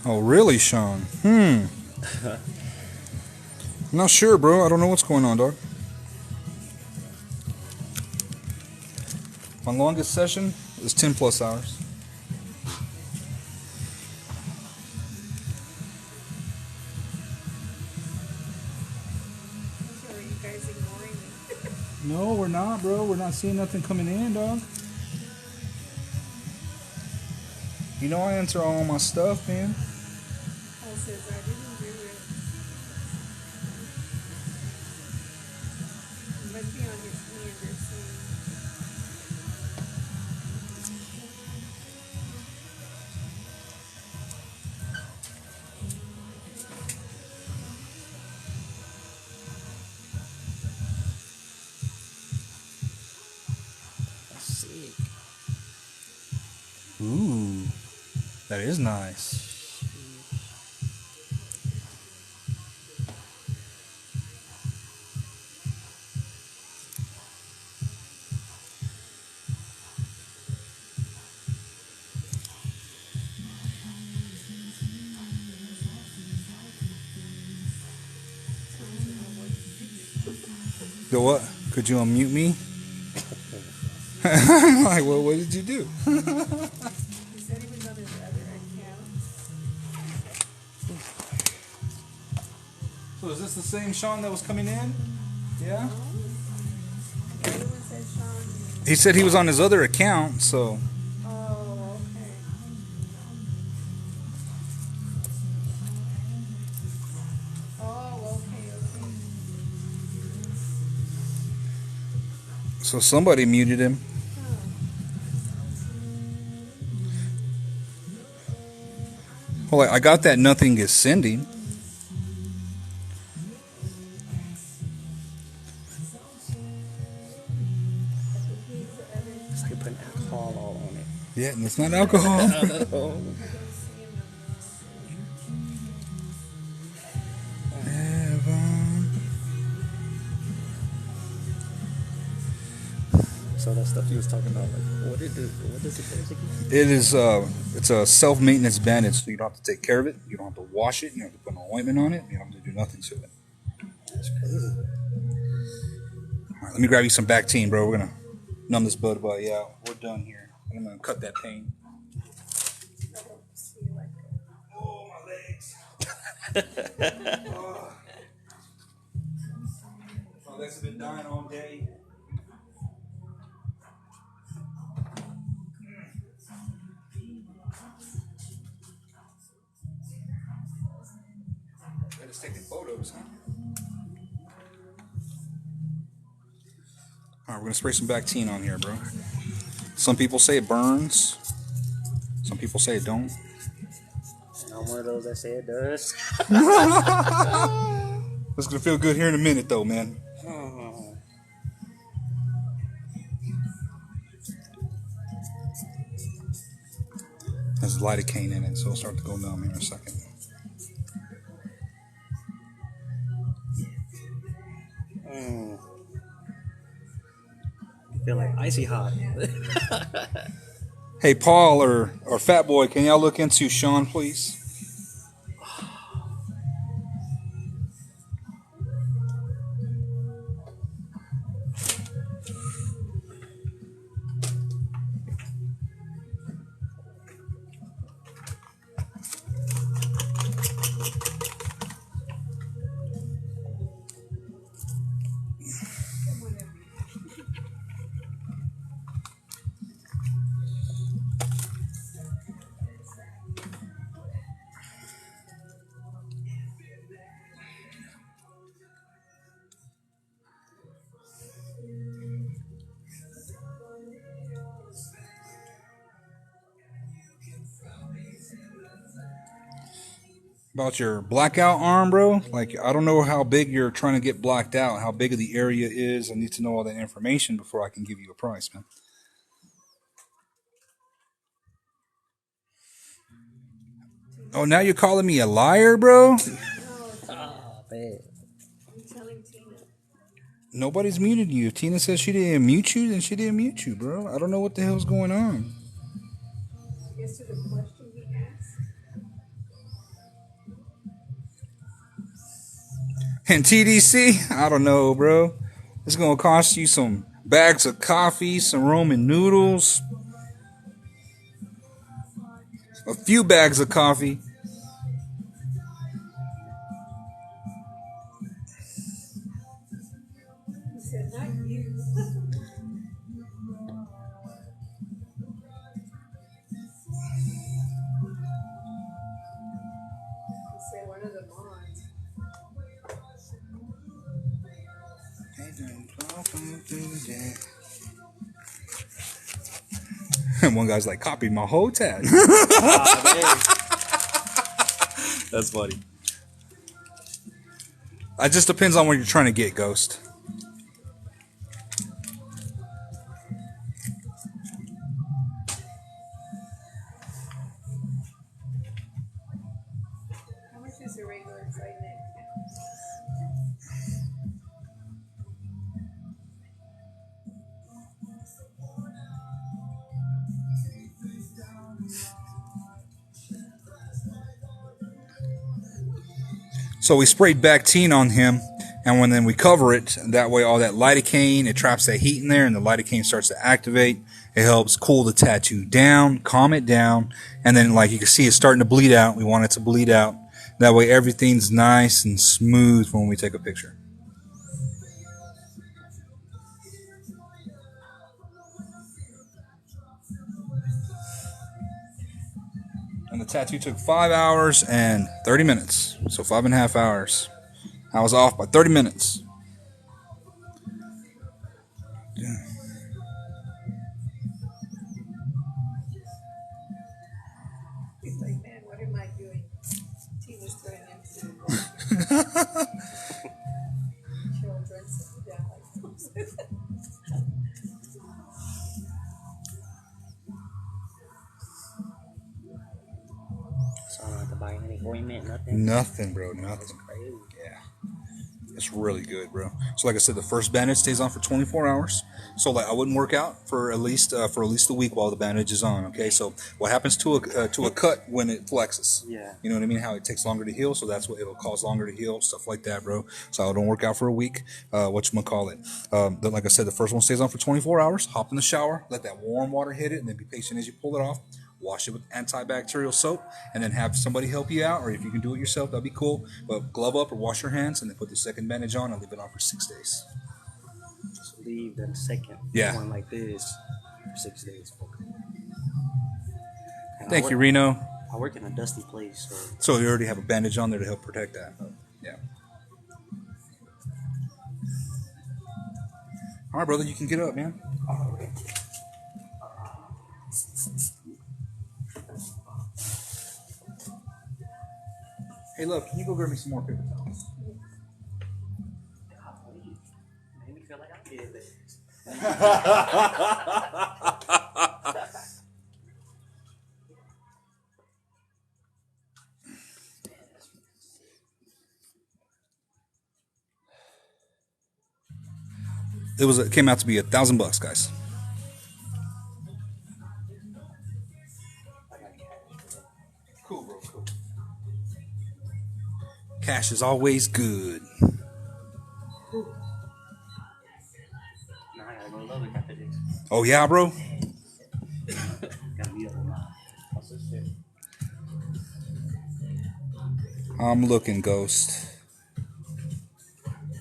Oh, really, Sean? I'm not sure, bro. I don't know what's going on, dog. My longest session is 10 plus hours. So are you guys ignoring me? No, we're not, bro. We're not seeing nothing coming in, dog. You know I answer all my stuff, man. Paul says I didn't do it. It must be on his end or something. That's sick. Ooh, that is nice. The what? Could you unmute me? Like, well, what did you do? He said he was on his other account. So is this the same Sean that was coming in? Yeah? The other one says Sean. He said he was on his other account, so... Oh, okay. Oh, okay, okay. So somebody muted him. Well, I got that nothing is sending. It's like putting alcohol all on it. Yeah, and it's not alcohol. So that stuff you was talking about, like, what does it basically? It is it's a self-maintenance bandage, so you don't have to take care of it. You don't have to wash it. You don't have to put an ointment on it. You don't have to do nothing to it. That's crazy. All right, let me grab you some Bactine, bro. We're gonna numb this bud body out. We're done here. I'm gonna cut that pain. Oh, my legs. My legs have been dying all day. They're just taking photos, huh? All right, we're gonna spray some Bactine on here, bro. Some people say it burns. Some people say it don't. And I'm one of those that say it does. It's gonna feel good here in a minute, though, man. There's lidocaine in it, so it'll start to go numb here in a second. I feel like icy hot. Hey, Paul or Fat Boy, can y'all look into Sean, please? About your blackout arm, bro? Like, I don't know how big you're trying to get blacked out, how big of the area is. I need to know all that information before I can give you a price, man. Oh, now you're calling me a liar, bro? Oh, man. I'm telling Tina. Nobody's muted you. If Tina says she didn't mute you, then she didn't mute you, bro. I don't know what the hell's going on. I guess to the question he asked. And TDC, I don't know, bro. It's gonna cost you some bags of coffee, some Roman noodles, a few bags of coffee. He said, not you. He said, one of the mods. And one guy's like, copied my whole tat. That's funny. It just depends on what you're trying to get, Ghost. How much is a regular side neck? So we sprayed Bactine on him, and then we cover it. That way, all that lidocaine, it traps that heat in there, and the lidocaine starts to activate. It helps cool the tattoo down, calm it down, and then, like you can see, it's starting to bleed out. We want it to bleed out. That way, everything's nice and smooth when we take a picture. And the tattoo took 5 hours and 30 minutes. So 5.5 hours. I was off by 30 minutes. Yeah. He's like, man, what am I doing? Tina's throwing him to children. Yeah, like, So I don't have to buy any ointment, nothing. Nothing, bro. Nothing. Crazy. Yeah. It's really good, bro. So like I said, the first bandage stays on for 24 hours. So like I wouldn't work out for at least a week while the bandage is on. Okay. So what happens to a cut when it flexes? Yeah. You know what I mean? How it takes longer to heal. So that's what it'll cause longer to heal. Stuff like that, bro. So I don't work out for a week. Whatchamacallit. Then like I said, the first one stays on for 24 hours. Hop in the shower. Let that warm water hit it, and then be patient as you pull it off. Wash it with antibacterial soap, and then have somebody help you out, or if you can do it yourself, that'd be cool. But glove up or wash your hands, and then put the second bandage on and leave it on for 6 days. So leave the second one like this for 6 days. And Thank you, Reno. I work in a dusty place, so So you already have a bandage on there to help protect that. Yeah. All right, brother, you can get up, man. all right. Hey, look, can you go grab me some more paper towels? Made me feel like I did this. It came out to be $1,000, guys. Cool, bro. Cool. Cash is always good. Now I gotta go to Lubbock after this. Oh yeah, bro. Gotta meet up with my sister. I'm looking, Ghost.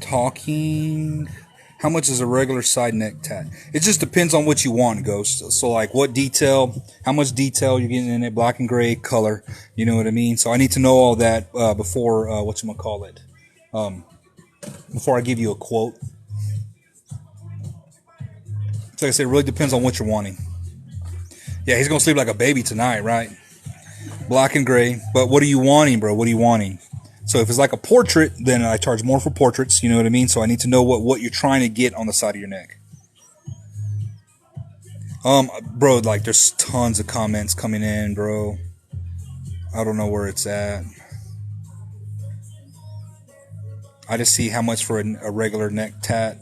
Talking. How much is a regular side neck tat? It just depends on what you want, Ghost. So like what detail, how much detail you're getting in it, black and gray, color. You know what I mean? So I need to know all that before before I give you a quote. So like I said, it really depends on what you're wanting. Yeah, he's gonna sleep like a baby tonight, right? Black and gray. But what are you wanting, bro? What are you wanting? So if it's like a portrait, then I charge more for portraits. You know what I mean? So I need to know what you're trying to get on the side of your neck. Bro, like there's tons of comments coming in, bro. I don't know where it's at. I just see how much for a regular neck tat.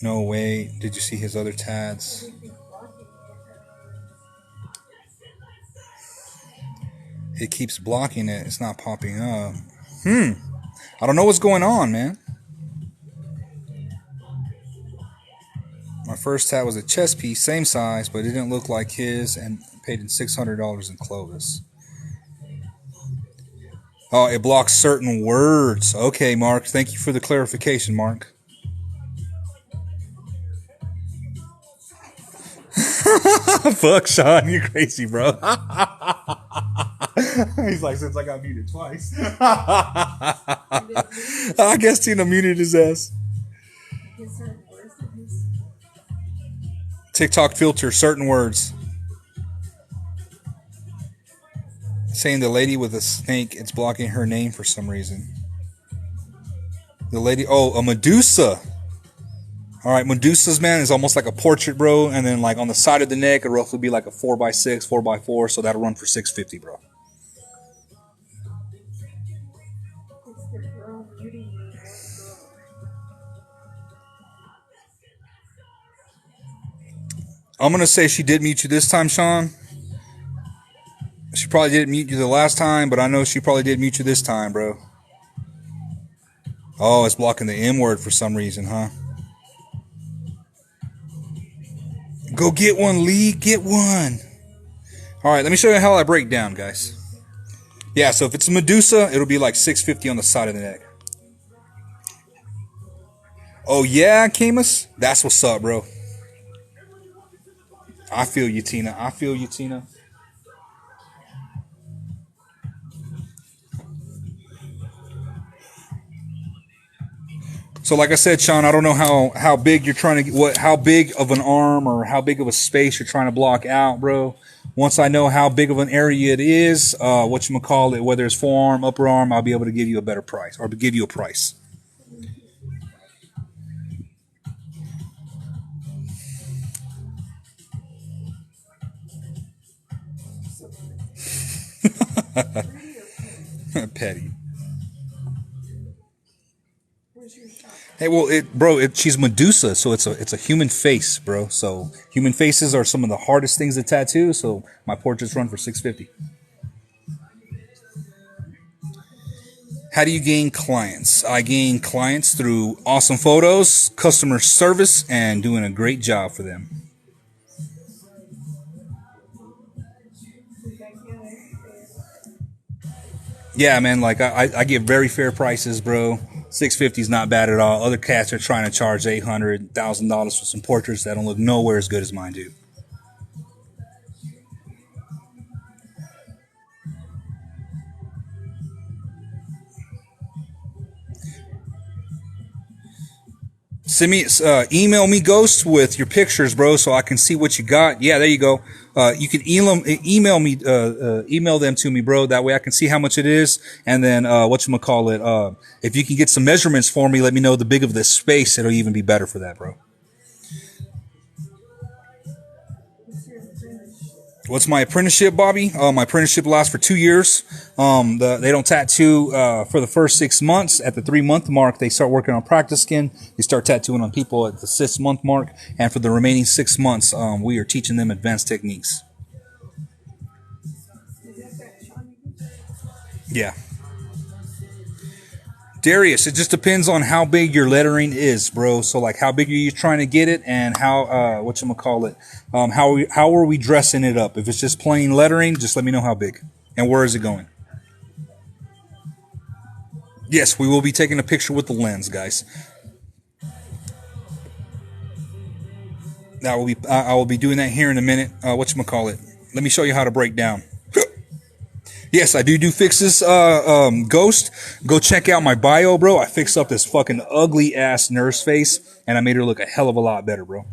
No way. Did you see his other tats? It keeps blocking it. It's not popping up. I don't know what's going on, man. My first tat was a chest piece, same size, but it didn't look like his, and paid him $600 in Clovis. Oh, it blocks certain words. Okay, Mark. Thank you for the clarification, Mark. Fuck, Sean. You're crazy, bro. He's like, since I got muted twice. I guess Tina muted his ass. TikTok filter, certain words. Saying the lady with a snake, it's blocking her name for some reason. The lady, oh, a Medusa. All right, Medusa's, man, is almost like a portrait, bro. And then like on the side of the neck, it'll roughly be like a 4x6, 4x4. So that'll run for $650, bro. I'm going to say she did mute you this time, Sean. She probably didn't mute you the last time, but I know she probably did mute you this time, bro. Oh, it's blocking the M word for some reason, huh? Go get one, Lee. Get one. All right, let me show you how I break down, guys. Yeah, so if it's a Medusa, it'll be like $650 on the side of the neck. Oh, yeah, Camus? That's what's up, bro. I feel you, Tina. I feel you, Tina. So like I said, Sean, I don't know how big you're trying to how big of an arm or how big of a space you're trying to block out, bro. Once I know how big of an area it is, whatchamacallit, whether it's forearm, upper arm, I'll be able to give you a better price or give you a price. Petty. Hey, well, she's Medusa, so it's a human face, bro. So human faces are some of the hardest things to tattoo. So my portraits run for $650. How do you gain clients? I gain clients through awesome photos, customer service, and doing a great job for them. Yeah, man, like I give very fair prices, bro. $650 is not bad at all. Other cats are trying to charge $800, $1,000 for some portraits that don't look nowhere as good as mine do. Send me, email me, Ghost, with your pictures, bro, so I can see what you got. Yeah, there you go. You can email them to me, bro. That way I can see how much it is. And then, if you can get some measurements for me, let me know the big of the space. It'll even be better for that, bro. What's my apprenticeship, Bobby? My apprenticeship lasts for 2 years. They don't tattoo for the first 6 months. At the 3-month mark, they start working on practice skin. They start tattooing on people at the 6-month mark. And for the remaining 6 months, we are teaching them advanced techniques. Yeah. Darius, it just depends on how big your lettering is, bro. So like how big are you trying to get it and how, how are we dressing it up? If it's just plain lettering, just let me know how big and where is it going? Yes, we will be taking a picture with the lens, guys. I will be doing that here in a minute. Let me show you how to break down. Yes, I do fixes, Ghost. Go check out my bio, bro. I fixed up this fucking ugly ass nurse face and I made her look a hell of a lot better, bro.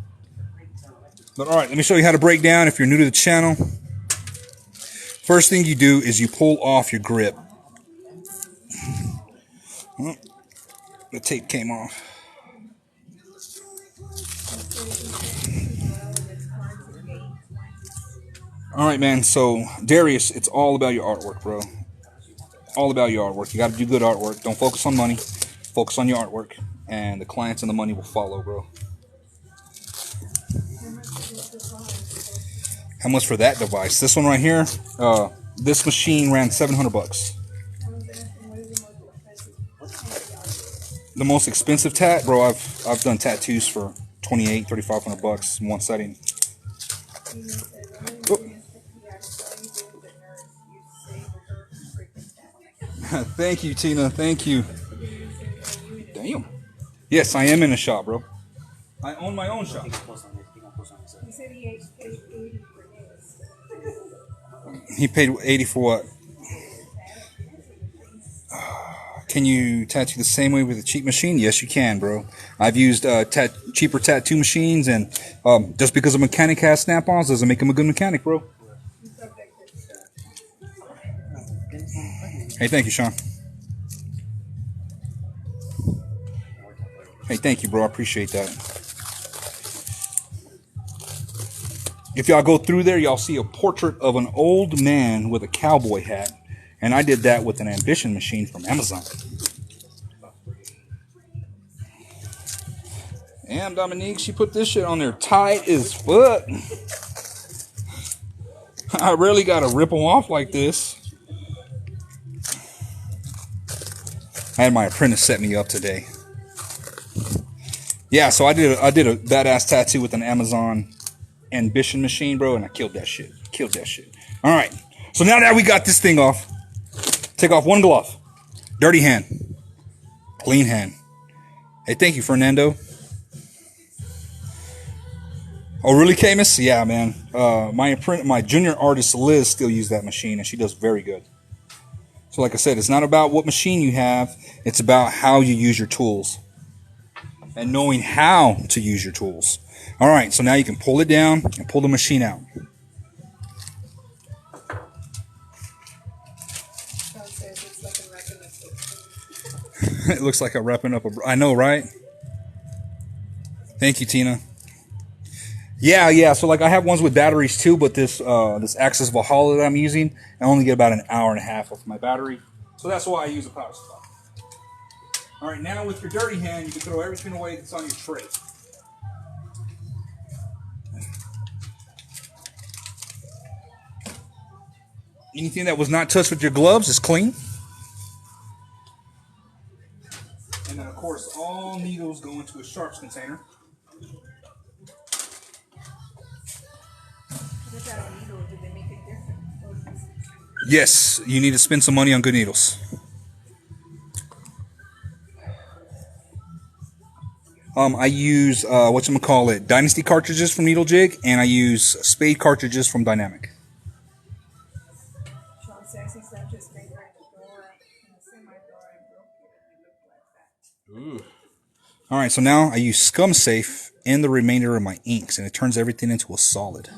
But all right, let me show you how to break down if you're new to the channel. First thing you do is you pull off your grip. Oh, the tape came off. All right, man. So Darius, it's all about your artwork, bro. All about your artwork. You got to do good artwork. Don't focus on money. Focus on your artwork, and the clients and the money will follow, bro. How much for that device? This one right here. This machine ran $700. The most expensive tat, bro. I've done tattoos for $2,800-$3,500 in one setting. Oh. Thank you, Tina. Thank you. Damn. Yes, I am in a shop, bro. I own my own shop. He said he paid 80 for his. He paid 80 for what? Can you tattoo the same way with a cheap machine? Yes, you can, bro. I've used cheaper tattoo machines, and just because a mechanic has snap-ons doesn't make him a good mechanic, bro. Hey, thank you, Sean. Hey, thank you, bro. I appreciate that. If y'all go through there, y'all see a portrait of an old man with a cowboy hat. And I did that with an ambition machine from Amazon. Damn, Dominique, she put this shit on there tight as fuck. I really got to rip them off like this. I had my apprentice set me up today. Yeah, so I did a badass tattoo with an Amazon ambition machine, bro, and I killed that shit. Killed that shit. All right. So now that we got this thing off, take off one glove. Dirty hand. Clean hand. Hey, thank you, Fernando. Oh, really, Camus? Yeah, man. My junior artist, Liz, still uses that machine, and she does very good. So like I said, it's not about what machine you have. It's about how you use your tools. And knowing how to use your tools. All right, so now you can pull it down and pull the machine out. It looks like I'm wrapping up I know, right? Thank you, Tina. Yeah. So like I have ones with batteries too, but this Axis Valhalla that I'm using, I only get about an hour and a half off my battery. So that's why I use a power supply. All right, now with your dirty hand, you can throw everything away that's on your tray. Anything that was not touched with your gloves is clean. And then, of course, all needles go into a sharps container. Yes, you need to spend some money on good needles. I use Dynasty cartridges from Needle Jig, and I use Spade cartridges from Dynamic. Sean says he's left his finger in the door, in the semi-door, and broke it, and it looked like that. Ooh. All right, so now I use Scum Safe in the remainder of my inks, and it turns everything into a solid.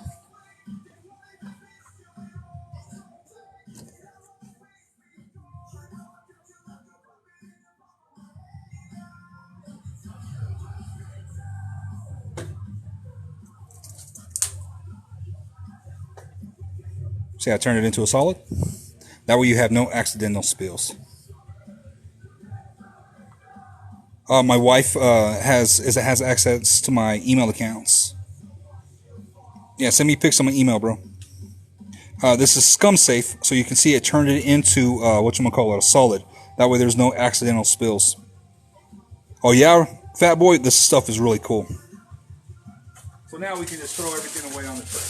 See, I turned it into a solid. That way you have no accidental spills. My wife has access to my email accounts. Yeah, send me pics on my email, bro. This is Scum Safe, so you can see it turned it into a solid. That way there's no accidental spills. Oh yeah, fat boy, this stuff is really cool. So now we can just throw everything away on the tray.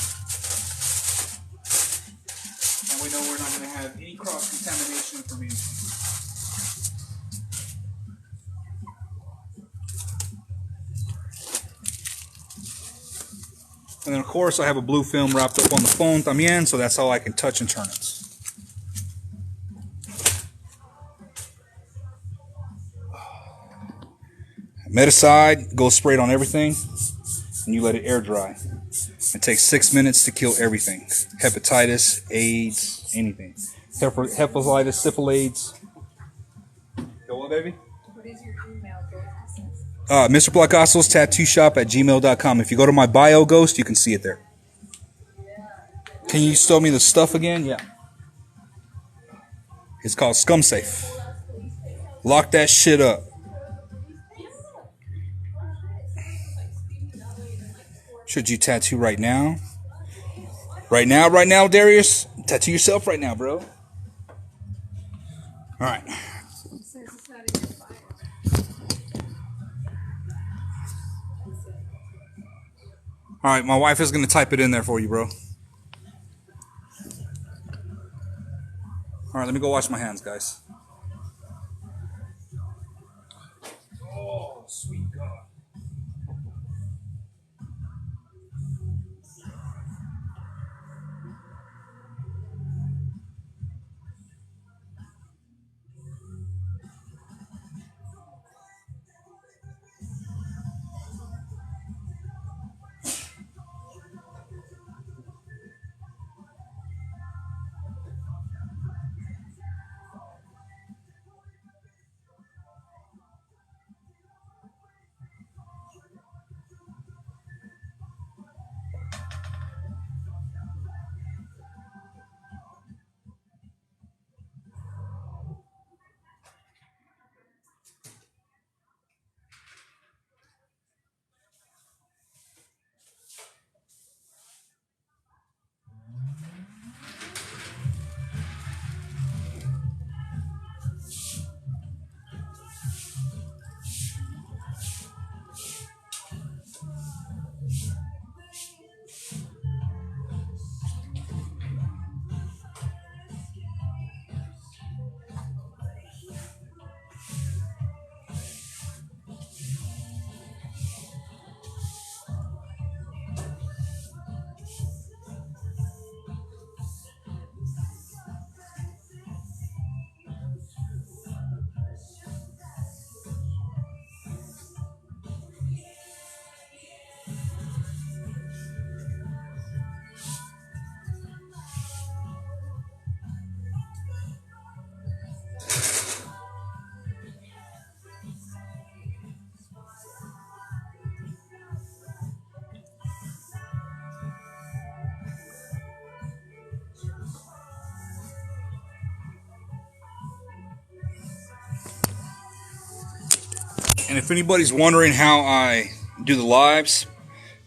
And we know we're not going to have any cross-contamination from anything. And then of course I have a blue film wrapped up on the phone también, so that's how I can touch and turn it. Meticide goes sprayed on everything, and you let it air dry. It takes 6 minutes to kill everything. Hepatitis, AIDS, anything. Hepatitis, syphilis. Go what, baby? What is your email, Ghost? Mr. Blackossels Tattoo Shop at gmail.com. If you go to my bio, Ghost, you can see it there. Can you show me the stuff again? Yeah. It's called Scum Safe. Lock that shit up. Should you tattoo right now? Right now, Darius? Tattoo yourself right now, bro. Alright. Alright, my wife is going to type it in there for you, bro. Alright, let me go wash my hands, guys. Oh, sweet God. And if anybody's wondering how I do the lives,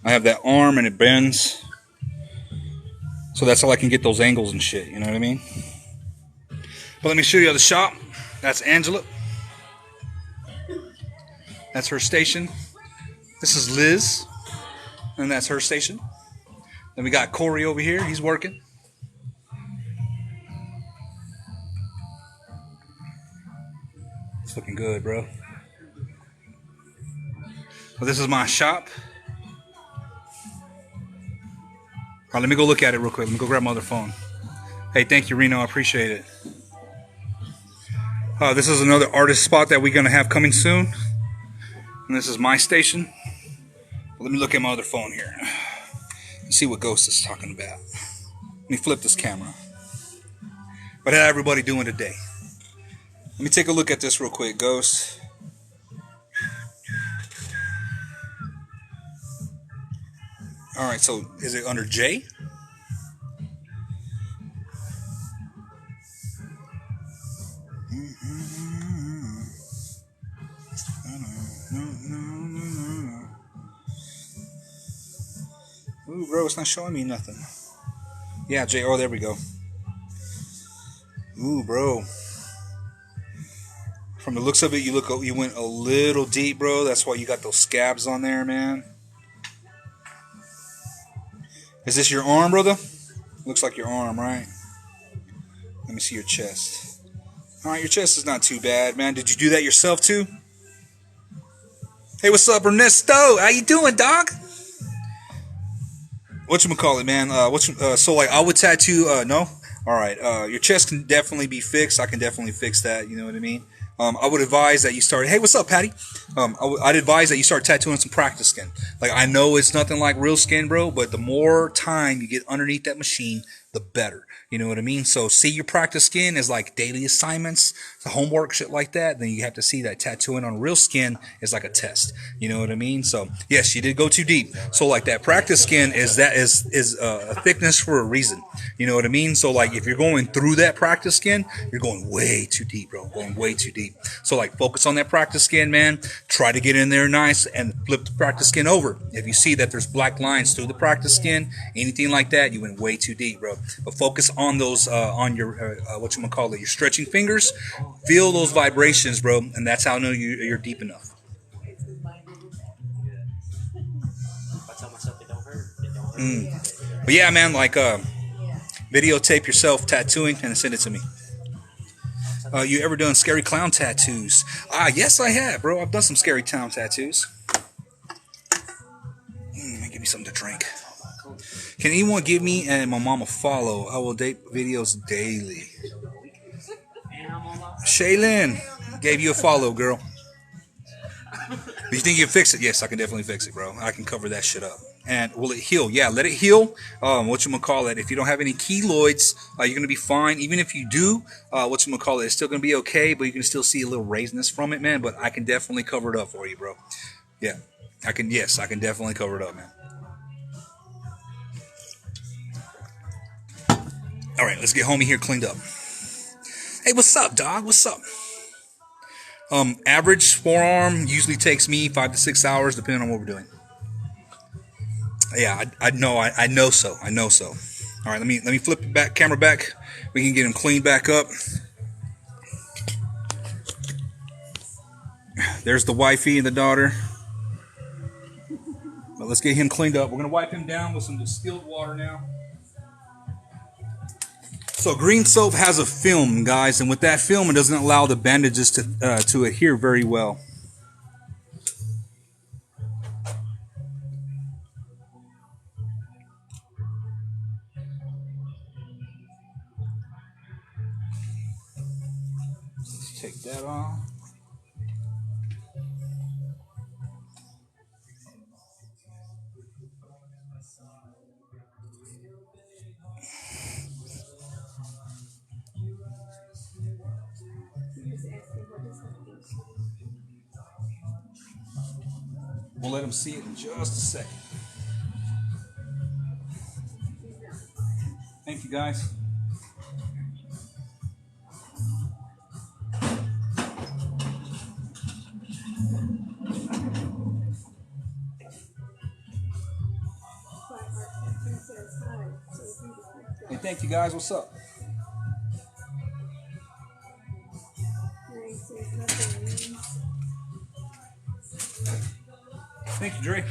I have that arm and it bends. So that's how I can get those angles and shit, you know what I mean? But let me show you the shop. That's Angela. That's her station. This is Liz. And that's her station. Then we got Corey over here. He's working. It's looking good, bro. Well, this is my shop. All right, let me go look at it real quick. Let me go grab my other phone. Hey, thank you, Reno. I appreciate it. This is another artist spot that we're going to have coming soon. And this is my station. Let me look at my other phone here and see what Ghost is talking about. Let me flip this camera. What how everybody doing today? Let me take a look at this real quick, Ghost. Alright, so is it under J? No. Ooh, bro, it's not showing me nothing. Yeah, J. Oh, there we go. Ooh, bro. From the looks of it, you went a little deep, bro. That's why you got those scabs on there, man. Is this your arm, brother? Looks like your arm, right? Let me see your chest. Alright, your chest is not too bad, man. Did you do that yourself, too? Hey, what's up, Ernesto? How you doing, dog? Whatchamacallit, man? So, like, I would tattoo, no? Alright, your chest can definitely be fixed. I can definitely fix that, you know what I mean? I would advise that you start. Hey, what's up, Patty? I'd advise that you start tattooing some practice skin. Like, I know it's nothing like real skin, bro, but the more time you get underneath that machine, the better. You know what I mean? So see your practice skin as like daily assignments, the homework, shit like that. Then you have to see that tattooing on real skin is like a test. You know what I mean? So yes, you did go too deep. So like that practice skin is a thickness for a reason. You know what I mean? So like if you're going through that practice skin, you're going way too deep, bro. Going way too deep. So like focus on that practice skin, man. Try to get in there nice and flip the practice skin over. If you see that there's black lines through the practice skin, anything like that, you went way too deep, bro. But focus on those on your your stretching fingers. Feel those vibrations, bro, and that's how I know you're deep enough. If I tell myself it don't hurt, it don't hurt. But yeah, man, like videotape yourself tattooing and send it to me. You ever done scary clown tattoos? Yes, I have, bro. I've done some scary clown tattoos. Let me give me something to drink. Can anyone give me and my mom a follow? I will date videos daily. Shaylin gave you a follow, girl. But you think you can fix it? Yes, I can definitely fix it, bro. I can cover that shit up. And will it heal? Yeah, let it heal. If you don't have any keloids, you're going to be fine. Even if you do, it's still going to be okay, but you can still see a little raisiness from it, man. But I can definitely cover it up for you, bro. Yeah, I can definitely cover it up, man. All right, let's get homie here cleaned up. Hey, what's up, dog? What's up? Average forearm usually takes me 5 to 6 hours, depending on what we're doing. Yeah, I know so. All right, let me flip the camera back. We can get him cleaned back up. There's the wifey and the daughter. But let's get him cleaned up. We're gonna wipe him down with some distilled water now. So green soap has a film, guys, and with that film, it doesn't allow the bandages to adhere very well. Let's take that off. We'll let them see it in just a second. Thank you, guys. Hey, thank you, guys. What's up? Thank you, Dre.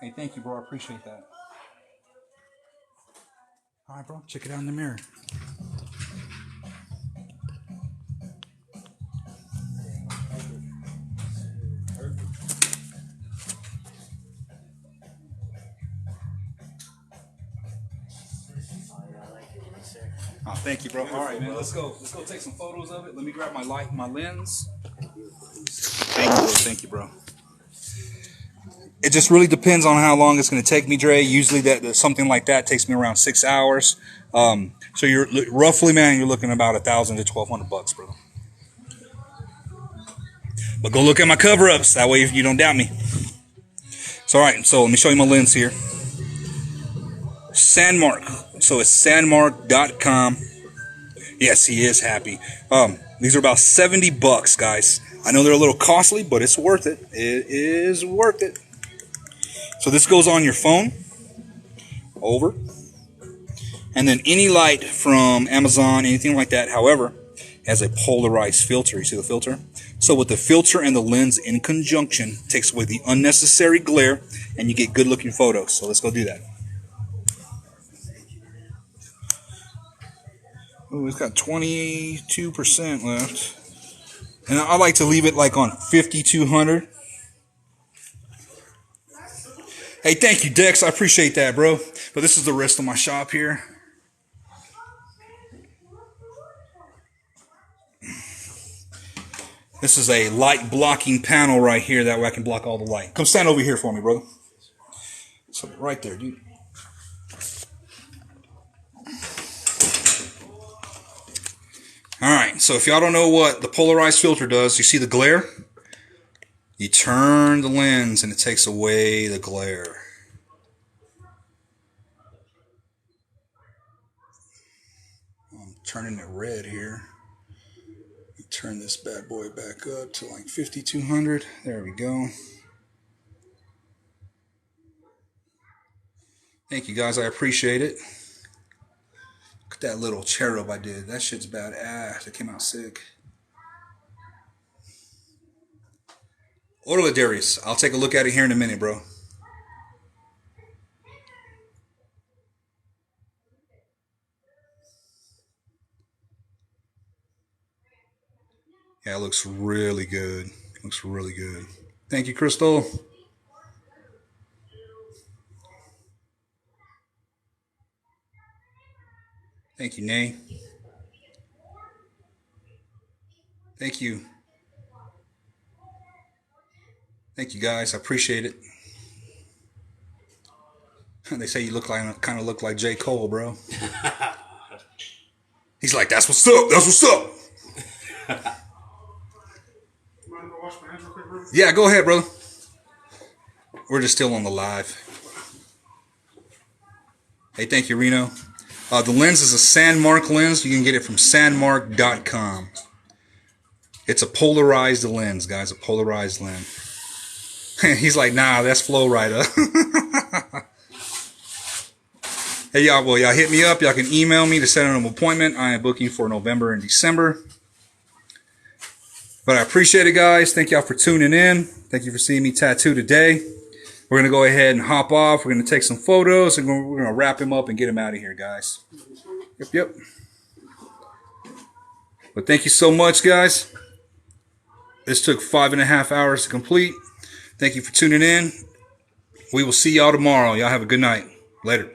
Hey, thank you, bro. I appreciate that. All right, bro. Check it out in the mirror. Oh, thank you, bro. All right, man. Let's go. Let's go take some photos of it. Let me grab my light and my lens. Thank you, bro. It just really depends on how long it's going to take me, Dre. Usually that something like that takes me around 6 hours. So you're roughly, man, you're looking about $1,000 to $1,200, brother. But go look at my cover-ups. That way you don't doubt me. So, all right. So let me show you my lens here. Sandmark. So it's sandmark.com. Yes, he is happy. These are about $70, guys. I know they're a little costly, but it's worth it. It is worth it. So this goes on your phone. Over. And then any light from Amazon, anything like that, however, has a polarized filter. You see the filter? So with the filter and the lens in conjunction, takes away the unnecessary glare, and you get good looking photos. So let's go do that. Oh, it's got 22% left. And I like to leave it like on 5,200. Hey, thank you, Dex. I appreciate that, bro. But this is the rest of my shop here. This is a light blocking panel right here. That way I can block all the light. Come stand over here for me, brother. So right there, dude. Alright, so if y'all don't know what the polarized filter does, you see the glare? You turn the lens and it takes away the glare. I'm turning it red here. Turn this bad boy back up to like 5200. There we go. Thank you guys, I appreciate it. Look at that little cherub I did. That shit's badass. It came out sick. Orla Darius, I'll take a look at it here in a minute, bro. Yeah, it looks really good. Looks really good. Thank you, Crystal. Thank you, Nay. Thank you. Thank you, guys. I appreciate it. They say you look like, kind of look like J. Cole, bro. He's like, that's what's up. That's what's up. Yeah, go ahead, brother. We're just still on the live. Hey, thank you, Reno. The lens is a Sandmark lens. You can get it from sandmark.com. It's a polarized lens, guys. A polarized lens. He's like, nah, that's flow rider. Hey, y'all. Well, y'all hit me up. Y'all can email me to set an appointment. I am booking for November and December. But I appreciate it, guys. Thank y'all for tuning in. Thank you for seeing me tattoo today. We're going to go ahead and hop off. We're going to take some photos, and we're going to wrap him up and get him out of here, guys. Yep. But thank you so much, guys. This took 5.5 hours to complete. Thank you for tuning in. We will see y'all tomorrow. Y'all have a good night. Later.